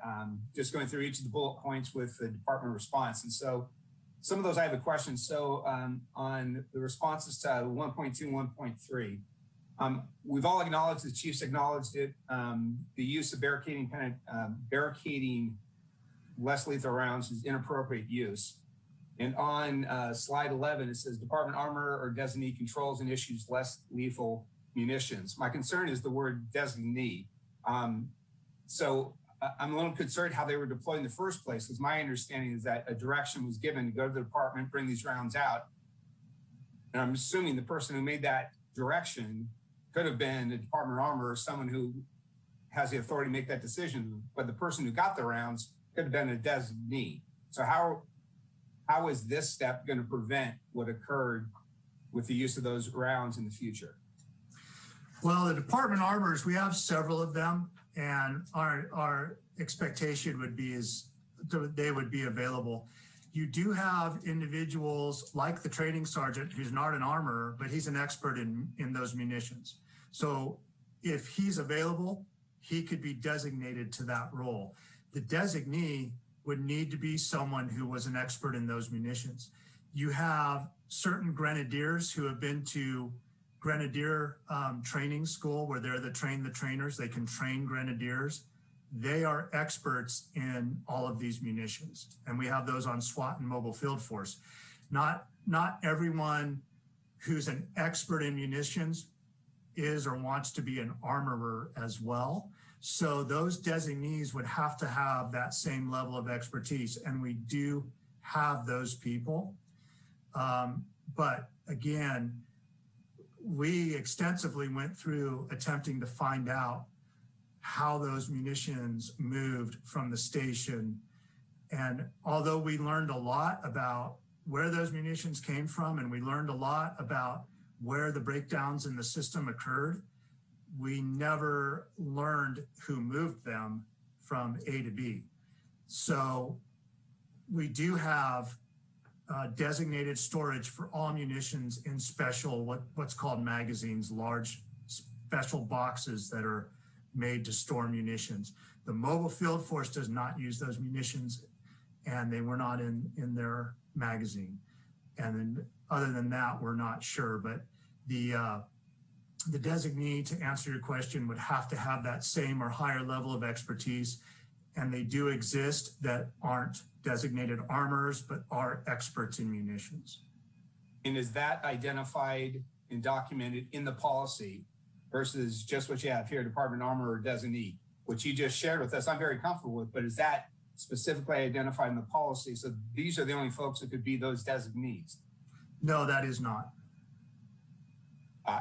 just going through each of the bullet points with the department response. And so some of those I have a question. So on the responses to 1.2 and 1.3, we've all acknowledged, the chiefs acknowledged it, the use of barricading less lethal rounds is inappropriate use. And on slide 11, it says Department Armor or designee controls and issues less lethal munitions. My concern is the word designee. So I'm a little concerned how they were deployed in the first place, because my understanding is that a direction was given to go to the department, bring these rounds out. And I'm assuming the person who made that direction could have been the Department of Armor or someone who has the authority to make that decision, but the person who got the rounds could have been a designee. So how is this step going to prevent what occurred with the use of those rounds in the future? Well, the Department of Armors, we have several of them, and our expectation would be is they would be available. You do have individuals like the training sergeant who's not an armorer, but he's an expert in those munitions. So if he's available, he could be designated to that role. The designee would need to be someone who was an expert in those munitions. You have certain grenadiers who have been to grenadier training school where they're the trainers. They can train grenadiers. They are experts in all of these munitions. And we have those on SWAT and mobile field force. Not everyone who's an expert in munitions is or wants to be an armorer as well. So those designees would have to have that same level of expertise. And we do have those people. But again, we extensively went through attempting to find out how those munitions moved from the station. And although we learned a lot about where those munitions came from, and we learned a lot about where the breakdowns in the system occurred, we never learned who moved them from A to B. So we do have designated storage for all munitions in special, what's called magazines, large special boxes that are made to store munitions. The mobile field force does not use those munitions, and they were not in their magazine. And then other than that, we're not sure, but the designee, to answer your question, would have to have that same or higher level of expertise. And they do exist that aren't designated armorers, but are experts in munitions. And is that identified and documented in the policy versus just what you have here, Department of Armor or designee, which you just shared with us? I'm very comfortable with, but is that specifically identified in the policy? So these are the only folks that could be those designees? No, that is not.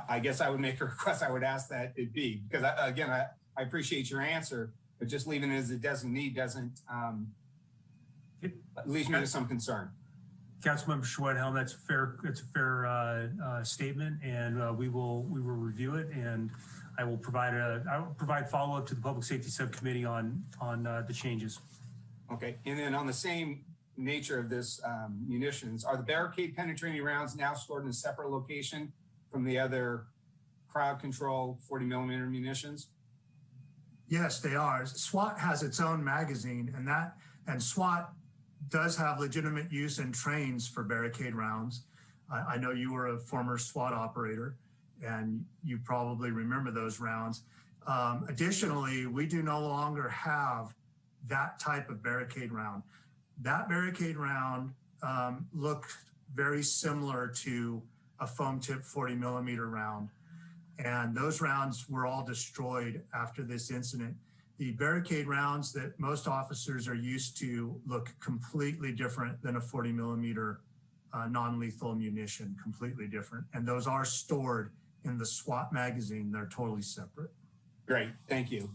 I guess I would make a request. I would ask that it be, because I appreciate your answer, but just leaving it as a designee doesn't leaves me with some concern. Councilmember Schwedhelm, that's a fair statement, and we will review it, and I will provide follow-up to the Public Safety Subcommittee on the changes. Okay, and then on the same nature of this munitions, are the barricade penetrating rounds now stored in a separate location from the other crowd control 40 millimeter munitions? Yes, they are. SWAT has its own magazine, and SWAT does have legitimate use and trains for barricade rounds. I know you were a former SWAT operator, and you probably remember those rounds. Additionally, we do no longer have that type of barricade round. That barricade round looked very similar to a foam tip 40 millimeter round. And those rounds were all destroyed after this incident. The barricade rounds that most officers are used to look completely different than a 40 millimeter non-lethal munition, completely different. And those are stored in the SWAT magazine. They're totally separate. Great, thank you.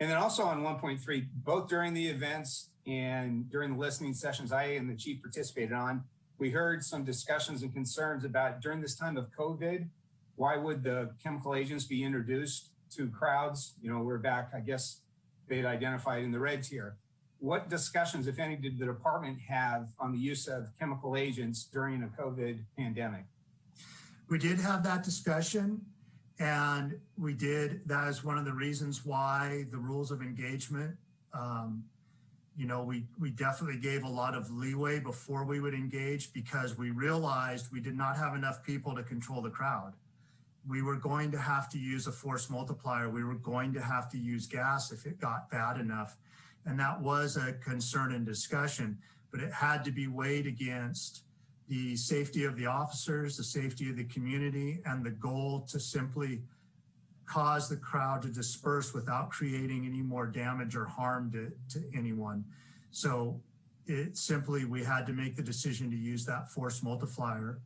And then also on 1.3, both during the events and during the listening sessions I and the chief participated on, we heard some discussions and concerns about during this time of COVID, why would the chemical agents be introduced to crowds? You know, we're back, I guess they'd identified in the red tier. What discussions, if any, did the department have on the use of chemical agents during a COVID pandemic? We did have that discussion, and that is one of the reasons why the rules of engagement, we definitely gave a lot of leeway before we would engage, because we realized we did not have enough people to control the crowd. We were going to have to use a force multiplier. We were going to have to use gas if it got bad enough. And that was a concern and discussion. but it had to be weighed against the safety of the officers, the safety of the community, and the goal to simply cause the crowd to disperse without creating any more damage or harm to anyone. So it simply, we had to make the decision to use that force multiplier,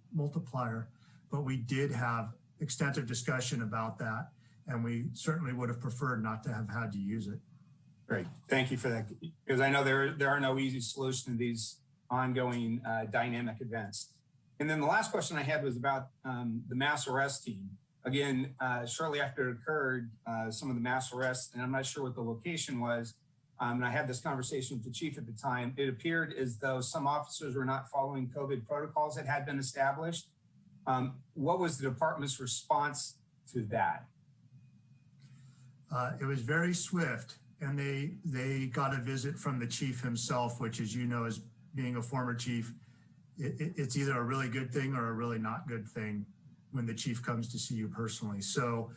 but we did have extensive discussion about that, and we certainly would have preferred not to have had to use it. Great, thank you for that, because I know there are no easy solutions to these ongoing dynamic events. And then the last question I had was about the mass arrest team. Again, shortly after it occurred, some of the mass arrests, and I'm not sure what the location was, and I had this conversation with the chief at the time, it appeared as though some officers were not following COVID protocols that had been established. What was the department's response to that? It was very swift, and they got a visit from the chief himself, which, as you know, as being a former chief, it's either a really good thing or a really not good thing when the chief comes to see you personally. So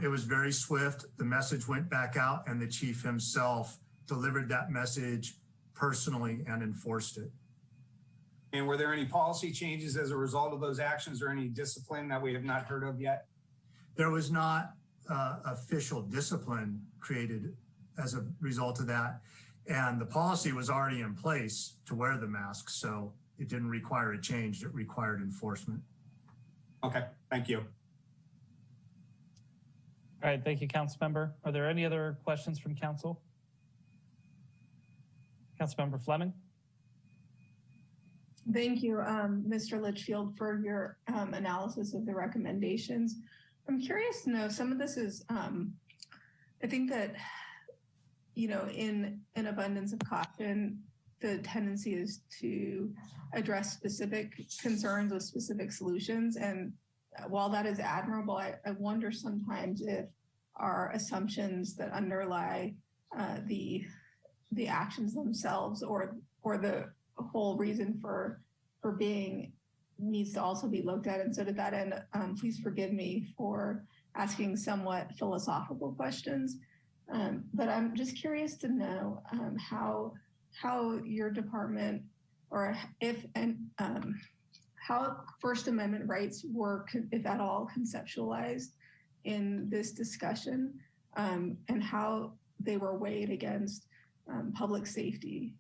it was very swift. The message went back out, and the chief himself delivered that message personally and enforced it. And were there any policy changes as a result of those actions, or any discipline that we have not heard of yet? There was not official discipline created as a result of that. And the policy was already in place to wear the mask. So it didn't require a change, it required enforcement. Okay, thank you. All right, thank you, Councilmember. Are there any other questions from council? Councilmember Fleming? Thank you, Mr. Litchfield, for your analysis of the recommendations. I'm curious to know, some of this is, I think that, you know, in an abundance of caution, the tendency is to address specific concerns with specific solutions. And while that is admirable, I wonder sometimes if our assumptions that underlie the actions themselves, or the whole reason for being, needs to also be looked at. And so to that end, please forgive me for asking somewhat philosophical questions, but I'm just curious to know how your department, or if and how First Amendment rights were, if at all, conceptualized in this discussion, and how they were weighed against public safety,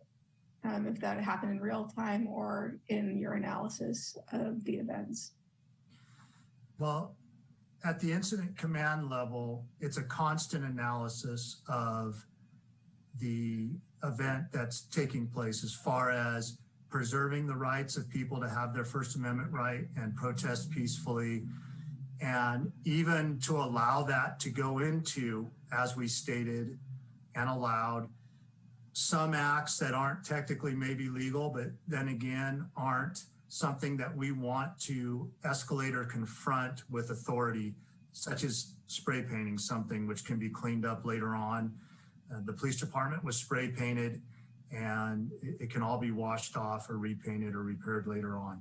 if that happened in real time or in your analysis of the events. Well, at the incident command level, it's a constant analysis of the event that's taking place as far as preserving the rights of people to have their First Amendment right and protest peacefully, and even to allow that to go into, as we stated and allowed, some acts that aren't technically maybe legal, but then again, aren't something that we want to escalate or confront with authority, such as spray painting something which can be cleaned up later on. The police department was spray painted, and it can all be washed off or repainted or repaired later on.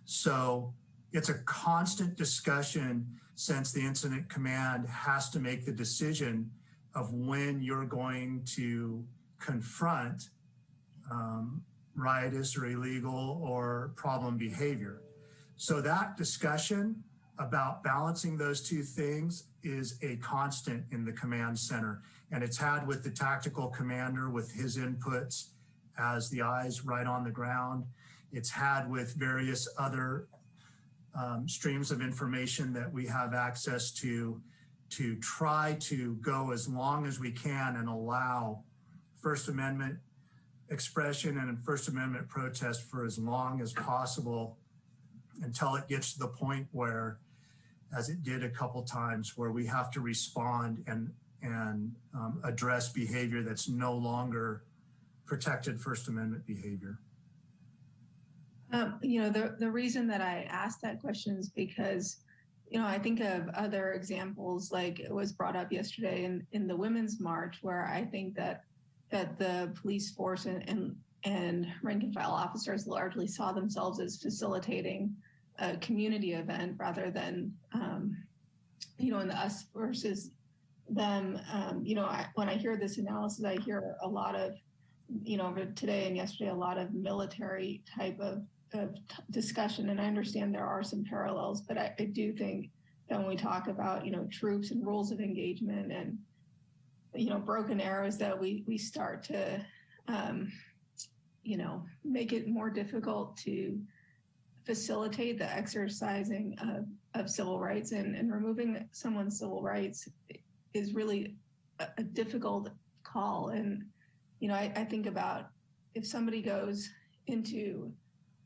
So it's a constant discussion, since the incident command has to make the decision of when you're going to confront riotous or illegal or problem behavior. So that discussion about balancing those two things is a constant in the command center. And it's had with the tactical commander, with his inputs as the eyes right on the ground. It's had with various other streams of information that we have access to try to go as long as we can and allow First Amendment expression and First Amendment protest for as long as possible, until it gets to the point where, as it did a couple times, where we have to respond and address behavior that's no longer protected First Amendment behavior. You know, the reason that I asked that question is because, you know, I think of other examples, like it was brought up yesterday in the Women's March, where I think that the police force and rank and file officers largely saw themselves as facilitating a community event rather than, you know, in the us versus them. You know, when I hear this analysis, I hear a lot of over today and yesterday, a lot of military type of discussion. And I understand there are some parallels, but I do think that when we talk about, troops and rules of engagement and, broken arrows, that we start to, make it more difficult to facilitate the exercising of civil rights, and removing someone's civil rights is really a difficult call. And, I think about if somebody goes into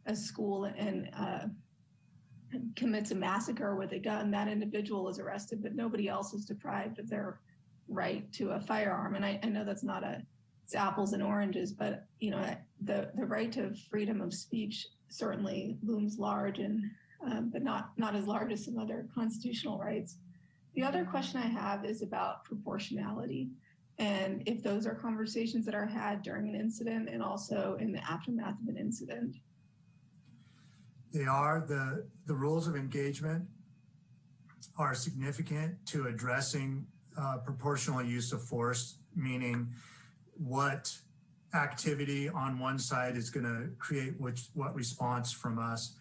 a school and commits a massacre with a gun, that individual is arrested, but nobody else is deprived of their right to a firearm. And I know that's not it's apples and oranges, but the right to freedom of speech certainly looms large, and but not as large as some other constitutional rights. The other question I have is about proportionality, and if those are conversations that are had during an incident and also in the aftermath of an incident. They are. The rules of engagement are significant to addressing proportional use of force, meaning what activity on one side is going to create what response from us.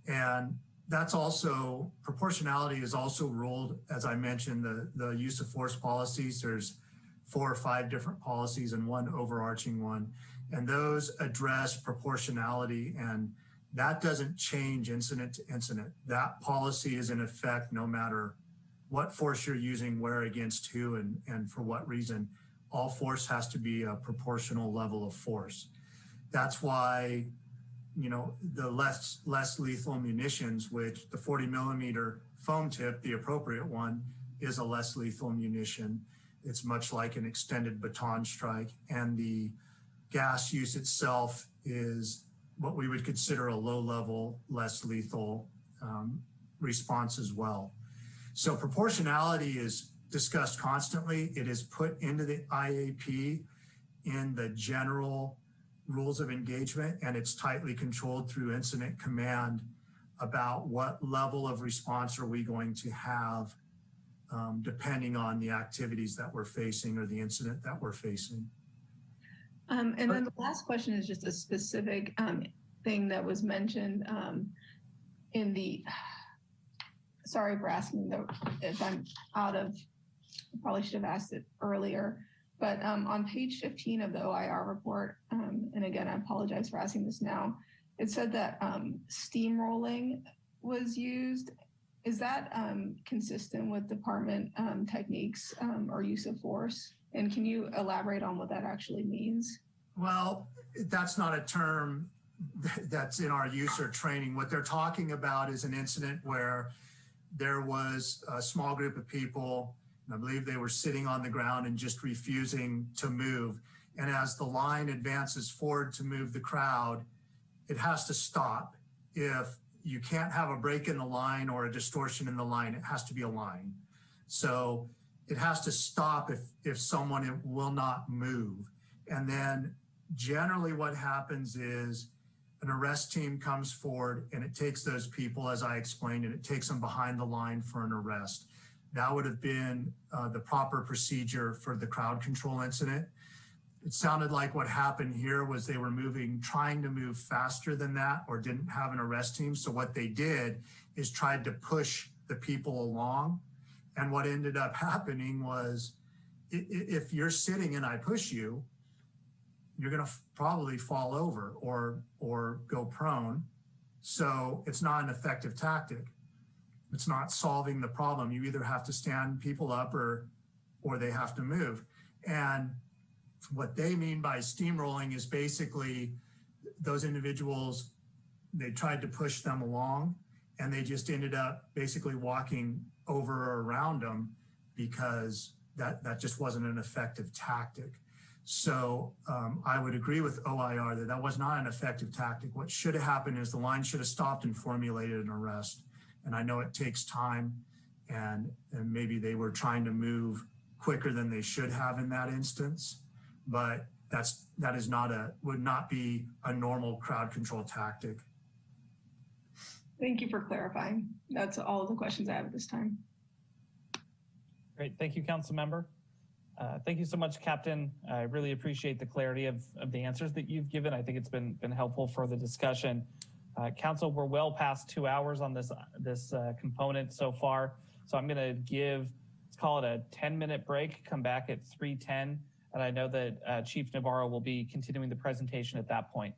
And that's also, proportionality is also ruled, as I mentioned, the use of force policies. There's 4 or 5 different policies and one overarching one. And those address proportionality, and that doesn't change incident to incident. That policy is in effect no matter what force you're using, where, against who, and for what reason. All force has to be a proportional level of force. That's why, the less lethal munitions, which the 40 millimeter foam tip, the appropriate one, is a less lethal munition. It's much like an extended baton strike, and the gas use itself is what we would consider a low level, less lethal response as well. So proportionality is discussed constantly. It is put into the IAP in the general rules of engagement, and it's tightly controlled through incident command about what level of response are we going to have depending on the activities that we're facing or the incident that we're facing. And then the last question is just a specific thing that was mentioned in the, sorry for asking if I'm out of, I probably should have asked it earlier, but on page 15 of the OIR report, and again, I apologize for asking this now, it said that steamrolling was used. Is that consistent with department techniques or use of force? And can you elaborate on what that actually means? Well, that's not a term that's in our use or training. What they're talking about is an incident where there was a small group of people, and I believe they were sitting on the ground and just refusing to move. And as the line advances forward to move the crowd, it has to stop. If you can't have a break in the line or a distortion in the line, it has to be a line. So it has to stop if someone will not move. And then generally what happens is an arrest team comes forward and it takes those people, as I explained, and it takes them behind the line for an arrest. That would have been the proper procedure for the crowd control incident. It sounded like what happened here was they were trying to move faster than that, or didn't have an arrest team. So what they did is tried to push the people along. And what ended up happening was, if you're sitting and I push you, you're going to probably fall over or go prone. So it's not an effective tactic. It's not solving the problem. You either have to stand people up or they have to move. And what they mean by steamrolling is basically those individuals, they tried to push them along and they just ended up basically walking over or around them because that just wasn't an effective tactic. So I would agree with OIR that was not an effective tactic. What should have happened is the line should have stopped and formulated an arrest. And I know it takes time, and maybe they were trying to move quicker than they should have in that instance, but that is would not be a normal crowd control tactic. Thank you for clarifying. That's all of the questions I have at this time. Great, thank you, Council Member. Thank you so much, Captain. I really appreciate the clarity of the answers that you've given. I think it's been helpful for the discussion. Council, we're well past 2 hours on this component so far. So I'm gonna let's call it a 10-minute break, come back at 3:10. And I know that Chief Navarro will be continuing the presentation at that point.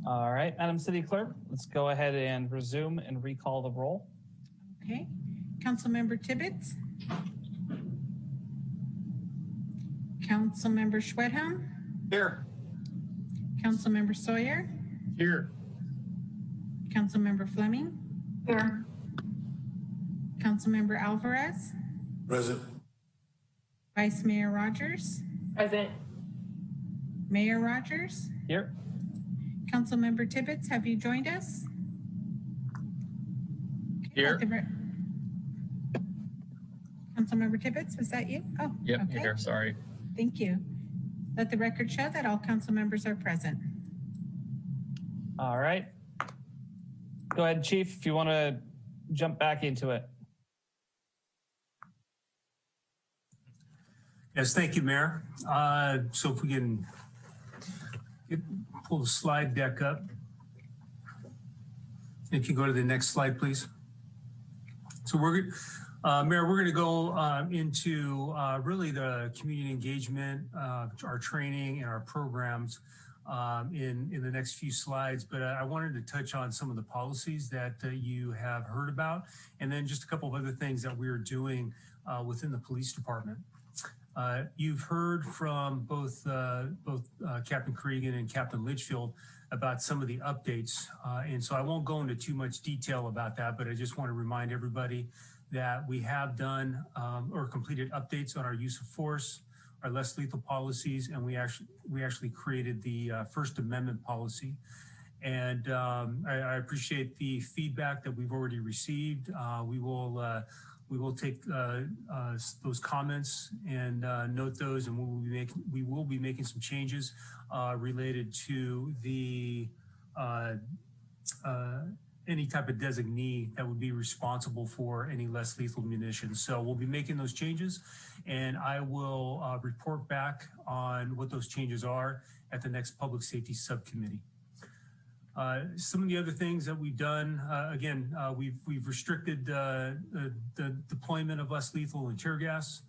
All right, Madam City Clerk, let's go ahead and resume and recall the roll. Okay. Councilmember Tibbetts. Councilmember Schwedhelm. Here. Councilmember Sawyer. Here. Councilmember Fleming. Here. Councilmember Alvarez. Present. Vice Mayor Rogers. Present. Mayor Rogers. Here. Councilmember Tibbetts, have you joined us? Here. Councilmember Tibbetts, was that you? Oh, Yep, okay. here, sorry. Thank you. Let the record show that all council members are present. All right. Go ahead, Chief, if you want to jump back into it. Yes, thank you, Mayor. So if we can pull the slide deck up. If you go to the next slide, please. So Mayor, we're going to go into really the community engagement, our training and our programs in the next few slides. But I wanted to touch on some of the policies that you have heard about, and then just a couple of other things that we're doing within the police department. You've heard from both Captain Cregan and Captain Litchfield about some of the updates. And so I won't go into too much detail about that, but I just want to remind everybody that we have done or completed updates on our use of force, our less lethal policies, and we actually created the First Amendment policy. And I appreciate the feedback that we've already received. We will take those comments and note those, and we will be making some changes related to the any type of designee that would be responsible for any less lethal munitions. So we'll be making those changes, and I will report back on what those changes are at the next Public Safety Subcommittee. Some of the other things that we've done, we've restricted the deployment of less lethal and tear gas.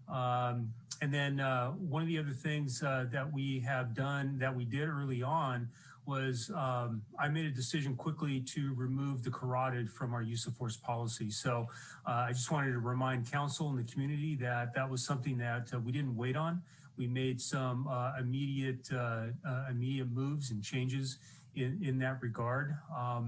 And then one of the other things that we have done that we did early on was I made a decision quickly to remove the carotid from our use of force policy. So I just wanted to remind council and the community that that was something that we didn't wait on. We made some immediate moves and changes in that regard. I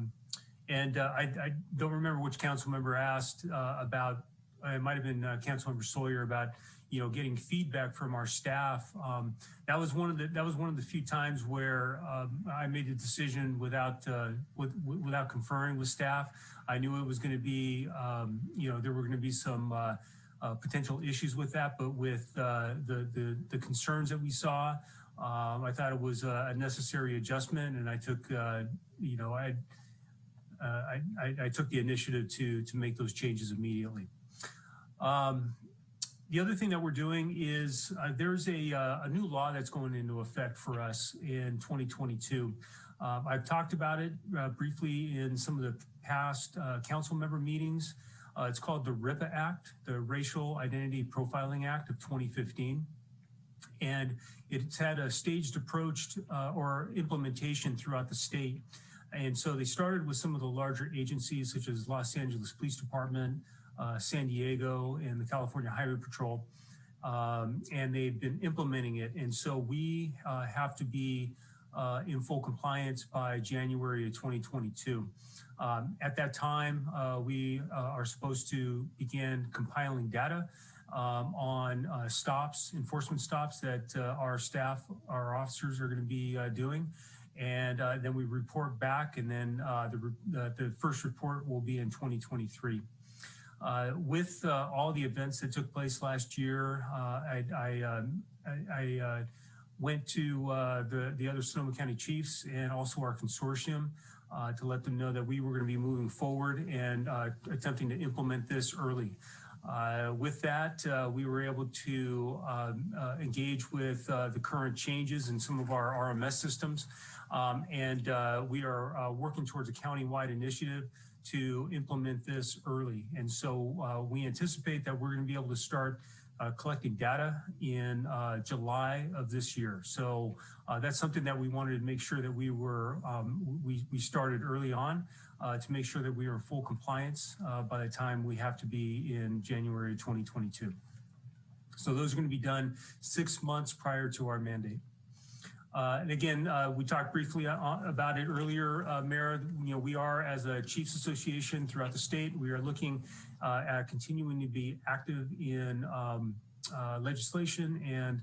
don't remember which council member asked about, it might've been Councilmember Sawyer, about getting feedback from our staff. That was one of the few times where I made a decision without conferring with staff. I knew it was going to be, there were going to be some potential issues with that, but with the concerns that we saw, I thought it was a necessary adjustment, and I took, I took the initiative to make those changes immediately. The other thing that we're doing is there's a new law that's going into effect for us in 2022. I've talked about it briefly in some of the past council member meetings. It's called the RIPA Act, the Racial Identity Profiling Act of 2015. And it's had a staged approach or implementation throughout the state. And so they started with some of the larger agencies such as Los Angeles Police Department, San Diego, and the California Highway Patrol, and they've been implementing it. And so we have to be in full compliance by January of 2022. At that time, we are supposed to begin compiling data on stops, enforcement stops that our staff, our officers are going to be doing. And then we report back, and then the first report will be in 2023. With all the events that took place last year, I went to the other Sonoma County chiefs and also our consortium to let them know that we were going to be moving forward and attempting to implement this early. With that, we were able to engage with the current changes in some of our RMS systems, and we are working towards a county-wide initiative to implement this early. And so we anticipate that we're going to be able to start collecting data in July of this year. So that's something that we wanted to make sure that we were, we started early on to make sure that we are in full compliance by the time we have to be in January 2022. So those are going to be done 6 months prior to our mandate. And again, we talked briefly about it earlier, Mayor. You know, we are, as a Chiefs Association throughout the state, we are looking at continuing to be active in legislation and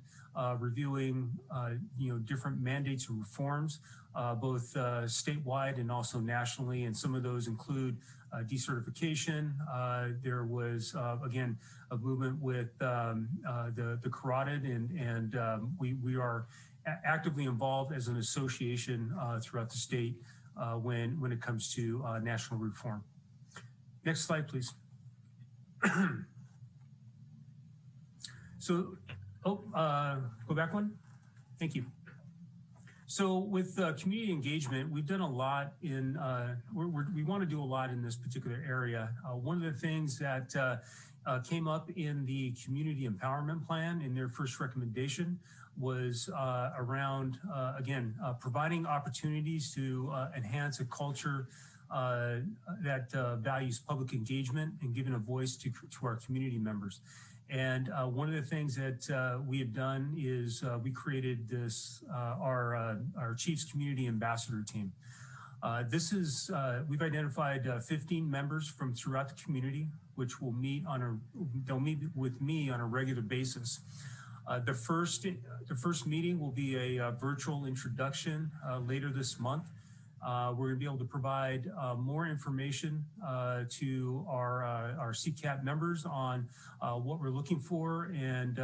reviewing, you know, different mandates and reforms, both statewide and also nationally. And some of those include decertification. There was, again, a movement with the carotid, and we are actively involved as an association throughout the state when it comes to national reform. Next slide, please. So, go back one. Thank you. So with community engagement, we've done a lot in, we want to do a lot in this particular area. One of the things that came up in the community empowerment plan in their first recommendation was around, again, providing opportunities to enhance a culture that values public engagement and giving a voice to our community members. And one of the things that we have done is we created this, our Chiefs Community Ambassador Team. This is, we've identified 15 members from throughout the community, which will meet on they'll meet with me on a regular basis. The first meeting will be a virtual introduction later this month. We're gonna be able to provide more information to our CCAP members on what we're looking for and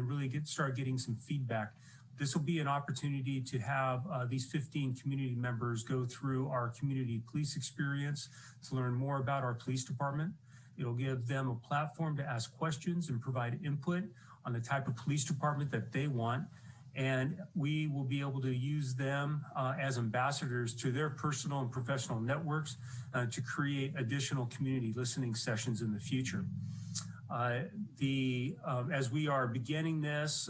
really start getting some feedback. This will be an opportunity to have these 15 community members go through our community police experience to learn more about our police department. It'll give them a platform to ask questions and provide input on the type of police department that they want. And we will be able to use them as ambassadors to their personal and professional networks to create additional community listening sessions in the future. As we are beginning this,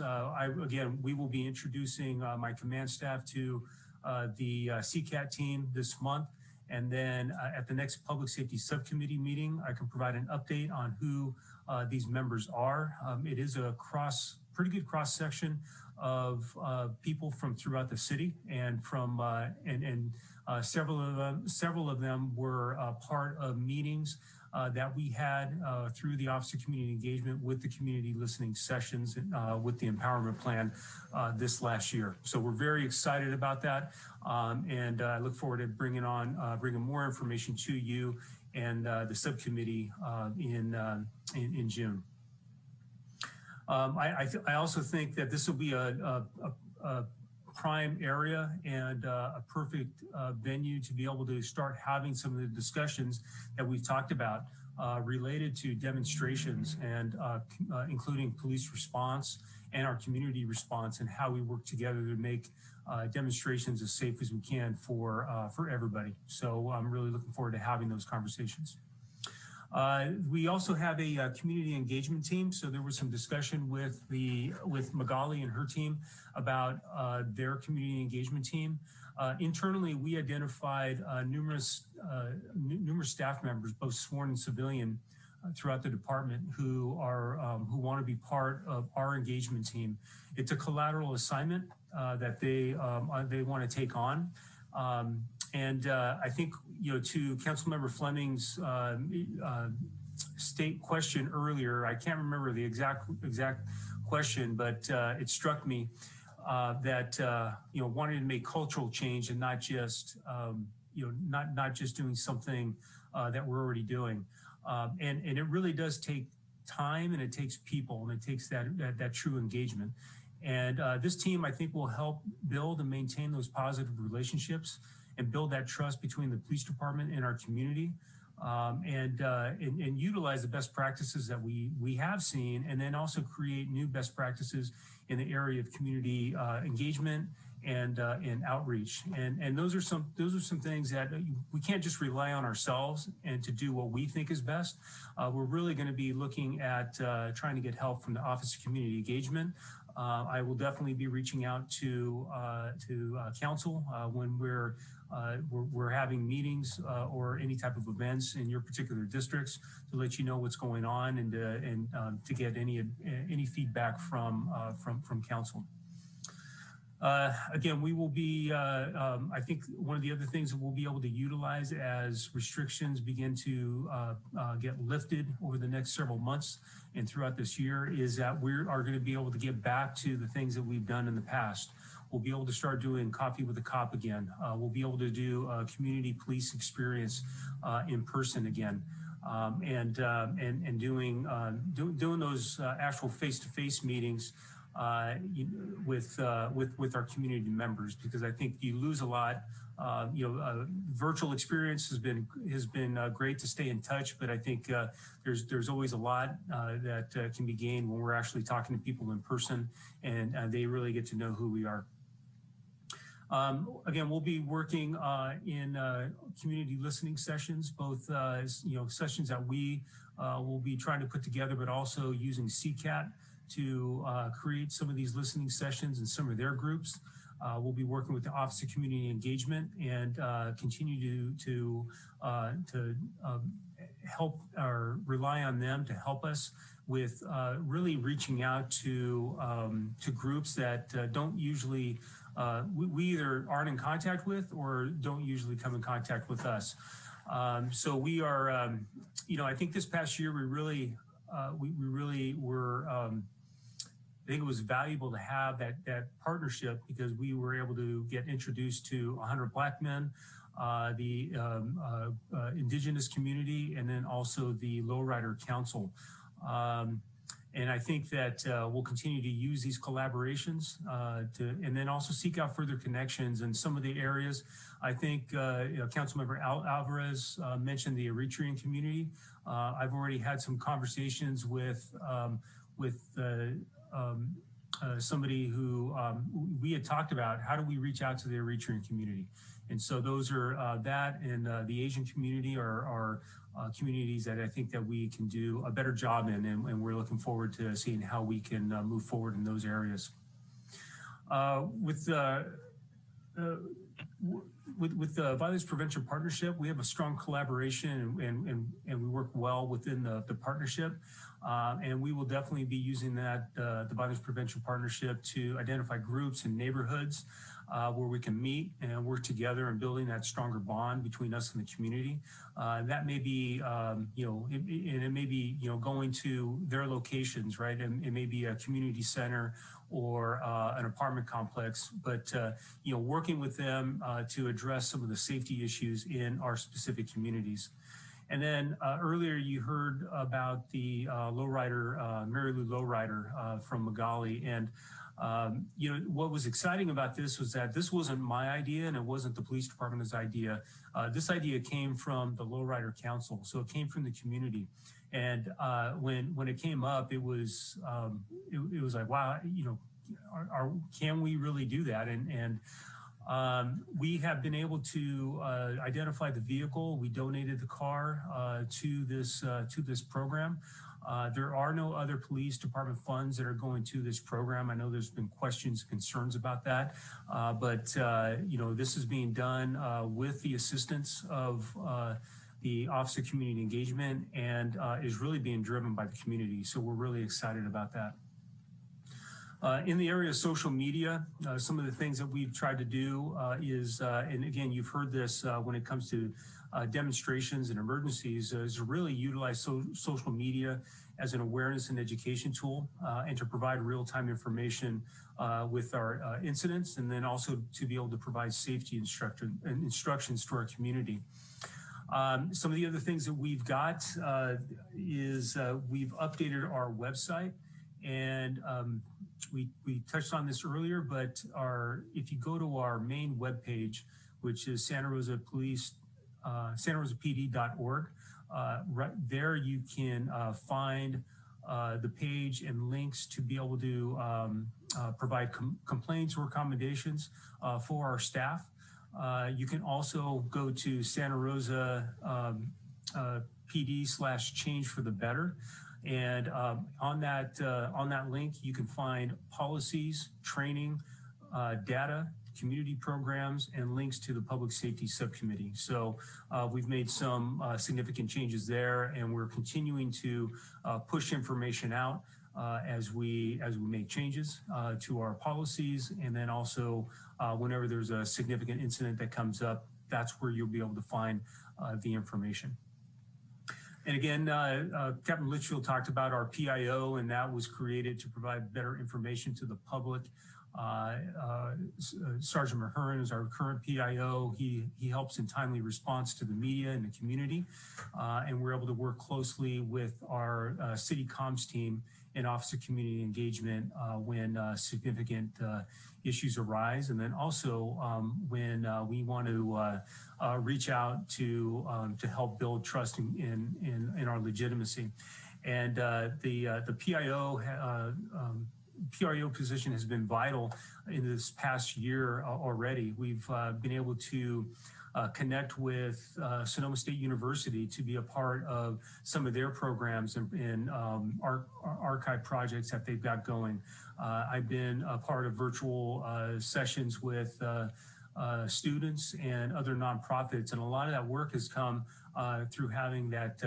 again, we will be introducing my command staff to the CCAT team this month. And then at the next public safety subcommittee meeting, I can provide an update on who these members are. It is a pretty good cross section of people from throughout the city, and from several of them were part of meetings that we had through the Office of Community Engagement with the community listening sessions with the empowerment plan this last year. So we're very excited about that, and I look forward to bringing more information to you and the subcommittee in June. I also think that this will be a prime area and a perfect venue to be able to start having some of the discussions that we've talked about related to demonstrations, and including police response and our community response, and how we work together to make demonstrations as safe as we can for everybody. So I'm really looking forward to having those conversations. We also have a community engagement team. So there was some discussion with Magali and her team about their community engagement team. Internally, we identified numerous staff members, both sworn and civilian, throughout the department who want to be part of our engagement team. It's a collateral assignment that they want to take on. And I think, you know, to Councilmember Fleming's state question earlier, I can't remember the exact question, but it struck me that you know, wanting to make cultural change and not just you know, not just doing something that we're already doing, and it really does take time, and it takes people, and it takes that true engagement. And this team, I think, will help build and maintain those positive relationships and build that trust between the police department and our community, and utilize the best practices that we have seen, and then also create new best practices in the area of community engagement and outreach. And those are some things that we can't just rely on ourselves and to do what we think is best. We're really going to be looking at trying to get help from the Office of Community Engagement. I will definitely be reaching out to council when we're having meetings or any type of events in your particular districts to let you know what's going on and to get any feedback from council. Again, we will be, I think one of the other things that we'll be able to utilize as restrictions begin to get lifted over the next several months and throughout this year is that we are going to be able to get back to the things that we've done in the past. We'll be able to start doing Coffee with a Cop again. We'll be able to do a community police experience in person again. And doing those actual face-to-face meetings with our community members, because I think you lose a lot. Virtual experience has been great to stay in touch, but I think there's always a lot that can be gained when we're actually talking to people in person and they really get to know who we are. Again, we'll be working in community listening sessions, both sessions that we will be trying to put together, but also using CCAT to create some of these listening sessions in some of their groups. We'll be working with the Office of Community Engagement and continue to help or rely on them to help us with really reaching out to groups that don't usually, we either aren't in contact with or don't usually come in contact with us. So we are, I think this past year we really were, I think it was valuable to have that partnership because we were able to get introduced to 100 Black men, the indigenous community, and then also the Lowrider Council. And I think that we'll continue to use these collaborations and then also seek out further connections in some of the areas. I think Councilmember Alvarez mentioned the Eritrean community. I've already had some conversations with somebody who we had talked about how do we reach out to the Eritrean community. And so those are that and the Asian community are communities that I think that we can do a better job in, and we're looking forward to seeing how we can move forward in those areas. With the Violence Prevention Partnership, we have a strong collaboration and we work well within the partnership. And we will definitely be using that, the Violence Prevention Partnership, to identify groups and neighborhoods where we can meet and work together and building that stronger bond between us and the community. That may be, it may be, going to their locations, right? And it may be a community center or an apartment complex, but, working with them to address some of the safety issues in our specific communities. And then earlier you heard about the lowrider, Mary Lou Lowrider from Magali. And, what was exciting about this was that this wasn't my idea and it wasn't the police department's idea. This idea came from the Lowrider Council. So it came from the community. And when it came up, it was like, wow, can we really do that? And we have been able to identify the vehicle. We donated the car to this program. There are no other police department funds that are going to this program. I know there's been questions, concerns about that, but this is being done with the assistance of the Office of Community Engagement and is really being driven by the community. So we're really excited about that. In the area of social media, some of the things that we've tried to do is, and again, you've heard this when it comes to demonstrations and emergencies, is to really utilize social media as an awareness and education tool and to provide real-time information with our incidents, and then also to be able to provide safety instructions to our community. Some of the other things that we've got is we've updated our website, and we touched on this earlier, but if you go to our main webpage, which is santarosapd.org, right there you can find the page and links to be able to provide complaints or accommodations for our staff. You can also go to Santa Rosa PD/change for the better. And on that link, you can find policies, training, data, community programs, and links to the Public Safety Subcommittee. So we've made some significant changes there, and we're continuing to push information out as we make changes to our policies. And then also whenever there's a significant incident that comes up, that's where you'll be able to find the information. And again, Captain Litchfield talked about our PIO, and that was created to provide better information to the public. Sergeant Mahurin is our current PIO. He helps in timely response to the media and the community. And we're able to work closely with our city comms team and Office of Community Engagement when significant issues arise. And then also when we want to reach out to help build trust in our legitimacy. And the PIO position has been vital in this past year already. We've been able to connect with Sonoma State University to be a part of some of their programs and archive projects that they've got going. I've been a part of virtual sessions with students and other nonprofits, and a lot of that work has come through having that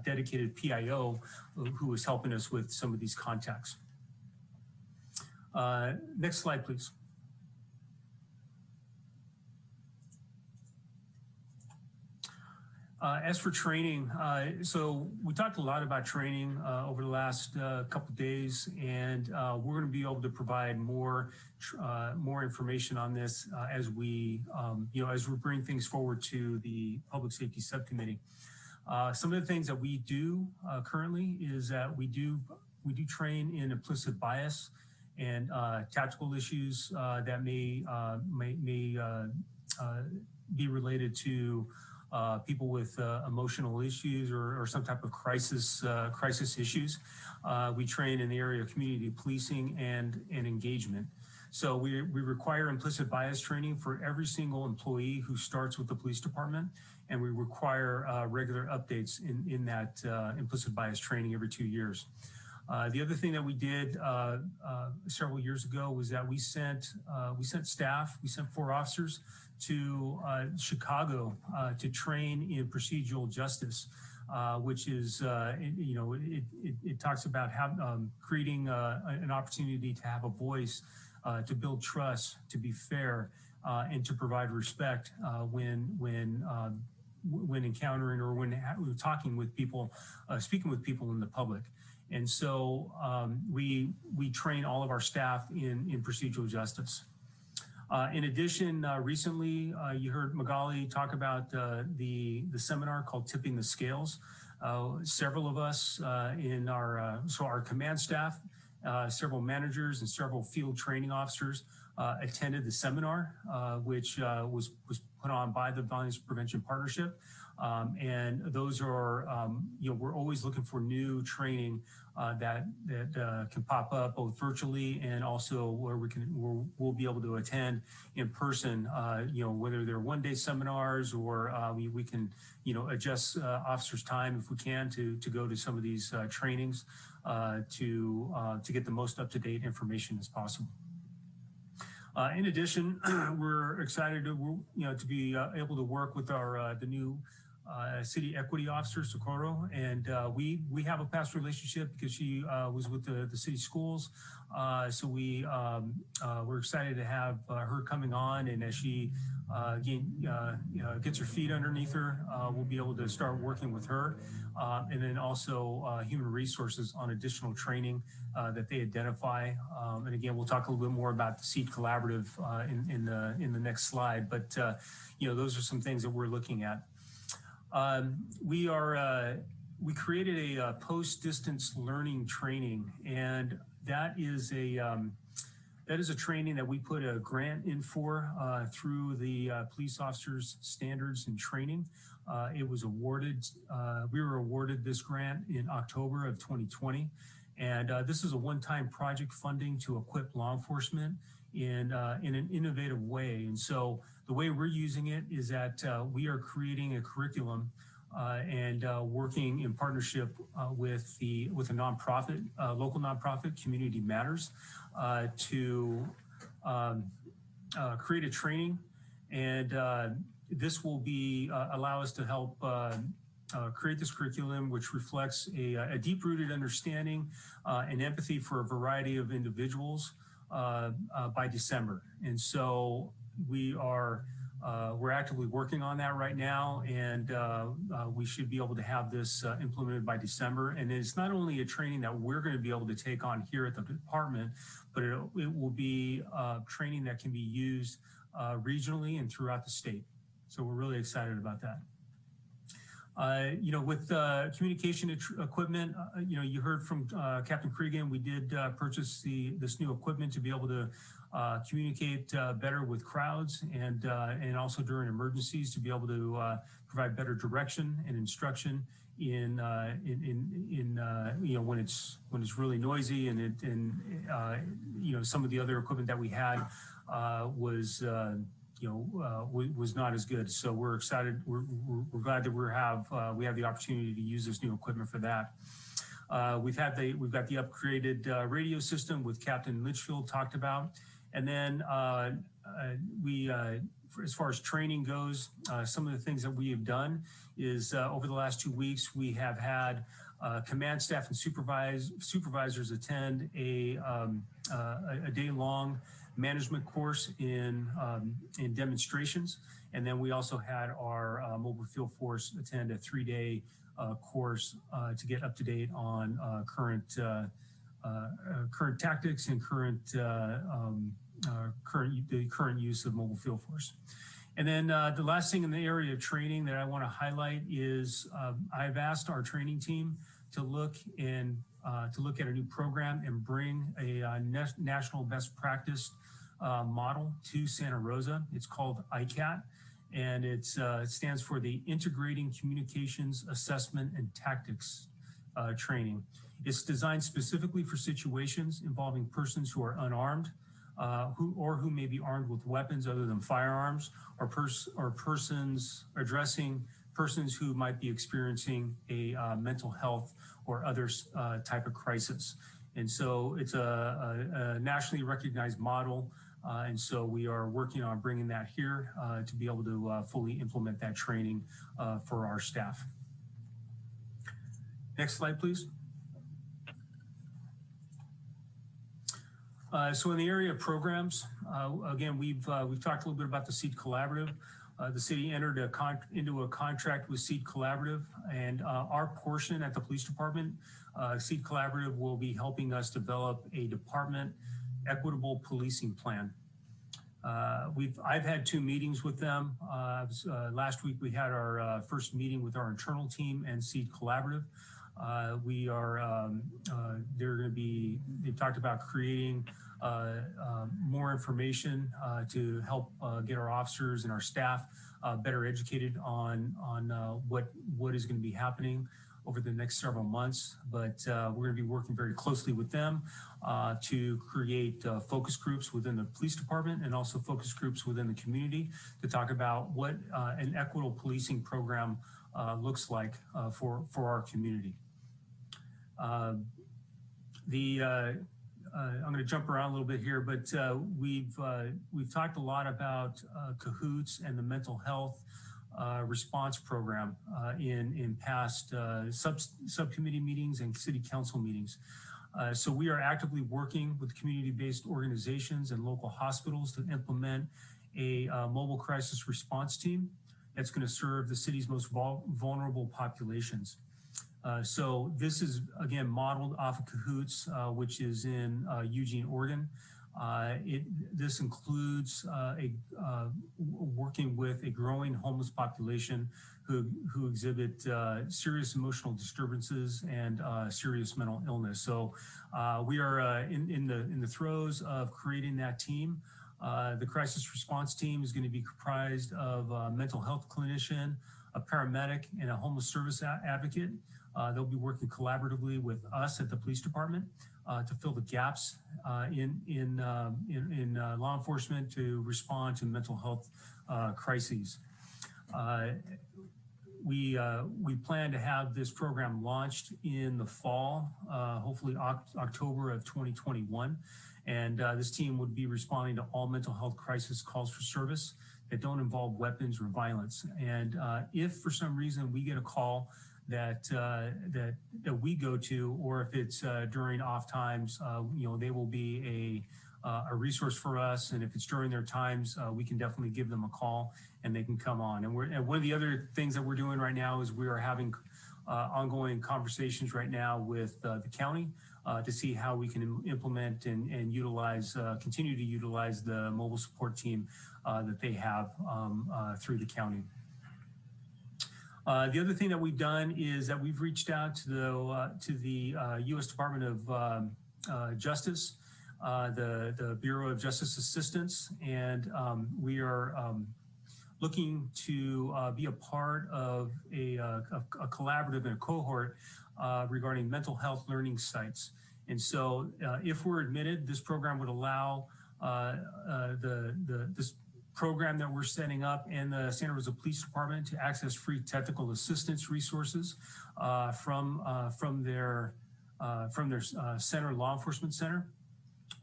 dedicated PIO who is helping us with some of these contacts. Next slide, please. As for training, so we talked a lot about training over the last couple of days, and we're going to be able to provide more information on this as we bring things forward to the Public Safety Subcommittee. Some of the things that we do currently is that we do train in implicit bias and tactical issues that may be related to people with emotional issues or some type of crisis issues. We train in the area of community policing and engagement. So we require implicit bias training for every single employee who starts with the police department, and we require regular updates in that implicit bias training every 2 years. The other thing that we did several years ago was that we sent 4 officers to Chicago to train in procedural justice, which is, it talks about creating an opportunity to have a voice, to build trust, to be fair, and to provide respect when encountering or when talking with people, speaking with people in the public. And so we train all of our staff in procedural justice. In addition, recently you heard Magali talk about the seminar called Tipping the Scales. Several of us in our command staff, several managers and several field training officers attended the seminar, which was put on by the Violence Prevention Partnership. And those are, we're always looking for new training that can pop up both virtually and also where we'll be able to attend in person, whether they're one-day seminars or we can, adjust officers' time if we can to go to some of these trainings to get the most up-to-date information as possible. In addition, we're excited to be able to work with the new city equity officer, Socorro, and we have a past relationship because she was with the city schools. So we're excited to have her coming on, and as she gets her feet underneath her, we'll be able to start working with her, and then also human resources on additional training that they identify. And again, we'll talk a little bit more about the SEED Collaborative in the next slide, but those are some things that we're looking at. We created a post-distance learning training, and that is That is a training that we put a grant in for through the police officers standards and training. It was awarded, we were awarded this grant in October of 2020. And this is a one-time project funding to equip law enforcement in an innovative way. And so the way we're using it is that we are creating a curriculum and working in partnership with a nonprofit, local nonprofit, Community Matters, to create a training. And this will allow us to help create this curriculum, which reflects a deep-rooted understanding and empathy for a variety of individuals by December. And so we're actively working on that right now, and we should be able to have this implemented by December. And it's not only a training that we're going to be able to take on here at the department, but it will be training that can be used regionally and throughout the state. So we're really excited about that. With communication equipment, you heard from Captain Cregan, we did purchase this new equipment to be able to communicate better with crowds and also during emergencies to be able to provide better direction and instruction in when it's really noisy and some of the other equipment that we had was not as good. So we're excited. We're glad that we have the opportunity to use this new equipment for that. We've got the upgraded radio system with Captain Litchfield talked about, and then as far as training goes, some of the things that we have done is over the last 2 weeks we have had command staff and supervisors attend a day-long management course in demonstrations, and then we also had our mobile field force attend a 3-day course to get up to date on current tactics and current use of mobile field force. And then the last thing in the area of training that I want to highlight is I've asked our training team to look at a new program and bring a national best practice model to Santa Rosa. It's called ICAT, and it stands for the Integrating Communications Assessment and Tactics Training. It's designed specifically for situations involving persons who are unarmed, who may be armed with weapons other than firearms, or addressing persons who might be experiencing a mental health or other type of crisis. And so it's a nationally recognized model. And so we are working on bringing that here to be able to fully implement that training for our staff. Next slide, please. So in the area of programs, again, we've talked a little bit about the SEED Collaborative. The city entered into a contract with SEED Collaborative, and our portion at the police department, SEED Collaborative will be helping us develop a department equitable policing plan. I've had 2 meetings with them. Last week we had our first meeting with our internal team and SEED Collaborative. They've talked about creating more information to help get our officers and our staff better educated on what is going to be happening over the next several months. But we're going to be working very closely with them to create focus groups within the police department and also focus groups within the community to talk about what an equitable policing program looks like for our community. I'm going to jump around a little bit here, but we've talked a lot about CAHOOTS and the mental health response program in past subcommittee meetings and city council meetings. So we are actively working with community-based organizations and local hospitals to implement a mobile crisis response team that's going to serve the city's most vulnerable populations. So this is, again, modeled off of CAHOOTS, which is in Eugene, Oregon. This includes working with a growing homeless population who exhibit serious emotional disturbances and serious mental illness. So we are in the throes of creating that team. The crisis response team is going to be comprised of a mental health clinician, a paramedic, and a homeless service advocate. They'll be working collaboratively with us at the police department to fill the gaps in law enforcement to respond to mental health crises. We plan to have this program launched in the fall, hopefully October of 2021. And this team would be responding to all mental health crisis calls for service that don't involve weapons or violence. And if for some reason we get a call that we go to, or if it's during off times, they will be a resource for us. And if it's during their times, we can definitely give them a call and they can come on. And one of the other things that we're doing right now is we are having ongoing conversations right now with the county to see how we can implement and utilize, continue to utilize the mobile support team that they have through the county. The other thing that we've done is that we've reached out to the U.S. Department of Justice, the Bureau of Justice Assistance, and we are looking to be a part of a collaborative and a cohort regarding mental health learning sites. And so if we're admitted, this program would allow this program that we're setting up and the Santa Rosa Police Department to access free technical assistance resources from their center, law enforcement center.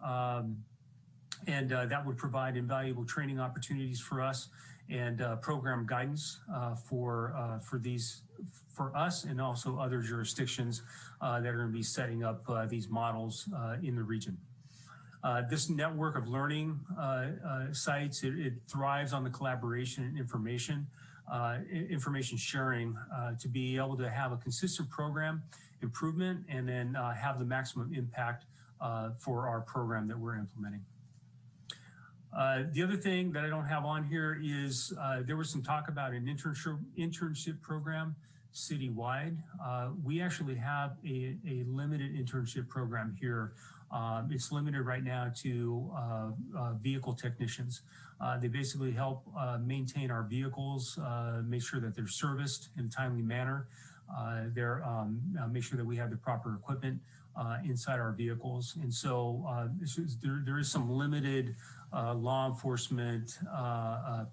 And that would provide invaluable training opportunities for us and program guidance for us and also other jurisdictions that are going to be setting up these models in the region. This network of learning sites, it thrives on the collaboration and information sharing to be able to have a consistent program improvement and then have the maximum impact for our program that we're implementing. The other thing that I don't have on here is there was some talk about an internship program citywide. We actually have a limited internship program here. It's limited right now to vehicle technicians. They basically help maintain our vehicles, make sure that they're serviced in a timely manner. Make sure that we have the proper equipment inside our vehicles. And so there is some limited law enforcement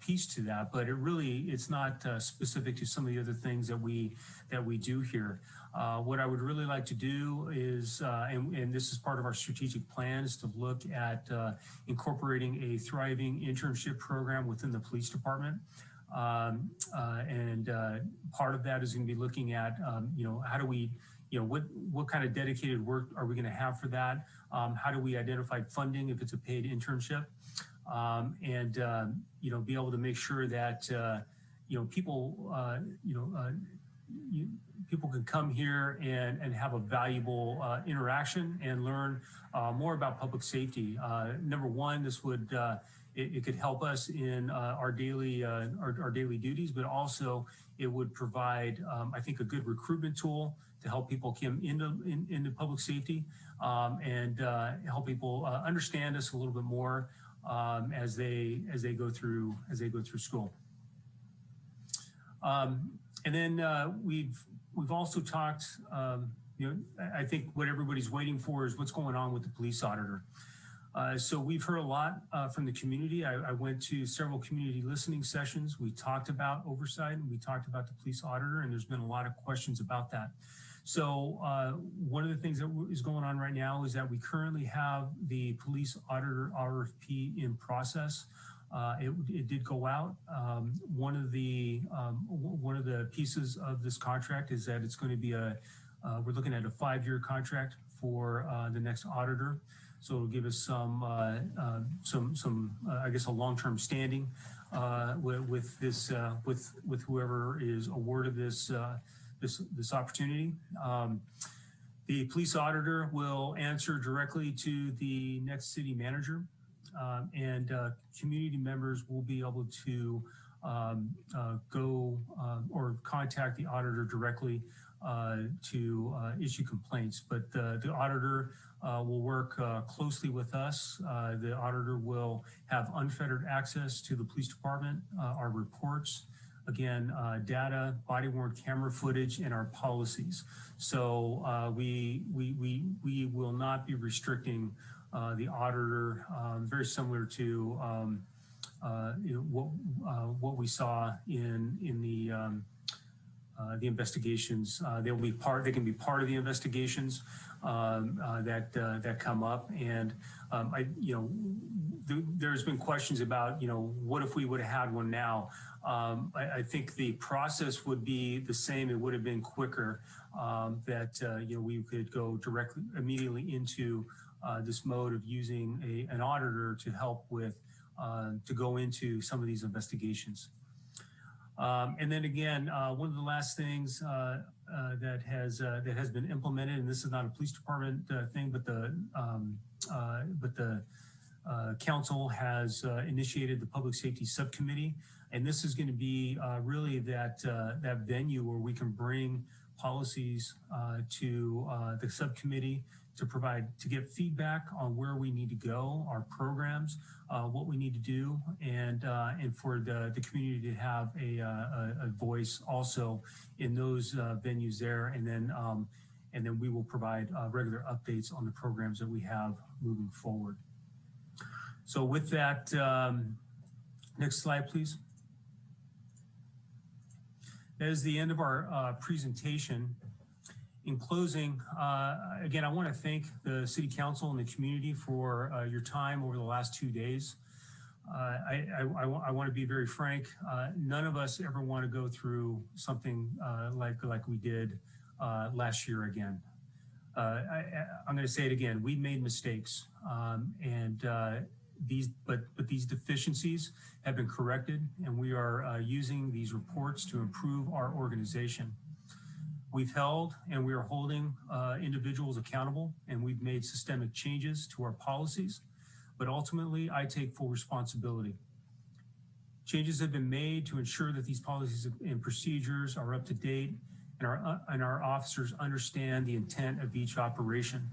piece to that, but it's not specific to some of the other things that we do here. What I would really like to do is, and this is part of our strategic plan, is to look at incorporating a thriving internship program within the police department. And part of that is going to be looking at, how do we, what kind of dedicated work are we going to have for that? How do we identify funding if it's a paid internship? And be able to make sure that, people can come here and have a valuable interaction and learn more about public safety. Number one, this would, it could help us in our daily duties, but also it would provide, I think, a good recruitment tool to help people come into public safety and help people understand us a little bit more as they go through school. And then we've also talked, I think what everybody's waiting for is what's going on with the police auditor. So we've heard a lot from the community. I went to several community listening sessions. We talked about oversight and we talked about the police auditor, and there's been a lot of questions about that. So one of the things that is going on right now is that we currently have the police auditor RFP in process. It did go out. One of the pieces of this contract is that it's going to be we're looking at a 5-year contract for the next auditor. So it'll give us some I guess a long-term standing with this with whoever is awarded this opportunity. The police auditor will answer directly to the next city manager, and community members will be able to go or contact the auditor directly to issue complaints. But the auditor will work closely with us. The auditor will have unfettered access to the police department, our reports, again, data, body-worn camera footage, and our policies. So we will not be restricting the auditor, very similar to what we saw in the investigations. They can be part of the investigations that come up. And there's been questions about, what if we would have had one now? I think the process would be the same. It would have been quicker, that we could go directly, immediately into this mode of using an auditor to help with, to go into some of these investigations. And then again, one of the last things that has been implemented, and this is not a police department thing, but the council has initiated the public safety subcommittee, and this is going to be really that venue where we can bring policies to the subcommittee to get feedback on where we need to go, our programs, what we need to do, and for the community to have a voice also in those venues there, and then we will provide regular updates on the programs that we have moving forward. So with that, next slide, please. That is the end of our presentation. In closing, again, I want to thank the City Council and the community for your time over the last 2 days. I want to be very frank. None of us ever want to go through something like we did last year again. I'm going to say it again. We made mistakes, but these deficiencies have been corrected, and we are using these reports to improve our organization. We've held and we are holding individuals accountable, and we've made systemic changes to our policies, but ultimately I take full responsibility. Changes have been made to ensure that these policies and procedures are up to date, and our officers understand the intent of each operation.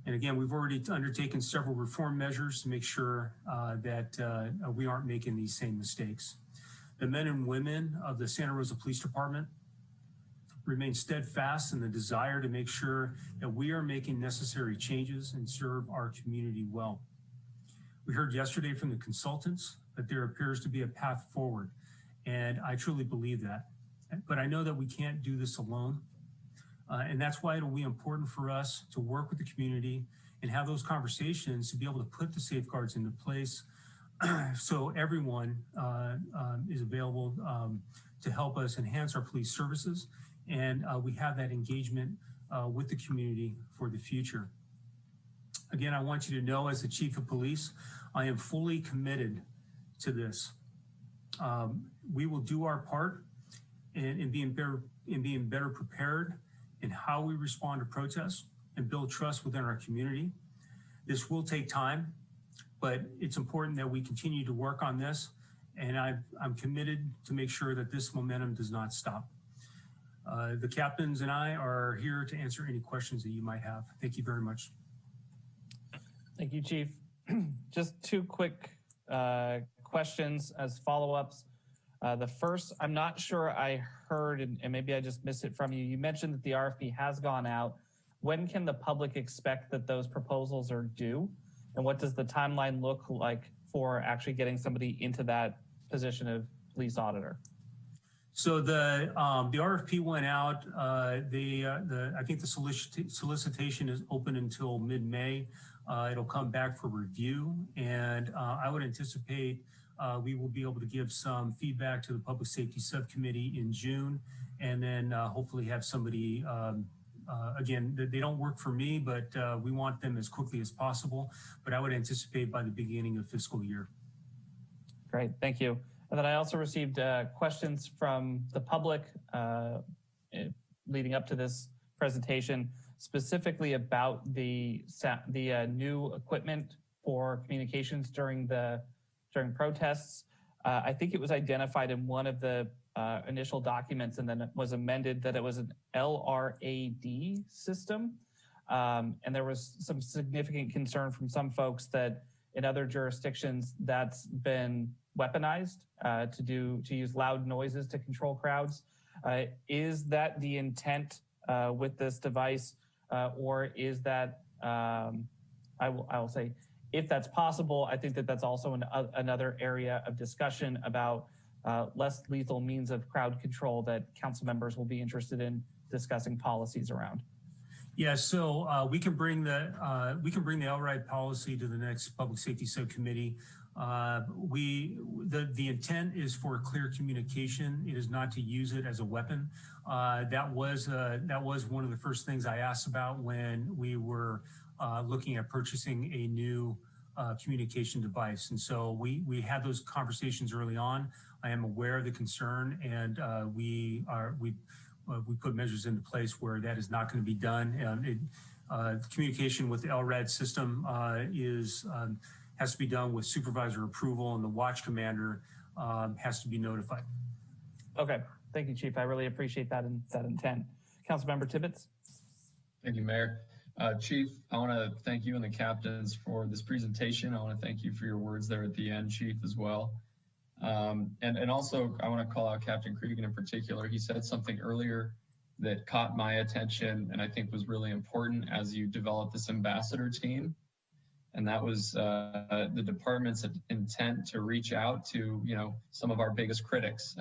And again, we've already undertaken several reform measures to make sure that we aren't making these same mistakes. The men and women of the Santa Rosa Police Department remain steadfast in the desire to make sure that we are making necessary changes and serve our community well. We heard yesterday from the consultants that there appears to be a path forward, and I truly believe that. But I know that we can't do this alone. And that's why it'll be important for us to work with the community and have those conversations to be able to put the safeguards into place so everyone is available to help us enhance our police services, and we have that engagement with the community for the future. Again, I want you to know, as the Chief of Police, I am fully committed to this. We will do our part in being better prepared in how we respond to protests and build trust within our community. This will take time, but it's important that we continue to work on this, and I'm committed to make sure that this momentum does not stop. The captains and I are here to answer any questions that you might have. Thank you very much. Thank you, Chief. Just two quick questions as follow-ups. The first, I'm not sure I heard, and maybe I just missed it from you. You mentioned that the RFP has gone out. When can the public expect that those proposals are due? And what does the timeline look like for actually getting somebody into that position of police auditor? So the RFP went out. I think the solicitation is open until mid-May. It'll come back for review, and I would anticipate we will be able to give some feedback to the Public Safety Subcommittee in June, and then hopefully have somebody, again, they don't work for me, but we want them as quickly as possible. But I would anticipate by the beginning of fiscal year. Great, thank you. And then I also received questions from the public leading up to this presentation. specifically about the new equipment for communications during protests. I think it was identified in one of the initial documents, and then it was amended that it was an LRAD system. And there was some significant concern from some folks that in other jurisdictions that's been weaponized to use loud noises to control crowds. Is that the intent with this device, or is that, I will say, if that's possible, I think that that's also another area of discussion about less lethal means of crowd control that council members will be interested in discussing policies around. Yeah, so we can bring the LRAD policy to the next public safety subcommittee. The intent is for clear communication. It is not to use it as a weapon. That was one of the first things I asked about when we were looking at purchasing a new communication device. And so we had those conversations early on. I am aware of the concern, and we put measures into place where that is not going to be done. Communication with the LRAD system has to be done with supervisor approval, and the watch commander has to be notified. Okay, thank you, Chief. I really appreciate that intent. Councilmember Tibbetts. Thank you, Mayor. Chief, I want to thank you and the captains for this presentation. I want to thank you for your words there at the end, Chief, as well. And also, I want to call out Captain Cregan in particular. He said something earlier that caught my attention and I think was really important as you developed this ambassador team. And that was the department's intent to reach out to, some of our biggest critics.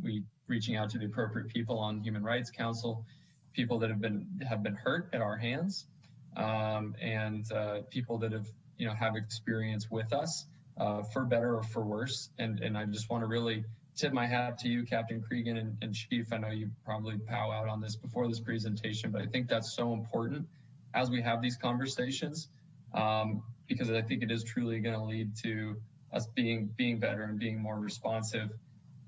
We reaching out to the appropriate people on Human Rights Council, people that have been hurt at our hands, and people that have experience with us, for better or for worse. And I just want to really tip my hat to you, Captain Cregan and Chief. I know you probably pow out on this before this presentation, but I think that's so important as we have these conversations, because I think it is truly going to lead to us being better and being more responsive.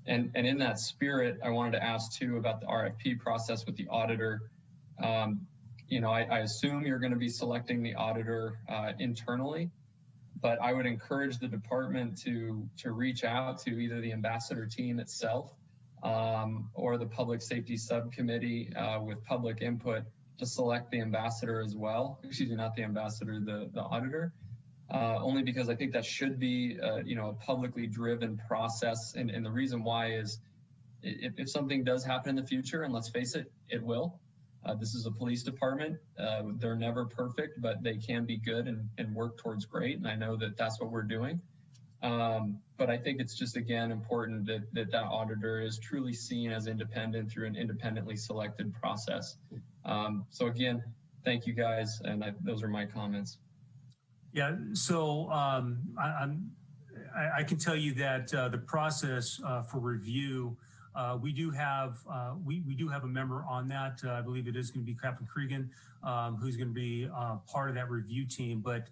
And in that spirit, I wanted to ask too about the RFP process with the auditor. I assume you're going to be selecting the auditor internally, but I would encourage the department to reach out to either the ambassador team itself or the public safety subcommittee with public input to select the ambassador as well. Excuse me, not the ambassador, the auditor. Only because I think that should be, a publicly driven process. And the reason why is if something does happen in the future, and let's face it, it will. This is a police department. They're never perfect, but they can be good and work towards great. And I know that that's what we're doing. But I think it's just, again, important that auditor is truly seen as independent through an independently selected process. So again, thank you guys. And those are my comments. Yeah, so I can tell you that the process for review, we do have a member on that. I believe it is going to be Captain Cregan, who's going to be part of that review team. But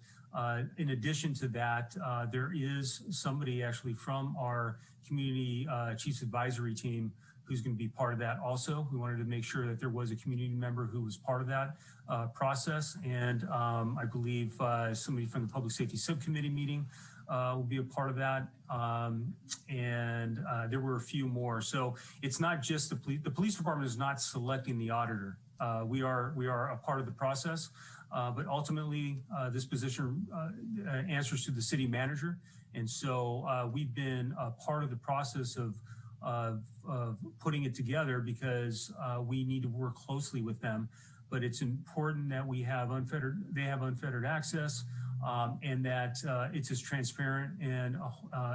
in addition to that, there is somebody actually from our community chiefs advisory team who's going to be part of that also. We wanted to make sure that there was a community member who was part of that process. And I believe somebody from the public safety subcommittee meeting will be a part of that. And there were a few more. So it's not just the police department is not selecting the auditor. We are a part of the process, but ultimately this position answers to the city manager. And so we've been a part of the process of putting it together because we need to work closely with them. But it's important that they have unfettered access, and that it's as transparent and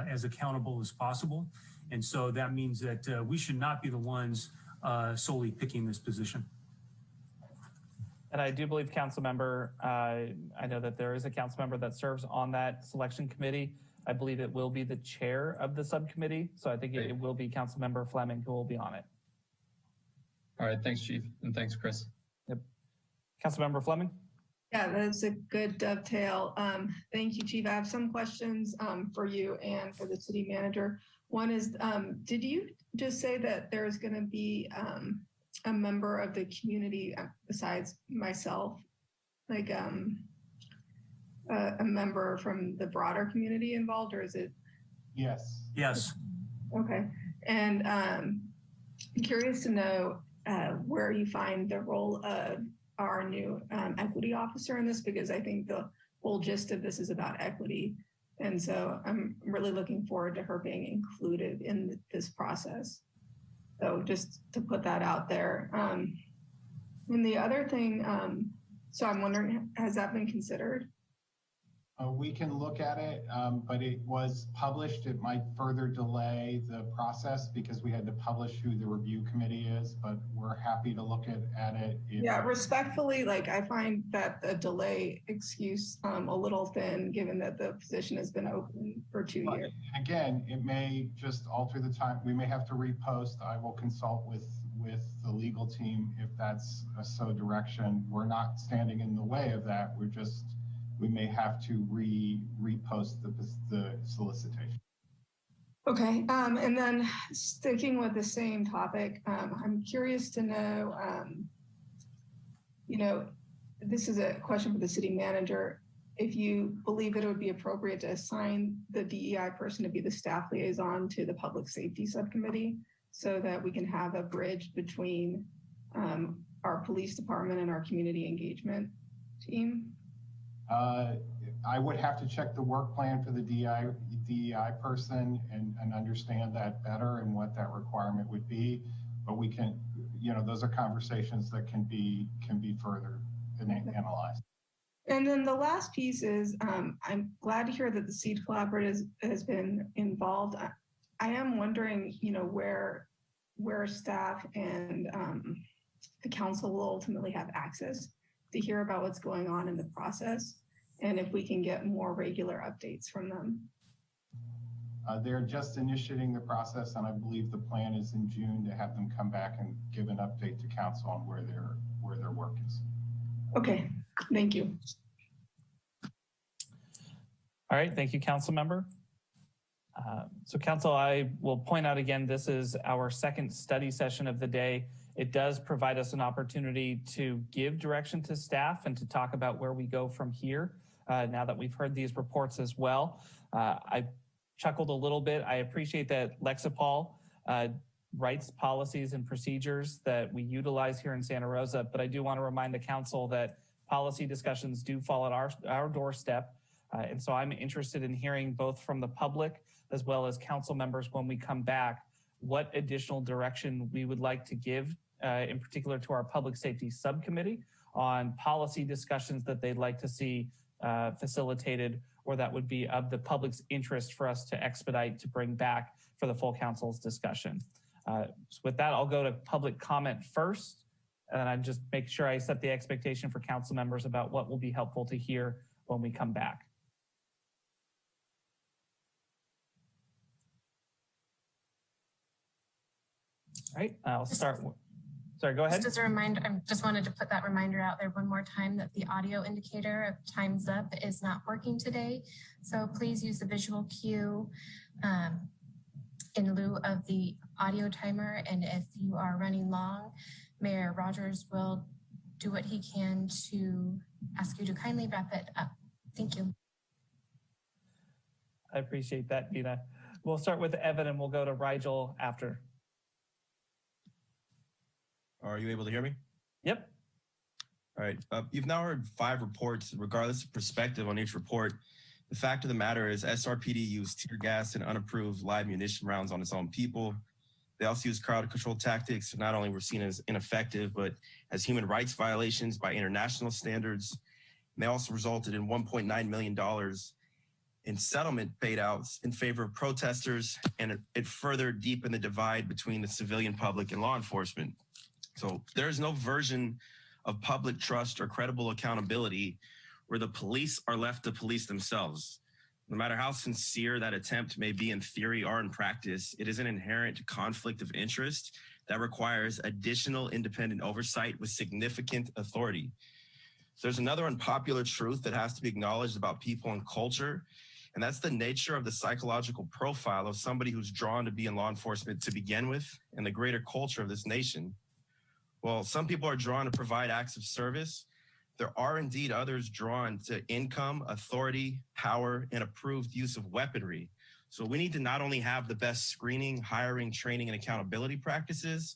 as accountable as possible. And so that means that we should not be the ones solely picking this position. And I do believe council member, I know that there is a council member that serves on that selection committee. I believe it will be the chair of the subcommittee. So I think it will be council member Fleming who will be on it. All right, thanks, Chief. And thanks, Chris. Yep. Council member Fleming. Yeah, that's a good dovetail. Thank you, Chief. I have some questions for you and for the city manager. One is, did you just say that there's going to be a member of the community besides myself, like a member from the broader community involved, or is it? Yes. Yes. Okay. And I'm curious to know where you find the role of our new equity officer in this, because I think the whole gist of this is about equity. And so I'm really looking forward to her being included in this process. So just to put that out there. And the other thing, so I'm wondering, has that been considered? We can look at it, but it was published. It might further delay the process because we had to publish who the review committee is, but we're happy to look at it. Yeah, respectfully, like I find that the delay excuse a little thin, given that the position has been open for 2 years. Again, it may just alter the time. We may have to repost. I will consult with the legal team if that's a so direction. We're not standing in the way of that. We may have to repost the solicitation. Okay, and then sticking with the same topic, I'm curious to know, this is a question for the city manager. If you believe that it would be appropriate to assign the DEI person to be the staff liaison to the public safety subcommittee so that we can have a bridge between our police department and our community engagement team? I would have to check the work plan for the DEI person and understand that better and what that requirement would be. But we can, those are conversations that can be further analyzed. And then the last piece is, I'm glad to hear that the SEED Collaborative has been involved. I am wondering, where staff and the council will ultimately have access to hear about what's going on in the process, and if we can get more regular updates from them. They're just initiating the process, and I believe the plan is in June to have them come back and give an update to council on where their work is. Okay, thank you. All right, thank you, council member. So council, I will point out again, this is our second study session of the day. It does provide us an opportunity to give direction to staff and to talk about where we go from here now that we've heard these reports as well. I chuckled a little bit. I appreciate that Lexipol writes policies and procedures that we utilize here in Santa Rosa, but I do want to remind the council that policy discussions do fall at our doorstep. And so I'm interested in hearing both from the public as well as council members when we come back, what additional direction we would like to give, in particular to our public safety subcommittee on policy discussions that they'd like to see facilitated, or that would be of the public's interest for us to expedite to bring back for the full council's discussion. So with that, I'll go to public comment first, and I just make sure I set the expectation for council members about what will be helpful to hear when we come back. All right, I'll start. Sorry, go ahead. Just as a reminder, I just wanted to put that reminder out there one more time that the audio indicator of time's up is not working today. So please use the visual cue in lieu of the audio timer. And if you are running long, Mayor Rogers will do what he can to ask you to kindly wrap it up. Thank you. I appreciate that, Dina. We'll start with Evan and we'll go to Rigel after. Are you able to hear me? Yep. All right. You've now heard 5 reports. Regardless of perspective on each report, the fact of the matter is SRPD used tear gas and unapproved live munition rounds on its own people. They also used crowd control tactics, not only were seen as ineffective, but as human rights violations by international standards. And they also resulted in $1.9 million in settlement paid out in favor of protesters, and it further deepened the divide between the civilian public and law enforcement. So there is no version of public trust or credible accountability where the police are left to police themselves. No matter how sincere that attempt may be in theory or in practice, it is an inherent conflict of interest that requires additional independent oversight with significant authority. There's another unpopular truth that has to be acknowledged about people and culture, and that's the nature of the psychological profile of somebody who's drawn to be in law enforcement to begin with and the greater culture of this nation. While some people are drawn to provide acts of service, there are indeed others drawn to income, authority, power, and approved use of weaponry. So we need to not only have the best screening, hiring, training, and accountability practices,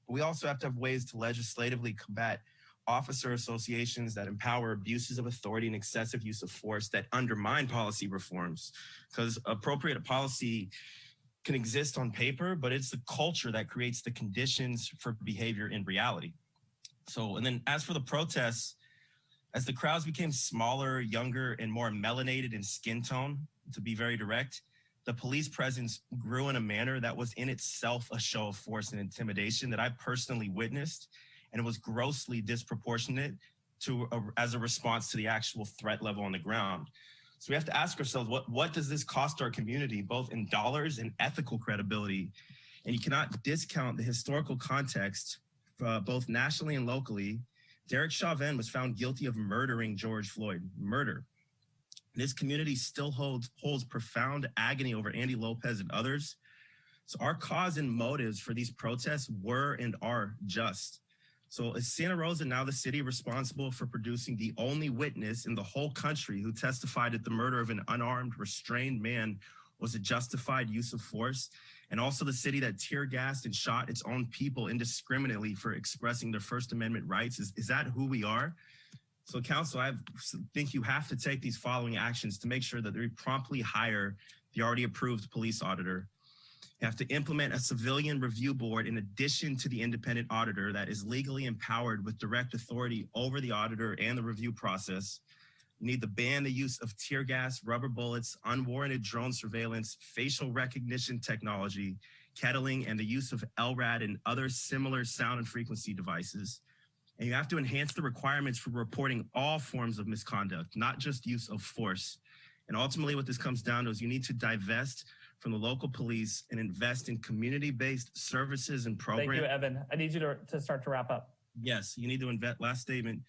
but we also have to have ways to legislatively combat officer associations that empower abuses of authority and excessive use of force that undermine policy reforms. Because appropriate policy can exist on paper, but it's the culture that creates the conditions for behavior in reality. So, and then as for the protests, as the crowds became smaller, younger, and more melanated in skin tone, to be very direct, the police presence grew in a manner that was in itself a show of force and intimidation that I personally witnessed, and it was grossly disproportionate as a response to the actual threat level on the ground. So we have to ask ourselves, what does this cost our community, both in dollars and ethical credibility? And you cannot discount the historical context, both nationally and locally. Derek Chauvin was found guilty of murdering George Floyd, murder. This community still holds profound agony over Andy Lopez and others. So our cause and motives for these protests were and are just. So is Santa Rosa now the city responsible for producing the only witness in the whole country who testified that the murder of an unarmed, restrained man was a justified use of force? And also the city that tear gassed and shot its own people indiscriminately for expressing their First Amendment rights? Is that who we are? So council, I think you have to take these following actions to make sure that they promptly hire the already approved police auditor. You have to implement a civilian review board in addition to the independent auditor that is legally empowered with direct authority over the auditor and the review process. You need to ban the use of tear gas, rubber bullets, unwarranted drone surveillance, facial recognition technology, kettling, and the use of LRAD and other similar sound and frequency devices. And you have to enhance the requirements for reporting all forms of misconduct, not just use of force. And ultimately what this comes down to is you need to divest from the local police and invest in community-based services and programs. Thank you, Evan. I need you to start to wrap up. Yes, you need to invest, last statement,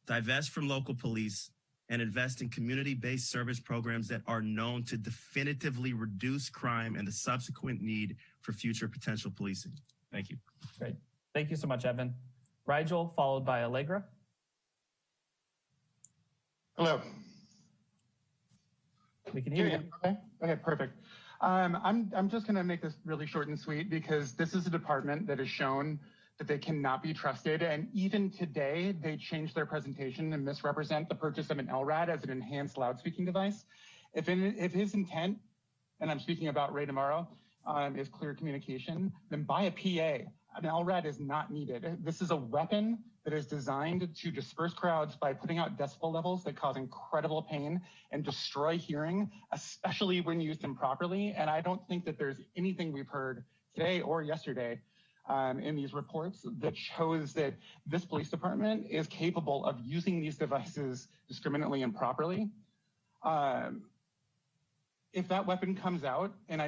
divest from local police and invest in community-based service programs that are known to definitively reduce crime and the subsequent need for future potential policing. Thank you. Great. Thank you so much, Evan. Rigel, followed by Allegra. Hello. We can hear you. Okay, perfect. I'm just going to make this really short and sweet because this is a department that has shown that they cannot be trusted. And even today, they changed their presentation and misrepresent the purchase of an LRAD as an enhanced loudspeaking device. If his intent, and I'm speaking about Ray tomorrow, is clear communication, then buy a PA. An LRAD is not needed. This is a weapon that is designed to disperse crowds by putting out decibel levels that cause incredible pain and destroy hearing, especially when used improperly. And I don't think that there's anything we've heard today or yesterday in these reports that shows that this police department is capable of using these devices discriminately and properly. If that weapon comes out, and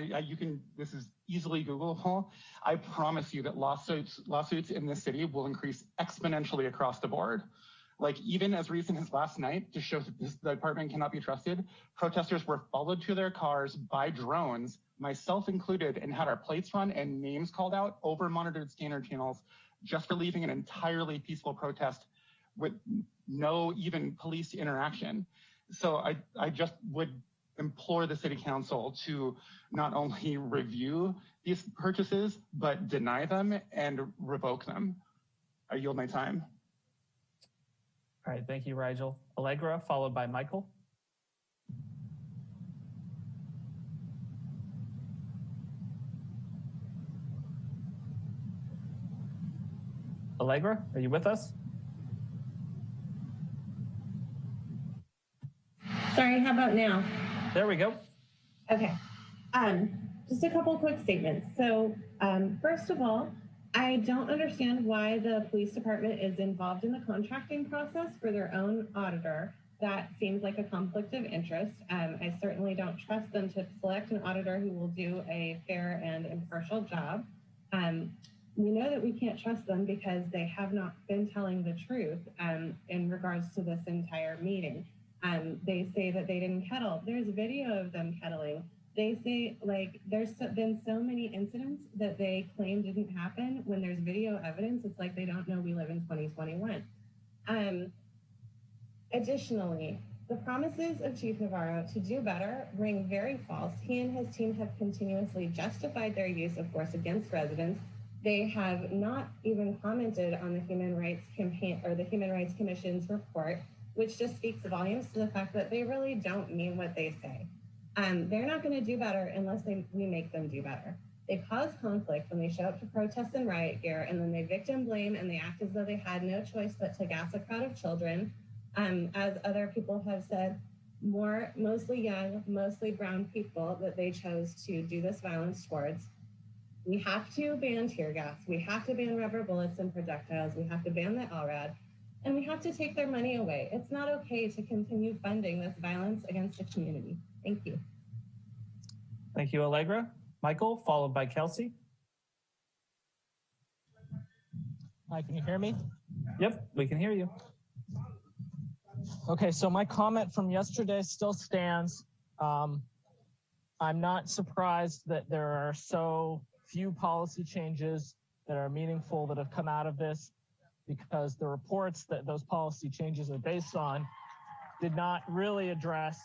this is easily Googleable, I promise you that lawsuits in this city will increase exponentially across the board. Like even as recent as last night, to show that this department cannot be trusted, protesters were followed to their cars by drones, myself included, and had our plates run and names called out over monitored scanner channels just for leaving an entirely peaceful protest with no even police interaction. So I just would implore the city council to not only review these purchases, but deny them and revoke them. I yield my time. All right, thank you, Rigel. Allegra, followed by Michael. Allegra, are you with us? Sorry, how about now? There we go. Okay. Just a couple quick statements. So first of all, I don't understand why the police department is involved in the contracting process for their own auditor. That seems like a conflict of interest. I certainly don't trust them to select an auditor who will do a fair and impartial job. We know that we can't trust them because they have not been telling the truth in regards to this entire meeting. They say that they didn't kettle. There's a video of them kettling. They say like been so many incidents that they claim didn't happen when there's video evidence. It's like they don't know we live in 2021. Additionally, the promises of Chief Navarro to do better ring very false. He and his team have continuously justified their use of force against residents. They have not even commented on the Human Rights Campaign or the Human Rights Commission's report, which just speaks volumes to the fact that they really don't mean what they say. They're not going to do better unless we make them do better. They cause conflict when they show up to protest in riot gear, and then they victim blame and they act as though they had no choice but to gas a crowd of children. As other people have said, mostly young, mostly brown people that they chose to do this violence towards. We have to ban tear gas. We have to ban rubber bullets and projectiles. We have to ban the LRAD. And we have to take their money away. It's not okay to continue funding this violence against the community. Thank you. Thank you, Allegra. Michael, followed by Kelsey. Hi, can you hear me? Yep, we can hear you. Okay, so my comment from yesterday still stands. I'm not surprised that there are so few policy changes that are meaningful that have come out of this, because the reports that those policy changes are based on did not really address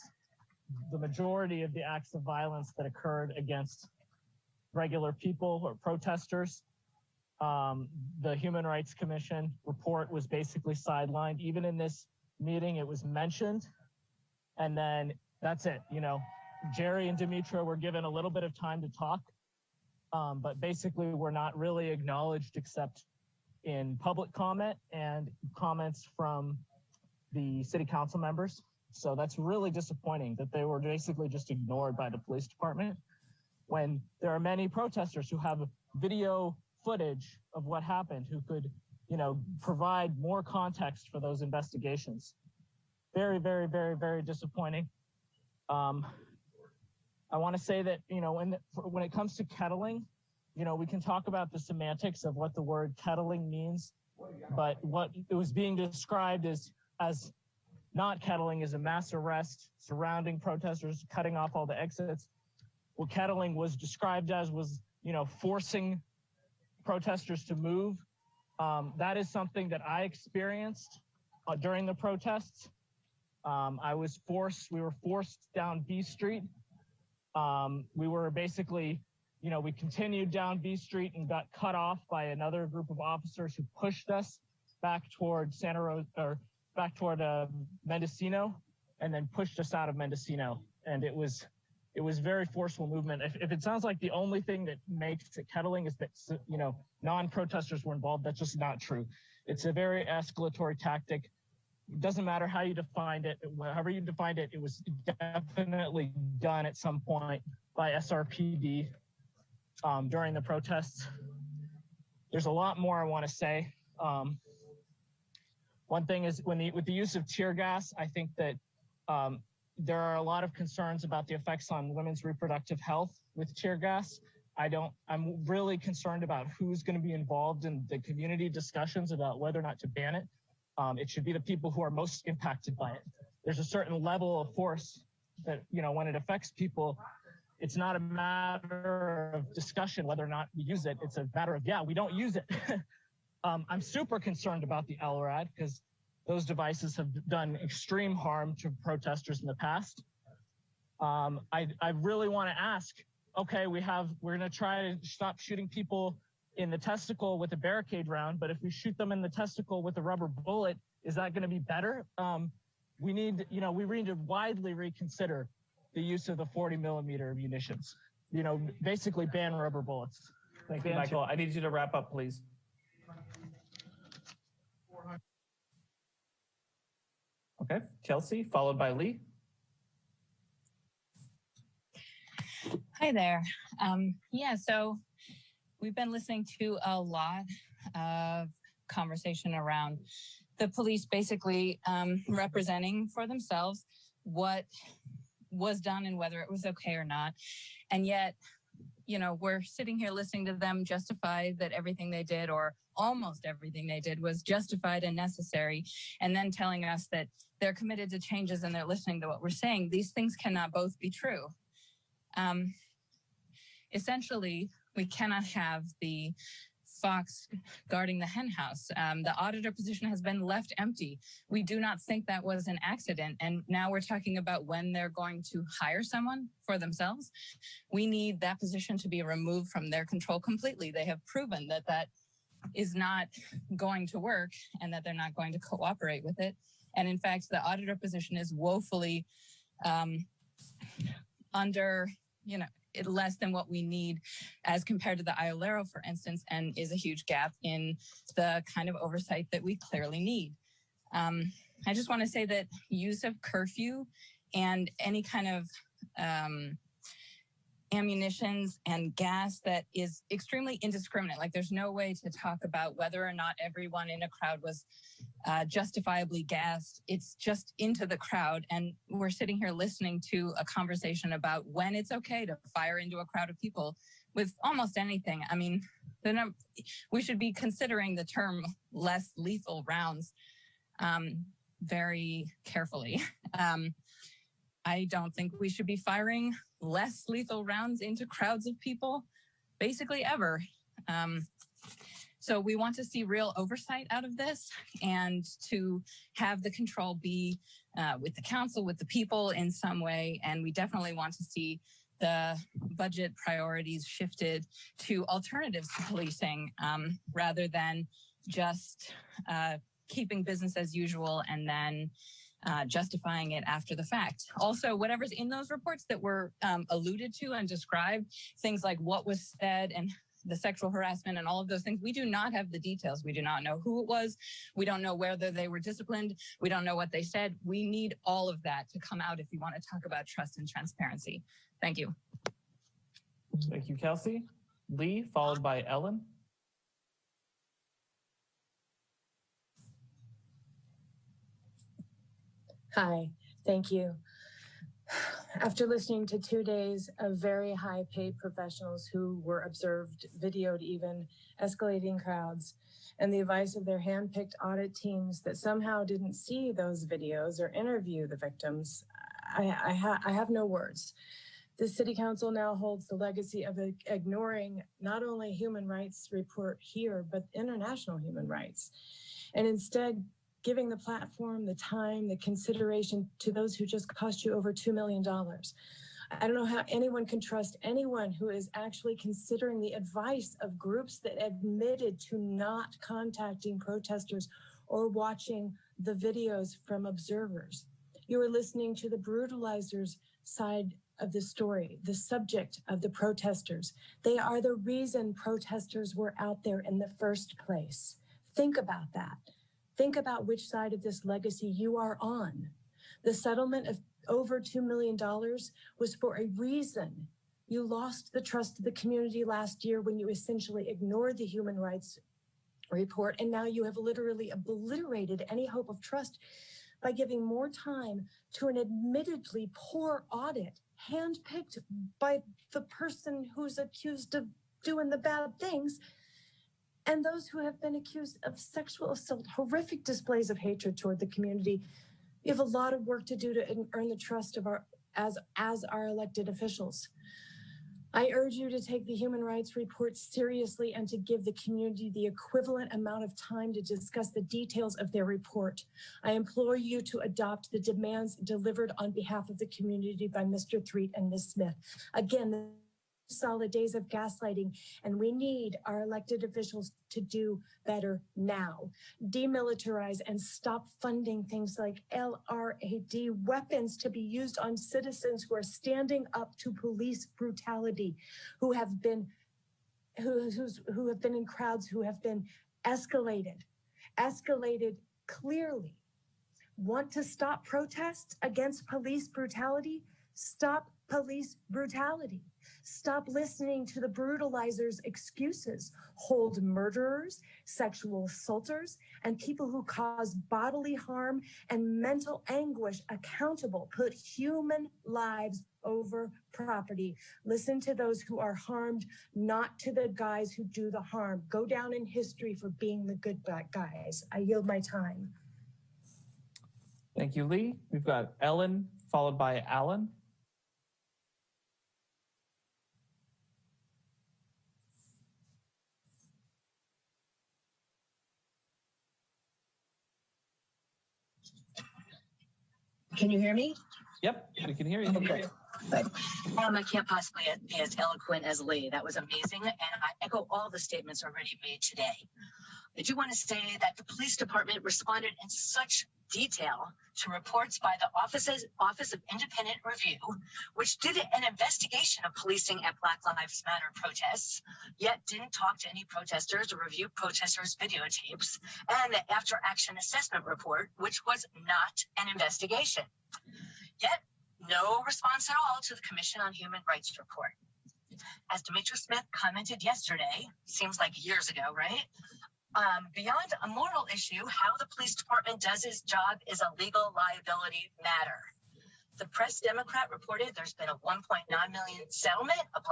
the majority of the acts of violence that occurred against regular people or protesters. The Human Rights Commission report was basically sidelined. Even in this meeting, it was mentioned, and then that's it. You know, Jerry and Demetra were given a little bit of time to talk, but basically we're not really acknowledged except in public comment and comments from the city council members. So that's really disappointing that they were basically just ignored by the police department, when there are many protesters who have video footage of what happened, who could, you know, provide more context for those investigations. Very, very, very, very disappointing. I want to say that, you know, when it comes to kettling, you know, we can talk about the semantics of what the word kettling means, but what it was being described as not kettling is a mass arrest surrounding protesters, cutting off all the exits. What kettling was described as was, you know, forcing protesters to move. That is something that I experienced during the protests. We were forced down B Street. We were basically, you know, we continued down B Street and got cut off by another group of officers who pushed us back toward Santa Rosa, or back toward Mendocino, and then pushed us out of Mendocino. And it was very forceful movement. If it sounds like the only thing that makes it kettling is that, you know, non-protesters were involved, that's just not true. It's a very escalatory tactic. It doesn't matter how you defined it. However you defined it, it was definitely done at some point by SRPD during the protests. There's a lot more I want to say. One thing is with the use of tear gas, I think that there are a lot of concerns about the effects on women's reproductive health with tear gas. I'm really concerned about who's going to be involved in the community discussions about whether or not to ban it. It should be the people who are most impacted by it. There's a certain level of force that, you know, when it affects people, it's not a matter of discussion whether or not we use it. It's a matter of, yeah, we don't use it. I'm super concerned about the LRAD because those devices have done extreme harm to protesters in the past. I really want to ask, okay, we're going to try to stop shooting people in the testicle with a barricade round, but if we shoot them in the testicle with a rubber bullet, is that going to be better? We need to widely reconsider the use of the 40 millimeter munitions. You know, basically ban rubber bullets. Thank you, Michael. I need you to wrap up, please. Okay, Kelsey, followed by Lee. Hi there. So we've been listening to a lot of conversation around the police basically representing for themselves what was done and whether it was okay or not. And yet, you know, we're sitting here listening to them justify that everything they did, or almost everything they did, was justified and necessary, and then telling us that they're committed to changes and they're listening to what we're saying. These things cannot both be true. Essentially, we cannot have the fox guarding the hen house. The auditor position has been left empty. We do not think that was an accident. And now we're talking about when they're going to hire someone for themselves. We need that position to be removed from their control completely. They have proven that that is not going to work and that they're not going to cooperate with it. And in fact, the auditor position is woefully under, less than what we need as compared to the IOLERO, for instance, and is a huge gap in the kind of oversight that we clearly need. I just want to say that use of curfew and any kind of ammunitions and gas that is extremely indiscriminate. Like there's no way to talk about whether or not everyone in a crowd was justifiably gassed. It's just into the crowd. And we're sitting here listening to a conversation about when it's okay to fire into a crowd of people with almost anything. I mean, we should be considering the term less lethal rounds very carefully. I don't think we should be firing less lethal rounds into crowds of people, basically ever. So we want to see real oversight out of this and to have the control be with the council, with the people in some way. And we definitely want to see the budget priorities shifted to alternatives to policing rather than just keeping business as usual and then justifying it after the fact. Also, whatever's in those reports that were alluded to and described, things like what was said and the sexual harassment and all of those things, we do not have the details. We do not know who it was. We don't know whether they were disciplined. We don't know what they said. We need all of that to come out if you want to talk about trust and transparency. Thank you. Thank you, Kelsey. Lee, followed by Ellen. Hi, thank you. After listening to 2 days of very high paid professionals who were observed, videoed even, escalating crowds, and the advice of their hand-picked audit teams that somehow didn't see those videos or interview the victims, I have no words. The City Council now holds the legacy of ignoring not only human rights report here, but international human rights, and instead giving the platform, the time, the consideration to those who just cost you over $2 million. I don't know how anyone can trust anyone who is actually considering the advice of groups that admitted to not contacting protesters or watching the videos from observers. You are listening to the brutalizers' side of the story, the subject of the protesters. They are the reason protesters were out there in the first place. Think about that. Think about which side of this legacy you are on. The settlement of over $2 million was for a reason. You lost the trust of the community last year when you essentially ignored the human rights report, and now you have literally obliterated any hope of trust by giving more time to an admittedly poor audit, handpicked by the person who's accused of doing the bad things, and those who have been accused of sexual assault, horrific displays of hatred toward the community. You have a lot of work to do to earn the trust of as our elected officials. I urge you to take the human rights report seriously and to give the community the equivalent amount of time to discuss the details of their report. I implore you to adopt the demands delivered on behalf of the community by Mr. Threet and Ms. Smith. Again, solid days of gaslighting, and we need our elected officials to do better now. Demilitarize and stop funding things like LRAD, weapons to be used on citizens who are standing up to police brutality, who have been in crowds, who have been escalated clearly. Want to stop protests against police brutality? Stop police brutality. Stop listening to the brutalizers' excuses. Hold murderers, sexual assaulters, and people who cause bodily harm and mental anguish accountable. Put human lives over property. Listen to those who are harmed, not to the guys who do the harm. Go down in history for being the good guys. I yield my time. Thank you, Lee. We've got Ellen, followed by Alan. Can you hear me? Yep, we can hear you. Okay. Good. I can't possibly be as eloquent as Lee. That was amazing. And I echo all the statements already made today. I do want to say that the police department responded in such detail to reports by the Office of Independent Review, which did an investigation of policing at Black Lives Matter protests, yet didn't talk to any protesters or review protesters' videotapes, and the After Action Assessment Report, which was not an investigation. Yet, no response at all to the Commission on Human Rights report. As Demetra Smith commented yesterday, seems like years ago, right? Beyond a moral issue, how the police department does its job is a legal liability matter. The Press Democrat reported there's been a $1.9 million settlement of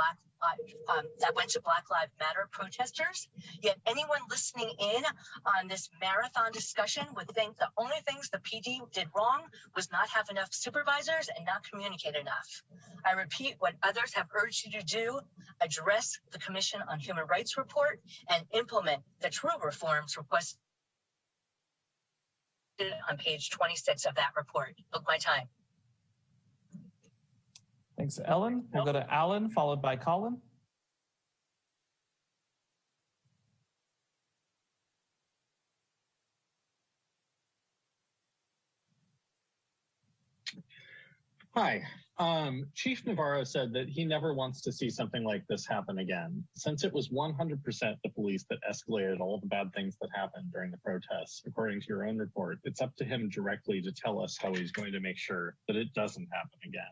that went to Black Lives Matter protesters. Yet anyone listening in on this marathon discussion would think the only things the PD did wrong was not have enough supervisors and not communicate enough. I repeat what others have urged you to do: address the Commission on Human Rights report and implement the true reforms requested on page 26 of that report. Book my time. Thanks, Ellen. We'll go to Alan, followed by Colin. Hi. Chief Navarro said that he never wants to see something like this happen again. Since it was 100% the police that escalated all the bad things that happened during the protests, according to your own report, it's up to him directly to tell us how he's going to make sure that it doesn't happen again.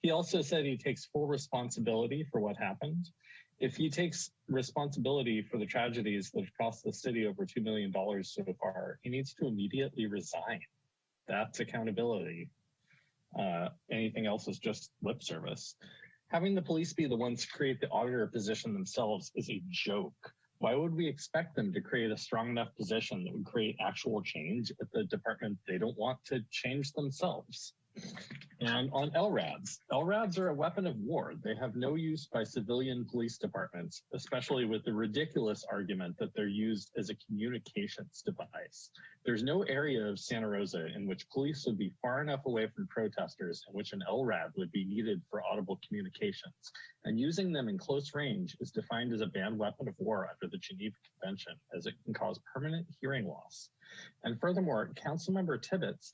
He also said he takes full responsibility for what happened. If he takes responsibility for the tragedies that have cost the city over $2 million so far, he needs to immediately resign. That's accountability. Anything else is just lip service. Having the police be the ones to create the auditor position themselves is a joke. Why would we expect them to create a strong enough position that would create actual change at the department they don't want to change themselves? And on LRADs, LRADs are a weapon of war. They have no use by civilian police departments, especially with the ridiculous argument that they're used as a communications device. There's no area of Santa Rosa in which police would be far enough away from protesters in which an LRAD would be needed for audible communications. And using them in close range is defined as a banned weapon of war under the Geneva Convention, as it can cause permanent hearing loss. And furthermore, Councilmember Tibbetts,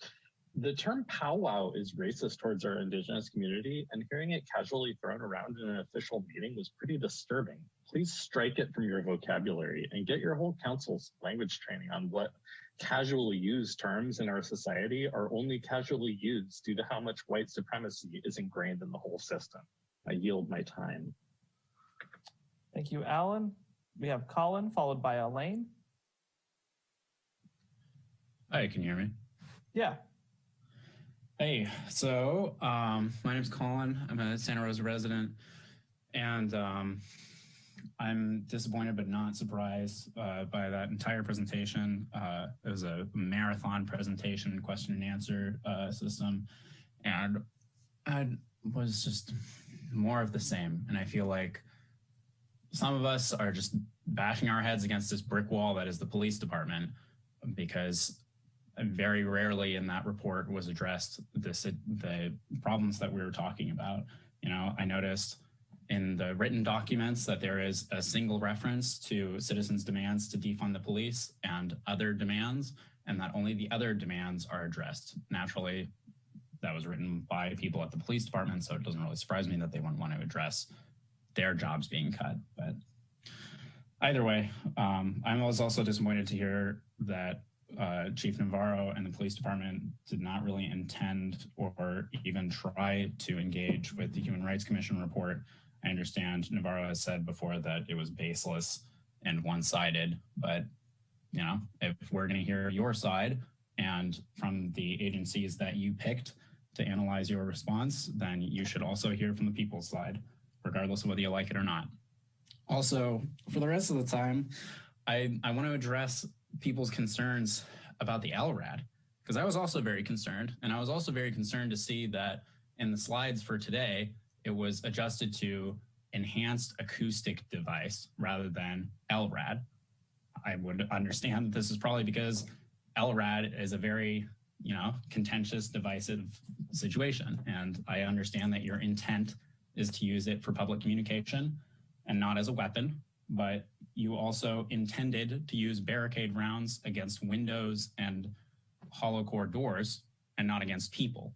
the term powwow is racist towards our Indigenous community, and hearing it casually thrown around in an official meeting was pretty disturbing. Please strike it from your vocabulary and get your whole council's language training on what casually used terms in our society are only casually used due to how much white supremacy is ingrained in the whole system. I yield my time. Thank you, Alan. We have Colin, followed by Elaine. Hi, can you hear me? Yeah. Hey, so my name's Colin. I'm a Santa Rosa resident, and I'm disappointed but not surprised by that entire presentation. It was a marathon presentation, question and answer system, and I was just more of the same. And I feel like some of us are just bashing our heads against this brick wall that is the police department, because very rarely in that report was addressed the problems that we were talking about. You know, I noticed in the written documents that there is a single reference to citizens' demands to defund the police and other demands, and that only the other demands are addressed. Naturally, that was written by people at the police department, so it doesn't really surprise me that they wouldn't want to address their jobs being cut. But either way, I was also disappointed to hear that Chief Navarro and the police department did not really intend or even try to engage with the Human Rights Commission report. I understand Navarro has said before that it was baseless and one-sided, but you know, if we're going to hear your side and from the agencies that you picked to analyze your response, then you should also hear from the people's side, regardless of whether you like it or not. Also, for the rest of the time, I want to address people's concerns about the LRAD, because I was also very concerned, and I was also very concerned to see that in the slides for today, it was adjusted to enhanced acoustic device rather than LRAD. I would understand that this is probably because LRAD is a very contentious, divisive situation. And I understand that your intent is to use it for public communication and not as a weapon, but you also intended to use barricade rounds against windows and hollow core doors and not against people.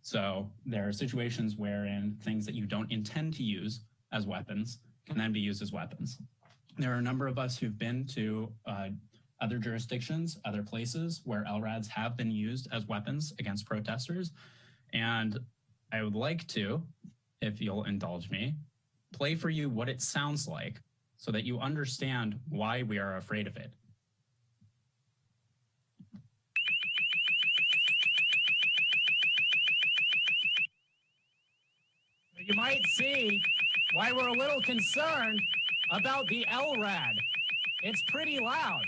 So there are situations wherein things that you don't intend to use as weapons can then be used as weapons. There are a number of us who've been to other jurisdictions, other places where LRADs have been used as weapons against protesters. And I would like to, if you'll indulge me, play for you what it sounds like so that you understand why we are afraid of it. You might see why we're a little concerned about the LRAD. It's pretty loud,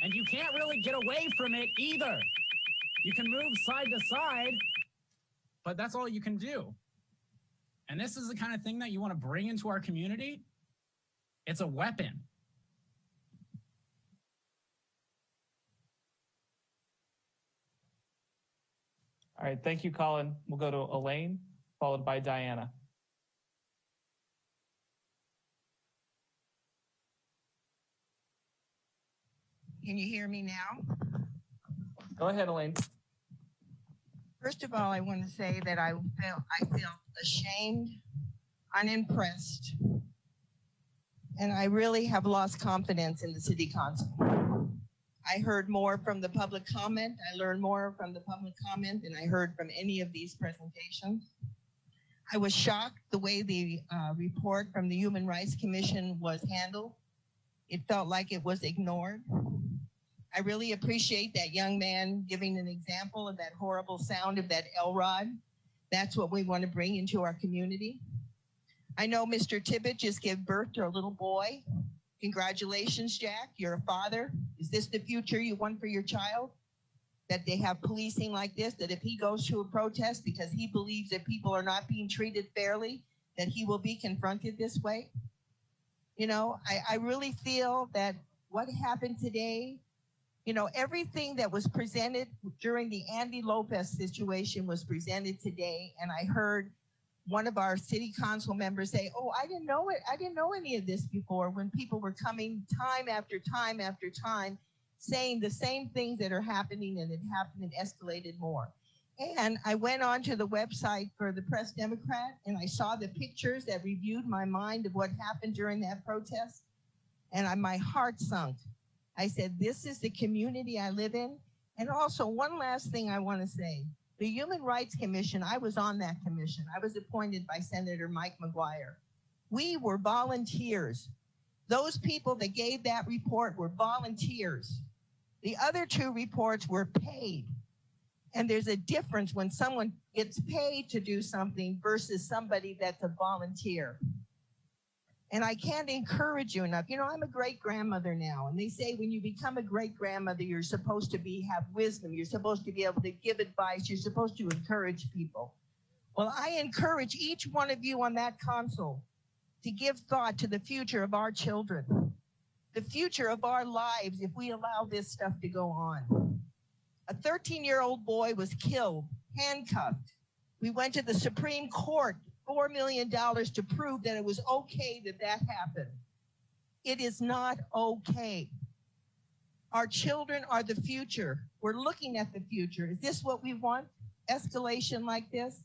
and you can't really get away from it either. You can move side to side, but that's all you can do. And this is the kind of thing that you want to bring into our community. It's a weapon. All right, thank you, Colin. We'll go to Elaine, followed by Diana. Can you hear me now? Go ahead, Elaine. First of all, I want to say that I feel ashamed, unimpressed, and I really have lost confidence in the city council. I heard more from the public comment. I learned more from the public comment than I heard from any of these presentations. I was shocked the way the report from the Human Rights Commission was handled. It felt like it was ignored. I really appreciate that young man giving an example of that horrible sound of that L-Rod. That's what we want to bring into our community. I know Mr. Tibbet just gave birth to a little boy. Congratulations, Jack, you're a father. Is this the future you want for your child? That they have policing like this, that if he goes to a protest because he believes that people are not being treated fairly, that he will be confronted this way? I really feel that what happened today, everything that was presented during the Andy Lopez situation was presented today. And I heard one of our city council members say, oh, I didn't know it. I didn't know any of this before, when people were coming time after time after time saying the same things that are happening, and it happened and escalated more. And I went onto the website for the Press Democrat, and I saw the pictures that reviewed my mind of what happened during that protest. And my heart sunk. I said, this is the community I live in. And also, one last thing I want to say. The Human Rights Commission, I was on that commission. I was appointed by Senator Mike McGuire. We were volunteers. Those people that gave that report were volunteers. The other two reports were paid. And there's a difference when someone gets paid to do something versus somebody that's a volunteer. And I can't encourage you enough. I'm a great grandmother now. And they say when you become a great grandmother, you're supposed to have wisdom. You're supposed to be able to give advice. You're supposed to encourage people. Well, I encourage each one of you on that console to give thought to the future of our children, the future of our lives if we allow this stuff to go on. A 13-year-old boy was killed, handcuffed. We went to the Supreme Court, $4 million to prove that it was okay that happened. It is not okay. Our children are the future. We're looking at the future. Is this what we want? Escalation like this?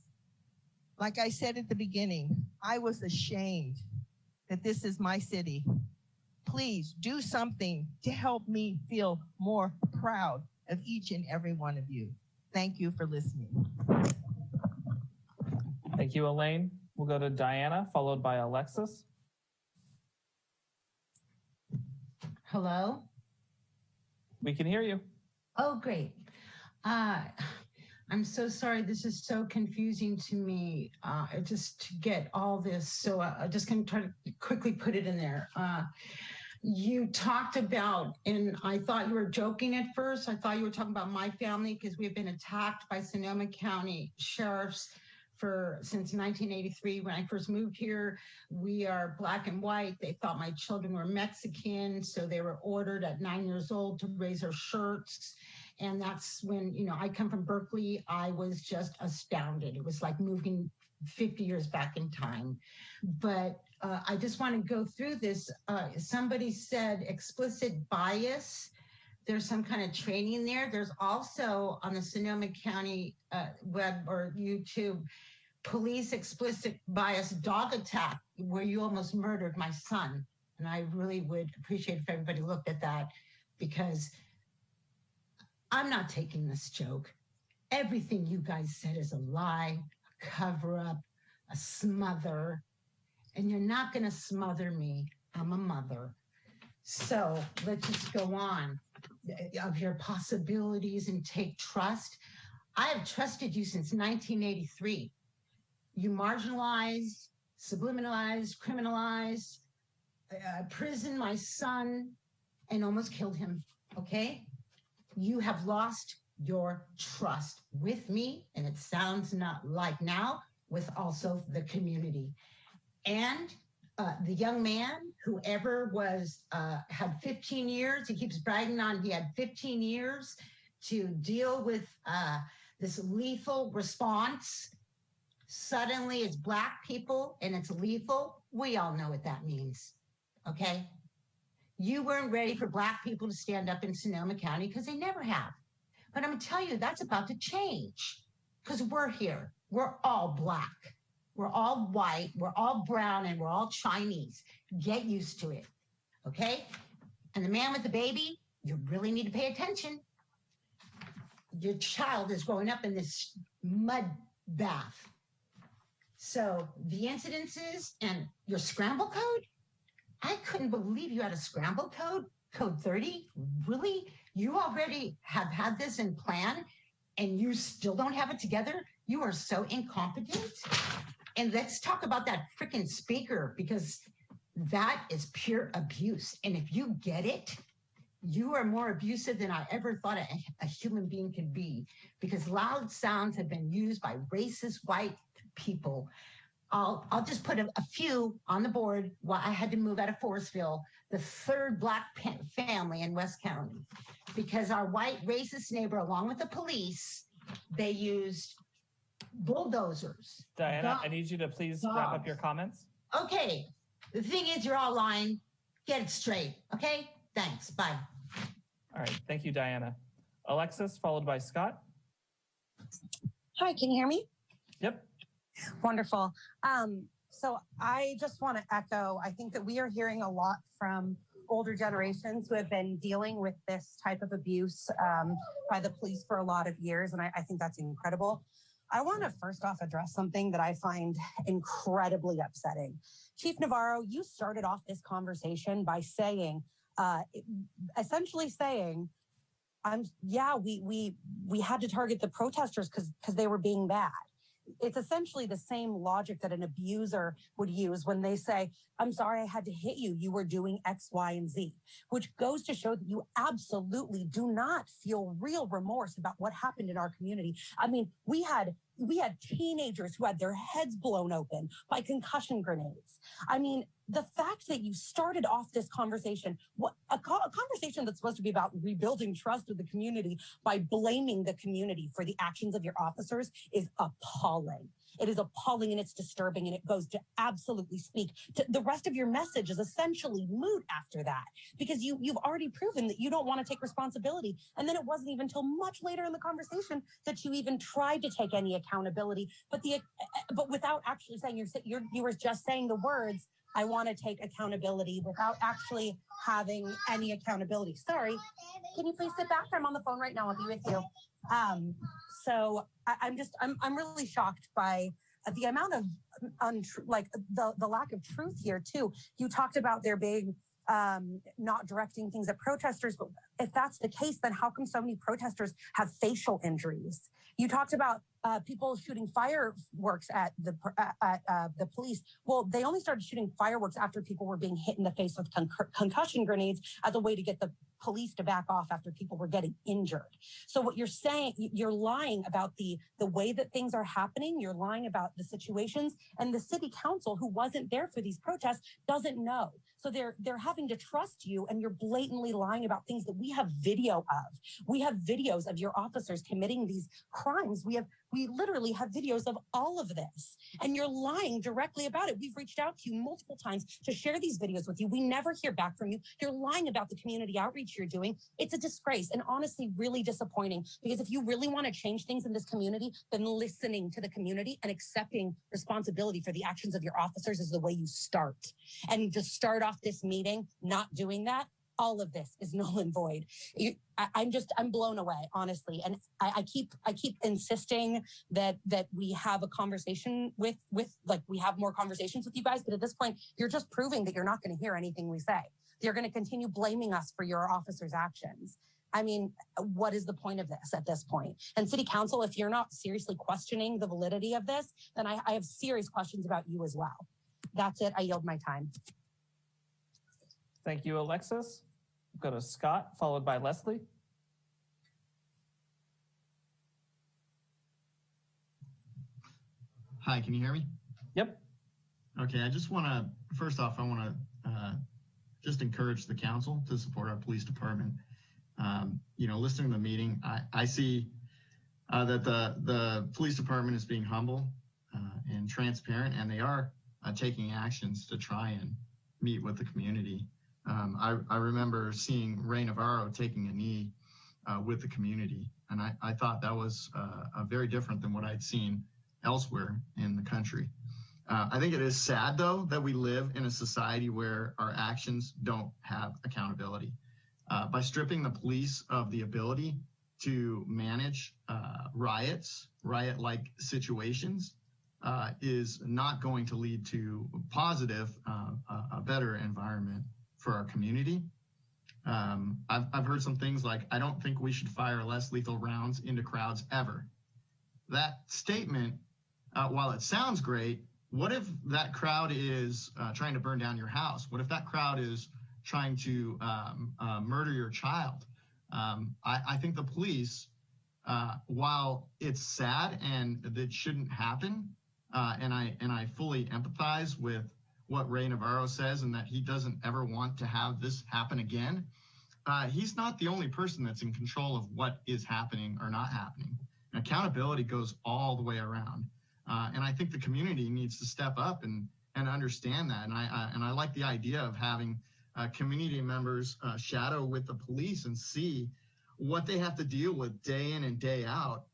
Like I said at the beginning, I was ashamed that this is my city. Please do something to help me feel more proud of each and every one of you. Thank you for listening. Thank you, Elaine. We'll go to Diana, followed by Alexis. Hello? We can hear you. Oh, great. I'm so sorry. This is so confusing to me, just to get all this. So I'm just going to try to quickly put it in there. You talked about, and I thought you were joking at first. I thought you were talking about my family because we've been attacked by Sonoma County sheriffs since 1983. When I first moved here, we are black and white. They thought my children were Mexican, so they were ordered at 9 years old to raise their shirts. And that's when, I come from Berkeley. I was just astounded. It was like moving 50 years back in time. But I just want to go through this. Somebody said explicit bias. There's some kind of training there. There's also on the Sonoma County web or YouTube, police explicit bias dog attack, where you almost murdered my son. And I really would appreciate if everybody looked at that, because I'm not taking this joke. Everything you guys said is a lie, a cover up, a smother, and you're not going to smother me. I'm a mother. So let's just go on of your possibilities and take trust. I have trusted you since 1983. You marginalized, subliminalized, criminalized, imprisoned my son, and almost killed him, okay? You have lost your trust with me, and it sounds not like now, with also the community. And the young man, whoever was, had 15 years, he keeps bragging on he had 15 years to deal with this lethal response. Suddenly it's Black people and it's lethal. We all know what that means, okay? You weren't ready for Black people to stand up in Sonoma County because they never have. But I'm gonna tell you, that's about to change because we're here. We're all Black. We're all white. We're all brown, and we're all Chinese. Get used to it, okay? And the man with the baby, you really need to pay attention. Your child is growing up in this mud bath. So the incidences and your scramble code, I couldn't believe you had a scramble code, code 30. Really? You already have had this in plan and you still don't have it together? You are so incompetent. And let's talk about that freaking speaker, because that is pure abuse. And if you get it, you are more abusive than I ever thought a human being could be, because loud sounds have been used by racist white people. I'll just put a few on the board. Why I had to move out of Forestville, the third Black family in West County, because our white racist neighbor, along with the police, they used bulldozers. Diana, I need you to please wrap up your comments. Okay. The thing is, you're all lying. Get it straight. Okay? Thanks. Bye. All right. Thank you, Diana. Alexis, followed by Scott. Hi, can you hear me? Yep. Wonderful. So I just want to echo, I think that we are hearing a lot from older generations who have been dealing with this type of abuse by the police for a lot of years, and I think that's incredible. I want to first off address something that I find incredibly upsetting. Chief Navarro, you started off this conversation by saying, essentially saying, we had to target the protesters because they were being bad. It's essentially the same logic that an abuser would use when they say, I'm sorry I had to hit you. You were doing X, Y, and Z, which goes to show that you absolutely do not feel real remorse about what happened in our community. I mean, we had teenagers who had their heads blown open by concussion grenades. I mean, the fact that you started off this conversation, a conversation that's supposed to be about rebuilding trust with the community by blaming the community for the actions of your officers, is appalling. It is appalling and it's disturbing, and it goes to absolutely speak to the rest of your message is essentially moot after that, because you've already proven that you don't want to take responsibility. And then it wasn't even until much later in the conversation that you even tried to take any accountability, but without actually saying, you were just saying the words, I want to take accountability, without actually having any accountability. Sorry, can you please sit back? I'm on the phone right now. I'll be with you. So I'm really shocked by the amount of the lack of truth here too. You talked about there being not directing things at protesters, but if that's the case, then how come so many protesters have facial injuries? You talked about people shooting fireworks at the police. Well, they only started shooting fireworks after people were being hit in the face with concussion grenades as a way to get the police to back off after people were getting injured. So what you're saying, you're lying about the way that things are happening. You're lying about the situations, and the city council, who wasn't there for these protests, doesn't know. So they're having to trust you, and you're blatantly lying about things that we have video of. We have videos of your officers committing these crimes. We literally have videos of all of this, and you're lying directly about it. We've reached out to you multiple times to share these videos with you. We never hear back from you. You're lying about the community outreach you're doing. It's a disgrace, and honestly really disappointing, because if you really want to change things in this community, then listening to the community and accepting responsibility for the actions of your officers is the way you start. And to start off this meeting not doing that, all of this is null and void. I'm blown away, honestly. And I keep insisting that we have a conversation with like we have more conversations with you guys. But at this point, you're just proving that you're not going to hear anything we say. You're going to continue blaming us for your officers' actions. I mean, what is the point of this at this point? And City Council, if you're not seriously questioning the validity of this, then I have serious questions about you as well. That's it. I yield my time. Thank you, Alexis. We'll go to Scott, followed by Leslie. Hi, can you hear me? Yep. Okay, I just want to, first off, I want to just encourage the council to support our police department. You know, listening to the meeting, I see that the police department is being humble and transparent, and they are taking actions to try and meet with the community. I remember seeing Ray Navarro taking a knee with the community, and I thought that was very different than what I'd seen elsewhere in the country. I think it is sad, though, that we live in a society where our actions don't have accountability. By stripping the police of the ability to manage riot-like situations is not going to lead to a better environment for our community. I've heard some things like, I don't think we should fire less lethal rounds into crowds ever. That statement, while it sounds great, what if that crowd is trying to burn down your house? What if that crowd is trying to murder your child? I think the police, while it's sad and that shouldn't happen, and I fully empathize with what Ray Navarro says and that he doesn't ever want to have this happen again, he's not the only person that's in control of what is happening or not happening. And accountability goes all the way around. And I think the community needs to step up and understand that. And I like the idea of having community members shadow with the police and see what they have to deal with day in and day out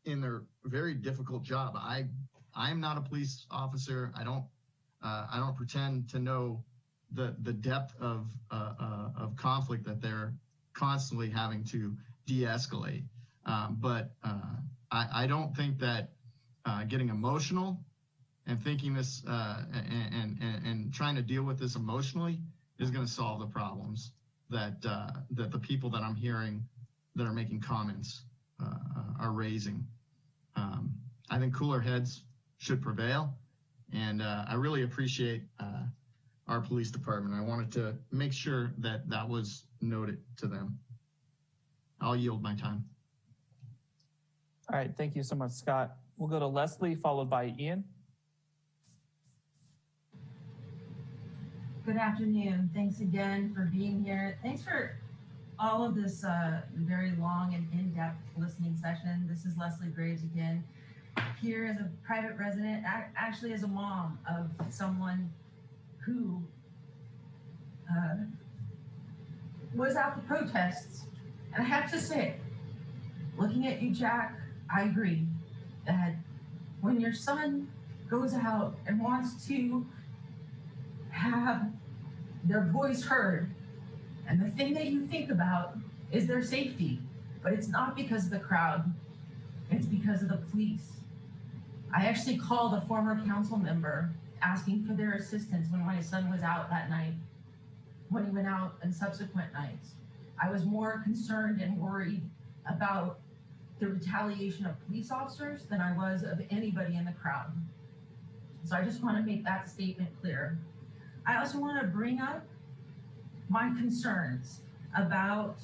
in their very difficult job. I'm not a police officer. I don't pretend to know the depth of conflict that they're constantly having to de-escalate. But I don't think that getting emotional and thinking this and trying to deal with this emotionally is going to solve the problems that the people that I'm hearing that are making comments are raising. I think cooler heads should prevail, and I really appreciate our police department. I wanted to make sure that that was noted to them. I'll yield my time. All right, thank you so much, Scott. We'll go to Leslie, followed by Ian. Good afternoon. Thanks again for being here. Thanks for all of this very long and in-depth listening session. This is Leslie Graves again, here as a private resident, actually as a mom of someone who was at the protests. And I have to say, looking at you, Jack, I agree that when your son goes out and wants to have their voice heard, and the thing that you think about is their safety, but it's not because of the crowd, it's because of the police. I actually called a former council member asking for their assistance when my son was out that night, when he went out and subsequent nights. I was more concerned and worried about the retaliation of police officers than I was of anybody in the crowd. So I just want to make that statement clear. I also want to bring up my concerns about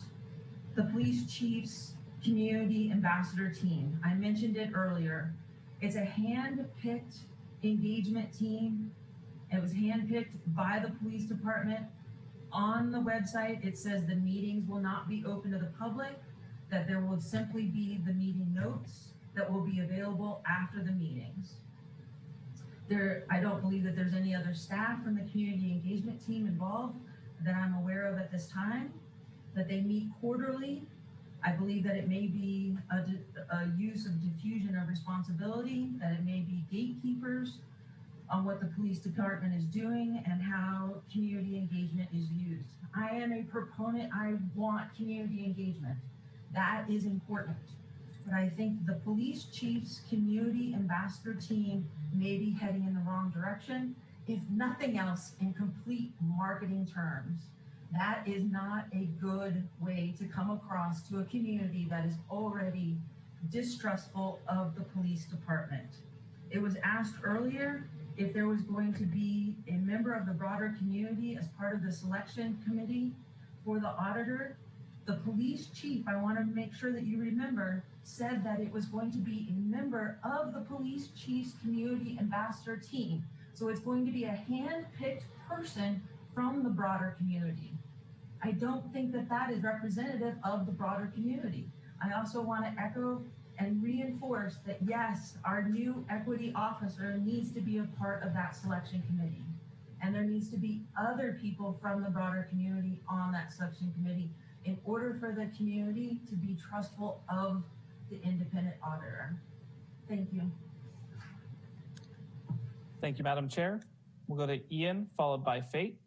the police chief's community ambassador team. I mentioned it earlier. It's a hand-picked engagement team, It was handpicked by the police department. On the website, it says the meetings will not be open to the public, that there will simply be the meeting notes that will be available after the meetings. I don't believe that there's any other staff from the community engagement team involved that I'm aware of at this time, that they meet quarterly. I believe that it may be a use of diffusion of responsibility, that it may be gatekeepers on what the police department is doing and how community engagement is used. I am a proponent, I want community engagement. That is important. But I think the police chief's community ambassador team may be heading in the wrong direction, if nothing else in complete marketing terms. That is not a good way to come across to a community that is already distrustful of the police department. It was asked earlier if there was going to be a member of the broader community as part of the selection committee for the auditor. The police chief, I want to make sure that you remember, said that it was going to be a member of the police chief's community ambassador team. So it's going to be a hand-picked person from the broader community. I don't think that that is representative of the broader community. I also want to echo and reinforce that yes, our new equity officer needs to be a part of that selection committee. And there needs to be other people from the broader community on that selection committee in order for the community to be trustful of the independent auditor. Thank you. Thank you, Madam Chair. We'll go to Ian, followed by Fate.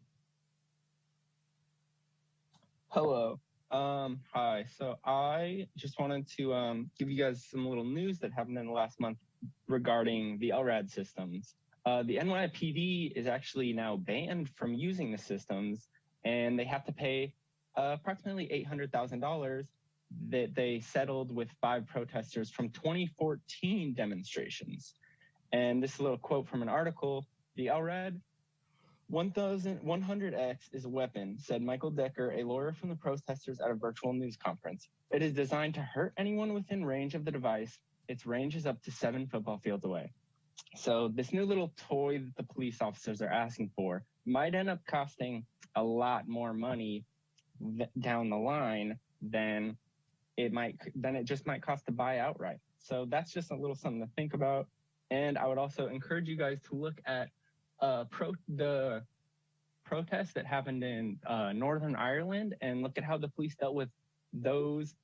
Hello. Hi. So I just wanted to give you guys some little news that happened in the last month regarding the LRAD systems. The NYPD is actually now banned from using the systems, and they have to pay approximately $800,000 that they settled with 5 protesters from 2014 demonstrations. And this is a little quote from an article: the LRAD 1100X is a weapon, said Michael Decker, a lawyer from the protesters at a virtual news conference. It is designed to hurt anyone within range of the device. Its range is up to 7 football fields away. So this new little toy that the police officers are asking for might end up costing a lot more money down the line than it just might cost to buy outright. So that's just a little something to think about. And I would also encourage you guys to look at the protests that happened in Northern Ireland and look at how the police dealt with those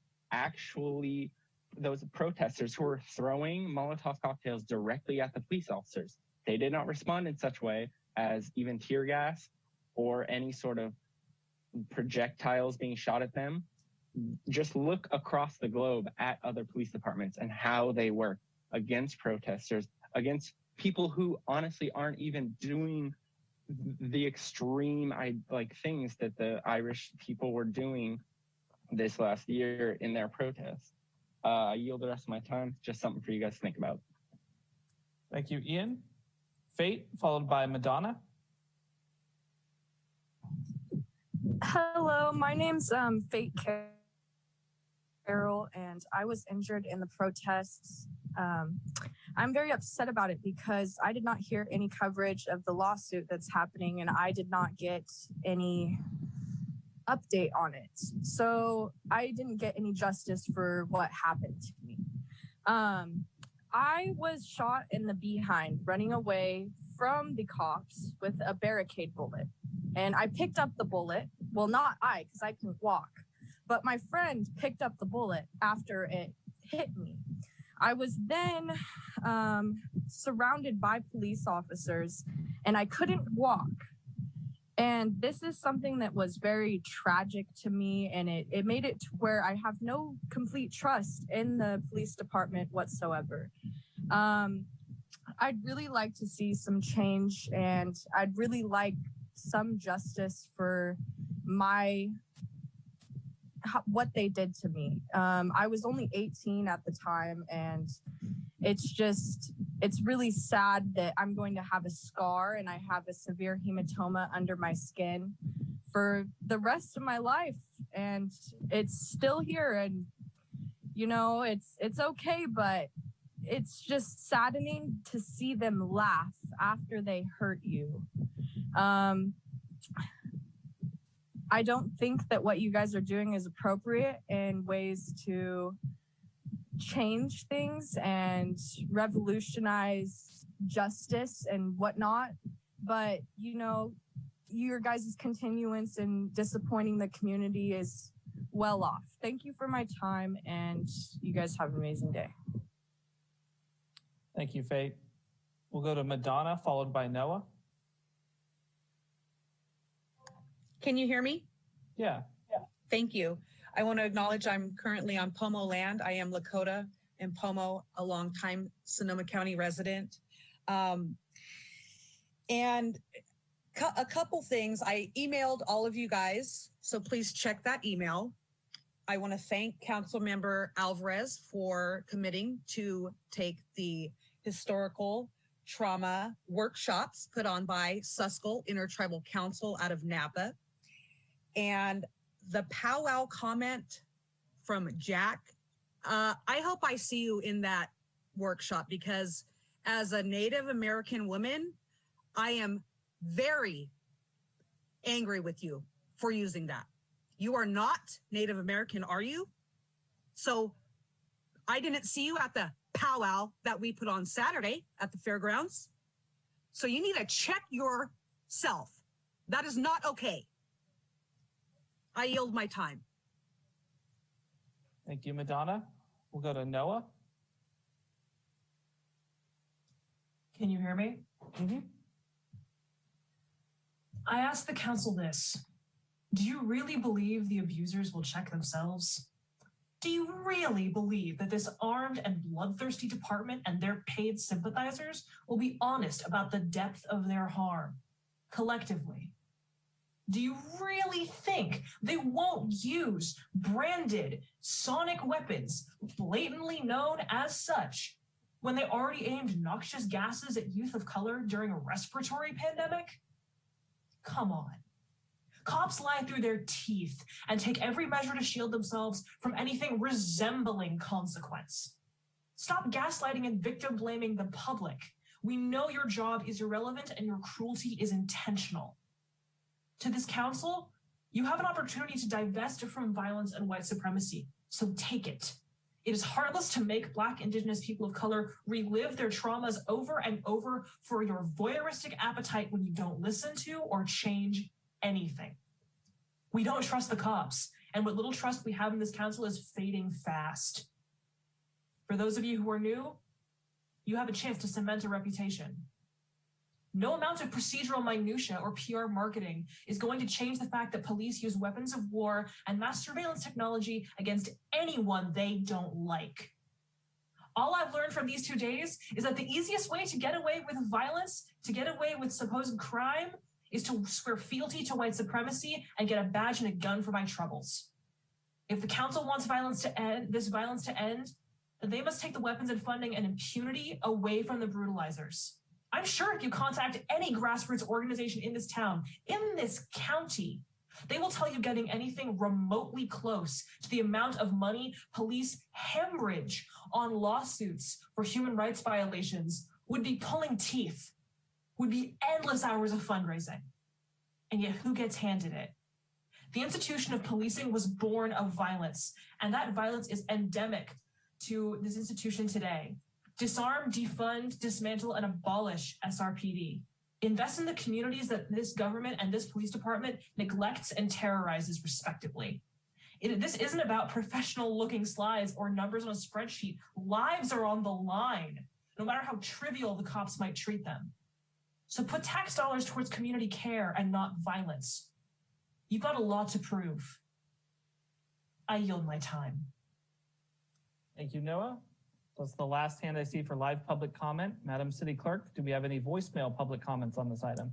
protesters who were throwing Molotov cocktails directly at the police officers. They did not respond in such way as even tear gas or any sort of projectiles being shot at them. Just look across the globe at other police departments and how they work against protesters, against people who honestly aren't even doing the extreme things that the Irish people were doing this last year in their protests. I yield the rest of my time. Just something for you guys to think about. Thank you, Ian. Fate, followed by Madonna. Hello, my name's Fate Carroll, and I was injured in the protests. I'm very upset about it because I did not hear any coverage of the lawsuit that's happening, and I did not get any update on it. So I didn't get any justice for what happened to me. I was shot in the behind running away from the cops with a barricade bullet. And I picked up the bullet. Well, not I, because I couldn't walk. But my friend picked up the bullet after it hit me. I was then surrounded by police officers, and I couldn't walk. And this is something that was very tragic to me, and it made it to where I have no complete trust in the police department whatsoever. I'd really like to see some change, and I'd really like some justice for what they did to me. I was only 18 at the time, and it's really sad that I'm going to have a scar and I have a severe hematoma under my skin for the rest of my life. And it's still here, and it's okay, but it's just saddening to see them laugh after they hurt you. I don't think that what you guys are doing is appropriate in ways to change things and revolutionize justice and whatnot. But, you know, your guys' continuance in disappointing the community is well off. Thank you for my time, and you guys have an amazing day. Thank you, Faith. We'll go to Madonna, followed by Noah. Can you hear me? Yeah. Thank you. I want to acknowledge I'm currently on Pomo land. I am Lakota in Pomo, a longtime Sonoma County resident. And a couple things. I emailed all of you guys, so please check that email. I want to thank Councilmember Alvarez for committing to take the historical trauma workshops put on by Susquehanna Intertribal Council out of Napa. And the powwow comment from Jack, I hope I see you in that workshop, because as a Native American woman, I am very angry with you for using that. You are not Native American, are you? So I didn't see you at the powwow that we put on Saturday at the fairgrounds. So you need to check yourself. That is not okay. I yield my time. Thank you, Madonna. We'll go to Noah. Can you hear me? Mm-hmm. I asked the council this. Do you really believe the abusers will check themselves? Do you really believe that this armed and bloodthirsty department and their paid sympathizers will be honest about the depth of their harm, collectively? Do you really think they won't use branded sonic weapons, blatantly known as such, when they already aimed noxious gases at youth of color during a respiratory pandemic? Come on. Cops lie through their teeth and take every measure to shield themselves from anything resembling consequence. Stop gaslighting and victim blaming the public. We know your job is irrelevant and your cruelty is intentional. To this council, you have an opportunity to divest from violence and white supremacy, so take it. It is heartless to make Black, Indigenous people of color relive their traumas over and over for your voyeuristic appetite when you don't listen to or change anything. We don't trust the cops, and what little trust we have in this council is fading fast. For those of you who are new, you have a chance to cement a reputation. No amount of procedural minutia or PR marketing is going to change the fact that police use weapons of war and mass surveillance technology against anyone they don't like. All I've learned from these 2 days is that the easiest way to get away with violence, to get away with supposed crime, is to swear fealty to white supremacy and get a badge and a gun for my troubles. If the council wants this violence to end, then they must take the weapons and funding and impunity away from the brutalizers. I'm sure if you contact any grassroots organization in this town, in this county, they will tell you getting anything remotely close to the amount of money police hemorrhage on lawsuits for human rights violations would be pulling teeth, would be endless hours of fundraising. And yet who gets handed it? The institution of policing was born of violence, and that violence is endemic to this institution today. Disarm, defund, dismantle, and abolish SRPD. Invest in the communities that this government and this police department neglects and terrorizes respectively. This isn't about professional-looking slides or numbers on a spreadsheet. Lives are on the line, no matter how trivial the cops might treat them. So put tax dollars towards community care and not violence. You've got a lot to prove. I yield my time. Thank you, Noah. That's the last hand I see for live public comment. Madam City Clerk, do we have any voicemail public comments on this item?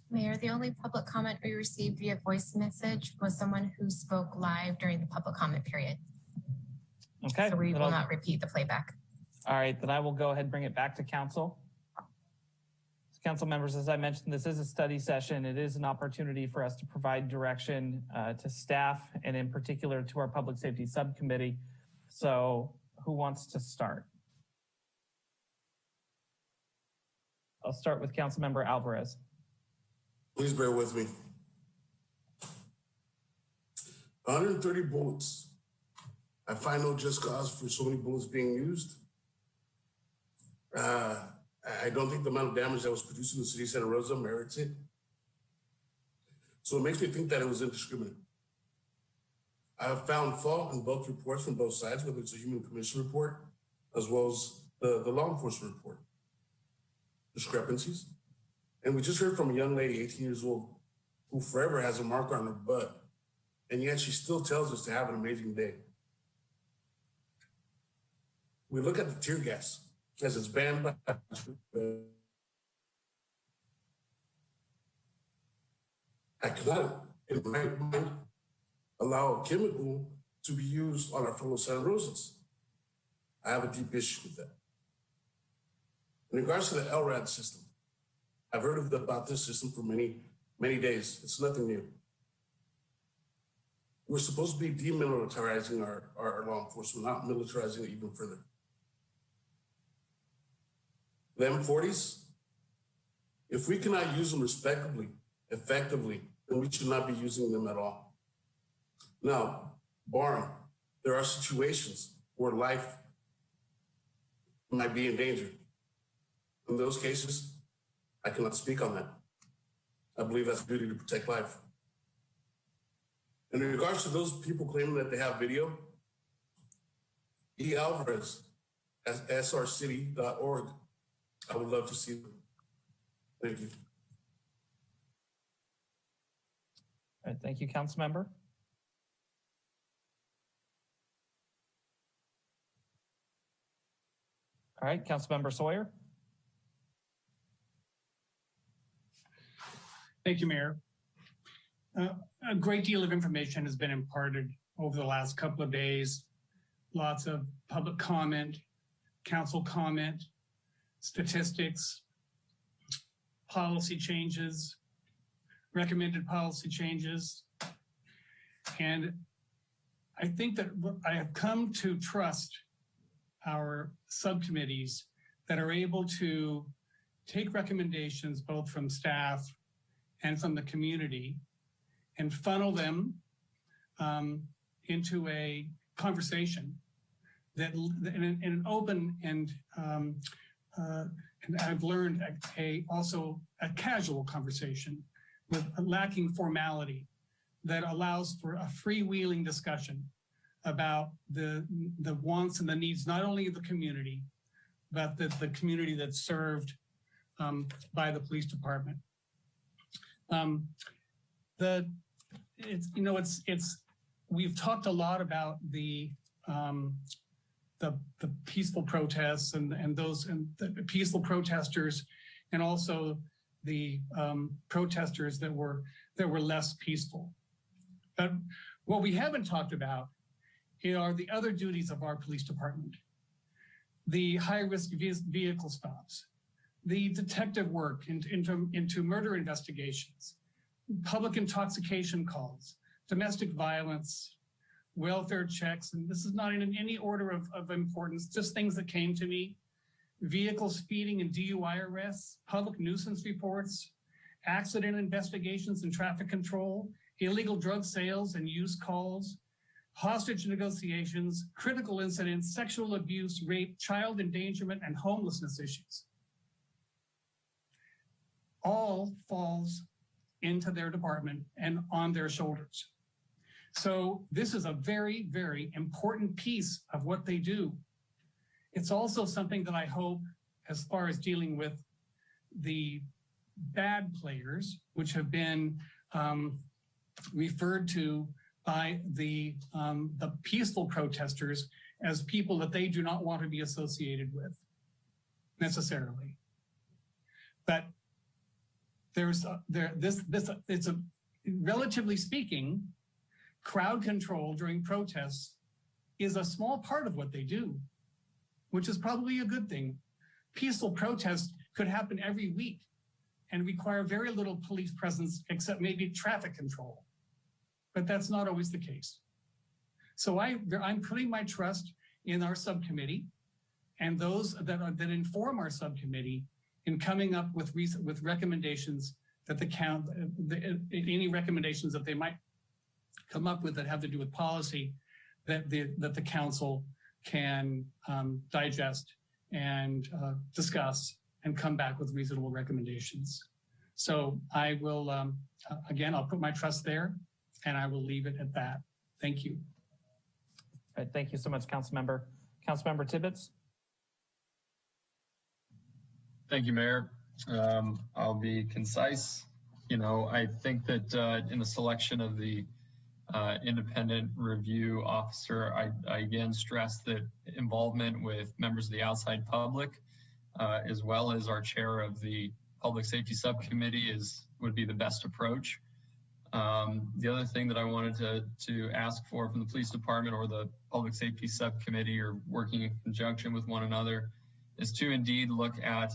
Mayor, the only public comment we received via voice message was someone who spoke live during the public comment period. Okay. So we will not repeat the playback. All right, then I will go ahead and bring it back to council. Council members, as I mentioned, this is a study session. It is an opportunity for us to provide direction to staff and in particular to our public safety subcommittee. So who wants to start? I'll start with Councilmember Alvarez. Please bear with me. 130 bullets. I find no just cause for so many bullets being used. I don't think the amount of damage that was produced in the city of Santa Rosa merits it. So it makes me think that it was indiscriminate. I have found fault in both reports from both sides, whether it's a human commission report as well as the law enforcement report. Discrepancies. And we just heard from a young lady, 18 years old, who forever has a mark on her butt, and yet she still tells us to have an amazing day. We look at the tear gas as it's banned by I cannot, in my mind, allow a chemical to be used on our fellow Santa Rosans. I have a deep issue with that. In regards to the LRAD system, I've heard about this system for many, many days. It's nothing new. We're supposed to be demilitarizing our law enforcement, not militarizing it even further. The M40s, if we cannot use them respectively, effectively, then we should not be using them at all. Now, barring, there are situations where life might be in danger. In those cases, I cannot speak on that. I believe that's a duty to protect life. In regards to those people claiming that they have video, E. Alvarez at srcity.org. I would love to see them. Thank you. All right, thank you, Councilmember. All right, Councilmember Sawyer. Thank you, Mayor. A great deal of information has been imparted over the last couple of days. Lots of public comment, council comment, statistics, policy changes, recommended policy changes. And I think that I have come to trust our subcommittees that are able to take recommendations both from staff and from the community and funnel them into a conversation that in an open and I've learned also a casual conversation with lacking formality that allows for a freewheeling discussion about the wants and the needs, not only of the community, but the community that's served by the police department. We've talked a lot about the peaceful protests and the peaceful protesters, and also the protesters that were less peaceful. But what we haven't talked about are the other duties of our police department: the high-risk vehicle stops, the detective work into murder investigations, public intoxication calls, domestic violence, welfare checks, and this is not in any order of importance, just things that came to me: vehicle speeding and DUI arrests, public nuisance reports, accident investigations and traffic control, illegal drug sales and use calls, hostage negotiations, critical incidents, sexual abuse, rape, child endangerment, and homelessness issues. All falls into their department and on their shoulders. So this is a very, very important piece of what they do. It's also something that I hope, as far as dealing with the bad players, which have been referred to by the peaceful protesters as people that they do not want to be associated with necessarily. But it's a, relatively speaking, crowd control during protests is a small part of what they do, which is probably a good thing. Peaceful protests could happen every week and require very little police presence except maybe traffic control. But that's not always the case. So I'm putting my trust in our subcommittee and those that inform our subcommittee in coming up with recommendations that any recommendations that they might come up with that have to do with policy that the council can digest and discuss and come back with reasonable recommendations. So I will, again, I'll put my trust there and I will leave it at that. Thank you. All right, thank you so much, Councilmember. Councilmember Tibbetts. Thank you, Mayor. I'll be concise. You know, I think that in the selection of the independent review officer, I again stress that involvement with members of the outside public, as well as our chair of the Public Safety Subcommittee would be the best approach. The other thing that I wanted to ask for from the police department or the Public Safety Subcommittee, or working in conjunction with one another, is to indeed look at,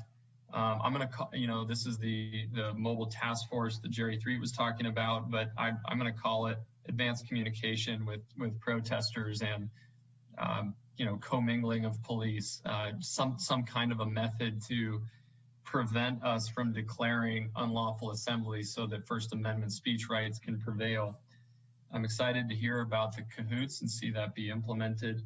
I'm going to call, you know, this is the mobile task force that Jerry Threet was talking about, but I'm going to call it advanced communication with protesters and, you know, commingling of police, some kind of a method to prevent us from declaring unlawful assemblies so that First Amendment speech rights can prevail. I'm excited to hear about the cahoots and see that be implemented.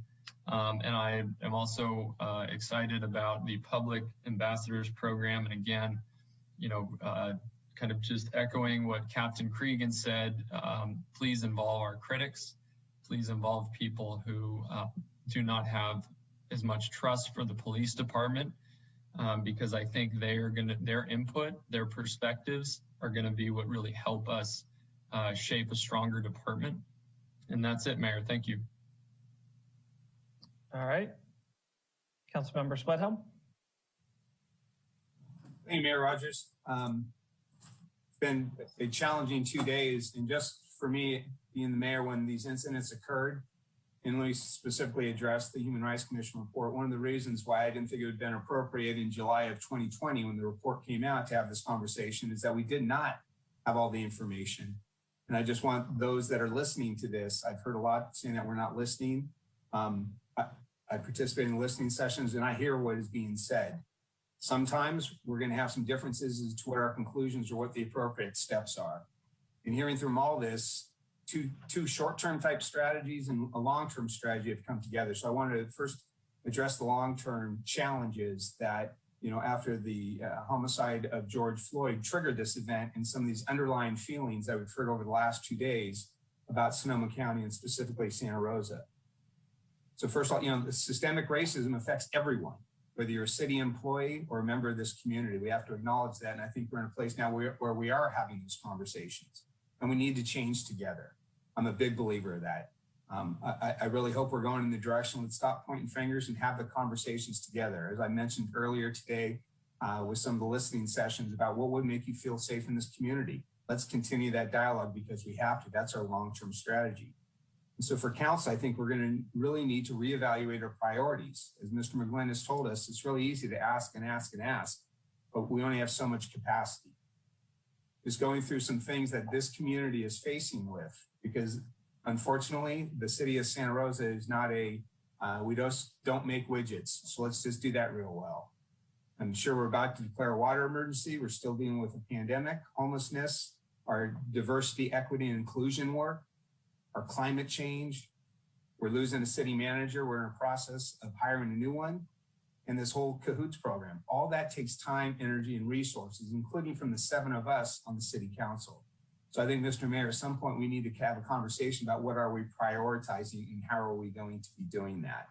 And I am also excited about the public ambassadors program. And again, you know, kind of just echoing what Captain Cregan said, please involve our critics, please involve people who do not have as much trust for the police department, because I think their input, their perspectives are gonna be what really help us shape a stronger department. And that's it, Mayor, thank you. All right, Councilmember Sweathelm. Hey, Mayor Rogers. It's been a challenging 2 days, and just for me being the mayor when these incidents occurred, and let me specifically address the Human Rights Commission report. One of the reasons why I didn't think it would have been appropriate in July of 2020 when the report came out to have this conversation is that we did not have all the information. And I just want those that are listening to this, I've heard a lot saying that we're not listening. I participate in listening sessions and I hear what is being said. Sometimes we're going to have some differences as to what our conclusions or what the appropriate steps are. And hearing through all this, two short-term type strategies and a long-term strategy have come together. So I wanted to first address the long-term challenges that, you know, after the homicide of George Floyd triggered this event and some of these underlying feelings that we've heard over the last 2 days about Sonoma County and specifically Santa Rosa. So first of all, you know, the systemic racism affects everyone, whether you're a city employee or a member of this community. We have to acknowledge that. And I think we're in a place now where we are having these conversations and we need to change together. I'm a big believer of that. I really hope we're going in the direction, let's stop pointing fingers and have the conversations together. As I mentioned earlier today with some of the listening sessions about what would make you feel safe in this community. Let's continue that dialogue because we have to. That's our long-term strategy. And so for council, I think we're going to really need to reevaluate our priorities. As Mr. McGlynn has told us, it's really easy to ask and ask and ask, but we only have so much capacity. Just going through some things that this community is facing with, because unfortunately, the city of Santa Rosa is not we just don't make widgets. So let's just do that real well. I'm sure we're about to declare a water emergency. We're still dealing with a pandemic, homelessness, our diversity, equity, and inclusion work, our climate change. We're losing a city manager. We're in a process of hiring a new one. And this whole cahoots program, all that takes time, energy, and resources, including from the 7 of us on the city council. So I think, Mr. Mayor, at some point we need to have a conversation about what are we prioritizing and how are we going to be doing that.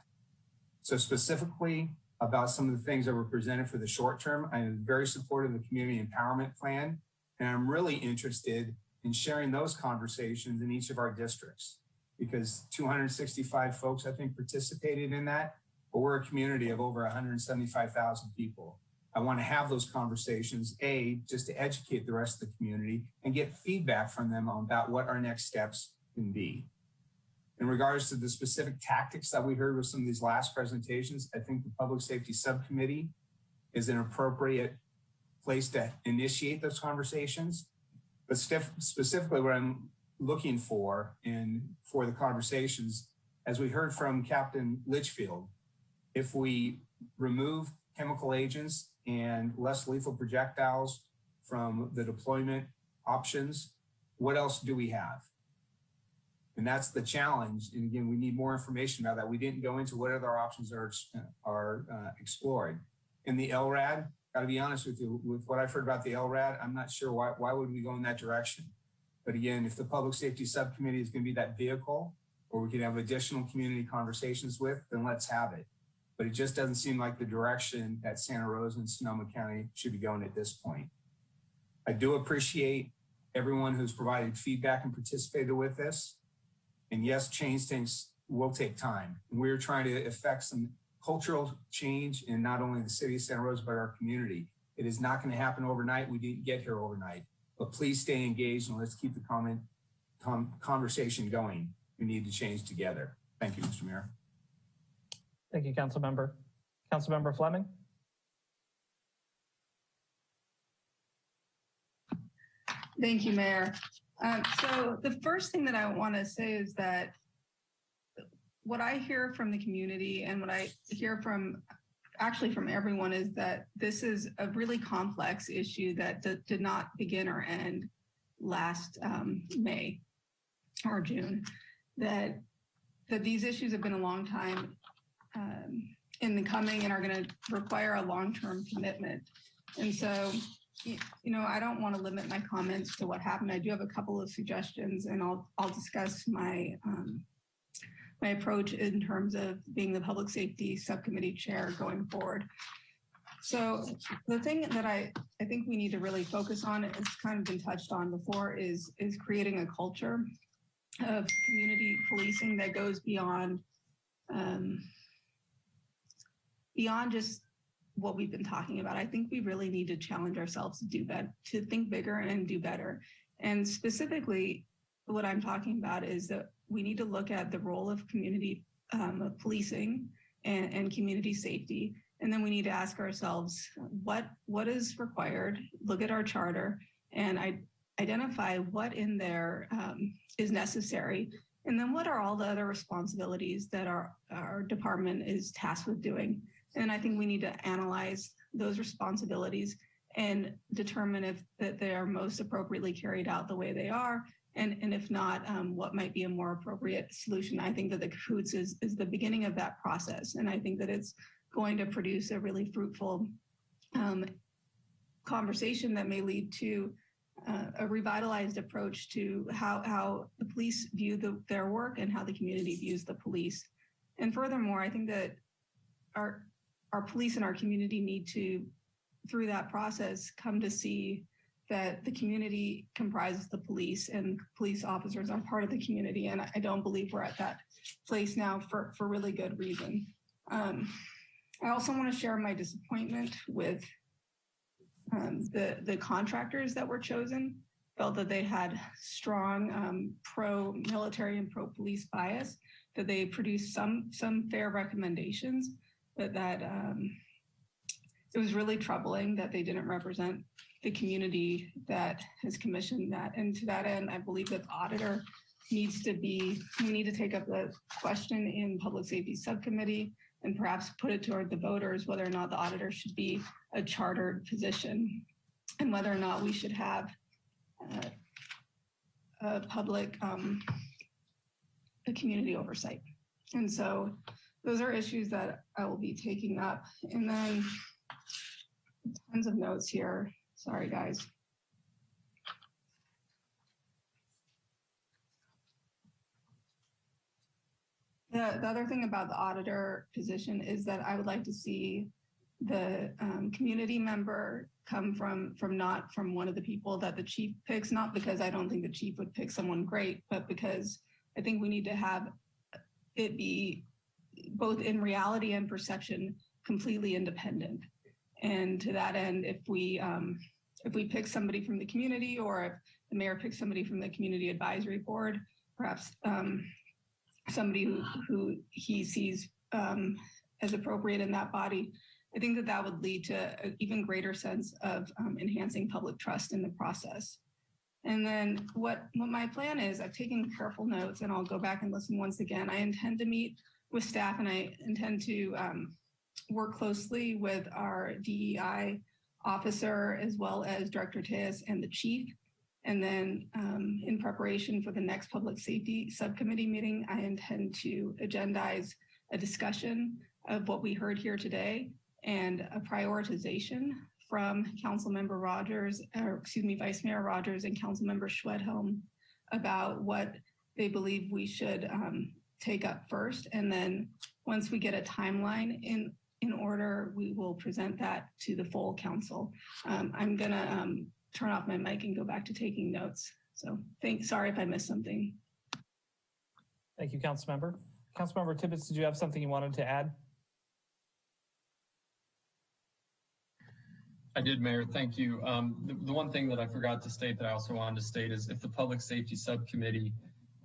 So specifically about some of the things that were presented for the short term, I'm very supportive of the community empowerment plan. And I'm really interested in sharing those conversations in each of our districts because 265 folks, I think, participated in that, but we're a community of over 175,000 people. I want to have those conversations, just to educate the rest of the community and get feedback from them about what our next steps can be. In regards to the specific tactics that we heard with some of these last presentations, I think the Public Safety Subcommittee is an appropriate place to initiate those conversations. But specifically what I'm looking for for the conversations, as we heard from Captain Litchfield, if we remove chemical agents and less lethal projectiles from the deployment options, what else do we have? And that's the challenge. And again, we need more information about that. We didn't go into what other options are explored. In the LRAD, got to be honest with you, with what I've heard about the LRAD, I'm not sure why would we go in that direction. But again, if the Public Safety Subcommittee is going to be that vehicle, or we can have additional community conversations with, then let's have it. But it just doesn't seem like the direction that Santa Rosa and Sonoma County should be going at this point. I do appreciate everyone who's provided feedback and participated with this. And yes, change things will take time. And we're trying to effect some cultural change in not only the city of Santa Rosa, but our community. It is not going to happen overnight. We didn't get here overnight. But please stay engaged and let's keep the conversation going. We need to change together. Thank you, Mr. Mayor. Thank you, Councilmember. Councilmember Fleming. Thank you, Mayor. So the first thing that I want to say is that what I hear from the community and what I hear from everyone is that this is a really complex issue that did not begin or end last May or June. That these issues have been a long time in the coming and are going to require a long-term commitment. And so, you know, I don't want to limit my comments to what happened. I do have a couple of suggestions, and I'll discuss my my approach in terms of being the Public Safety Subcommittee Chair going forward. So the thing that I think we need to really focus on, it's kind of been touched on before, is creating a culture of community policing that goes beyond just what we've been talking about. I think we really need to challenge ourselves to do better, to think bigger and do better. And specifically, what I'm talking about is that we need to look at the role of community policing and community safety. And then we need to ask ourselves, what is required, look at our charter, and identify what in there is necessary. And then what are all the other responsibilities that our department is tasked with doing? And I think we need to analyze those responsibilities and determine if that they are most appropriately carried out the way they are. And if not, what might be a more appropriate solution. I think that the cahoots is the beginning of that process. And I think that it's going to produce a really fruitful conversation that may lead to a revitalized approach to how the police view their work and how the community views the police. And furthermore, I think that our police and our community need to, through that process, come to see that the community comprises the police and police officers are part of the community. And I don't believe we're at that place now for really good reason. I also want to share my disappointment with the contractors that were chosen. Felt that they had strong pro-military and pro-police bias, that they produced some fair recommendations, but that it was really troubling that they didn't represent the community that has commissioned that. And to that end, I believe that the auditor we need to take up the question in Public Safety Subcommittee and perhaps put it toward the voters whether or not the auditor should be a chartered position and whether or not we should have a public, a community oversight. And so those are issues that I will be taking up. And then tons of notes here. Sorry, guys. The other thing about the auditor position is that I would like to see the community member come from not from one of the people that the chief picks, not because I don't think the chief would pick someone great, but because I think we need to have it be both in reality and perception completely independent. And to that end, if we pick somebody from the community, or if the mayor picks somebody from the community advisory board, perhaps somebody who he sees as appropriate in that body, I think that would lead to an even greater sense of enhancing public trust in the process. And then what my plan is, I've taken careful notes and I'll go back and listen once again. I intend to meet with staff and I intend to work closely with our DEI officer, as well as Director Tejas and the chief. And then in preparation for the next public safety subcommittee meeting, I intend to agendize a discussion of what we heard here today and a prioritization from Councilmember Rogers, or excuse me, Vice Mayor Rogers and Councilmember Schwedhelm about what they believe we should take up first. And then once we get a timeline in order, we will present that to the full council. I'm gonna turn off my mic and go back to taking notes. So sorry if I missed something. Thank you, Councilmember. Councilmember Tibbetts, did you have something you wanted to add? I did, Mayor. Thank you. The one thing that I forgot to state that I also wanted to state is if the Public Safety Subcommittee,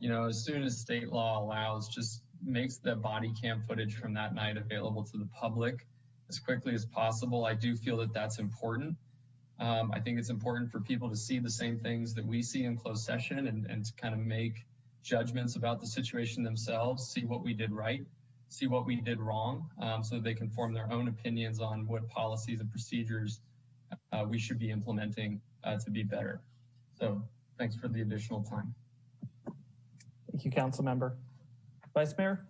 as soon as state law allows, just makes the body cam footage from that night available to the public as quickly as possible. I do feel that that's important. I think it's important for people to see the same things that we see in closed session and to kind of make judgments about the situation themselves, see what we did right, see what we did wrong, so that they can form their own opinions on what policies and procedures we should be implementing to be better. So thanks for the additional time. Thank you, Councilmember. Vice Mayor?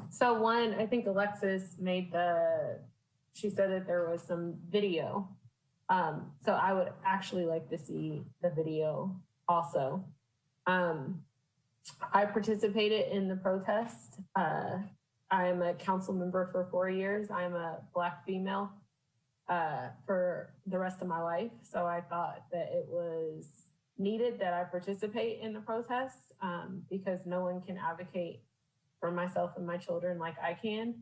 So one, I think Alexis she said that there was some video. So I would actually like to see the video also. I participated in the protest. I am a council member for 4 years. I'm a Black female for the rest of my life. So I thought that it was needed that I participate in the protest because no one can advocate for myself and my children like I can.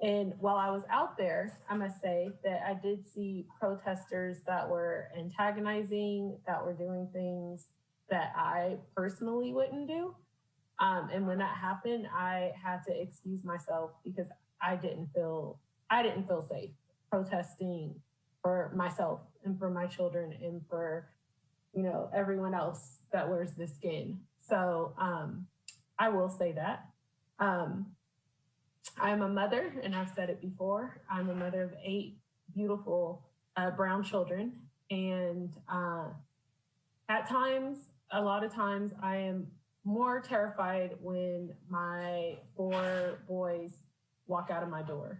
And while I was out there, I must say that I did see protesters that were antagonizing, that were doing things that I personally wouldn't do. And when that happened, I had to excuse myself because I didn't feel safe protesting for myself and for my children and for, everyone else that wears the skin. So I will say that. I'm a mother, and I've said it before. I'm a mother of 8 beautiful brown children. And a lot of times, I am more terrified when my 4 boys walk out of my door.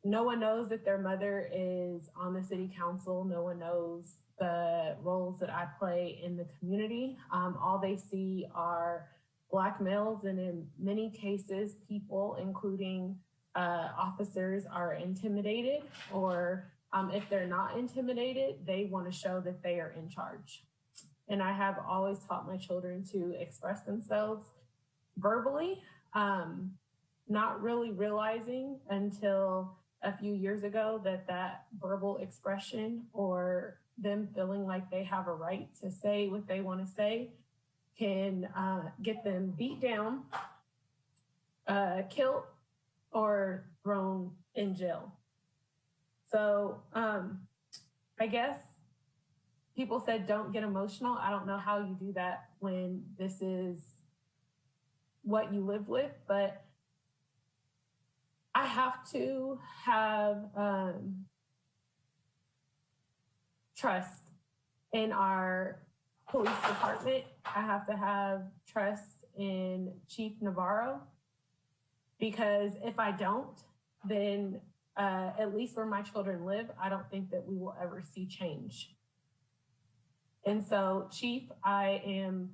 No one knows that their mother is on the city council. No one knows the roles that I play in the community. All they see are Black males, and in many cases, people, including officers, are intimidated, or if they're not intimidated, they want to show that they are in charge. And I have always taught my children to express themselves verbally, not really realizing until a few years ago that verbal expression or them feeling like they have a right to say what they want to say can get them beat down, killed, or thrown in jail. So I guess people said don't get emotional. I don't know how you do that when this is what you live with, but I have to have trust in our police department. I have to have trust in Chief Navarro, because if I don't, then at least where my children live, I don't think that we will ever see change. And so, Chief, I am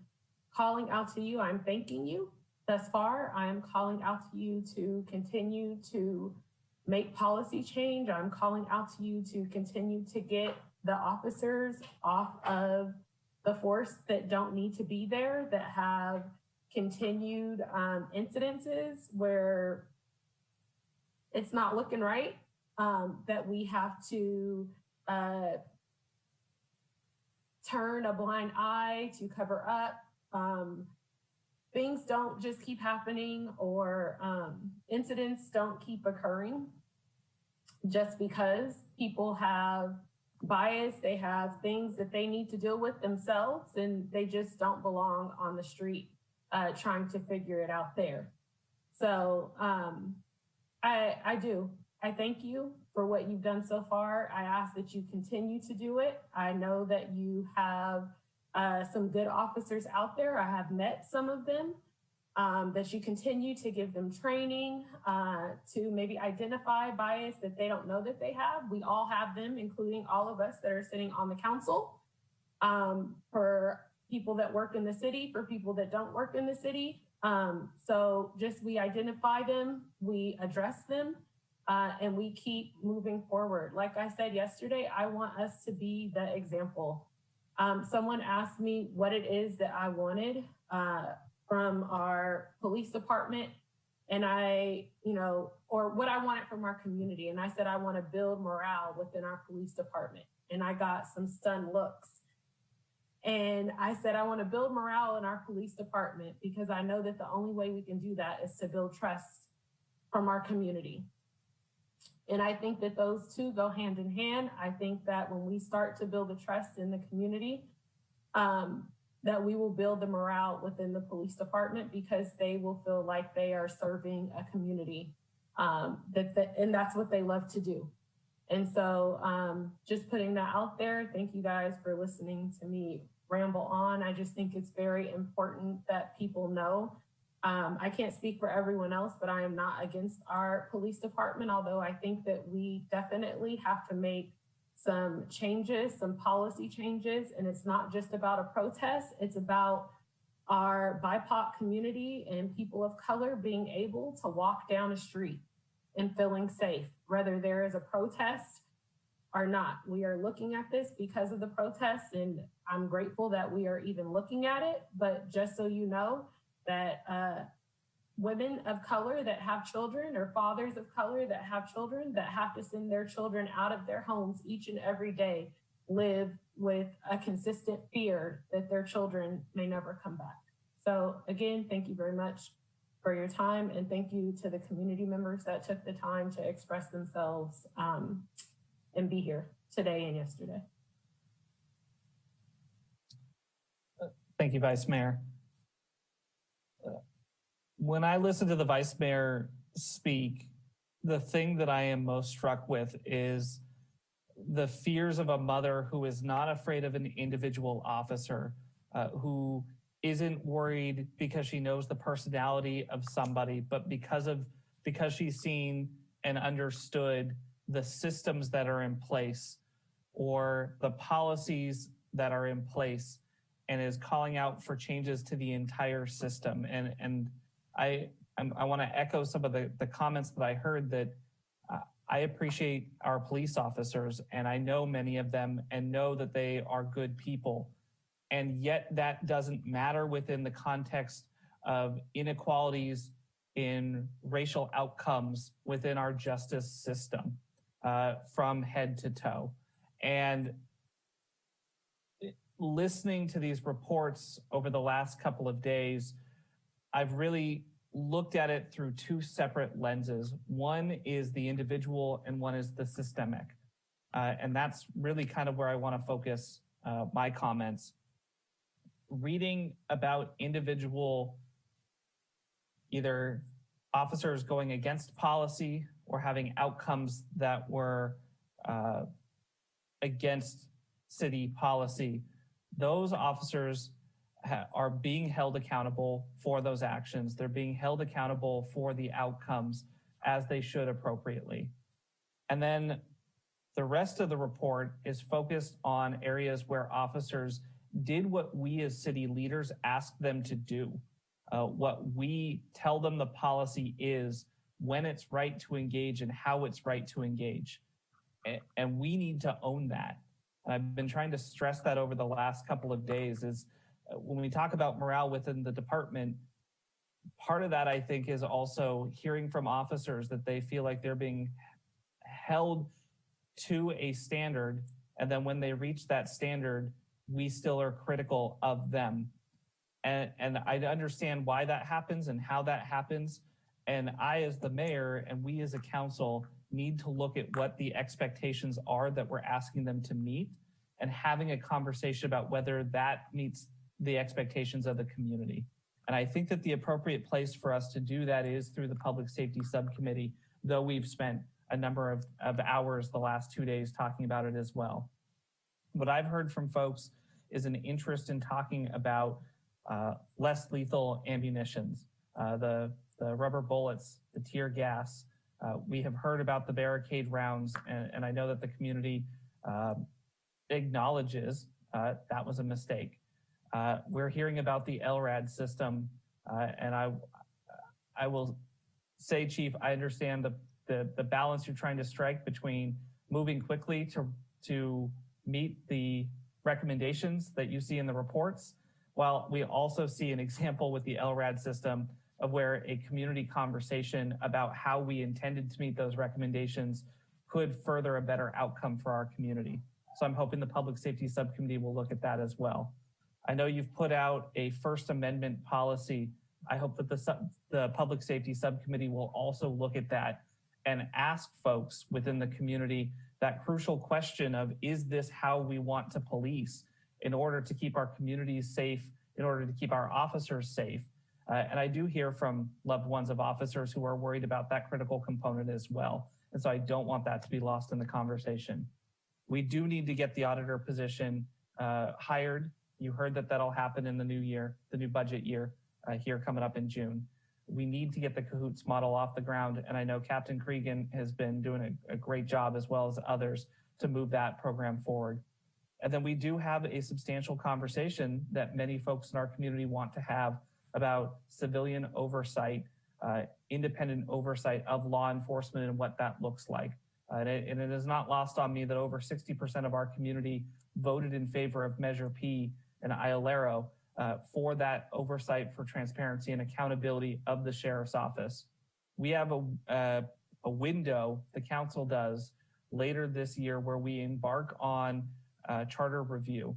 calling out to you. I'm thanking you thus far. I am calling out to you to continue to make policy change. I'm calling out to you to continue to get the officers off of the force that don't need to be there, that have continued incidences where it's not looking right, that we have to turn a blind eye to cover up. Things don't just keep happening, or incidents don't keep occurring just because people have bias, they have things that they need to deal with themselves, and they just don't belong on the street trying to figure it out there. So I do. I thank you for what you've done so far. I ask that you continue to do it. I know that you have some good officers out there. I have met some of them, that you continue to give them training to maybe identify bias that they don't know that they have. We all have them, including all of us that are sitting on the council, for people that work in the city, for people that don't work in the city. So just we identify them, we address them, and we keep moving forward. Like I said yesterday, I want us to be the example. Someone asked me what it is that I wanted from our police department, and or what I wanted from our community. And I said, I want to build morale within our police department. And I got some stunned looks. And I said, I want to build morale in our police department because I know that the only way we can do that is to build trust from our community. And I think that those two go hand in hand. I think that when we start to build the trust in the community, that we will build the morale within the police department because they will feel like they are serving a community, and that's what they love to do. And so just putting that out there, thank you guys for listening to me ramble on. I just think it's very important that people know. I can't speak for everyone else, but I am not against our police department, although I think that we definitely have to make some changes, some policy changes. And it's not just about a protest, it's about our BIPOC community and people of color being able to walk down a street and feeling safe, whether there is a protest or not. We are looking at this because of the protests, and I'm grateful that we are even looking at it. But just so you know, that women of color that have children, or fathers of color that have children that have to send their children out of their homes each and every day, live with a consistent fear that their children may never come back. So again, thank you very much for your time, and thank you to the community members that took the time to express themselves and be here today and yesterday. Thank you, Vice Mayor. When I listen to the Vice Mayor speak, the thing that I am most struck with is the fears of a mother who is not afraid of an individual officer, who isn't worried because she knows the personality of somebody, but because she's seen and understood the systems that are in place or the policies that are in place, and is calling out for changes to the entire system. And I want to echo some of the comments that I heard, that I appreciate our police officers, and I know many of them and know that they are good people. And yet that doesn't matter within the context of inequalities in racial outcomes within our justice system, from head to toe. And listening to these reports over the last couple of days, I've really looked at it through two separate lenses. One is the individual and one is the systemic. And that's really kind of where I want to focus my comments. Reading about individual, either officers going against policy or having outcomes that were against city policy, those officers are being held accountable for those actions. They're being held accountable for the outcomes as they should appropriately. And then the rest of the report is focused on areas where officers did what we as city leaders asked them to do, what we tell them the policy is, when it's right to engage and how it's right to engage. And we need to own that. And I've been trying to stress that over the last couple of days, is when we talk about morale within the department, part of that I think is also hearing from officers that they feel like they're being held to a standard. And then when they reach that standard, we still are critical of them. And I understand why that happens and how that happens. And I, as the mayor, and we as a council, need to look at what the expectations are that we're asking them to meet, and having a conversation about whether that meets the expectations of the community. And I think that the appropriate place for us to do that is through the Public Safety Subcommittee, though we've spent a number of hours the last 2 days talking about it as well. What I've heard from folks is an interest in talking about less lethal ammunitions, the rubber bullets, the tear gas. We have heard about the barricade rounds, and I know that the community acknowledges that was a mistake. We're hearing about the LRAD system, and I will say, Chief, I understand the balance you're trying to strike between moving quickly to meet the recommendations that you see in the reports, while we also see an example with the LRAD system of where a community conversation about how we intended to meet those recommendations could further a better outcome for our community. So I'm hoping the Public Safety Subcommittee will look at that as well. I know you've put out a First Amendment policy. I hope that the Public Safety Subcommittee will also look at that and ask folks within the community that crucial question of, is this how we want to police in order to keep our communities safe, in order to keep our officers safe? And I do hear from loved ones of officers who are worried about that critical component as well. And so I don't want that to be lost in the conversation. We do need to get the auditor position hired. You heard that that'll happen in the new year, the new budget year here coming up in June. We need to get the CAHOOTS model off the ground. And I know Captain Cregan has been doing a great job, as well as others, to move that program forward. And then we do have a substantial conversation that many folks in our community want to have about civilian oversight, independent oversight of law enforcement and what that looks like. And it is not lost on me that over 60% of our community voted in favor of Measure P and IOLERO for that oversight for transparency and accountability of the Sheriff's Office. We have a window, the council does, later this year where we embark on charter review,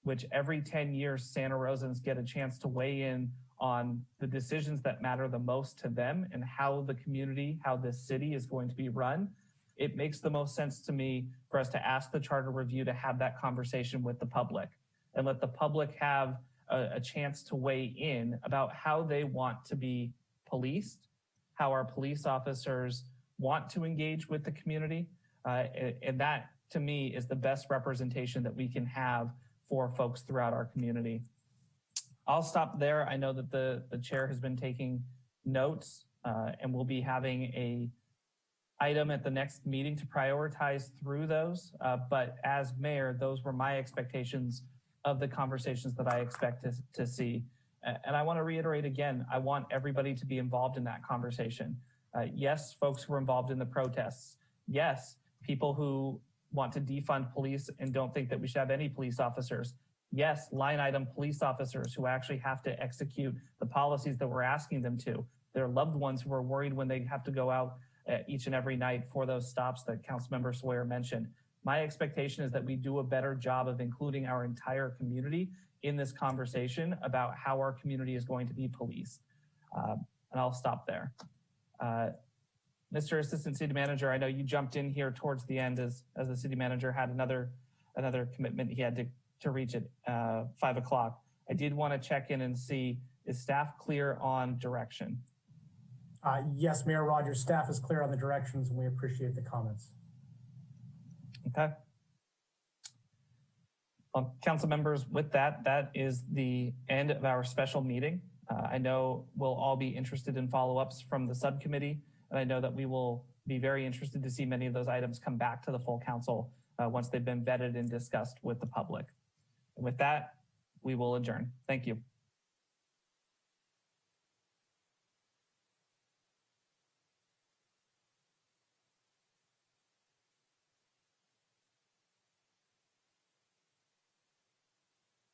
which every 10 years, Santa Rosans get a chance to weigh in on the decisions that matter the most to them and how the community, how this city is going to be run. It makes the most sense to me for us to ask the charter review to have that conversation with the public and let the public have a chance to weigh in about how they want to be policed, how our police officers want to engage with the community. And that, to me, is the best representation that we can have for folks throughout our community. I'll stop there. I know that the chair has been taking notes and we'll be having a item at the next meeting to prioritize through those. But as mayor, those were my expectations of the conversations that I expect to see. And I want to reiterate again, I want everybody to be involved in that conversation. Yes, folks who were involved in the protests. Yes, people who want to defund police and don't think that we should have any police officers. Yes, line item police officers who actually have to execute the policies that we're asking them to. Their loved ones who are worried when they have to go out each and every night for those stops that Councilmember Sawyer mentioned. My expectation is that we do a better job of including our entire community in this conversation about how our community is going to be policed. And I'll stop there. Mr. Assistant City Manager, I know you jumped in here towards the end as the city manager had another commitment he had to reach at 5 o'clock. I did want to check in and see, is staff clear on direction? Yes, Mayor Rogers, staff is clear on the directions and we appreciate the comments. Okay. Well, council members, with that is the end of our special meeting. I know we'll all be interested in follow-ups from the subcommittee, and I know that we will be very interested to see many of those items come back to the full council once they've been vetted and discussed with the public. And with that, we will adjourn. Thank you.